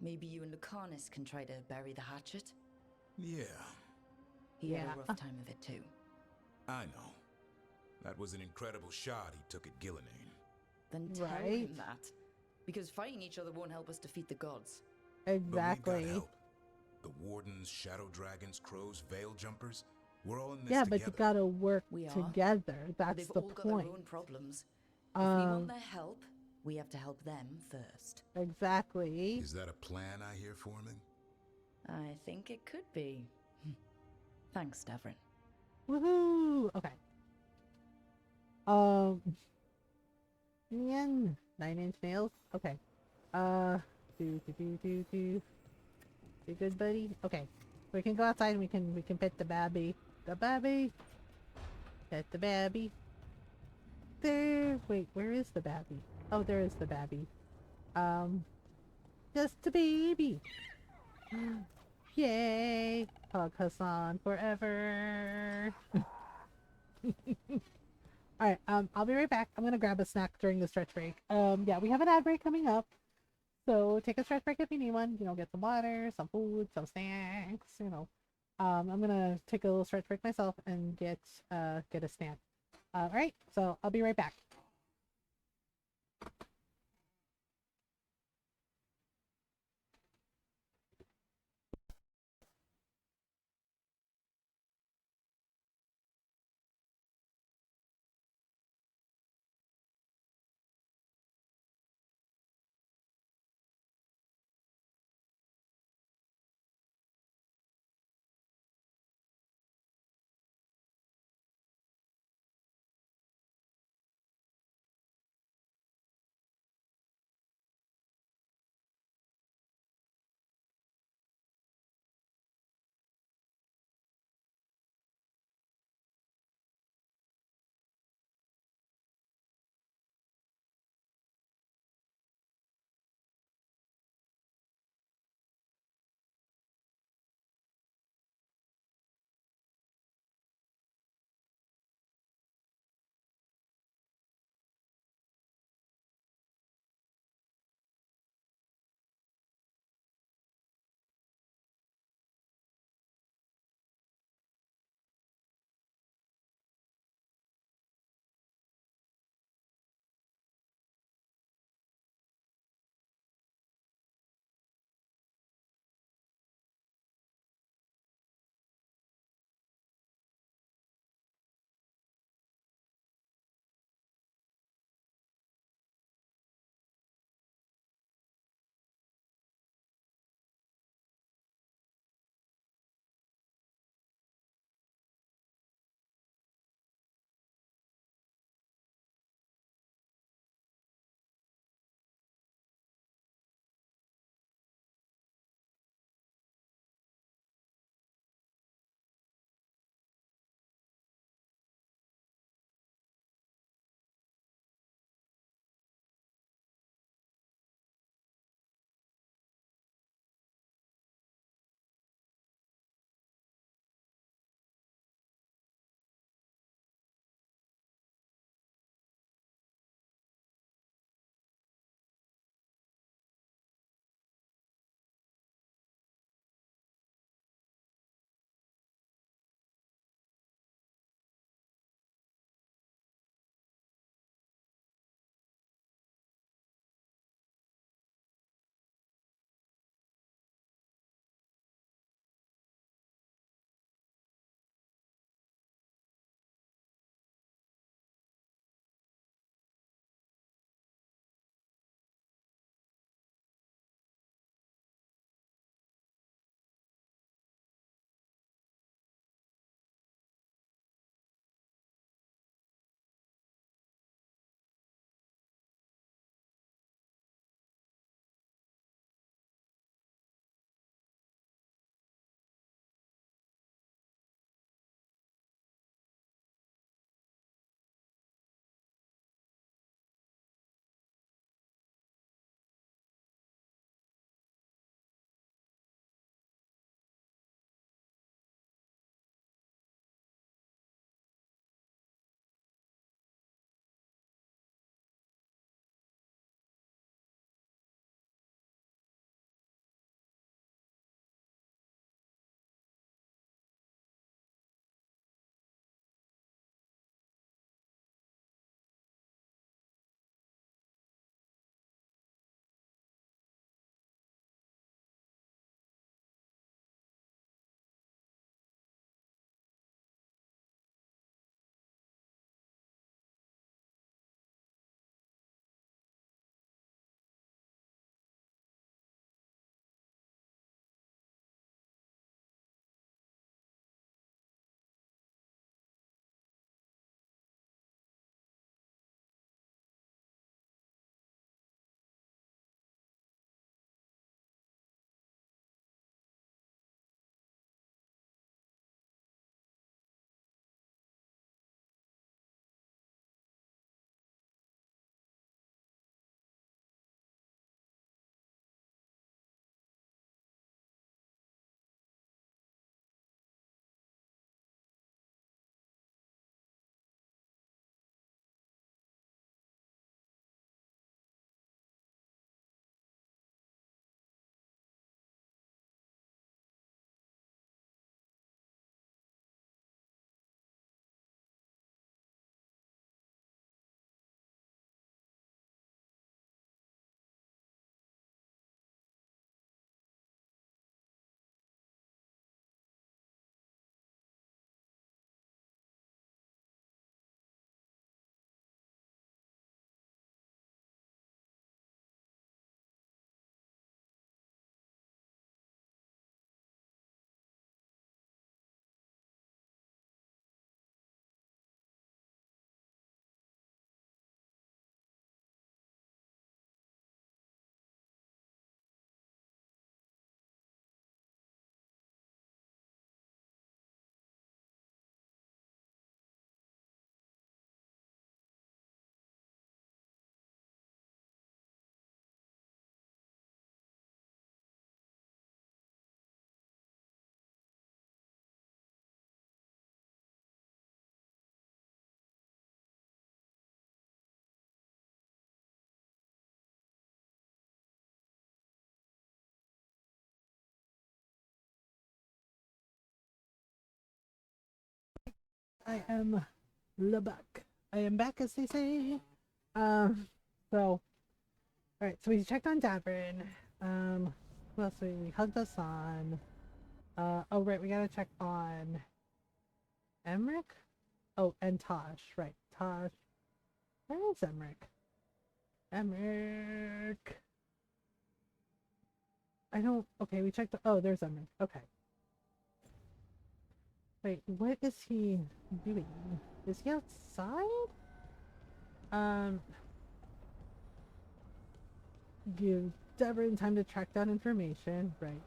maybe you and Lucanus can try to bury the hatchet? Yeah. He had a rough time of it too. I know. That was an incredible shot he took at Gillenane. Then tell him that. Because fighting each other won't help us defeat the gods. Exactly. But we've got help. The Wardens, Shadow Dragons, Crows, Veil Jumpers. We're all in this yeah, together. but you gotta work together. That's They've the all got point. their own problems. If we want their help, we have to help them first. Exactly. Is that a plan I hear forming? I think it could be. Thanks, Davrin. Woohoo! Okay. Man, 9-inch nails. Okay. Do. You good, buddy? Okay. We can go outside and we can pet the babby. The babby. Pet the babby. There. Wait, where is the babby? Oh, there is the babby. Just a baby. Yay! Hug Hassan forever. Alright, I'll be right back. I'm gonna grab a snack during the stretch break. Yeah, we have an ad break coming up. So take a stretch break if you need one. You know, get some water, some food, some snacks, you know. I'm gonna take a little stretch break myself and get a snack. Alright, so I'll be right back. I am back. I am back, as they say. So, alright, so we checked on Davrin. Who else? We hugged us on. Oh, right, we gotta check on Emmerich? Oh, and Tosh, right. Tosh. Where is Emmerich? Emmerich. I don't. Okay, we checked. Oh, there's Emmerich. Okay. Wait, what is he doing? Is he outside? Give Devin time to track down information. Right.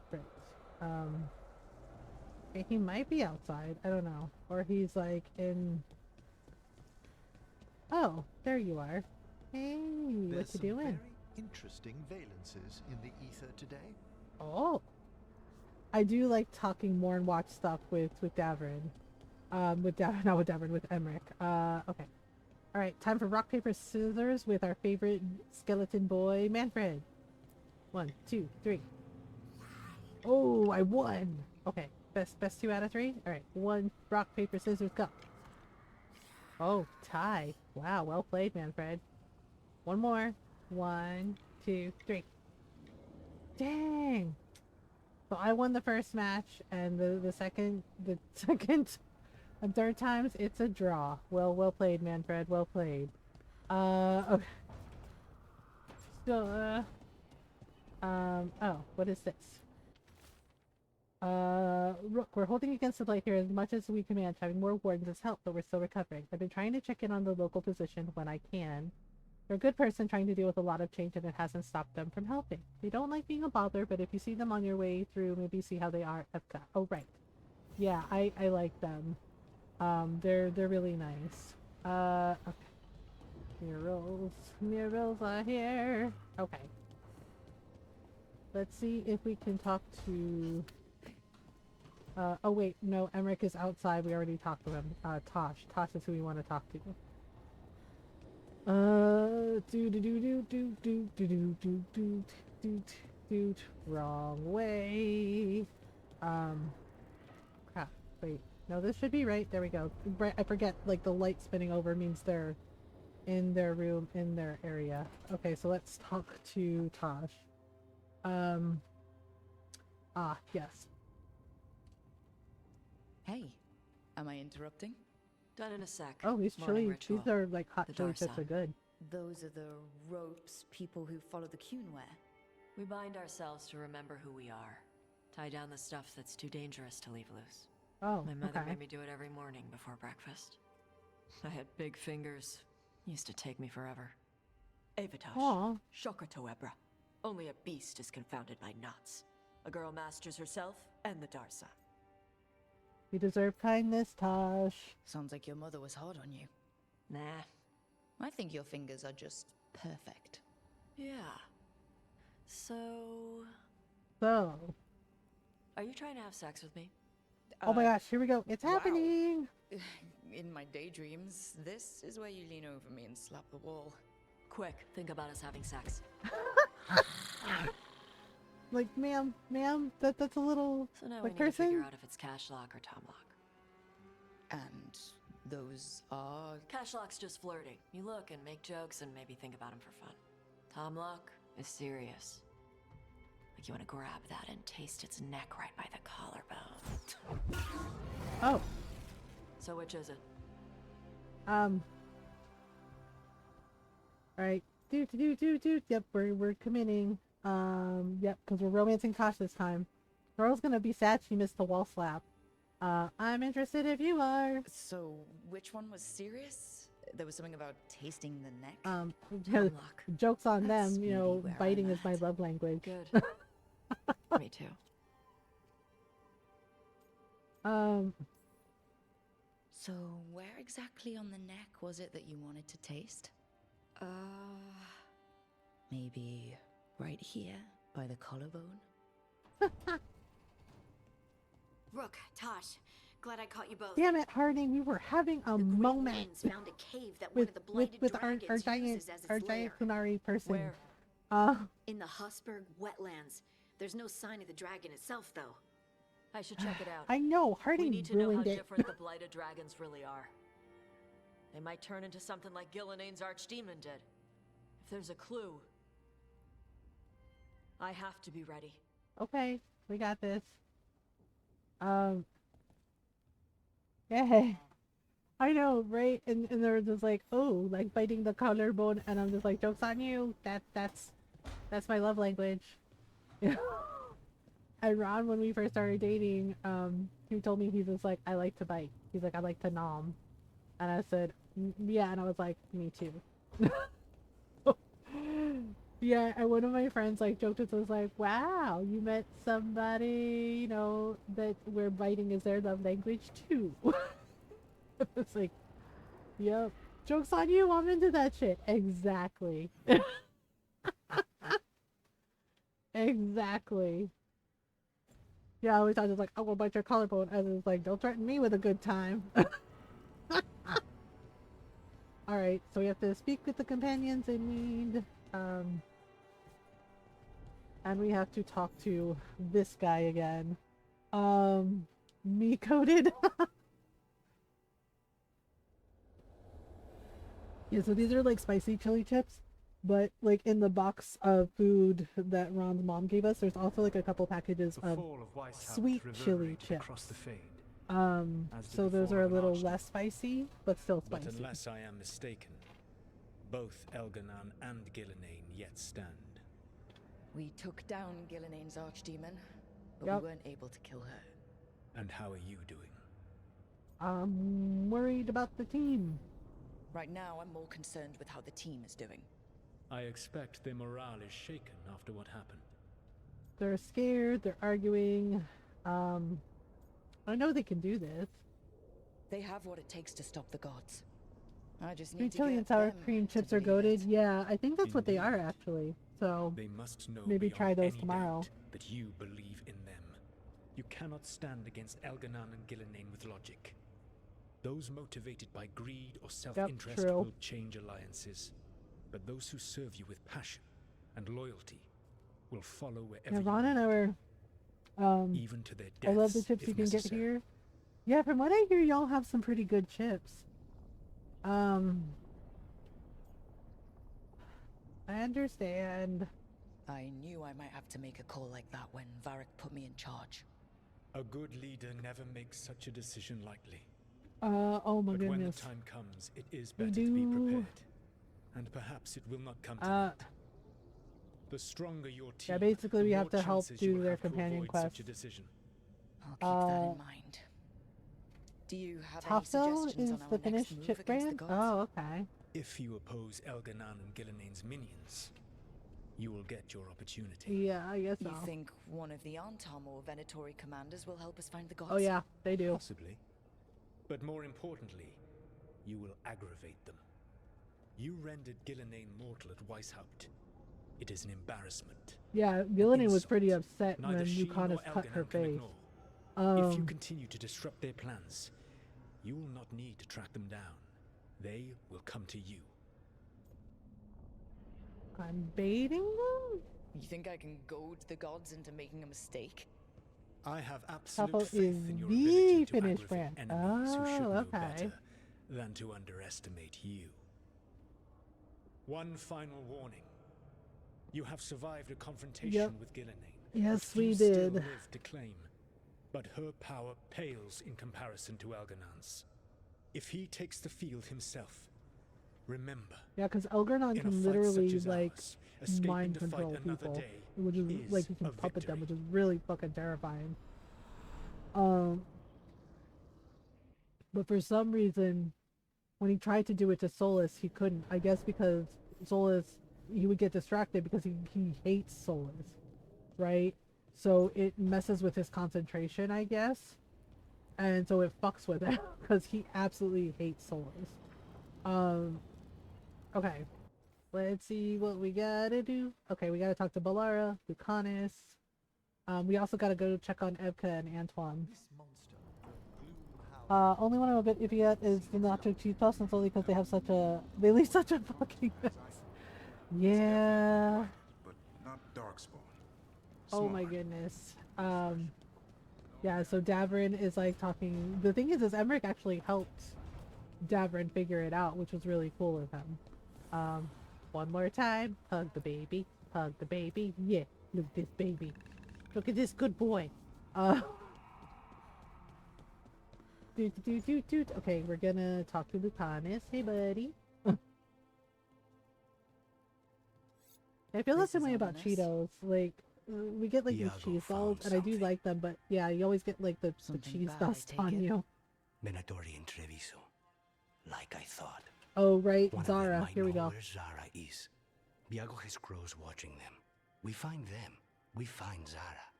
Okay, he might be outside. I don't know. Or he's like in. Oh, there you are. Hey, There's what you doing? Very interesting valences in the ether today. Oh. I do like talking more and watch stuff with Davrin. Not with Davrin, with Emmerich. Okay. Alright, time for rock, paper, scissors with our favorite skeleton boy, Manfred. 1, 2, 3. Oh, I won! Okay, best 2 out of 3? Alright, 1, rock, paper, scissors, go. Oh, tie. Wow, well played, Manfred. 1 more. 1, 2, 3. Dang! So I won the first match, and the second and third times it's a draw. Well played, Manfred. Well played. Okay. So, oh, what is this? Rook, we're holding against the blight here as much as we can manage. Having more wardens has helped, but we're still recovering. I've been trying to check in on the local physician when I can. They're a good person trying to deal with a lot of change, and it hasn't stopped them from helping. They don't like being a bother, but if you see them on your way through, maybe see how they are at that. Oh, right. Yeah, I like them. They're really nice. Okay. Murals are here. Okay. Let's see if we can talk to... oh wait, no, Emmerich is outside. We already talked to him. Tosh. Tosh is who we want to talk to. Wrong way. Crap. Wait. No, this should be right. There we go. I forget, like, the light spinning over means they're in their room, in their area. Okay, so let's talk to Tosh. Yes. Hey, am I interrupting? Done in a sec. Oh, these chili, these are like hot chili chips are good. Those are the ropes people who follow the Kuhn wear. We bind ourselves to remember who we are. Tie down the stuff that's too dangerous to leave loose. Oh, my mother okay. made me do it every morning before breakfast. I had big fingers. Used to take me forever. Aw. Shocker Toebra. Only a beast is confounded by knots. A girl masters herself and the Darsa. You deserve kindness, Tosh. Sounds like your mother was hard on you. Nah. I think your fingers are just perfect. Yeah. So... Are you trying to have sex with me? Oh my gosh, here we go. It's happening! In my daydreams, this is where you lean over me and slap the wall. Quick, think about us having sex. Like, ma'am, that's a little... So now like, we need to figure cursing? out if it's Cashlock or Tomlock. And those are... Cashlock's just flirting. You look and make jokes and maybe think about him for fun. Tomlock is serious. Like you want to grab that and taste its neck right by the collarbone. Oh. So which is it? Alright. Yep, we're committing. Yep, because we're romancing Tosh this time. Girl's gonna be sad she missed the wall slap. I'm interested if you are. So, which one was serious? There was something about tasting the neck? Joke's on That's them, you know, maybe where biting I'm is my at. love language. Good. Me too. So, where exactly on the neck was it that you wanted to taste? Maybe right here, by the collarbone? Rook, Tosh, glad I caught you both. Damn it, Harding, we were having a moment Warrens found a cave that one of the blighted with our dragons uses as its giant lair. Kunari person. Where? In the Hussberg wetlands. There's no sign of the dragon itself, though. I should check it out. I know, Harding We need to know how ruined it. different the blighted dragons really are. They might turn into something like Gilnenane's archdemon did. If there's a clue, I have to be ready. Okay, we got this. Yeah. I know, right? And they're just like, oh, like biting the collarbone, and I'm just like, joke's on you. That's my love language. And Ron, when we first started dating, he told me, he's just like, I like to bite. He's like, I like to nom. And I said, yeah, and I was like, me too. Yeah, and one of my friends like joked with us like, wow, you met somebody, you know, that where biting is their love language too. It's like, yep, joke's on you, I'm into that shit. Exactly. Exactly. Yeah, I always thought it was like, I'm gonna bite your collarbone, and it's like, don't threaten me with a good time. Alright, so we have to speak with the companions in need, and we have to talk to this guy again. Me coded. Yeah, so these are like spicy chili chips, but like in the box of food that Ron's mom gave us, there's also like a couple packages of sweet chili chips. So those are a little less spicy, but still spicy. But unless I am mistaken, both Elganan and Gillenane yet stand. We took down Gillenane's archdemon, but Yep. we weren't able to kill her. And how are you doing? I'm worried about the team. Right now, I'm more concerned with how the team is doing. I expect their morale is shaken after what happened. They're scared, they're arguing. I know they can do this. They have what it takes to stop the gods. I just Sweet need to chili get and sour them cream to chips are believe goated. Yeah, I think that's what they are actually. So They must know maybe beyond try those any tomorrow. doubt that you believe in them. You cannot stand against Elganan and Gillenane with logic. Those motivated by greed or self-interest true. will change alliances. But those who serve you with passion and loyalty will follow wherever Yeah, you Ron and I were even to their I love the deaths, chips if you can necessary. get here. Yeah, from what I hear, y'all have some pretty good chips. I understand. I knew I might have to make a call like that when Varric put me in charge. A good leader never makes such a decision lightly. Oh my But goodness. when the time comes, it is We better to be do. prepared. And perhaps it will not come to that. The stronger your team, Yeah, basically the we more have to help chances you do will their have to companion avoid quest. such a decision. I'll keep that in mind. Do you have any Tasso suggestions is on the our next finished move chip against the brand? gods? Oh, okay. If you oppose Elganan and Gillenane's minions, you will get your opportunity. Yeah, I guess so. You think one of the Antam or Venatori commanders will help us find the gods? Oh yeah, they do. Possibly. But more importantly, you will aggravate them. You rendered Gillenane mortal at Weishaupt. It is an embarrassment. Yeah, Gillenane was insult pretty upset neither when she Lucanus nor cut her Elganan can face. ignore. If you continue to disrupt their plans, you will not need to track them down. They will come to you. I'm baiting them? You think I can goad the gods into making a mistake? I have absolute Tasso faith is in your the ability to finished aggravate brand. enemies who should Oh, know okay. better than to underestimate you. One final warning. You have survived a confrontation with Gillenane. Yes, A few we still did. live to claim, but her power pales in comparison to Elganan's. If he takes the field himself, remember, Yeah, because Elgarnon in a can fight literally such as like ours, escaping mind to fight control another people, day which is is like you can a puppet them, which victory. is really fucking terrifying. But for some reason, when he tried to do it to Solus, he couldn't. I guess because Solus, he would get distracted because he hates Solus, right? So it messes with his concentration, I guess. And so it fucks with him because he absolutely hates Solus. Okay. Let's see what we gotta do. Okay, we gotta talk to Balara, Lucanus. We also gotta go check on Evka and Antoine. Only one I'm a bit iffy at is the Nacho Cheese Puffs, and solely because they leave such a fucking mess. Yeah. But not Darkspawn. Oh my goodness. Yeah, so Davrin is like talking. The thing is Emmerich actually helped Davrin figure it out, which was really cool of him. One more time. Hug the baby. Hug the baby. Yeah, look at this baby. Look at this good boy. Okay, we're gonna talk to Lucanus. Hey, buddy. I feel the same way about Cheetos. Like, we get like these cheese balls, and I do like them, but yeah, you always get like the cheese dust on you. Venatori in Treviso. Like I thought. Oh, right, One Zara. Of them might Here we know go. where Zara is. Viago has crows watching them. We find them. We find Zara.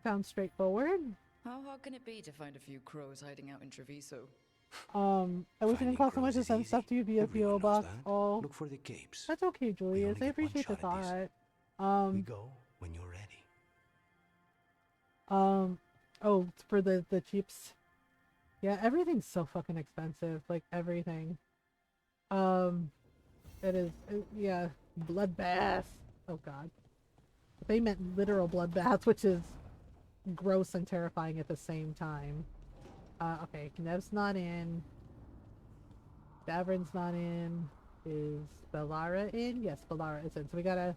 Sounds straightforward. How hard can it be to find a few crows hiding out in Treviso? I wish it didn't cost so much to send stuff to you via PO box. Oh, look for the capes. That's okay, Julius. I appreciate the thought. We go when you're ready. Oh, for the chips. Yeah, everything's so fucking expensive. Like everything. It is. Yeah, bloodbath. Oh god. They meant literal bloodbath, which is gross and terrifying at the same time. Okay, Nev's not in. Davrin's not in. Is Bellara in? Yes, Bellara is in. So we gotta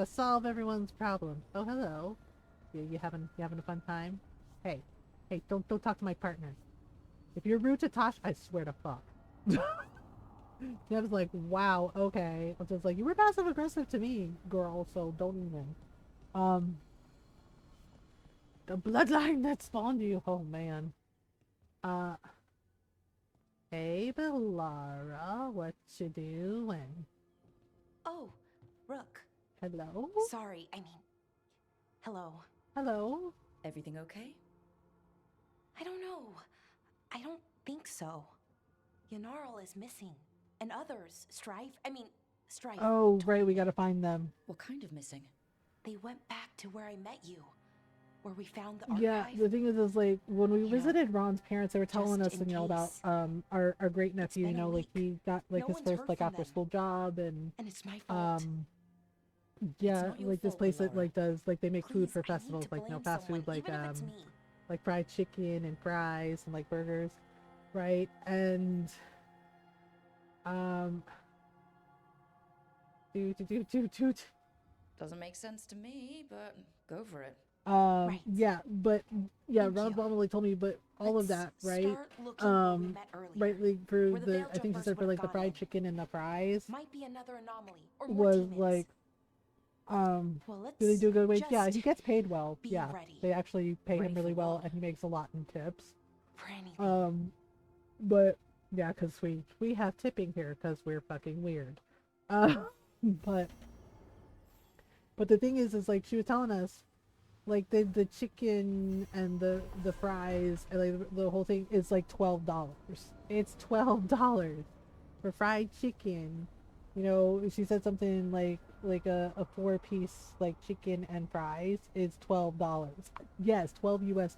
solve everyone's problem. Oh, hello. You having a fun time? Hey, don't talk to my partner. If you're rude to Tosh, I swear to fuck. Nev's like, wow, okay. I'm just like, you were passive aggressive to me, girl. So don't even. The bloodline that spawned you. Oh man. Hey, Bellara, what you doing? Oh, Rook. Hello? Sorry, I mean... Hello. Hello? Everything okay? I don't know. I don't think so. Yanarl is missing. And others. Strife. Oh, right, we gotta find them. What kind of missing? They went back to where I met you. Where we found the archive. Yeah, the thing is like, when we visited Ron's parents, they were telling us, about, our great nephew, like, he got, like, his first, like, after-school job, and it's my fault. Yeah, like, this place that, like, does, like, they make food for festivals, like, fast food, like, fried chicken and fries and, like, burgers, right? And, Doesn't make sense to me, but go for it. Yeah, but yeah, Ron Blomley told me, but all of that, right? Right, like for the I think he said for like the fried chicken and the fries might be another anomaly or was like do they do a good wage? Yeah, he gets paid well. Yeah, they actually pay him really well, and he makes a lot in tips. But yeah, because we have tipping here because we're fucking weird. But the thing is like she was telling us. Like the chicken and the fries and like the whole thing is like $12. It's $12 for fried chicken. You know, she said something like a 4-piece like chicken and fries is $12. Yes, $12 US.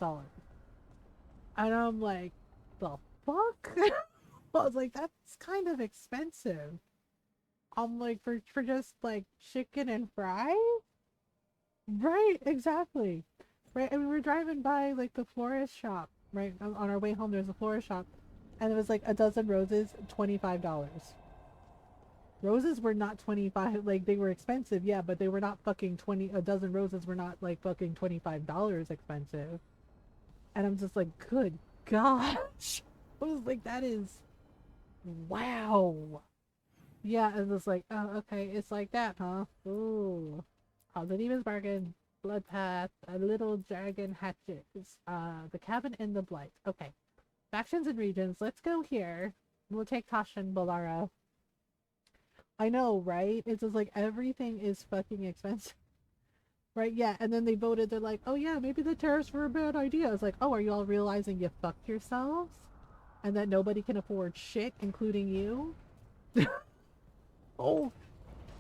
And I'm like, the fuck? I was like, that's kind of expensive. I'm like, for just like chicken and fries? Right, exactly. Right, and we were driving by like the florist shop, right? On our way home, there's a florist shop, and it was like a dozen roses, $25. Roses were not 25, like they were expensive, yeah, but they were not fucking 20. A dozen roses were not like fucking $25 expensive. And I'm just like, good gosh. I was like, that is, wow. Yeah, and it's like, oh, okay, it's like that, huh? Ooh. Demon's bargain, blood path, a little dragon hatches, the cabin in the blight. Okay, factions and regions. Let's go here. We'll take Tasha and Bellara. I know, right? It's just like everything is fucking expensive, right? Yeah, and then they voted. They're like, oh yeah, maybe the tariffs were a bad idea. I was like, oh, are you all realizing you fucked yourselves, and that nobody can afford shit, including you? Oh.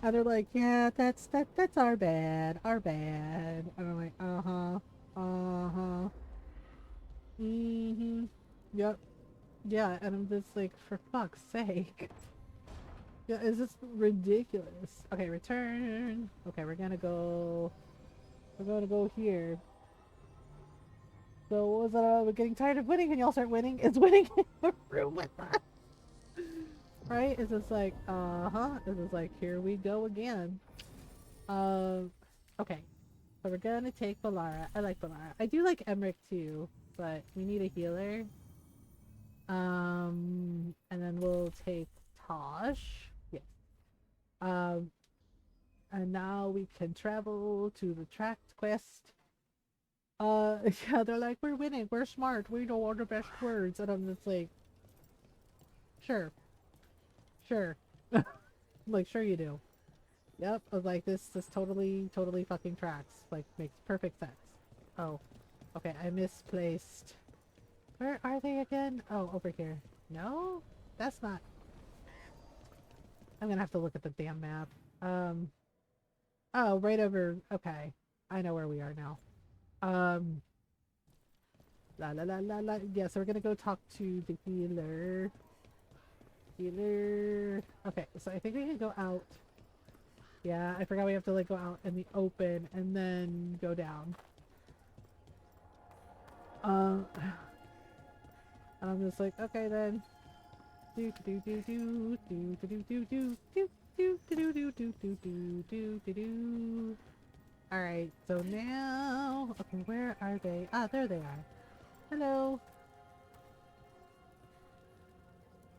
And they're like, yeah, that's our bad. And I'm like, yep, yeah. And I'm just like, for fuck's sake, yeah, is this ridiculous? Okay, return. Okay, we're gonna go We're going to go here. So what was that? We're getting tired of winning, and y'all start winning. It's winning in the room with us. Right? It's just like, It's just like, here we go again. Okay. So we're gonna take Balara. I like Balara. I do like Emmerich too, but we need a healer. And then we'll take Tosh. Yes. And now we can travel to the tract quest. Yeah, they're like, we're winning, we're smart, we know all the best words, and I'm just like, sure. I'm like, sure you do. Yep, I was like, this totally fucking tracks. Like, makes perfect sense. Oh, okay, I misplaced. Where are they again? Oh, over here. No? That's not... I'm gonna have to look at the damn map. Oh, right over... Okay, I know where we are now. La la la la la. Yeah, so we're gonna go talk to the healer. Okay, so I think we can go out. Yeah, I forgot we have to like go out in the open and then go down. And I'm just like, okay then. Do do do do do do do do do do do do do do do do do do. All right, so now, okay, where are they? Ah, there they are. Hello.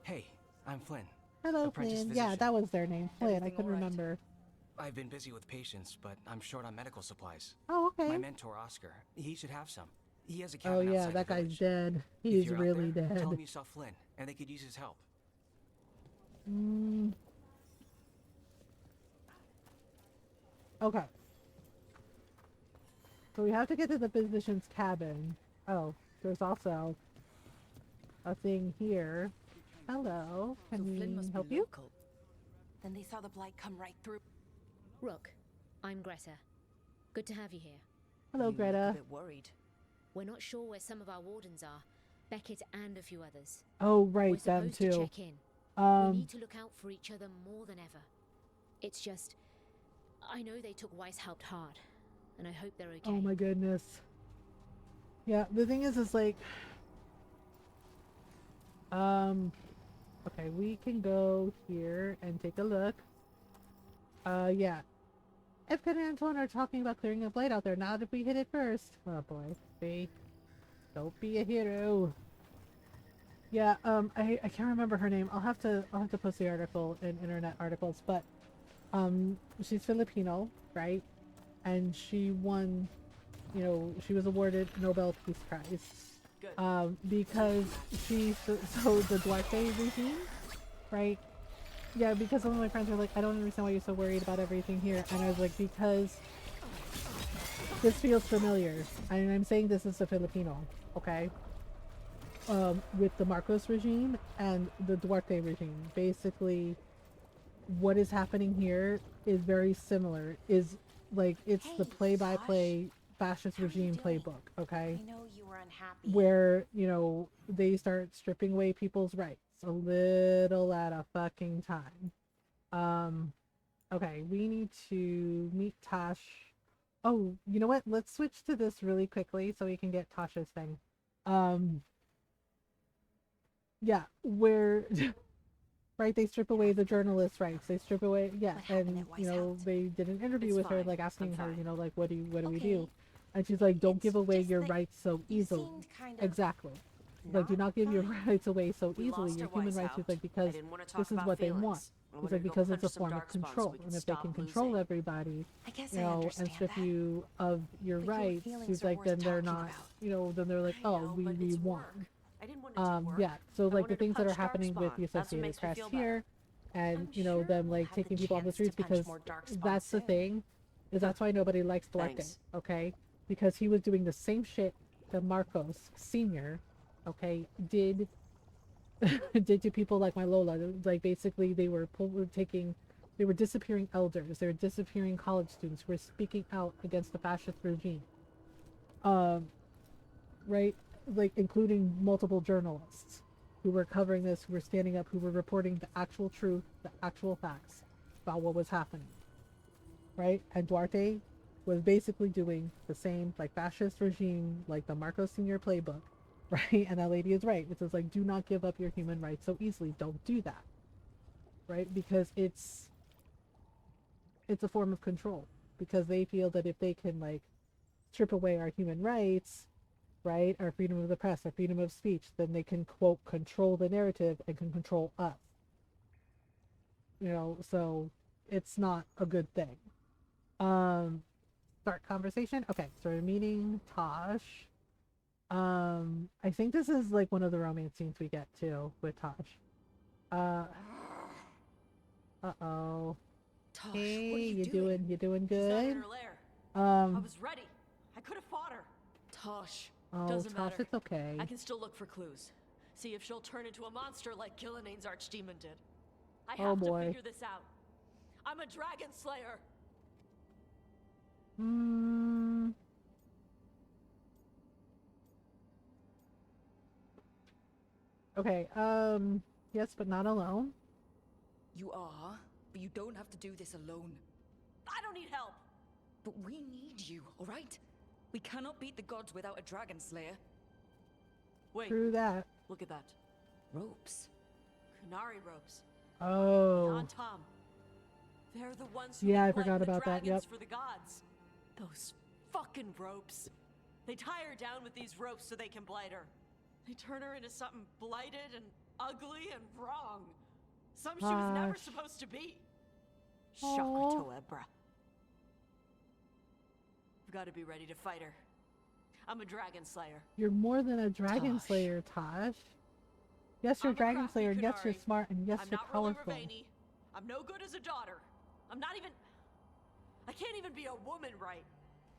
Hey, I'm Flynn. Hello, Apprentice Flynn. physician. Yeah, that was their name. Flynn. Everything I couldn't all right? remember. I've been busy with patients, but I'm short on medical supplies. Oh, okay. My mentor, Oscar, he should have some. He has a Oh cabin yeah, outside that the guy's village. dead. If He's you're out really there, dead. Tell him you saw Flynn, and they could use his help. Okay. So we have to get to the physician's cabin. Oh, there's also a thing here. Hello. Can we help you? Then they saw the blight come right through. Rook, I'm Greta. Good to have you here. Hello, You Greta. Look a bit worried. We're not sure where some of our wardens are. Beckett and a few others. Oh, right, We're them supposed too. to check in. We Um, need to look out for each other more than ever. It's just, I know they took Weiss helped hard, and I hope they're okay. Oh my goodness. Yeah, the thing is like, okay, we can go here and take a look. Yeah. If and Antoine are talking about clearing a blade out there, not if we hit it first. Oh boy, see? Don't be a hero. Yeah, I can't remember her name. I'll have to post the article in internet articles, but she's Filipino, right? And she won, you know, she was awarded Nobel Peace Prize. Because she so the Duarte regime, right? Yeah, because some of my friends were like, I don't understand why you're so worried about everything here, and I was like, because this feels familiar, and I'm saying this as a Filipino, okay? With the Marcos regime and the Duarte regime. Basically, what is happening here is very similar. Is like, it's the play-by-play fascist regime playbook, okay? I know you were unhappy. Where, you know, they start stripping away people's rights a little at a fucking time. Okay, we need to meet Tosh. Oh, you know what? Let's switch to this really quickly so we can get Tasha's thing. Yeah, where right, they strip away the journalist rights. They strip away, yeah, and you know, they did an interview with her, like asking her, you know, like, what do we do? And she's like, don't give away your rights so easily. Exactly. Like, do not give your rights away so easily, your human rights. Is like, because this is what they want. It's like, because it's a form of control, and if they can control everybody, you know, and strip you of your rights, she's like, then they're not, you know, then they're like, oh, we won. Yeah, so like the things that are happening with the Associated Press here, and you know, them like taking people off the streets, because that's the thing, is that's why nobody likes Duarte, okay? Because he was doing the same shit that Marcos Sr., okay, did to people like my Lola. Like, basically they were disappearing elders, they were disappearing college students who were speaking out against the fascist regime. Right? Like, including multiple journalists who were covering this, who were standing up, who were reporting the actual truth, the actual facts about what was happening. Right? And Duarte was basically doing the same like fascist regime, like the Marcos Sr. playbook, right? And that lady is right. It says like, do not give up your human rights so easily. Don't do that, right? Because it's a form of control. Because they feel that if they can like strip away our human rights, right, our freedom of the press, our freedom of speech, then they can quote control the narrative and can control us. You know, so it's not a good thing. Start conversation. Okay, started meeting Tosh. I think this is like one of the romance scenes we get too with Tosh. Uh-oh. Tosh, Hey, what are you doing? You doing She's not in good? her lair. I was ready. I could have fought her. Tosh. Oh, Doesn't Tosh, matter. it's okay. I can still look for clues. See if she'll turn into a monster like Gillian's archdemon did. I Oh, have to boy. figure this out. I'm a dragon slayer. Okay, yes, but not alone. You are, but you don't have to do this alone. I don't need help. But we need you, alright? We cannot beat the gods without a dragon slayer. Wait. Through that. Look at that. Ropes. Kunari ropes. Oh. Beyond Tom. They're the ones who Yeah, I make forgot the about that, dragons yep. for the gods. Those fucking ropes. They tie her down with these ropes so they can blight her. They turn her into something blighted and ugly and wrong. Something she was never Gosh. supposed to be. Aw. Shocker to Ebra. I've got to be ready to fight her. I'm a dragon slayer. You're more than a dragon slayer, Tosh. Yes, you're a dragon slayer, and yes, you're Kunari. smart, and yes, I'm you're not Ruler powerful. Ravani. I'm no good as a daughter. I'm not even... I can't even be a woman right.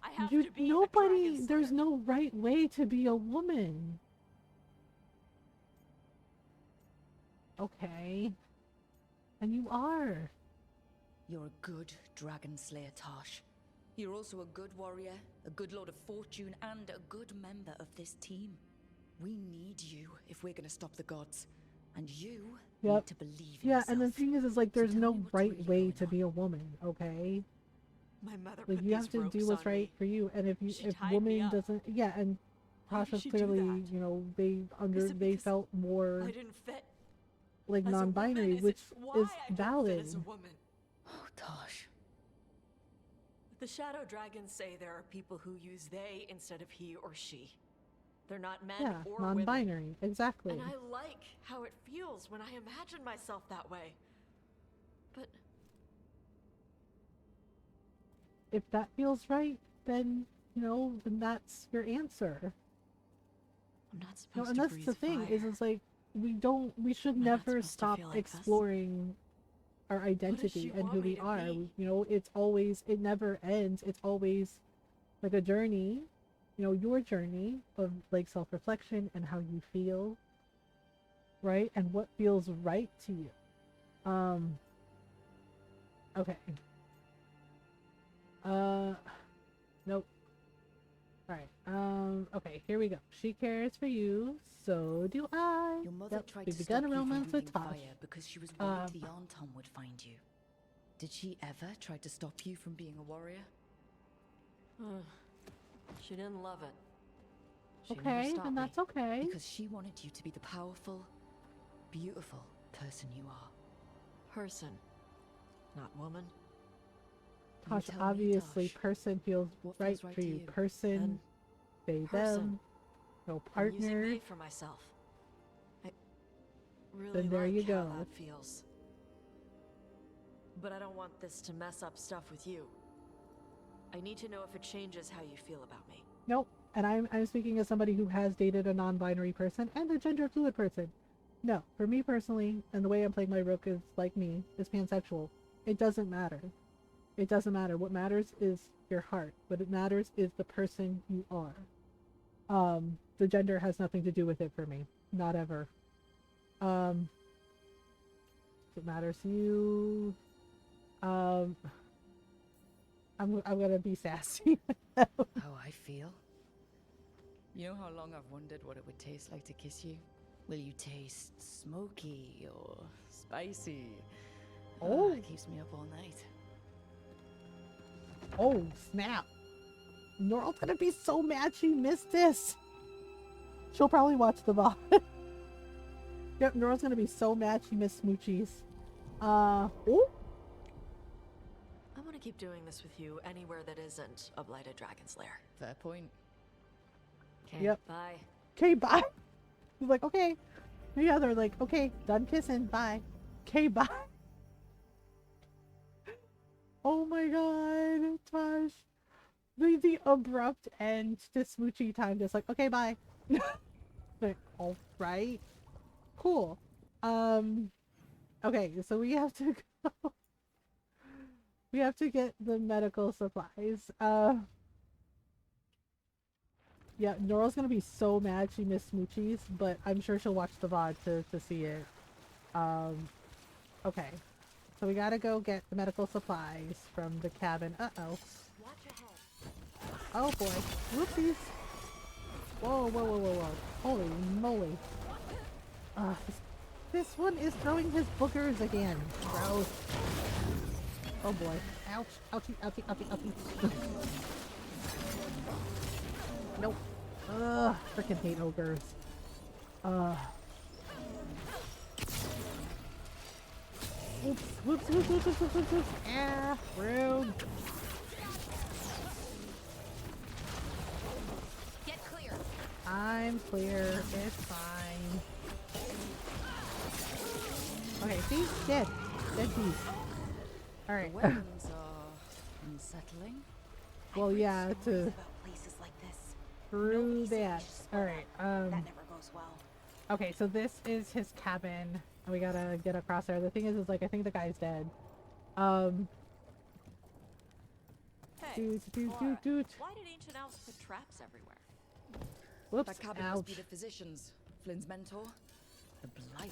I have to be Nobody, there's no right way to be a woman. Okay. And you are. You're a good dragon slayer, Tosh. You're also a good warrior, a good lord of fortune, and a good member of this team. We need you if we're gonna stop the gods. And you need to believe in Yeah, yourself. and the thing is like, there's no right way to be a woman, okay? My mother Like, put you have these to do ropes what's on right me. for you, and if She tied woman me up. doesn't, yeah, and Why did Tasha's she do clearly, that? you know, they Is it because felt more I didn't fit like as a non-binary, woman? Is which it why is I don't valid. fit as a woman? Oh, Tosh. The Shadow Dragons say there are people who use they instead of he or she. They're not men Yeah, or women. non-binary, exactly. And I like how it feels when I imagine myself that way. But If that feels right, then, you know, then that's your answer. I'm not No, supposed and to that's breathe the thing, fire. is like, we should Am I not never supposed to stop feel like this? exploring our identity she and want who me we to are. be? You know, it's always, it never ends. It's always like a journey, you know, your journey of like self-reflection and how you feel, right? And what feels right to you. Okay. Nope. Alright, okay, here we go. She cares for you, so do I. Your mother tried we've to begun stop a you from romance breathing with Tosh. fire because she was worried the Arntom would find you. Did she ever try to stop you from being a warrior? She didn't love it. She never Okay, stopped then me. that's okay. Because she wanted you to be the powerful, beautiful person you are. Person, not woman. Tosh, tell me, obviously, Tosh, person feels what right feels right for to you. you? Person, they, Person. them, no I'm using partner. they for myself. I really Then there like you how go. that feels. But I don't want this to mess up stuff with you. I need to know if it changes how you feel about me. Nope. And I'm speaking as somebody who has dated a non-binary person and a gender fluid person. No, for me personally, and the way I'm playing my rook is like me, is pansexual. It doesn't matter. It doesn't matter. What matters is your heart. What it matters is the person you are. The gender has nothing to do with it for me. Not ever. It matters to you. I'm gonna be sassy. How I feel? You know how long I've wondered what it would taste like to kiss you? Will you taste smoky or spicy? Oh. It keeps me up all night. Oh, snap. Noral's gonna be so mad she missed this. She'll probably watch the VOD. Yep, Noral's gonna be so mad she missed Smoochies. Oh. I want to keep doing this with you anywhere that isn't a blighted dragon's lair. Fair point. Okay, Yep. bye. Okay, bye. He's like, okay. Yeah, they're like, okay, done kissing, bye. Okay, bye. Oh my god, Tosh. The abrupt end to Smoochie time, just like, okay, bye. Like, all right. Cool. Okay, so we have to go. We have to get the medical supplies. Yeah, Nora's gonna be so mad she missed Smoochies, but I'm sure she'll watch the VOD to see it. Okay. So we gotta go get the medical supplies from the cabin. Uh-oh. Oh boy. Whoopsies. Whoa, whoa, whoa, whoa, whoa. Holy moly. This one is throwing his boogers again. Gross. Oh boy. Ouch. Ouchie, ouchie, ouchie, ouchie. Nope. Ugh. Freaking hate ogres. Oops. Whoops, whoops, whoops, whoops, whoops, whoops. Ah, rude. Get clear. I'm clear. It's fine. Okay, see? Dead. Dead piece. Alright. The weapons are unsettling. Well, yeah, to Places like this. through that. Alright, That never goes well. okay, so this is his cabin. And we gotta get across there. The thing is like, I think the guy's dead. Hey, Doot. why did ancient elves put traps everywhere? Whoops, That cabin must be ouch. the physician's. Flynn's mentor. The Blight.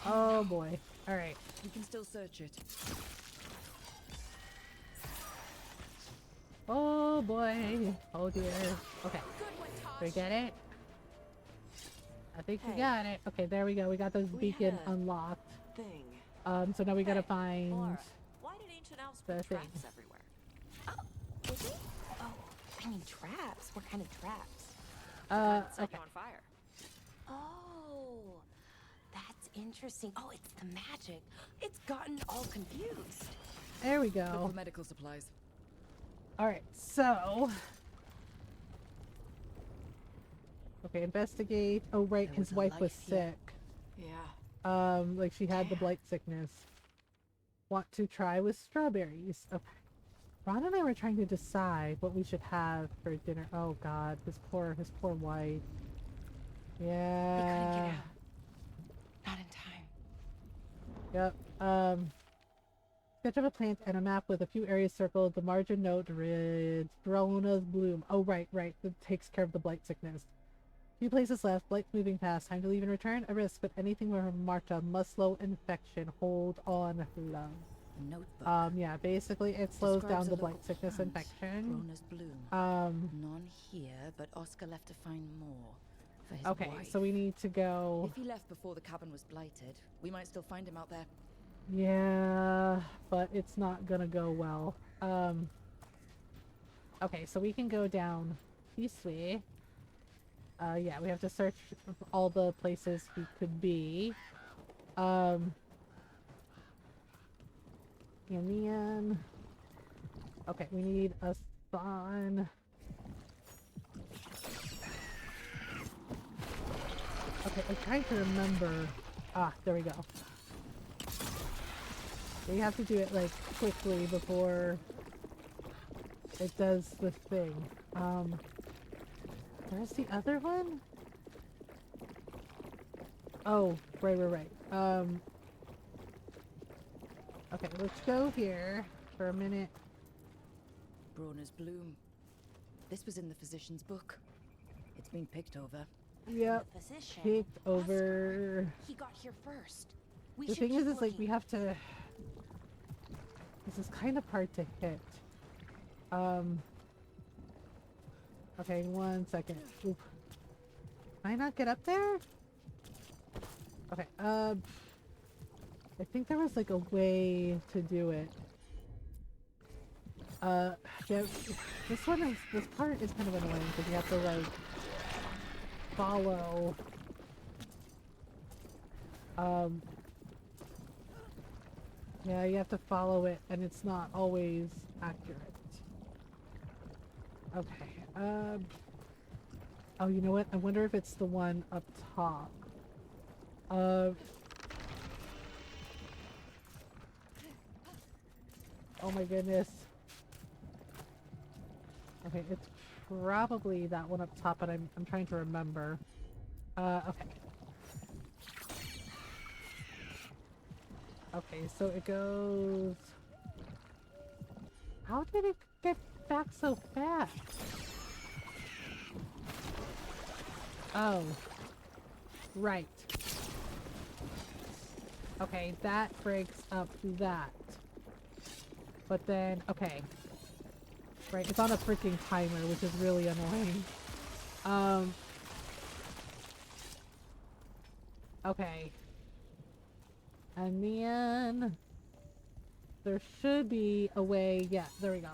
Oh boy. Alright. We can still search it. Oh boy. Oh dear. Okay. We get it? I think we got it. Okay, there we go. We got this beacon unlocked. Thing. So now we gotta find Laura, why did ancient elves the put thing. traps everywhere? Is it? Oh, I mean traps. What kind of traps? Set okay. you on fire. Oh, that's interesting. Oh, it's the magic. It's gotten all confused. There we Look go. for medical supplies. Alright, so okay, investigate. Oh right, There his was a wife was life here. sick. Yeah. Like she had the blight sickness. Want to try with strawberries. Okay. Ron and I were trying to decide what we should have for dinner. Oh god, his poor wife. Yeah. They couldn't get out. Not in time. Yep. Sketch of a plant and a map with a few areas circled. The margin note reads Brona's bloom. Oh right. That takes care of the blight sickness. Few places left. Blight's moving fast. Time to leave and return. A risk, but anything from Marta must slow infection. Hold on, love. Notebook. Yeah, basically it slows Describes down a the blight local sickness plant, infection. Brona's bloom. None here, but Oscar left to find more for his Okay, wife. so we need to go. If he left before the cabin was blighted, we might still find him out there. Yeah, but it's not gonna go well. Okay, so we can go down this way. Yeah, we have to search all the places he could be. And okay, we need a sign. Okay, I'm trying to remember. Ah, there we go. We have to do it like quickly before it does the thing. Where's the other one? Oh, right. Okay, let's go here for a minute. Brona's bloom. This was in the physician's book. It's been picked over. Yep, Physician. picked over. He got here first. We The should thing keep is like we looking. have to. This is kind of hard to hit. Okay, 1 second. Oop. Can I not get up there? Okay, I think there was like a way to do it. Yeah, this part is kind of annoying because you have to like follow yeah, you have to follow it and it's not always accurate. Okay, oh, you know what? I wonder if it's the one up top. Oh my goodness. Okay, it's probably that one up top, but I'm trying to remember. Okay. Okay, so it goes... How did it get back so fast? Oh. Right. Okay, that breaks up that. But then, okay. Right, it's on a freaking timer, which is really annoying. Okay. And then there should be a way. Yeah, there we go.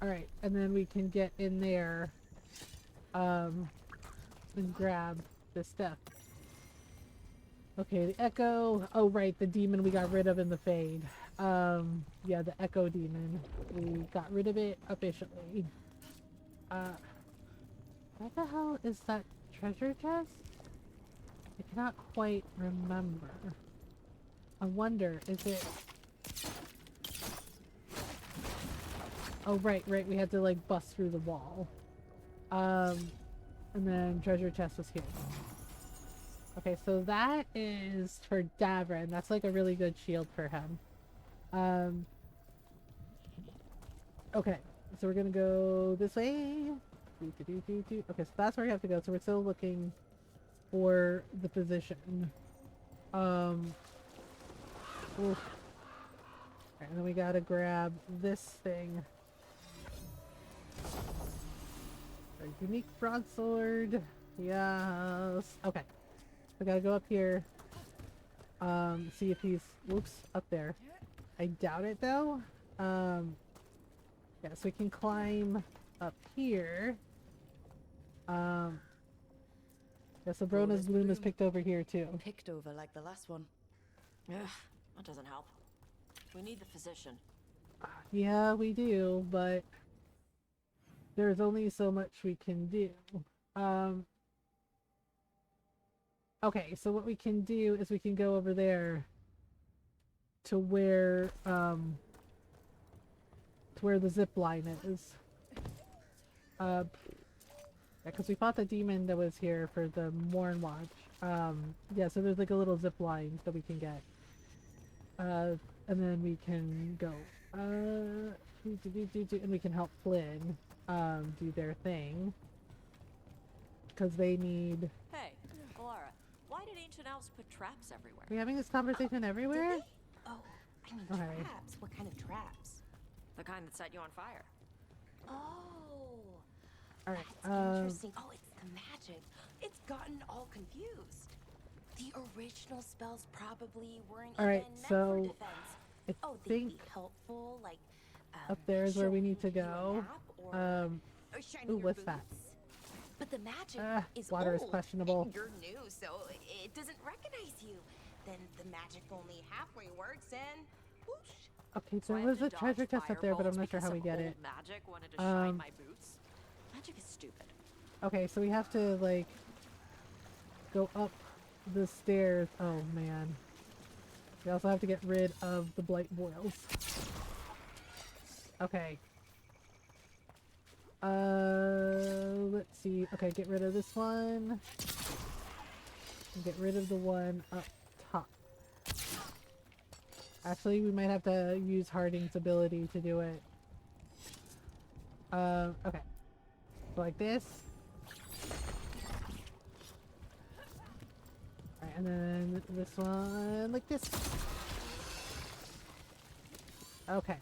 Alright, and then we can get in there and grab this stuff. Okay, the echo. Oh right, the demon we got rid of in the fade. Yeah, the echo demon. We got rid of it officially. What the hell is that treasure chest? I cannot quite remember. I wonder, is it... Oh, right, we had to, like, bust through the wall. And then treasure chest was here. Okay, so that is for Davrin. That's, like, a really good shield for him. Okay, so we're gonna go this way. Okay, so that's where we have to go. So we're still looking for the position. Oof. And then we gotta grab this thing. Our unique broadsword. Yes. Okay. We gotta go up here. See if he's... Whoops. Up there. I doubt it though. Yeah, so we can climb up here. Yeah, so Brona's bloom is picked over here too. Picked over like the last one. Ugh, that doesn't help. We need the physician. Yeah, we do, but there's only so much we can do. Okay, so what we can do is we can go over there to where the zip line is. Yeah, because we fought the demon that was here for the Morn Watch. Yeah, so there's like a little zip line that we can get. And then we can go. And we can help Flynn do their thing. Because they need... Hey, Alara, why did ancient elves put traps everywhere? Are we having this conversation everywhere? Oh, I mean Okay. traps. What kind of traps? The kind that set you on fire. Oh. Alright, That's interesting. Oh, it's the magic. It's gotten all confused. The original spells probably weren't Alright, even meant so for defense. I They'd think be helpful, like up there is where we need to go. or shining Ooh, your what's that? boots. But the magic is water is old, questionable. and you're new, so it doesn't recognize you. Then the magic only halfway works, and whoosh. Okay, so there's a treasure chest up there, but I'm not sure how we get it. Magic wanted to shine my boots. Magic is stupid. Okay, so we have to, like, go up the stairs. Oh, man. We also have to get rid of the blight boils. Okay. Let's see. Okay, get rid of this one. And get rid of the one up top. Actually, we might have to use Harding's ability to do it. Okay. So like this. Alright, and then this one like this. Okay.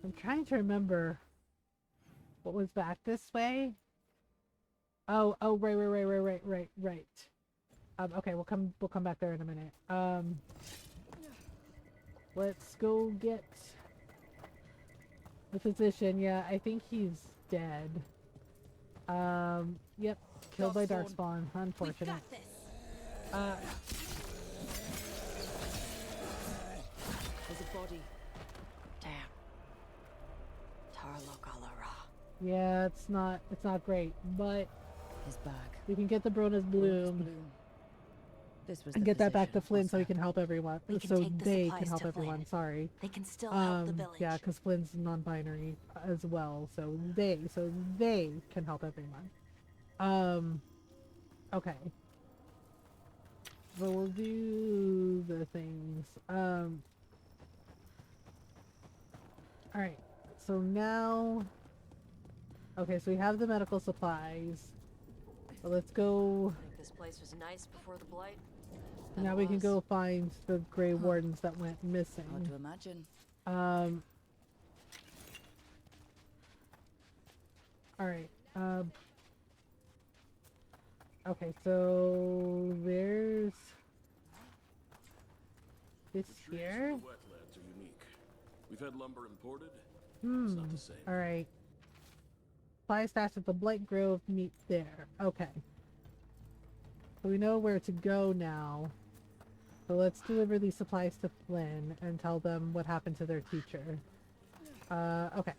I'm trying to remember what was back this way. Oh, right. Okay, we'll come back there in a minute. Let's go get the physician. Yeah, I think he's dead. Yep, killed by Darkspawn. Unfortunate. There's a body. Damn. Tarlock Alara. Yeah, it's not great, but his bag. We can get the Brona's Bloom. This was And get that back to Flynn so he can help everyone. So they can help Flynn. everyone. Sorry. They can still help the village. Yeah, because Flynn's non-binary as well. So they can help everyone. Okay. So we'll do the things. Alright. So now... Okay, so we have the medical supplies. So let's go... I think this place was nice before the blight. Now we can go find the Grey Wardens that went missing. Hard to imagine. Alright. Okay, so there's this here. The wetlands are unique. We've had lumber imported. It's not the same. Alright. Supply stash at the Blight Grove meet there. Okay. So we know where to go now. So let's deliver these supplies to Flynn and tell them what happened to their teacher. Okay.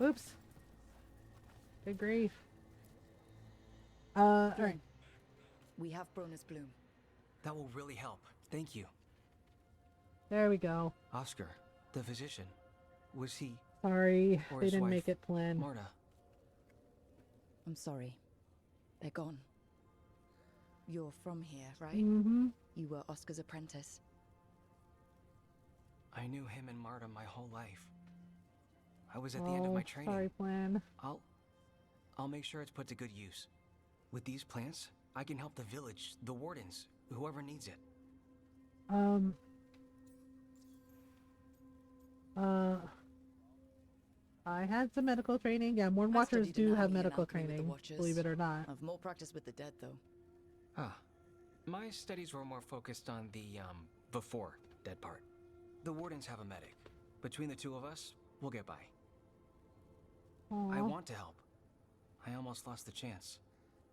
Oops. Good grief. Alright. We have Brona's Bloom. That will really help. Thank you. There we go. Oscar, the physician. Was he... Sorry, or they his didn't wife, make it Flynn. Marta. I'm sorry. They're gone. You're from here, right? Mm-hmm. You were Oscar's apprentice. I knew him and Marta my whole life. I was at the end of my training. Sorry, Flynn. I'll make sure it's put to good use. With these plants, I can help the village, the wardens, whoever needs it. I had some medical training. Yeah, Morn Watchers do have medical training, believe it or not. I've more practice with the dead, though. Ah. My studies were more focused on the, before dead part. The wardens have a medic. Between the two of us, we'll get by. Aww. I want to help. I almost lost the chance.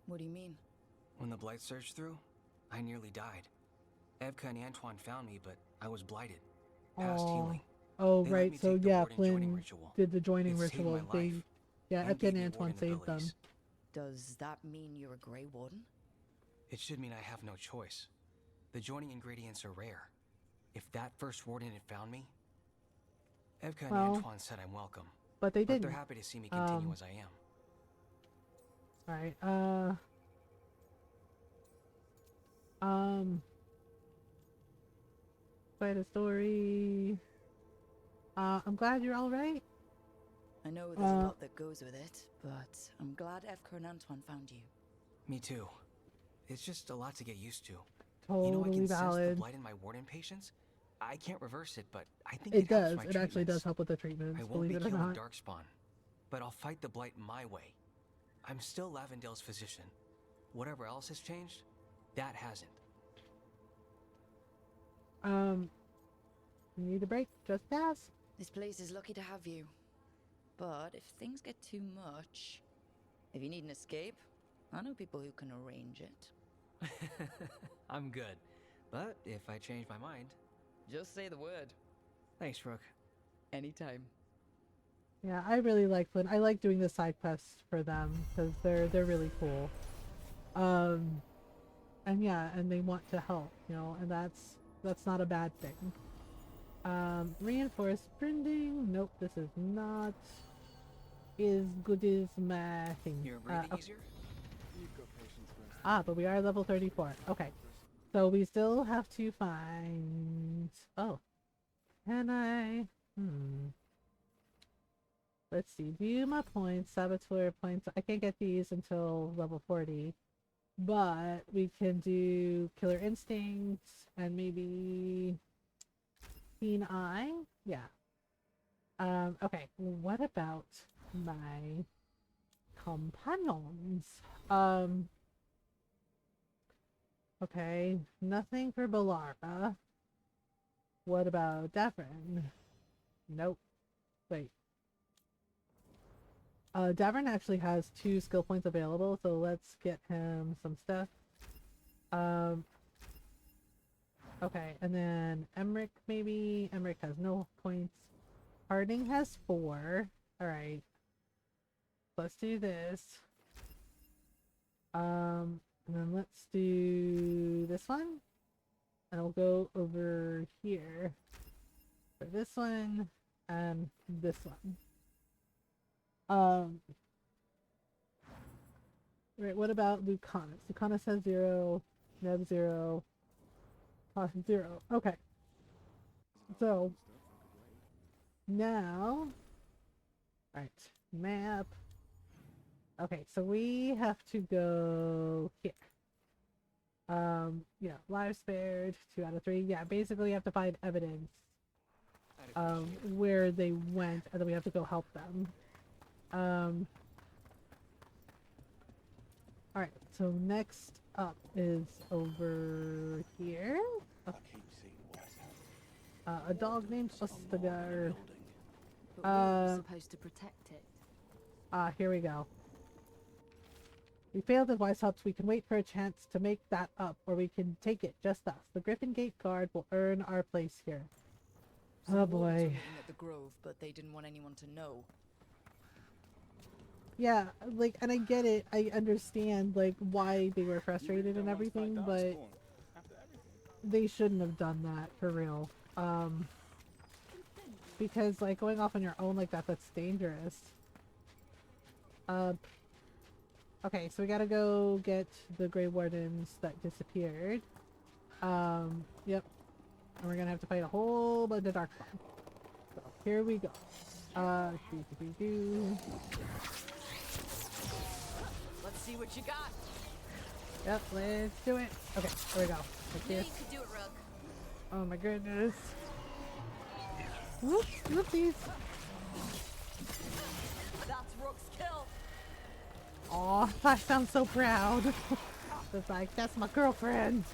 What do you mean? When the blight surged through, I nearly died. Evka and Antoine found me, but I was blighted. Past healing. Oh, right. So yeah, Flynn did the joining ritual. Yeah, Evka and Antoine saved them. Does that mean you're a Grey Warden? It should mean I have no choice. The joining ingredients are rare. If that first warden had found me, Evka and Antoine said I'm welcome. But they didn't. They're happy to see me continue as I am. Alright, quite a story. I'm glad you're alright. I know there's a lot that goes with it, but I'm glad Evka and Antoine found you. Me too. It's just a lot to get used to. Totally you know, I can sense valid. the blight in my warden patients. I can't reverse it, but I think It helps does. my It actually does treatments. help with the treatments, I won't believe be it or killing not. Darkspawn, but I'll fight the blight my way. I'm still Lavendale's physician. Whatever else has changed, that hasn't. You need a break? Just pass. This place is lucky to have you. But if things get too much, if you need an escape, I know people who can arrange it. I'm good. But if I change my mind... Just say the word. Thanks, Rook. Anytime. Yeah, I really like Flynn. I like doing the side quests for them because they're really cool. And yeah, and they want to help, you know, and that's not a bad thing. Reinforced printing. Nope, this is not as good as my thing. You're breathing easier? But we are level 34. Okay. So we still have to find... Oh. Can I... Let's see. View my points. Saboteur points. I can't get these until level 40. But we can do Killer Instinct and maybe... Keen Eye? Yeah. Okay. What about my companions. Okay, nothing for Balara. What about Davern? Nope. Wait. Davern actually has 2 skill points available, so let's get him some stuff. Okay, and then Emmerich maybe? Emmerich has no points. Harding has 4. Alright. Let's do this. And then let's do this one. And we'll go over here for this one and this one. Right, what about Lucanus? Lucanus has 0, Neb 0, Tosh 0. Okay. So now, alright, map. Okay, so we have to go here. Yeah, lives spared, 2 out of 3. Yeah, basically you have to find evidence where they went, and then we have to go help them. Alright, so next up is over here. A dog named Ostagar. But we're supposed to protect it. Here we go. We failed at Weishaupt's. We can wait for a chance to make that up, or we can take it, just us. The Griffin Gate Guard will earn our place here. Oh boy. At the Grove, but they didn't want anyone to know. Yeah, like, and I get it. I understand, like, why they were frustrated and everything, but they shouldn't have done that, for real. Because, like, going off on your own like that, that's dangerous. Okay, so we gotta go get the Grey Wardens that disappeared. Yep. And we're gonna have to fight a whole bunch of Darkspawn. So, here we go. Let's see what you got. Yep, let's do it. Okay, there we go. Like Yeah, this. you could do it, Rook. Oh my goodness. Whoop, whoopsies. That's Rook's kill. Aw, I sound so proud. It's like, that's my girlfriend.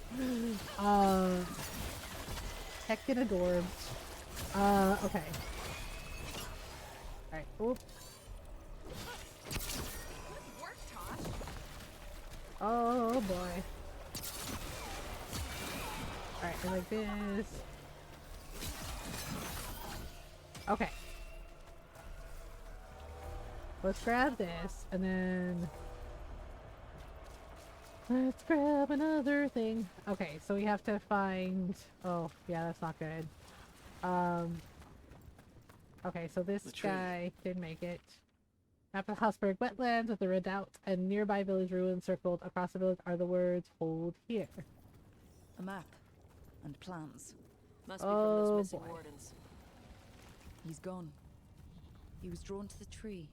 Heckin' adorbs. Okay. Alright, oop. Oh boy. Alright, and like this. Okay. Let's grab this, and then let's grab another thing. Okay, so we have to find... Oh, yeah, that's not good. Okay, so this guy didn't make it. Map of Hausberg wetlands with the redoubt and nearby village ruins circled across the village are the words "hold here." A map and plans. Must be from those missing wardens. He's gone. He was drawn to the tree.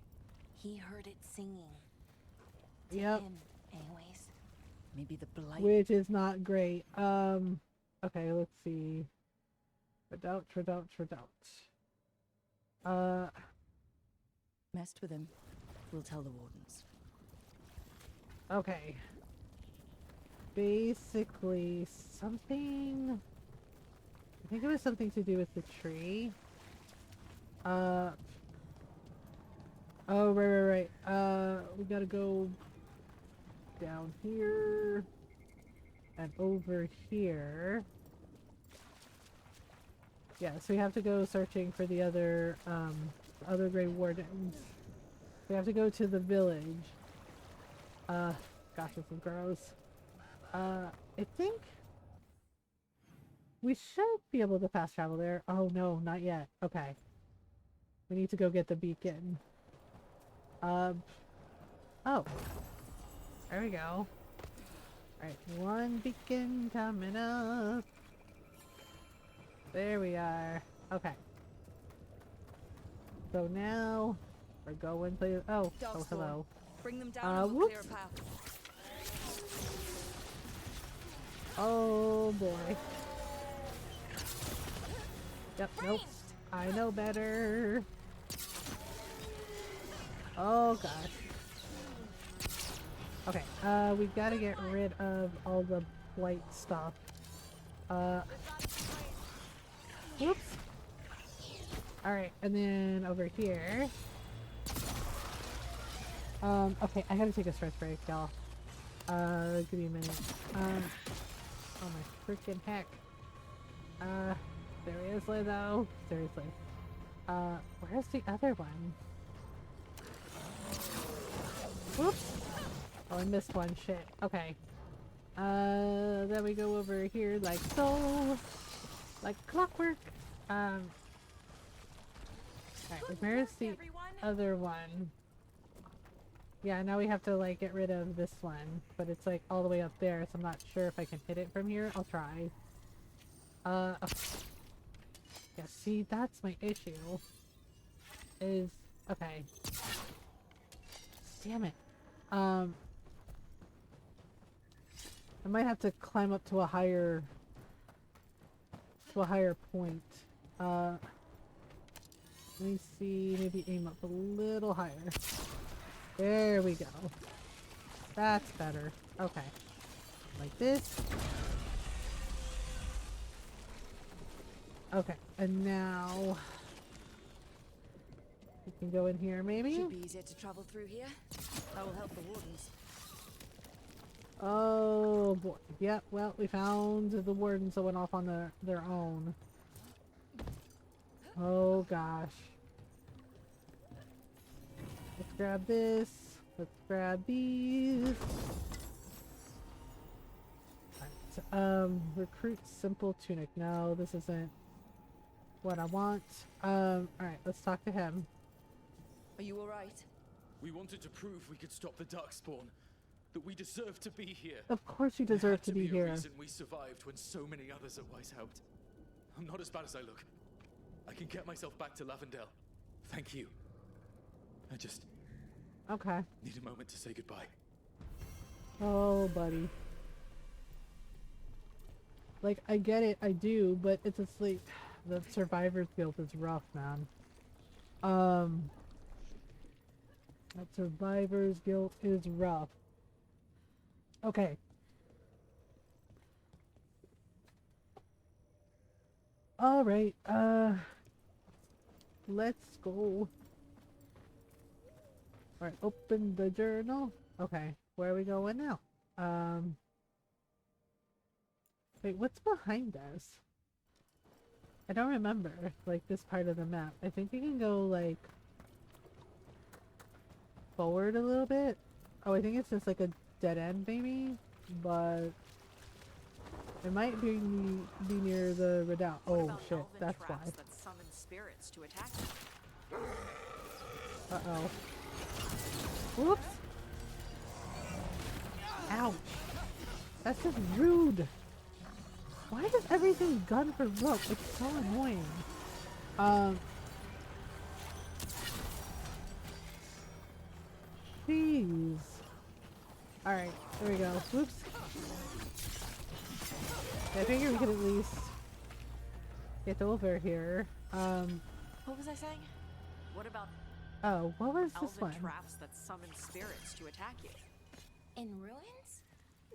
He heard it singing. To Yep. him, anyways. Maybe the blight. Which is not great. Okay, let's see. Redoubt. Messed with him. We'll tell the wardens. Okay. Basically, something... I think it was something to do with the tree. Oh, right. We gotta go down here and over here. Yeah, so we have to go searching for the other Grey Wardens. We have to go to the village. Gosh, this is gross. I think we should be able to fast travel there. Oh no, not yet. Okay. We need to go get the beacon. Oh. There we go. Alright, one beacon coming up. There we are. Okay. So now we're going to... Oh, hello. Bring them down and we'll clear a path. Oh boy. Yep, nope. I know better. Oh gosh. Okay, we gotta get rid of all the blight stuff. Whoops. Alright, and then over here. Okay, I gotta take a stretch break, y'all. Give me a minute. Oh my freaking heck. Seriously though? Seriously. Where's the other one? Whoops! Oh, I missed one. Shit. Okay. Then we go over here like so. Like clockwork. Alright, where's the other one? Yeah, now we have to like get rid of this one, but it's like all the way up there, so I'm not sure if I can hit it from here. I'll try. Okay. Yeah, see, that's my issue. Is okay. Damn it. I might have to climb up to a higher point. Let me see, maybe aim up a little higher. There we go. That's better. Okay. Like this. Okay, and now we can go in here maybe? Should be easier to travel through here. That will help the wardens. Oh boy. Yep, well, we found the wardens that went off on their own. Oh gosh. Let's grab this. Let's grab these. Alright, recruit simple tunic. No, this isn't what I want. Alright, let's talk to him. Are you alright? We wanted to prove we could stop the Darkspawn. That we deserve to be here. Of course you deserve to be here. There had to be a reason we survived when so many others at Weishaupt. I'm not as bad as I look. I can get myself back to Lavendale. Thank you. I just... Okay. need a moment to say goodbye. Oh, buddy. Like, I get it, I do, but it's just like, the Survivor's Guild is rough, man. That Survivor's Guild is rough. Okay. Alright, let's go. Alright, open the journal. Okay, where are we going now? Wait, what's behind us? I don't remember, like, this part of the map. I think we can go, like, forward a little bit. Oh, I think it's just, like, a dead end, maybe? But... it might be near the redoubt. Oh, shit, that's why. That summon spirits to attack you. Uh-oh. Whoops! Ouch! That's just rude! Why does everything gun for rope? It's so annoying. Jeez. Alright, there we go. Whoops. I figure we could at least get over here. What was I saying? What about Oh, what was this one? traps that summon spirits to attack you? In ruins?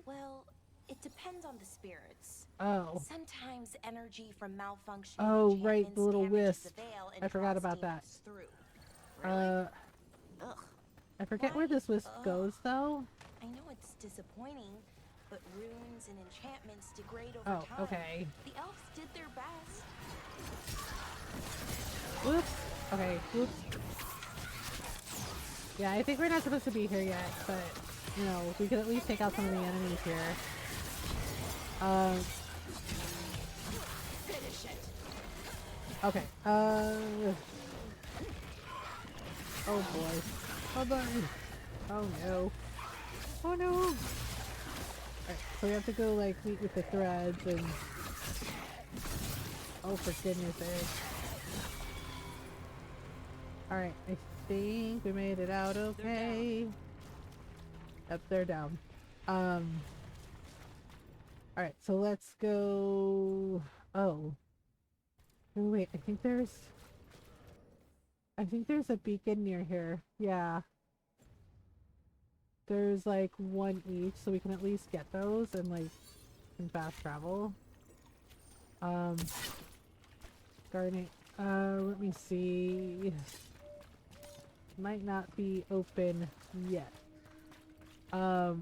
Well, it depends on the spirits. Oh. Sometimes energy from malfunctioning Oh, right, enchantments the little damages wisp. the veil and I forgot draws about that. demons through. Ugh. I forget where this wisp goes, though. I know it's disappointing, but runes and enchantments degrade over Oh, time. okay. The elves did their best. Whoops. Okay, whoops. Yeah, I think we're not supposed to be here yet, but, you know, we could at least take out some of the enemies here. Finish it. Okay, oh boy. Oh boy. Oh no. Oh no! Alright, so we have to go, like, meet with the threads and... oh, for goodness sake. Alright, I think we made it out okay. Yep, they're down. Alright, so let's go... oh. Oh, wait, I think there's a beacon near here. Yeah. there's like one each, so we can at least get those and like can fast travel. Gardening. Let me see. Might not be open yet. Okay,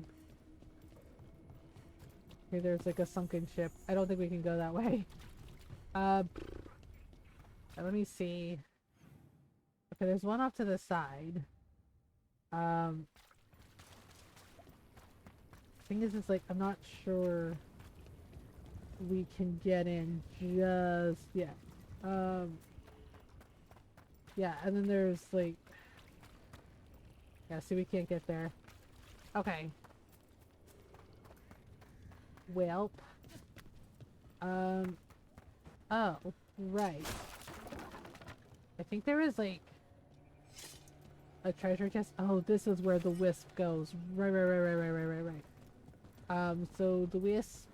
there's like a sunken ship. I don't think we can go that way. Let me see. Okay, there's one off to the side. Thing is, like, I'm not sure we can get in just yet. Yeah, and then there's like, yeah, see, we can't get there. Okay. Welp. Oh, right. I think there is like a treasure chest. Oh, this is where the wisp goes. Right. So the wisp.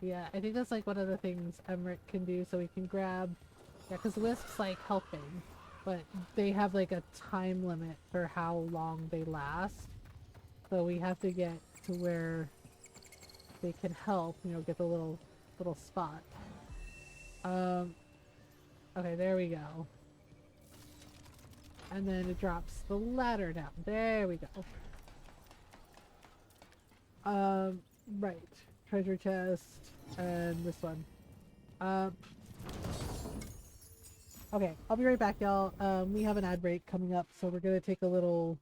Yeah, I think that's like one of the things Emmerich can do, so we can grab. Yeah, because the wisp's like helping, but they have like a time limit for how long they last. So we have to get to where they can help, you know, get the little spot. Okay, there we go. And then it drops the ladder down. There we go. Right. Treasure chest and this one. Okay, I'll be right back, y'all. We have an ad break coming up, so we're gonna take a little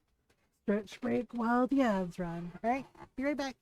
stretch break while the ads run. Alright, be right back.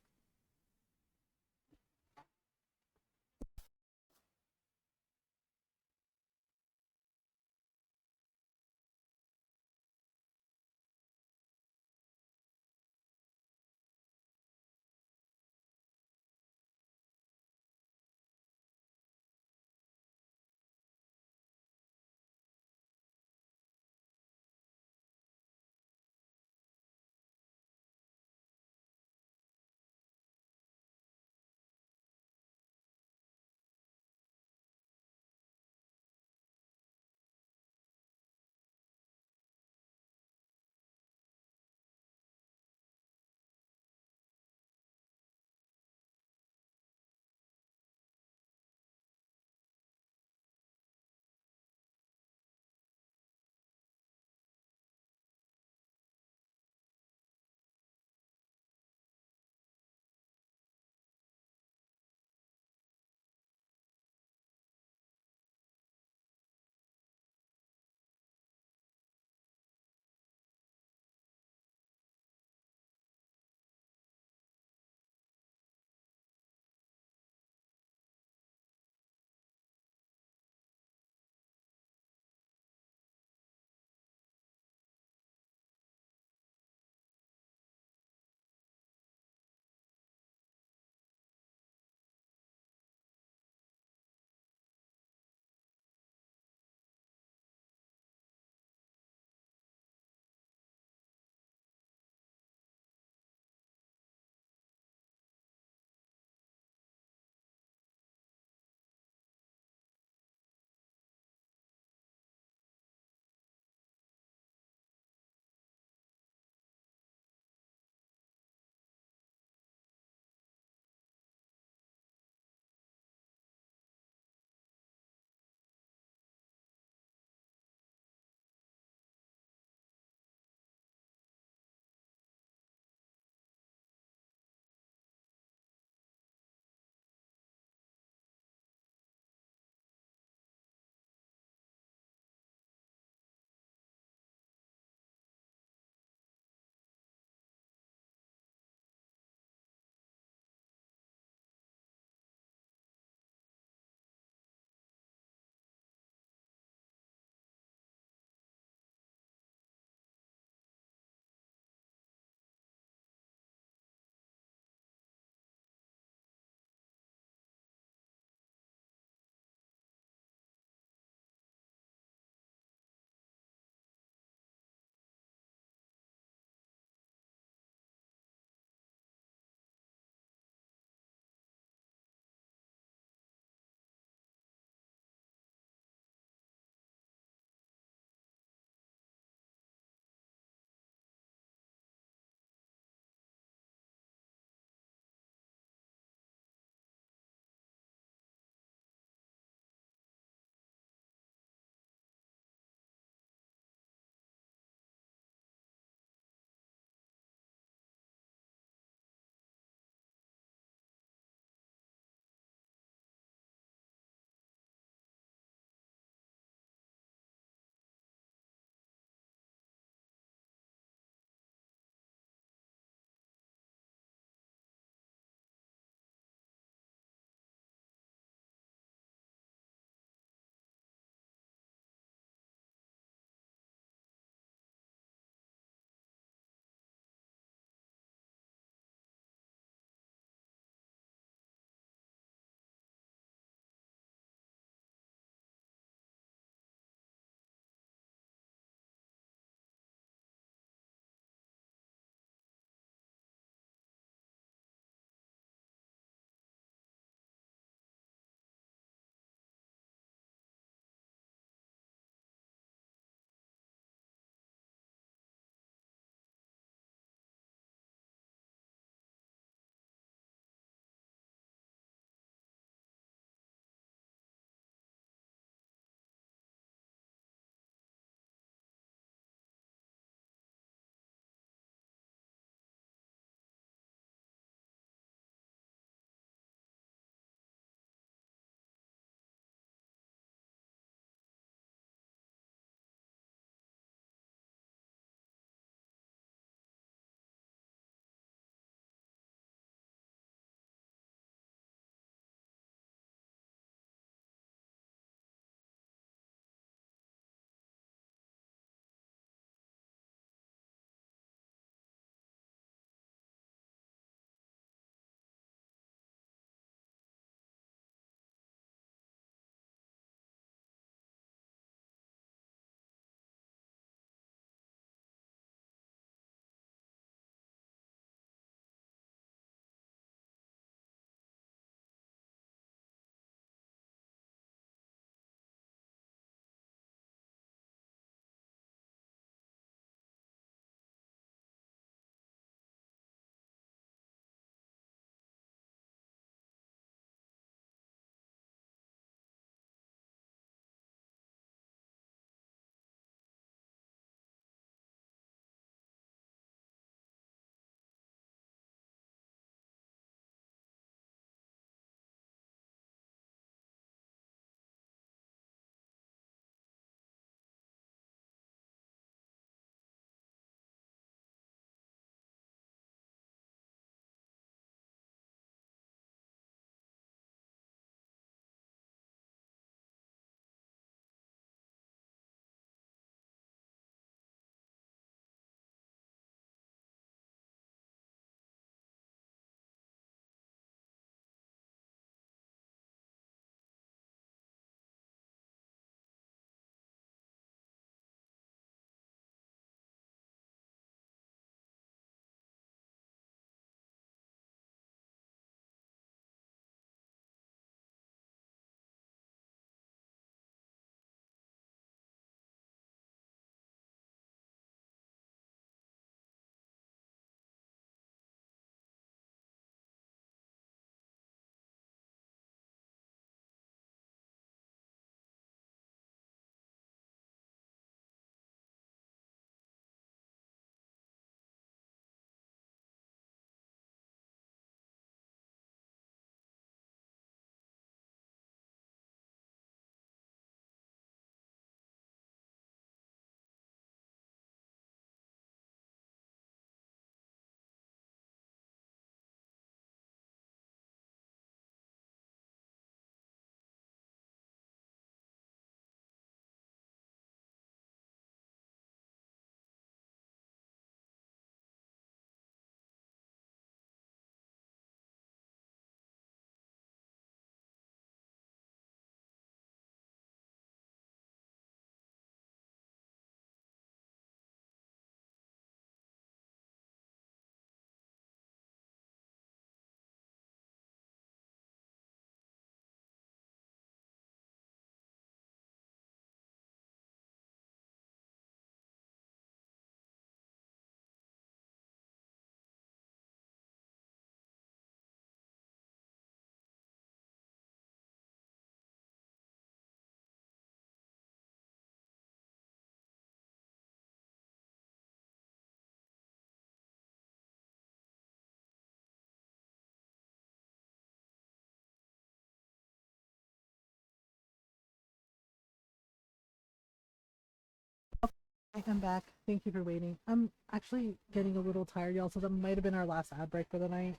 I am back. Thank you for waiting. I'm actually getting a little tired, y'all, so that might have been our last ad break for the night.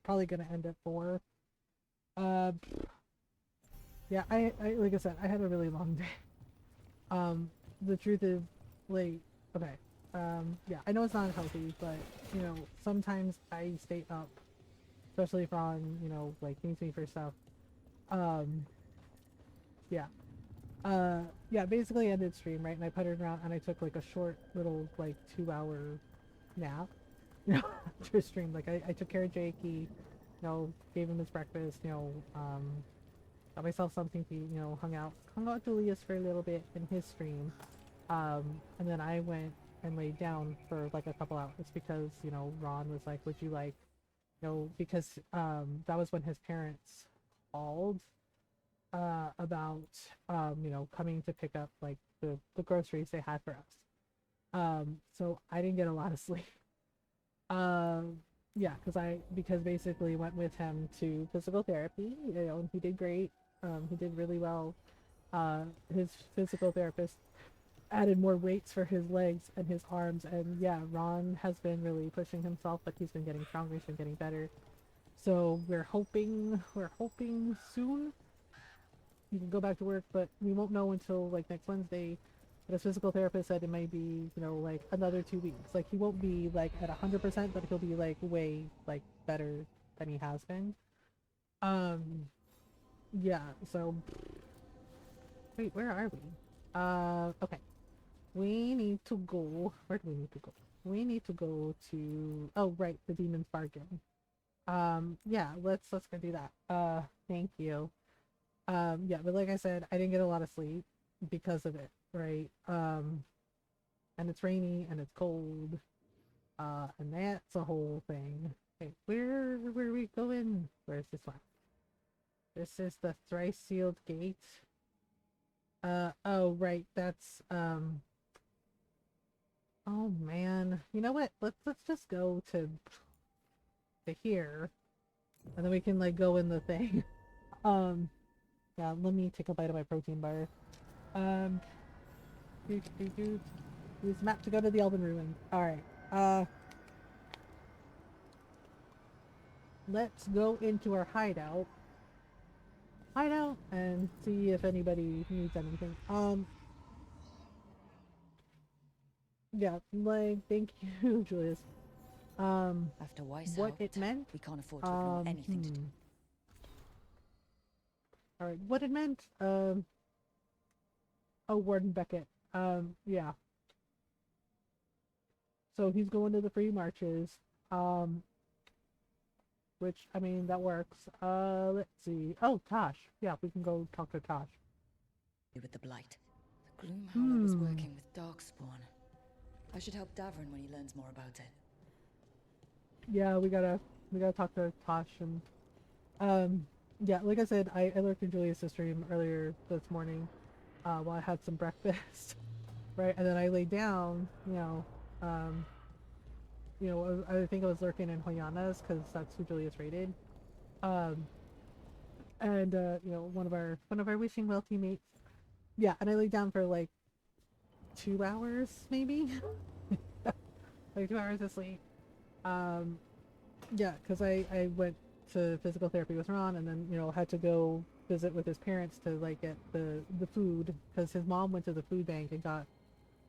Probably gonna end at 4. Yeah, I like I said, I had a really long day. The truth is, like, okay, yeah, I know it's not healthy, but, you know, sometimes I stay up, especially if Ron, you know, like, needs me for stuff. Yeah. Yeah, basically I ended stream, right, and I puttered around, and I took, like, a short little, like, 2-hour nap, you know, after stream. Like, I took care of Jakey, you know, gave him his breakfast, you know, got myself something to eat, you know, hung out with Julius for a little bit in his stream, and then I went and laid down for, like, a couple hours, because, you know, Ron was like, would you like, you know, because, that was when his parents called, about, you know, coming to pick up, like, the groceries they had for us. So I didn't get a lot of sleep. Yeah, because basically went with him to physical therapy, you know, and he did great. He did really well. His physical therapist added more weights for his legs and his arms, and yeah, Ron has been really pushing himself, but he's been getting stronger, he's been getting better. So we're hoping soon he can go back to work, but we won't know until, like, next Wednesday. But his physical therapist said it might be, you know, like, another 2 weeks. Like, he won't be, like, at 100%, but he'll be, like, way, like, better than he has been. Yeah, so... Wait, where are we? Okay. We need to go... Where do we need to go? We need to go to... Oh, right, the Demon's Bargain. Yeah, let's go do that. Thank you. Yeah, but like I said, I didn't get a lot of sleep because of it, right? And it's rainy and it's cold, and that's a whole thing. Okay, where are we going? Where's this one? This is the thrice sealed gate. Oh right, that's oh man, you know what? Let's just go to here, and then we can, like, go in the thing. Yeah, let me take a bite of my protein bar. Use the map to go to the Elven Ruin. Alright, let's go into our hideout and see if anybody needs anything. Yeah, like, thank you, Julius. After Weiss what out, it meant? we can't afford to ignore anything to do. Alright, what it meant? Oh, Warden Beckett. Yeah. So he's going to the free marches. Which, I mean, that works. Let's see. Oh, Tosh. Yeah, we can go talk to Tosh. With the Blight. The Gloomhowler was working with Darkspawn. I should help Davrin when he learns more about it. Yeah, we gotta talk to Tosh, and yeah, like I said, I lurked in Julius' stream earlier this morning, while I had some breakfast, right, and then I laid down, you know, I think I was lurking in Hoyana's, because that's who Julius raided, and you know, one of our Wishing Well teammates, yeah, and I laid down for like 2 hours, maybe, like 2 hours of sleep. Yeah, because I went to physical therapy with Ron, and then, you know, had to go visit with his parents to, like, get the food, because his mom went to the food bank and got,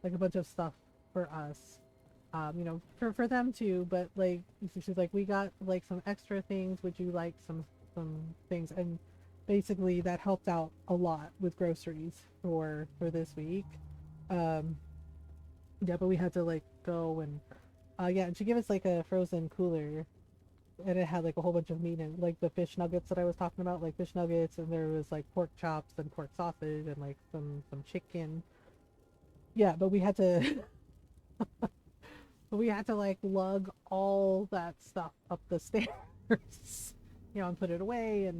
like, a bunch of stuff for us, you know, for them too, but, like, she's like, we got, like, some extra things, would you like some things? And basically that helped out a lot with groceries for this week. Yeah, but we had to, like, go and yeah, and she gave us, like, a frozen cooler, and it had, like, a whole bunch of meat in it, like the fish nuggets that I was talking about, like fish nuggets, and there was, like, pork chops and pork sausage and, like, some chicken. Yeah, but we had to like, lug all that stuff up the stairs, you know, and put it away,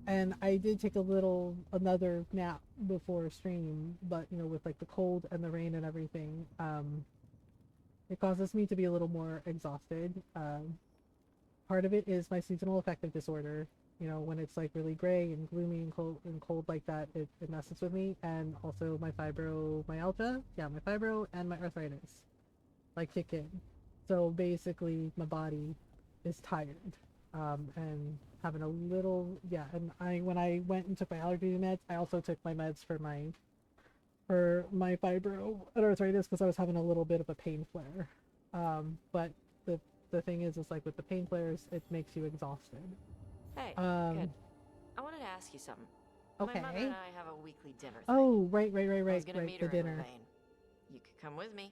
and I did take another nap before stream, but, you know, with, like, the cold and the rain and everything, it causes me to be a little more exhausted. Part of it is my seasonal affective disorder, you know, when it's like really gray and gloomy and cold like that, it messes with me. And also my fibromyalgia, yeah, my fibro and my arthritis like kick in. So basically my body is tired, and having a little, yeah. And when I went and took my allergy meds, I also took my meds for my fibro and arthritis because I was having a little bit of a pain flare. But the thing is like with the pain flares, it makes you exhausted. Hey, good. I wanted to ask you something. Okay. My mother and I have a weekly dinner thing. Oh, right. I was gonna meet The her in dinner. Louvain. You could come with me.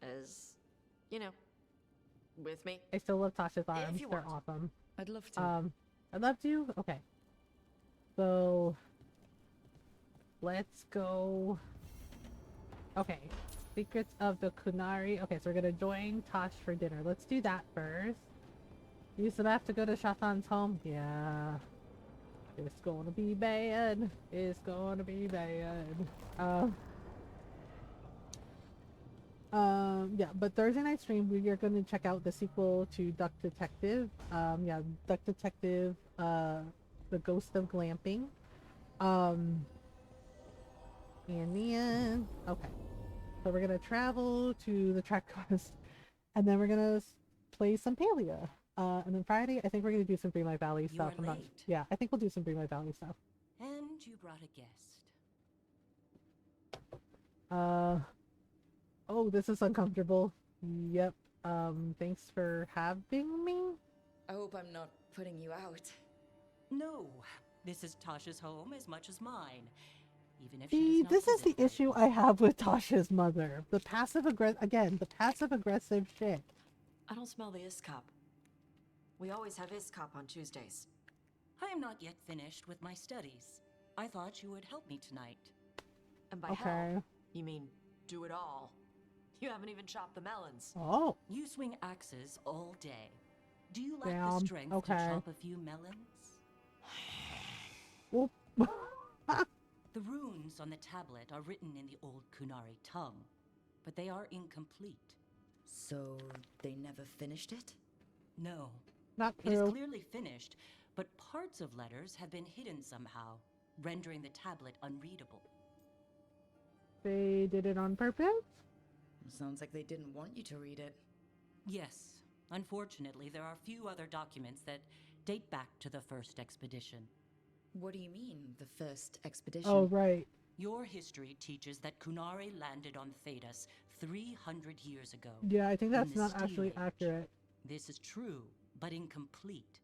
As, you know, with me. I still love Tasha's arms. you They're want. awesome. I'd love to. I'd love to. Okay. So let's go. Okay. Secrets of the Kunari. Okay, so we're gonna join Tosh for dinner. Let's do that first. You still have to go to Shatan's home? Yeah. It's gonna be bad. It's gonna be bad. Yeah, but Thursday night stream, we are going to check out the sequel to Duck Detective. Yeah, Duck Detective, The Ghost of Glamping. And then, okay. So we're going to travel to the track quest, and then we're going to play some Palia. And then Friday, I think we're going to do some Greenlight Valley stuff. You are late. Yeah, I think we'll do some Greenlight Valley stuff. And you brought a guest. Oh, this is uncomfortable. Yep. Thanks for having me. I hope I'm not putting you out. No, this is Tasha's home as much as mine. Even if See, this is the issue I have with Tasha's mother. The passive aggressive shit. I don't smell the Iskop. We always have Iskop on Tuesdays. I am not yet finished with my studies. I thought you would help me tonight. And by Okay. help, you mean do it all. You haven't even chopped the melons. Oh. You swing axes all day. Do you lack Damn, the strength okay. to chop a few melons? Whoop. The runes on the tablet are written in the old Kunari tongue, but they are incomplete. So they never finished it? No. Not It is true. clearly finished, but parts of letters have been hidden somehow, rendering the tablet unreadable. They did it on purpose? Sounds like they didn't want you to read it. Yes. Unfortunately, there are few other documents that date back to the first expedition. What do you mean, the first expedition? Oh, right. Your history teaches that Kunari landed on Thedas 300 years ago. Yeah, I think in that's the not Steel actually Age. accurate. This is true, but incomplete.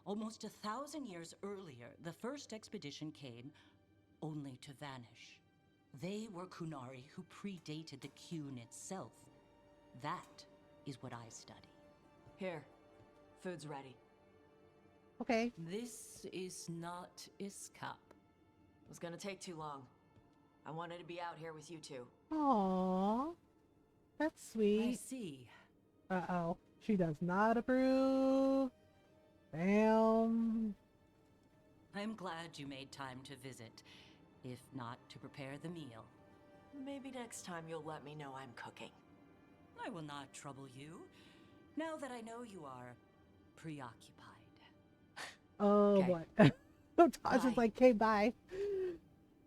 Almost 1,000 years earlier, the first expedition came only to vanish. They were Kunari who predated the Qun itself. That is what I study. Here, food's ready. Okay. This is not Iskap. It was gonna take too long. I wanted to be out here with you two. Aww. That's sweet. I see. Uh-oh. She does not approve. Damn. I'm glad you made time to visit, if not to prepare the meal. Maybe next time you'll let me know I'm cooking. I will not trouble you, now that I know you are preoccupied. Oh, Okay. what? So Tosh is Bye. like, okay, bye.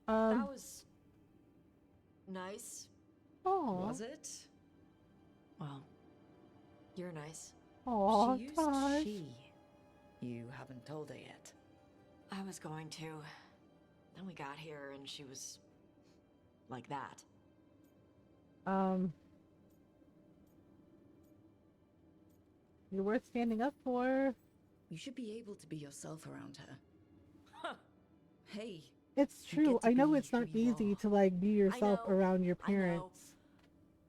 That was nice. Aw. Was it? Well, you're nice. Aw, She used Tosh. she. You haven't told her yet. I was going to. Then we got here and she was like that. You're worth standing up for. You should be able to be yourself around her. Huh. Hey. It's You true. get to I know be it's not who you easy are. to like be yourself know, around your I know. parents.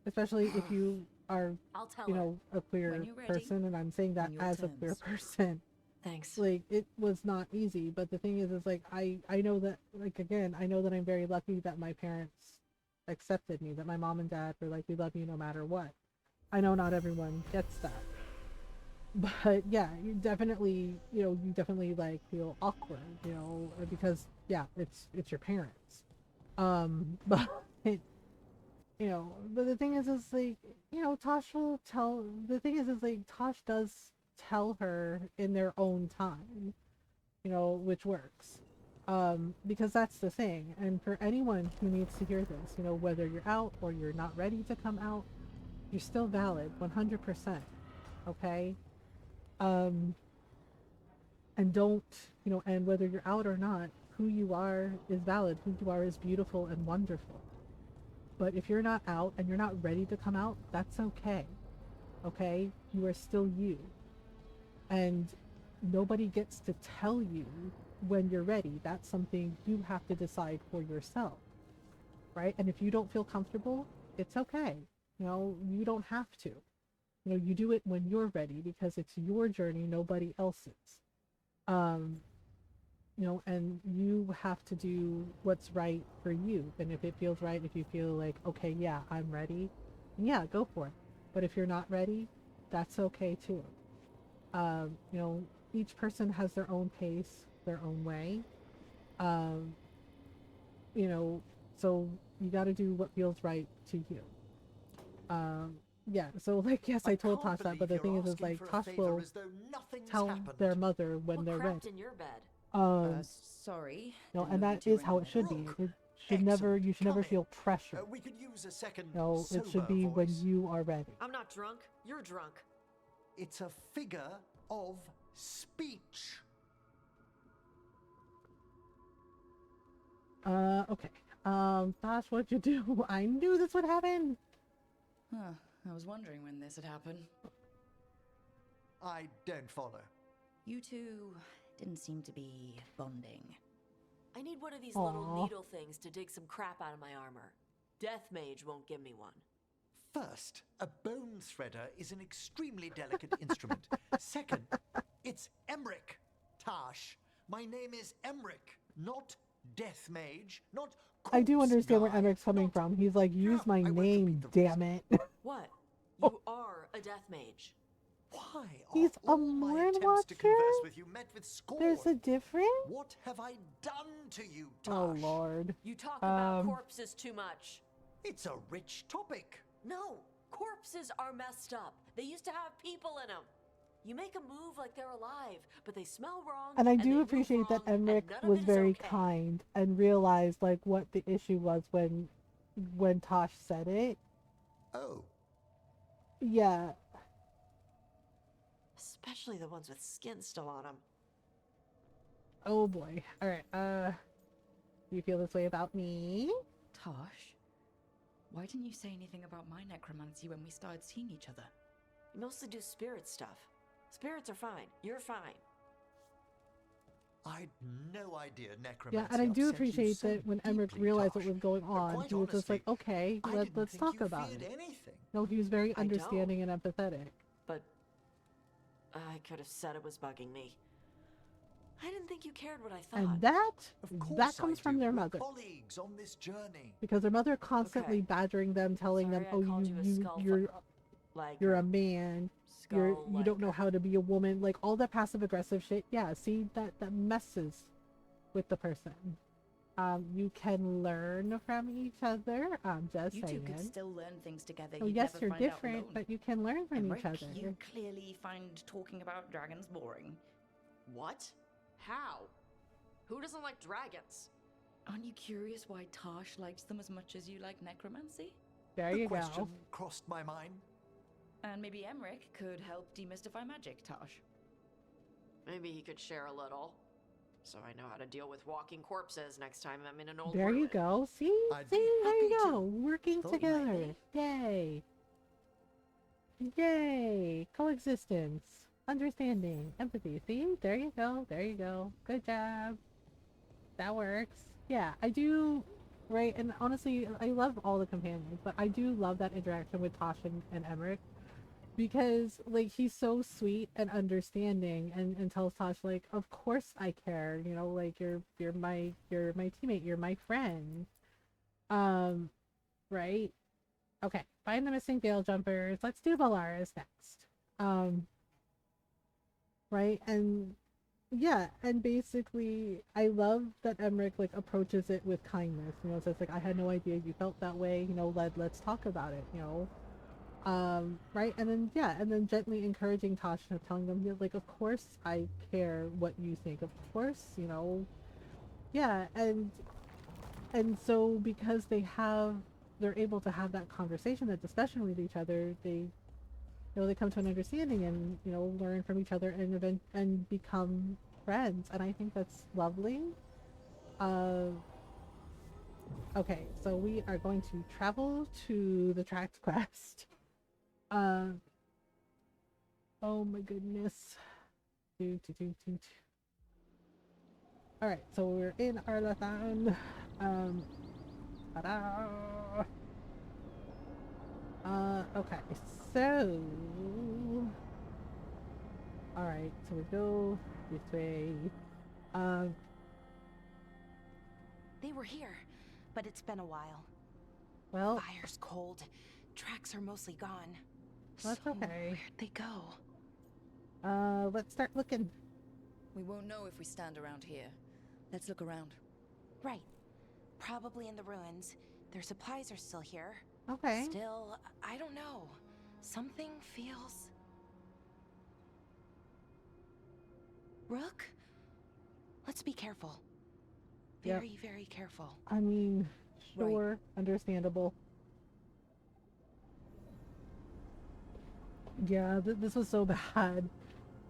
Especially if you are, I'll tell you her. know, a queer When you're ready, person, and I'm saying that on your as a queer terms. person. Thanks. Like, it was not easy, but the thing is like, I know that, like, again, I know that I'm very lucky that my parents accepted me, that my mom and dad were like, we love you no matter what. I know not everyone gets that. But yeah, you definitely like feel awkward, because yeah, it's your parents. But but the thing is like, Tosh will tell, the thing is like Tosh does tell her in their own time. you know, which works. Because that's the thing. And for anyone who needs to hear this, you know, whether you're out or you're not ready to come out, you're still valid 100%. Okay? And don't, you know, and whether you're out or not, who you are is valid. Who you are is beautiful and wonderful. But if you're not out and you're not ready to come out, that's okay. Okay? You are still you. And nobody gets to tell you when you're ready. That's something you have to decide for yourself. Right? And if you don't feel comfortable, it's okay. You know, you don't have to. You know, you do it when you're ready because it's your journey, nobody else's. You know, and you have to do what's right for you. And if it feels right, if you feel like, okay, yeah, I'm ready, yeah, go for it. But if you're not ready, that's okay too. You know, each person has their own pace, their own way. You know, so you got to do what feels right to you. Yeah, so like, yes, I told Tosh that, but the thing is like, Tosh will tell their mother when they're ready. In your bed? Sorry. No, and that is how it should be. It should never, you should never feel pressure. We could use a second No, it should be when you are ready. I'm not drunk. You're drunk. It's a figure of speech. Okay. Tosh, what'd you do? I knew this would happen. Huh. I was wondering when this would happen. I don't follow. You two didn't seem to be bonding. I need one of these Aww. little needle things to dig some crap out of my armor. Death Mage won't give me one. First, a bone threader is an extremely delicate instrument. Second, it's Emmerich, Tash. My name is Emmerich, not Death Mage, not I do understand where Emmerich's coming from. He's like, use my name, damn it. What? You are a Death Mage. Why? He's a Mourn Watcher? With you met with scorn. There's a difference? What have I done to you, Tash? Oh, Lord. You talk about corpses too much. It's a rich topic. No, corpses are messed up. They used to have people in them. You make a move like they're alive, but they smell wrong. And I do appreciate that Emmerich was very kind and realized like what the issue was when Tosh said it. Oh. Yeah. Especially the ones with skin still on them. Oh boy. All right. Do you feel this way about me? Tosh, why didn't you say anything about my necromancy when we started seeing each other? You mostly do spirit stuff. Spirits are fine. You're fine. I'd no idea necromancy. Yeah, and I do appreciate so that when Emmerich realized what was going on, he was just like, okay, let's talk about it. Anything. No, he was very understanding and empathetic. But I could have said it was bugging me. I didn't think you cared what I thought. And that comes from their mother. Colleagues on this journey. Because their mother constantly badgering them, telling them, "Oh, you're a man. You don't know how to be a woman." Like all that passive aggressive shit. Yeah, see that messes with the person. You can learn from each other. I'm just saying. You two could still learn things together. Oh, yes, you're different, but you can learn from each other. You clearly find talking about dragons boring. What? How? Who doesn't like dragons? Aren't you curious why Tosh likes them as much as you like necromancy? There you go. The question crossed my mind. And maybe Emmerich could help demystify magic, Tosh. Maybe he could share a little. So I know how to deal with walking corpses next time I'm in an old There ruin. you go. See? There you go. Working together. Yay. Yay. Coexistence. Understanding. Empathy. See? There you go. There you go. Good job. That works. Yeah, I do. Right? And honestly, I love all the companions, but I do love that interaction with Tosh and Emmerich. Because like he's so sweet and understanding and tells Tosh like, of course I care, you know, like you're my teammate, you're my friend. Right? Okay, find the missing veil jumpers. Let's do Valara's next. Right? And yeah, and basically I love that Emmerich like approaches it with kindness, you know, so it's like, I had no idea you felt that way, you know, let's talk about it, you know. Right, and then yeah, and then gently encouraging Tasha, telling them, yeah, like, of course I care what you think, of course, you know, yeah, and so because they're able to have that conversation, that discussion with each other, they they come to an understanding and learn from each other and become friends, and I think that's lovely. Uh, okay, so we are going to travel to the Tract Quest. Oh my goodness. Alright, so we're in Arlathan. Ta-da! Okay, so... Alright, so we go this way. They were here, but it's been a while. Well... Fire's cold. Tracks are mostly gone. That's okay. Where'd they go? Let's start looking. We won't know if we stand around here. Let's look around. Right. Probably in the ruins. Their supplies are still here. Okay. Still, I don't know. Something feels... Rook? Let's be careful. Very, very careful. I mean, sure, right. Understandable. Yeah, this was so bad.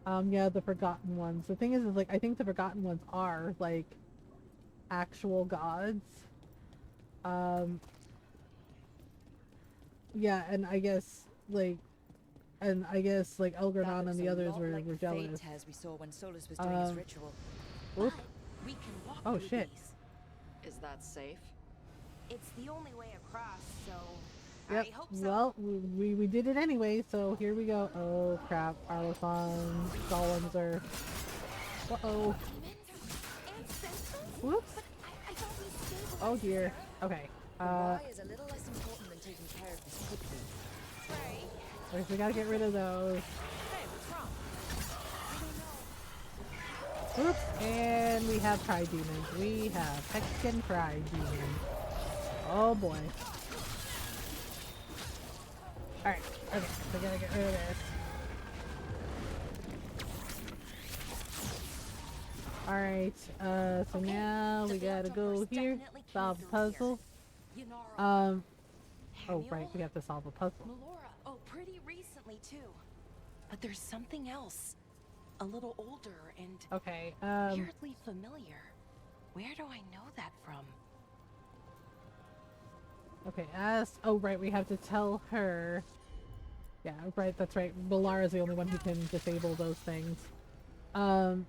Yeah, the Forgotten Ones. The thing is like, I think the Forgotten Ones are, like, actual gods. Yeah, and I guess, like, Elgranon and the others were jealous. As we saw when Solus was doing his ritual. Oop. We can walk oh, through shit. These. Is that safe? It's the only way across, so... Yep. I hope so. Well, we did it anyway, so here we go. Oh crap, Arlathan golems are... Uh-oh. Whoops. Oh dear. Okay. Why is a little less important than taking care of this quickly. First we gotta get rid of those. Hey, what's wrong? Oops. And we have Pride Demons. We have heckin' Pride Demons. Oh boy. Alright, okay, so we gotta get rid of this. Alright, so now we gotta go here, solve the puzzle. Oh right, we have to solve a puzzle. Melora, oh, pretty recently too. But there's something else. A little older and okay, weirdly familiar. Where do I know that from? Okay, oh right, we have to tell her. Yeah, right, that's right. Balara's the only one who can disable those things. Balara?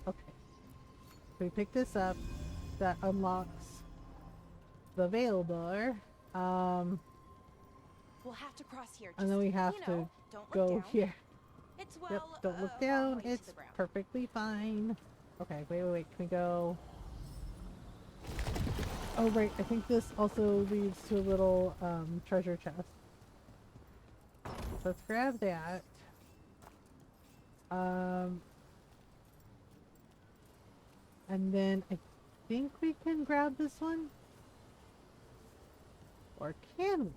Okay. We pick this up. That unlocks the veil door. We'll have to cross here. And then we have to go here. It's yep, don't look down. It's perfectly fine. Okay, wait. Can we go? Oh, right. I think this also leads to a little treasure chest. So let's grab that. And then I think we can grab this one. Or can we?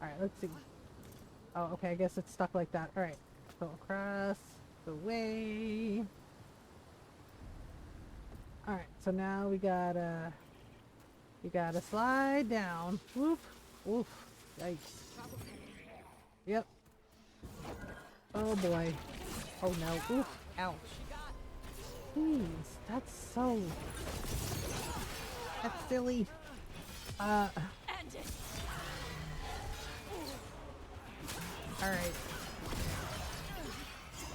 Alright, let's see. Oh, okay. I guess it's stuck like that. Alright. Go across the way. Alright, so now we gotta slide down. Whoop. Oof. Yikes. Yep. Oh boy. Oh no. Oof. Ouch. Jeez, that's so... That's silly. Alright.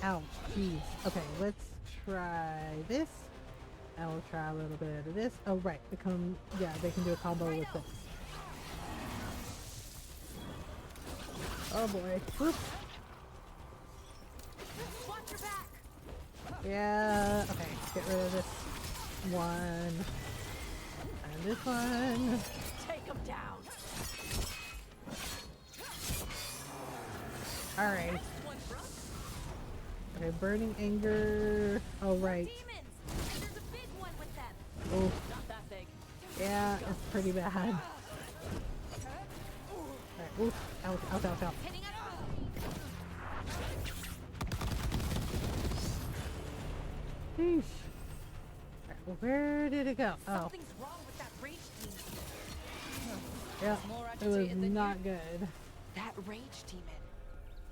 Ouch. Jeez. Okay, let's try this. And we'll try a little bit of this. Oh, right. They can do a combo with this. Oh boy. Whoop. Watch your back. Yeah. Okay. Get rid of this one. And this one. Take them down. Alright. Okay, burning anger. Oh, right. Oh. Not that big. Yeah, it's pretty bad. Alright, oof. Out. Sheesh. Alright, well, where did it go? Oh. Something's wrong with that rage demon. Yeah, More it was agitated than not you. good. That rage demon.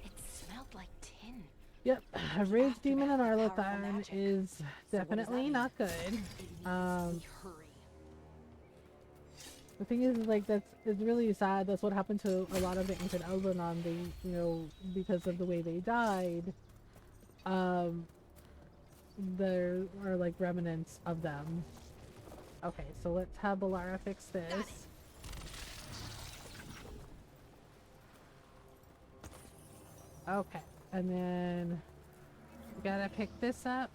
It smelled like tin. Yep, a rage demon and powerful Arlathon magic. is definitely not good. The thing is, like, it's really sad. That's what happened to a lot of the ancient Elvenon. They, you know, because of the way they died, there are like remnants of them. Okay, so let's have Balara fix this. Okay, and then we gotta pick this up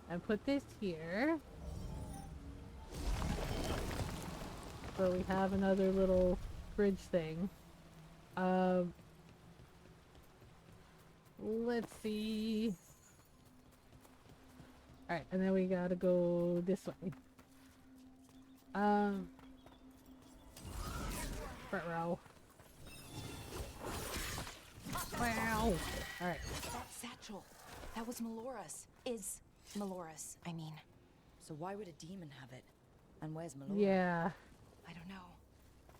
and put this here. So we have another little bridge thing. Let's see. Alright, and then we gotta go this way. Front row. Wow! Alright. That satchel. That was Melora's. Is Melora's, I mean. So why would a demon have it? And where's Melora? Yeah. I don't know.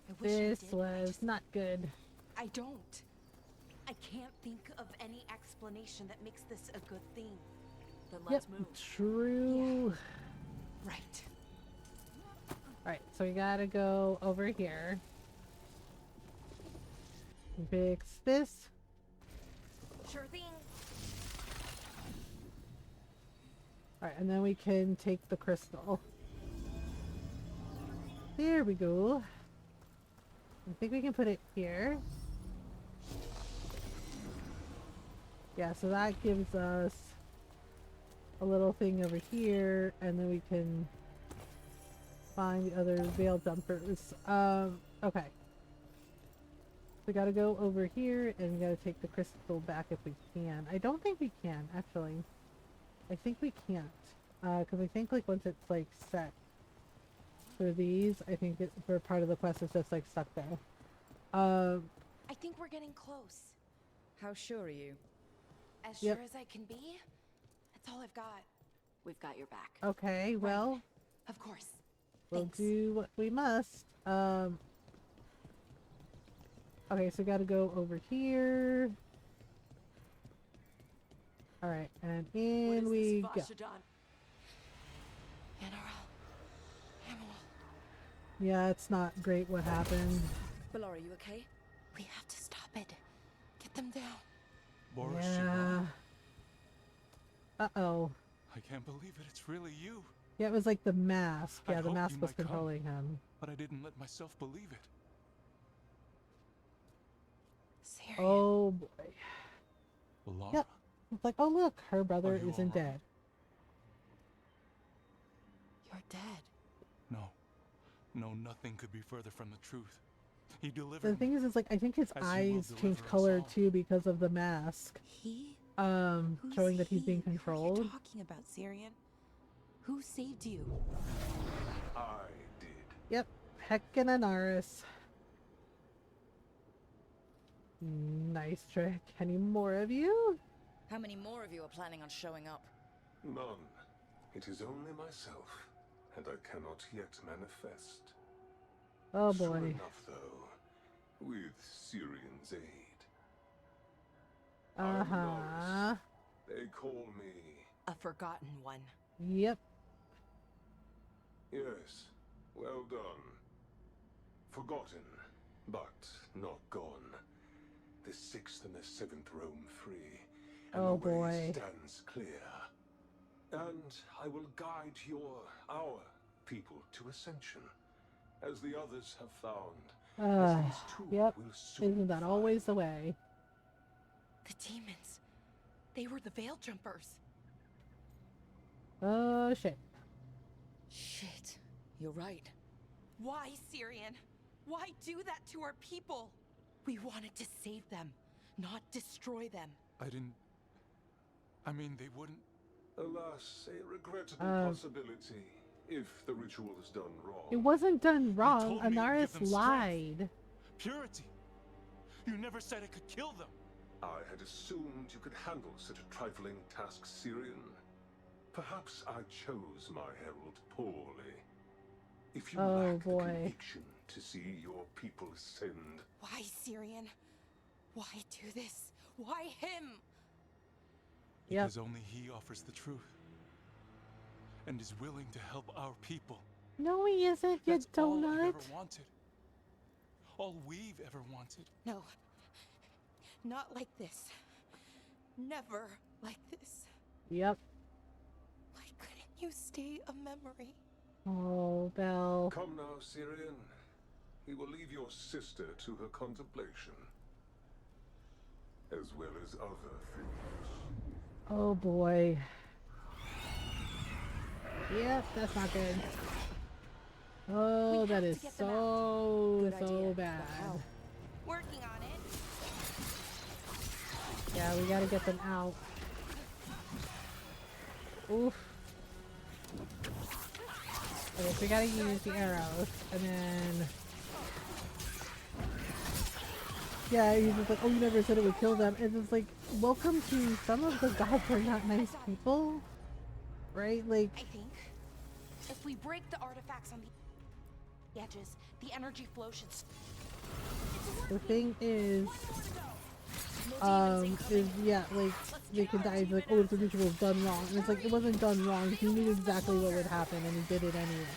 I wish I This did. was not good. I don't. I can't think of any explanation that makes this a good thing. Then Yep, let's move. true. Right. Alright, so we gotta go over here. Fix this. Sure thing. Alright, and then we can take the crystal. There we go. I think we can put it here. Yeah, so that gives us a little thing over here, and then we can find the other veil jumpers. Okay. We gotta go over here, and we gotta take the crystal back if we can. I don't think we can, actually. I think we can't. Because I think, like, once it's, like, set for these, I think it, for part of the quest, it's just, like, stuck there. I think we're getting close. How sure are you? As Yep. sure as I can be. That's all I've got. We've got your back. Okay, well, Of course. we'll Thanks. do what we must. Okay, so we gotta go over here. Alright, and in we go. Yeah, it's not great what happened. Belor, are you okay? We have to stop it. Get them down. Boris, Yeah. Uh-oh. I can't believe it. It's really you. Yeah, it was like the mask. I Yeah, the hoped mask you was might come, controlling him. But I didn't let myself believe it. Syria. Oh boy. Laura? Yep. It's like, oh look, her brother Are you isn't all right? dead. You're dead. No. No, nothing could be further from the truth. He delivered The thing is, like, I think his As he will eyes deliver change us color all. too because of the mask. He? Showing that he's being Who are controlled. you talking about, Syrian? Who saved you? I did. Yep, Heckin and Aris. Nice trick. Any more of you? How many more of you are planning on showing up? None. It is only myself, and I cannot yet manifest. Oh Sure boy. enough, though, with Syrian's aid. Uh-huh. They call me... A forgotten one. Yep. Yes, well done. Forgotten, but not gone. The 6th and the 7th roam free, and Oh the way boy. stands clear. And I will guide our people to ascension, as the others have found. As these two Yep. will soon Isn't that always the way? The demons. They were the veil jumpers. Oh shit. Shit, you're right. Why, Syrian? Why do that to our people? We wanted to save them, not destroy them. I didn't... I mean, they wouldn't... Alas, a regrettable possibility. If the ritual is done wrong... It wasn't done wrong. told me it would give Anaris them strength. lied. Purity. You never said I could kill them. I had assumed you could handle such a trifling task, Syrian. Perhaps I chose my herald poorly. If you lack the conviction to see your people ascend... Why, Syrian? Why do this? Why him? Because only he offers the truth. And is willing to help our people. No, he isn't, you That's all I've donut. ever wanted. All we've ever wanted. No. Not like this. Never like this. Yep. Why couldn't you stay a memory? Oh, Belle. Come now, Syrian. We will leave your sister to her contemplation. As well as other things. Oh boy. Yep, that's not good. Oh, that is so bad. Working on it. Yeah, we gotta get them out. Oof. Okay, so we gotta use the arrows, and then... Yeah, he's just like, oh, you never said it would kill them. And it's like, welcome to some of the gods are not nice people. Right? Like... I think if we break the artifacts on the edges, the energy flow should... The thing is, yeah, like, they can die, it's like, oh, it's a ritual done wrong. And it's like, it wasn't done wrong. He knew exactly what would happen, and he did it anyway.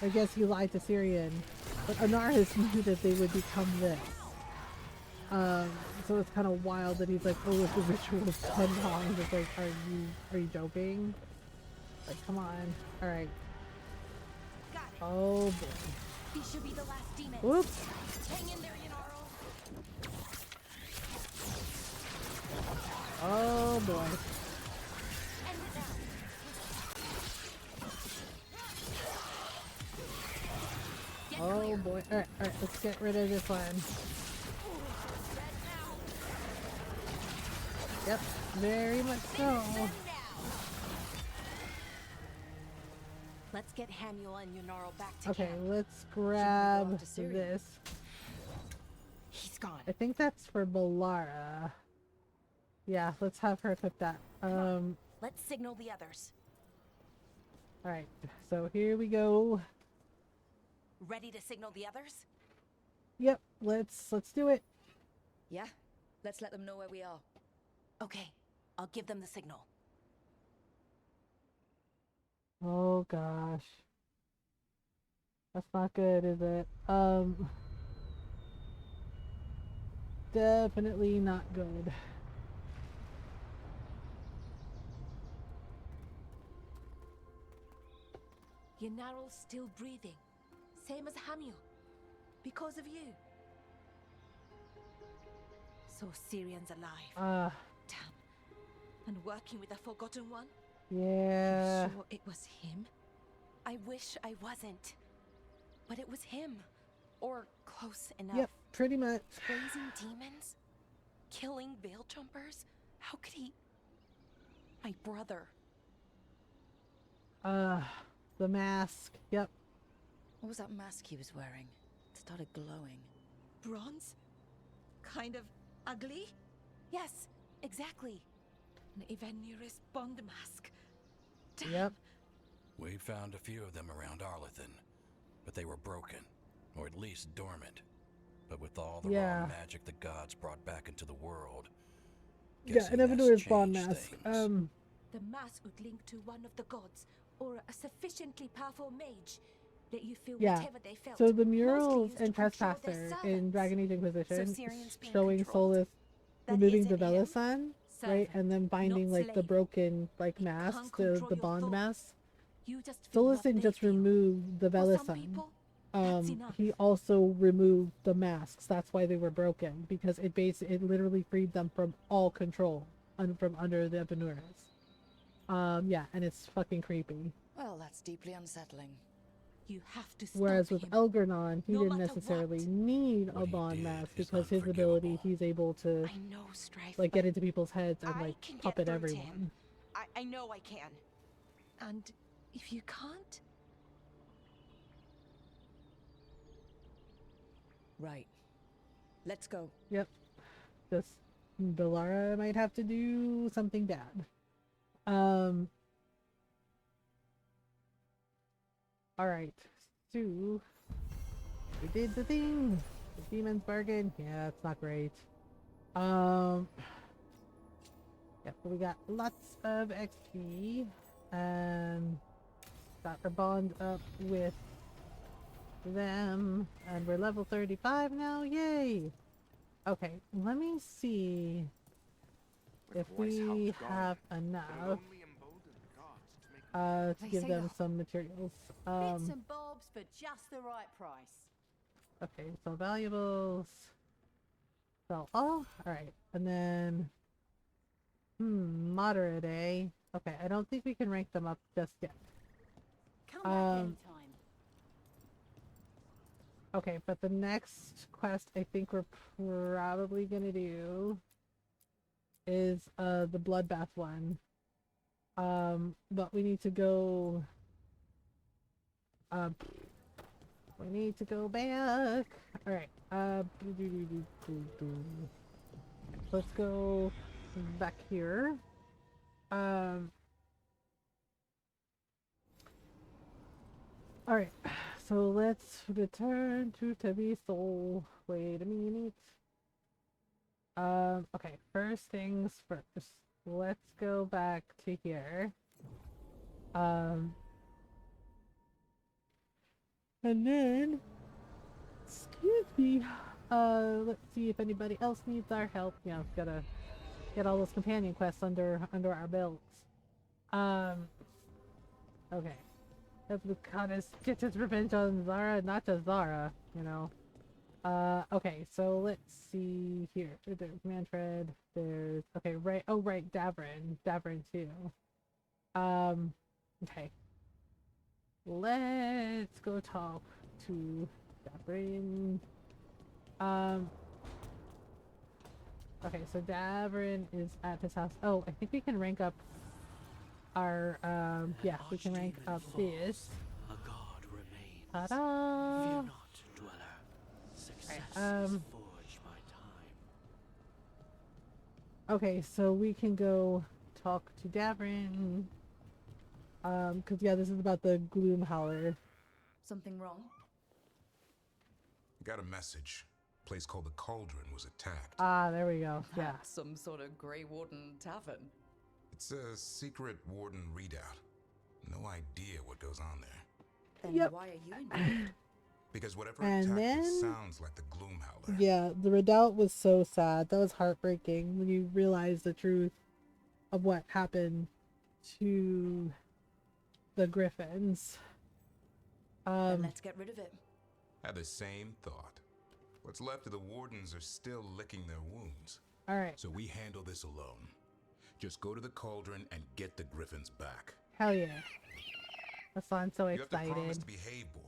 I guess he lied to Syrian. But Anaris knew that they would become this. So it's kind of wild that he's like, oh, if the ritual is done wrong. It's like, are you joking? Like, come on. Alright. Oh, boy. These should be the last demons. Whoops. Hang in there, Yanaro. Oh, boy. Oh boy. Alright, let's get rid of this one. Yep, very much so. Let's get Hamuel and Yanaro back to Okay, camp. let's grab this. He's gone. I think that's for Balara. Yeah, let's have her equip that. Let's signal the others. Alright, so here we go. Ready to signal the others? Yep, let's do it. Yeah, let's let them know where we are. Okay, I'll give them the signal. Oh gosh. That's not good, is it? Definitely not good. Yanaro's still breathing. Same as Hamuel. Because of you. So Syrian's alive. Damn. And working with the Forgotten One? Yeah. You sure it was him? I wish I wasn't. But it was him. Or close enough. Yep, pretty much. Raising demons? Killing veil jumpers? How could he... My brother. The mask. Yep. What was that mask he was wearing? It started glowing. Bronze? Kind of ugly? Yes, exactly. An Evanurus Bond mask. Damn. Yep. We found a few of them around Arlethan, but they were broken, or at least dormant. But with all the raw magic the gods brought back into the world, yeah, an Evanurus Bond mask. The mask would link to one of the gods, or a sufficiently powerful mage. Let you feel whatever they felt. So the murals in Trespasser in Dragon Age Inquisition showing Solus removing the Velasan, right, and then binding like the broken like mask, the Bond mask. Solus didn't just remove the Velasan. He also removed the masks. That's why they were broken, because it literally freed them from all control from under the Evanurus. Yeah, and it's fucking creepy. Well, that's deeply unsettling. You have to stop Whereas with him. Elgernon, he didn't necessarily need a Bond mask because his ability, he's able to like get into people's heads and like puppet everyone. I know I can. And if you can't, Right. Let's go. Yep. Just Belara might have to do something bad. Alright. So we did the thing. The demon's bargain. Yeah, it's not great. Yep, we got lots of XP and got our bond up with them, and we're level 35 now. Yay! Okay, let me see if we have enough to give them some materials. Bits and bobs for just the right price. Okay, so valuables. Sell all? Alright, and then moderate, eh? Okay, I don't think we can rank them up just yet. Come back anytime. Okay, but the next quest I think we're probably gonna do is the bloodbath one. But we need to go we need to go back. Alright, let's go back here. Alright, so let's return to Tavisol. Wait a minute. Okay, first things first. Let's go back to here. And then, excuse me, let's see if anybody else needs our help. You know, gotta get all those companion quests under our belts. Okay. That's Lucanus gets his revenge on Zara, not just Zara, you know. Okay, so let's see here. There's Manfred, there's, okay, right, oh right, Davrin too. Okay. Let's go talk to Davrin. Okay, so Davrin is at his house. Oh, I think we can rank up our, yeah, we can rank up this. A god remains. Ta-da! Fear not, dweller. Success is forged by time. Okay, so we can go talk to Davrin. Cause yeah, this is about the Gloom Howler. Something wrong? Got a message. A place called the Cauldron was attacked. Ah, there we go. Yeah. Some sort of Grey Warden tavern. It's a secret Warden readout. No idea what goes on there. Then why are you involved? Because whatever And attacked then, it sounds like the Gloom Howler. yeah, the redoubt was so sad. That was heartbreaking when you realize the truth of what happened to the Griffins. Then let's get rid of it. Had the same thought. What's left of the Wardens are still licking their wounds. Alright. So we handle this alone. Just go to the Cauldron and get the Griffins back. Hell yeah. That's why I'm so You have to promise excited. to behave, boy.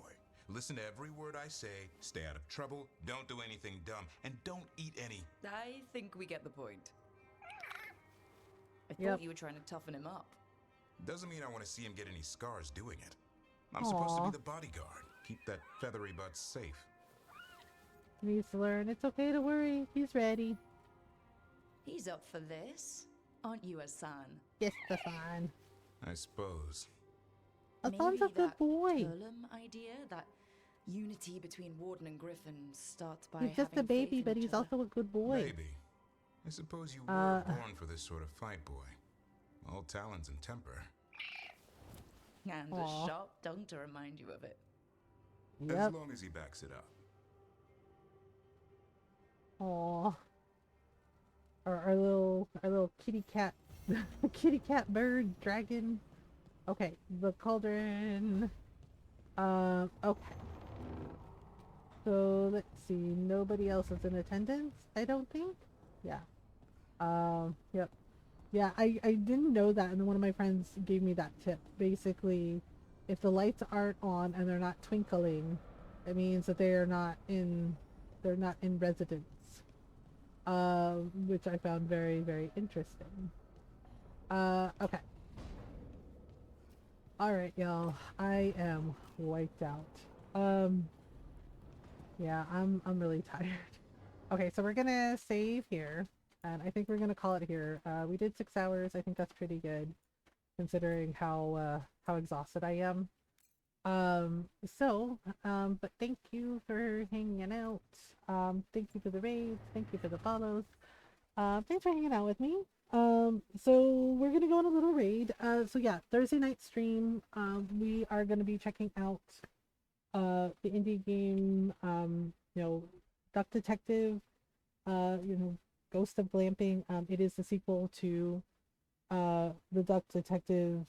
Listen to every word I say, stay out of trouble, don't do anything dumb, and don't eat any. I think we get the point. I thought Yep. you were trying to toughen him up. Doesn't mean I want to see him get any scars doing it. I'm supposed to Aw. be the bodyguard. Keep that feathery butt safe. He needs to learn. It's okay to worry. He's ready. He's up for this. Aren't you, Hassan? Yes, Hassan. I suppose. Hassan's a Maybe good that boy. Tulum idea, that unity between Warden and Griffin starts by He's just a having baby, faith but in each he's other. also a good boy. Maybe. I suppose you were born for this sort of fight, boy. All talents and temper. And Aw. a sharp tongue to remind you of it. Yep. As long as he backs it up. Aww. Our little kitty cat, kitty cat bird dragon. Okay, the Cauldron. Okay. So let's see. Nobody else is in attendance, I don't think. Yeah. Yep. Yeah, I didn't know that, and then one of my friends gave me that tip. Basically, if the lights aren't on and they're not twinkling, it means that they're not in residence. Which I found very, very interesting. Okay. Alright, y'all. I am wiped out. Yeah, I'm really tired. Okay, so we're gonna save here, and I think we're gonna call it here. We did 6 hours. I think that's pretty good, considering how exhausted I am. But thank you for hanging out. Thank you for the raids. Thank you for the follows. Thanks for hanging out with me. So we're gonna go on a little raid. So yeah, Thursday night stream. We are gonna be checking out the indie game, Duck Detective, Ghost of Glamping. It is the sequel to the Duck Detective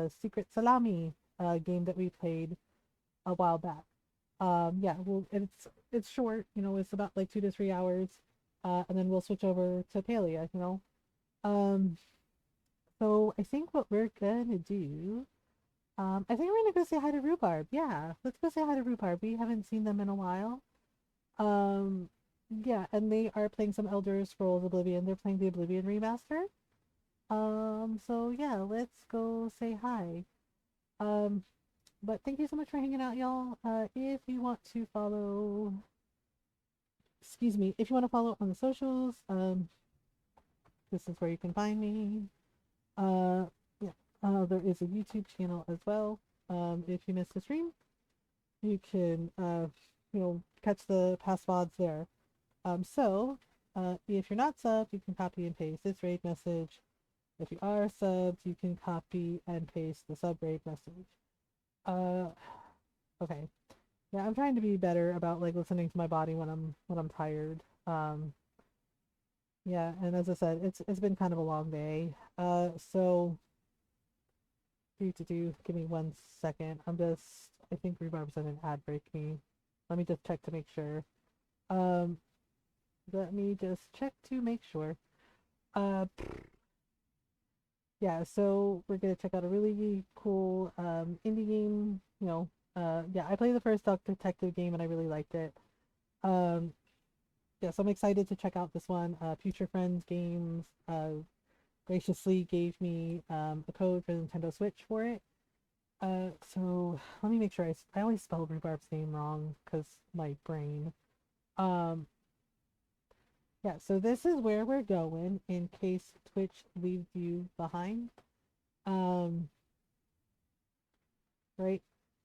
Secret Salami game that we played a while back. Yeah, well, it's short, it's about like 2 to 3 hours, and then we'll switch over to Palia, So I think what we're gonna do, I think we're gonna go say hi to Rhubarb. Yeah, let's go say hi to Rhubarb. We haven't seen them in a while. Yeah, and they are playing some Elder Scrolls Oblivion. They're playing the Oblivion remaster. So yeah, let's go say hi. But thank you so much for hanging out, y'all. If you want to follow, if you want to follow on the socials, this is where you can find me. Yeah, there is a YouTube channel as well. If you missed the stream, you can, catch the past VODs there. If you're not subbed, you can copy and paste this raid message. If you are subbed, you can copy and paste the sub raid message. Okay. Yeah, I'm trying to be better about like listening to my body when I'm tired. Yeah, and as I said, it's been kind of a long day. So give me 1 second. I think Rhubarb's in an ad break me. Let me just check to make sure. Let me just check to make sure. Yeah, so we're gonna check out a really cool indie game. Yeah, I played the first Duck Detective game and I really liked it. Yeah, so I'm excited to check out this one. Future Friends Games graciously gave me a code for the Nintendo Switch for it. So let me make sure I always spell Rhubarb's name wrong because my brain. Yeah, so this is where we're going in case Twitch leaves you behind. Right?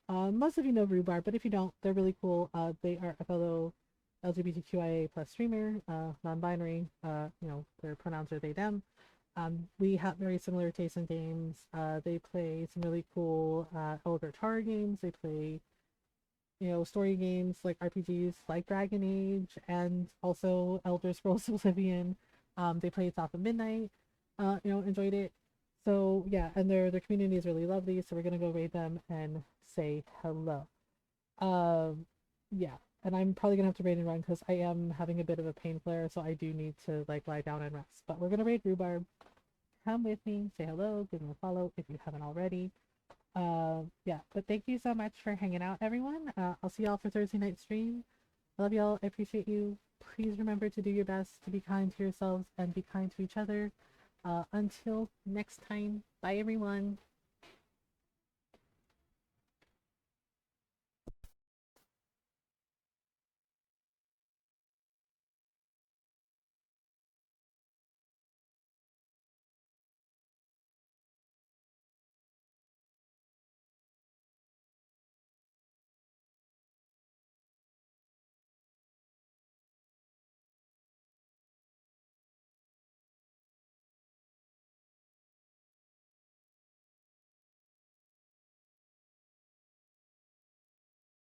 Most of you know Rhubarb, but if you don't, they're really cool. They are a fellow LGBTQIA plus streamer, non-binary, their pronouns are they, them. We have very similar tastes in games. They play some really cool Elder Tar games. They play, story games like RPGs like Dragon Age and also Elder Scrolls Oblivion. They played South of Midnight, enjoyed it. So yeah, and their community is really lovely, so we're gonna go raid them and say hello. Yeah, and I'm probably gonna have to raid and run because I am having a bit of a pain flare, so I do need to like lie down and rest. But we're gonna raid Rhubarb. Come with me, say hello, give me a follow if you haven't already. Yeah, but thank you so much for hanging out, everyone. I'll see y'all for Thursday night stream. I love y'all. I appreciate you. Please remember to do your best to be kind to yourselves and be kind to each other. Until next time, bye everyone.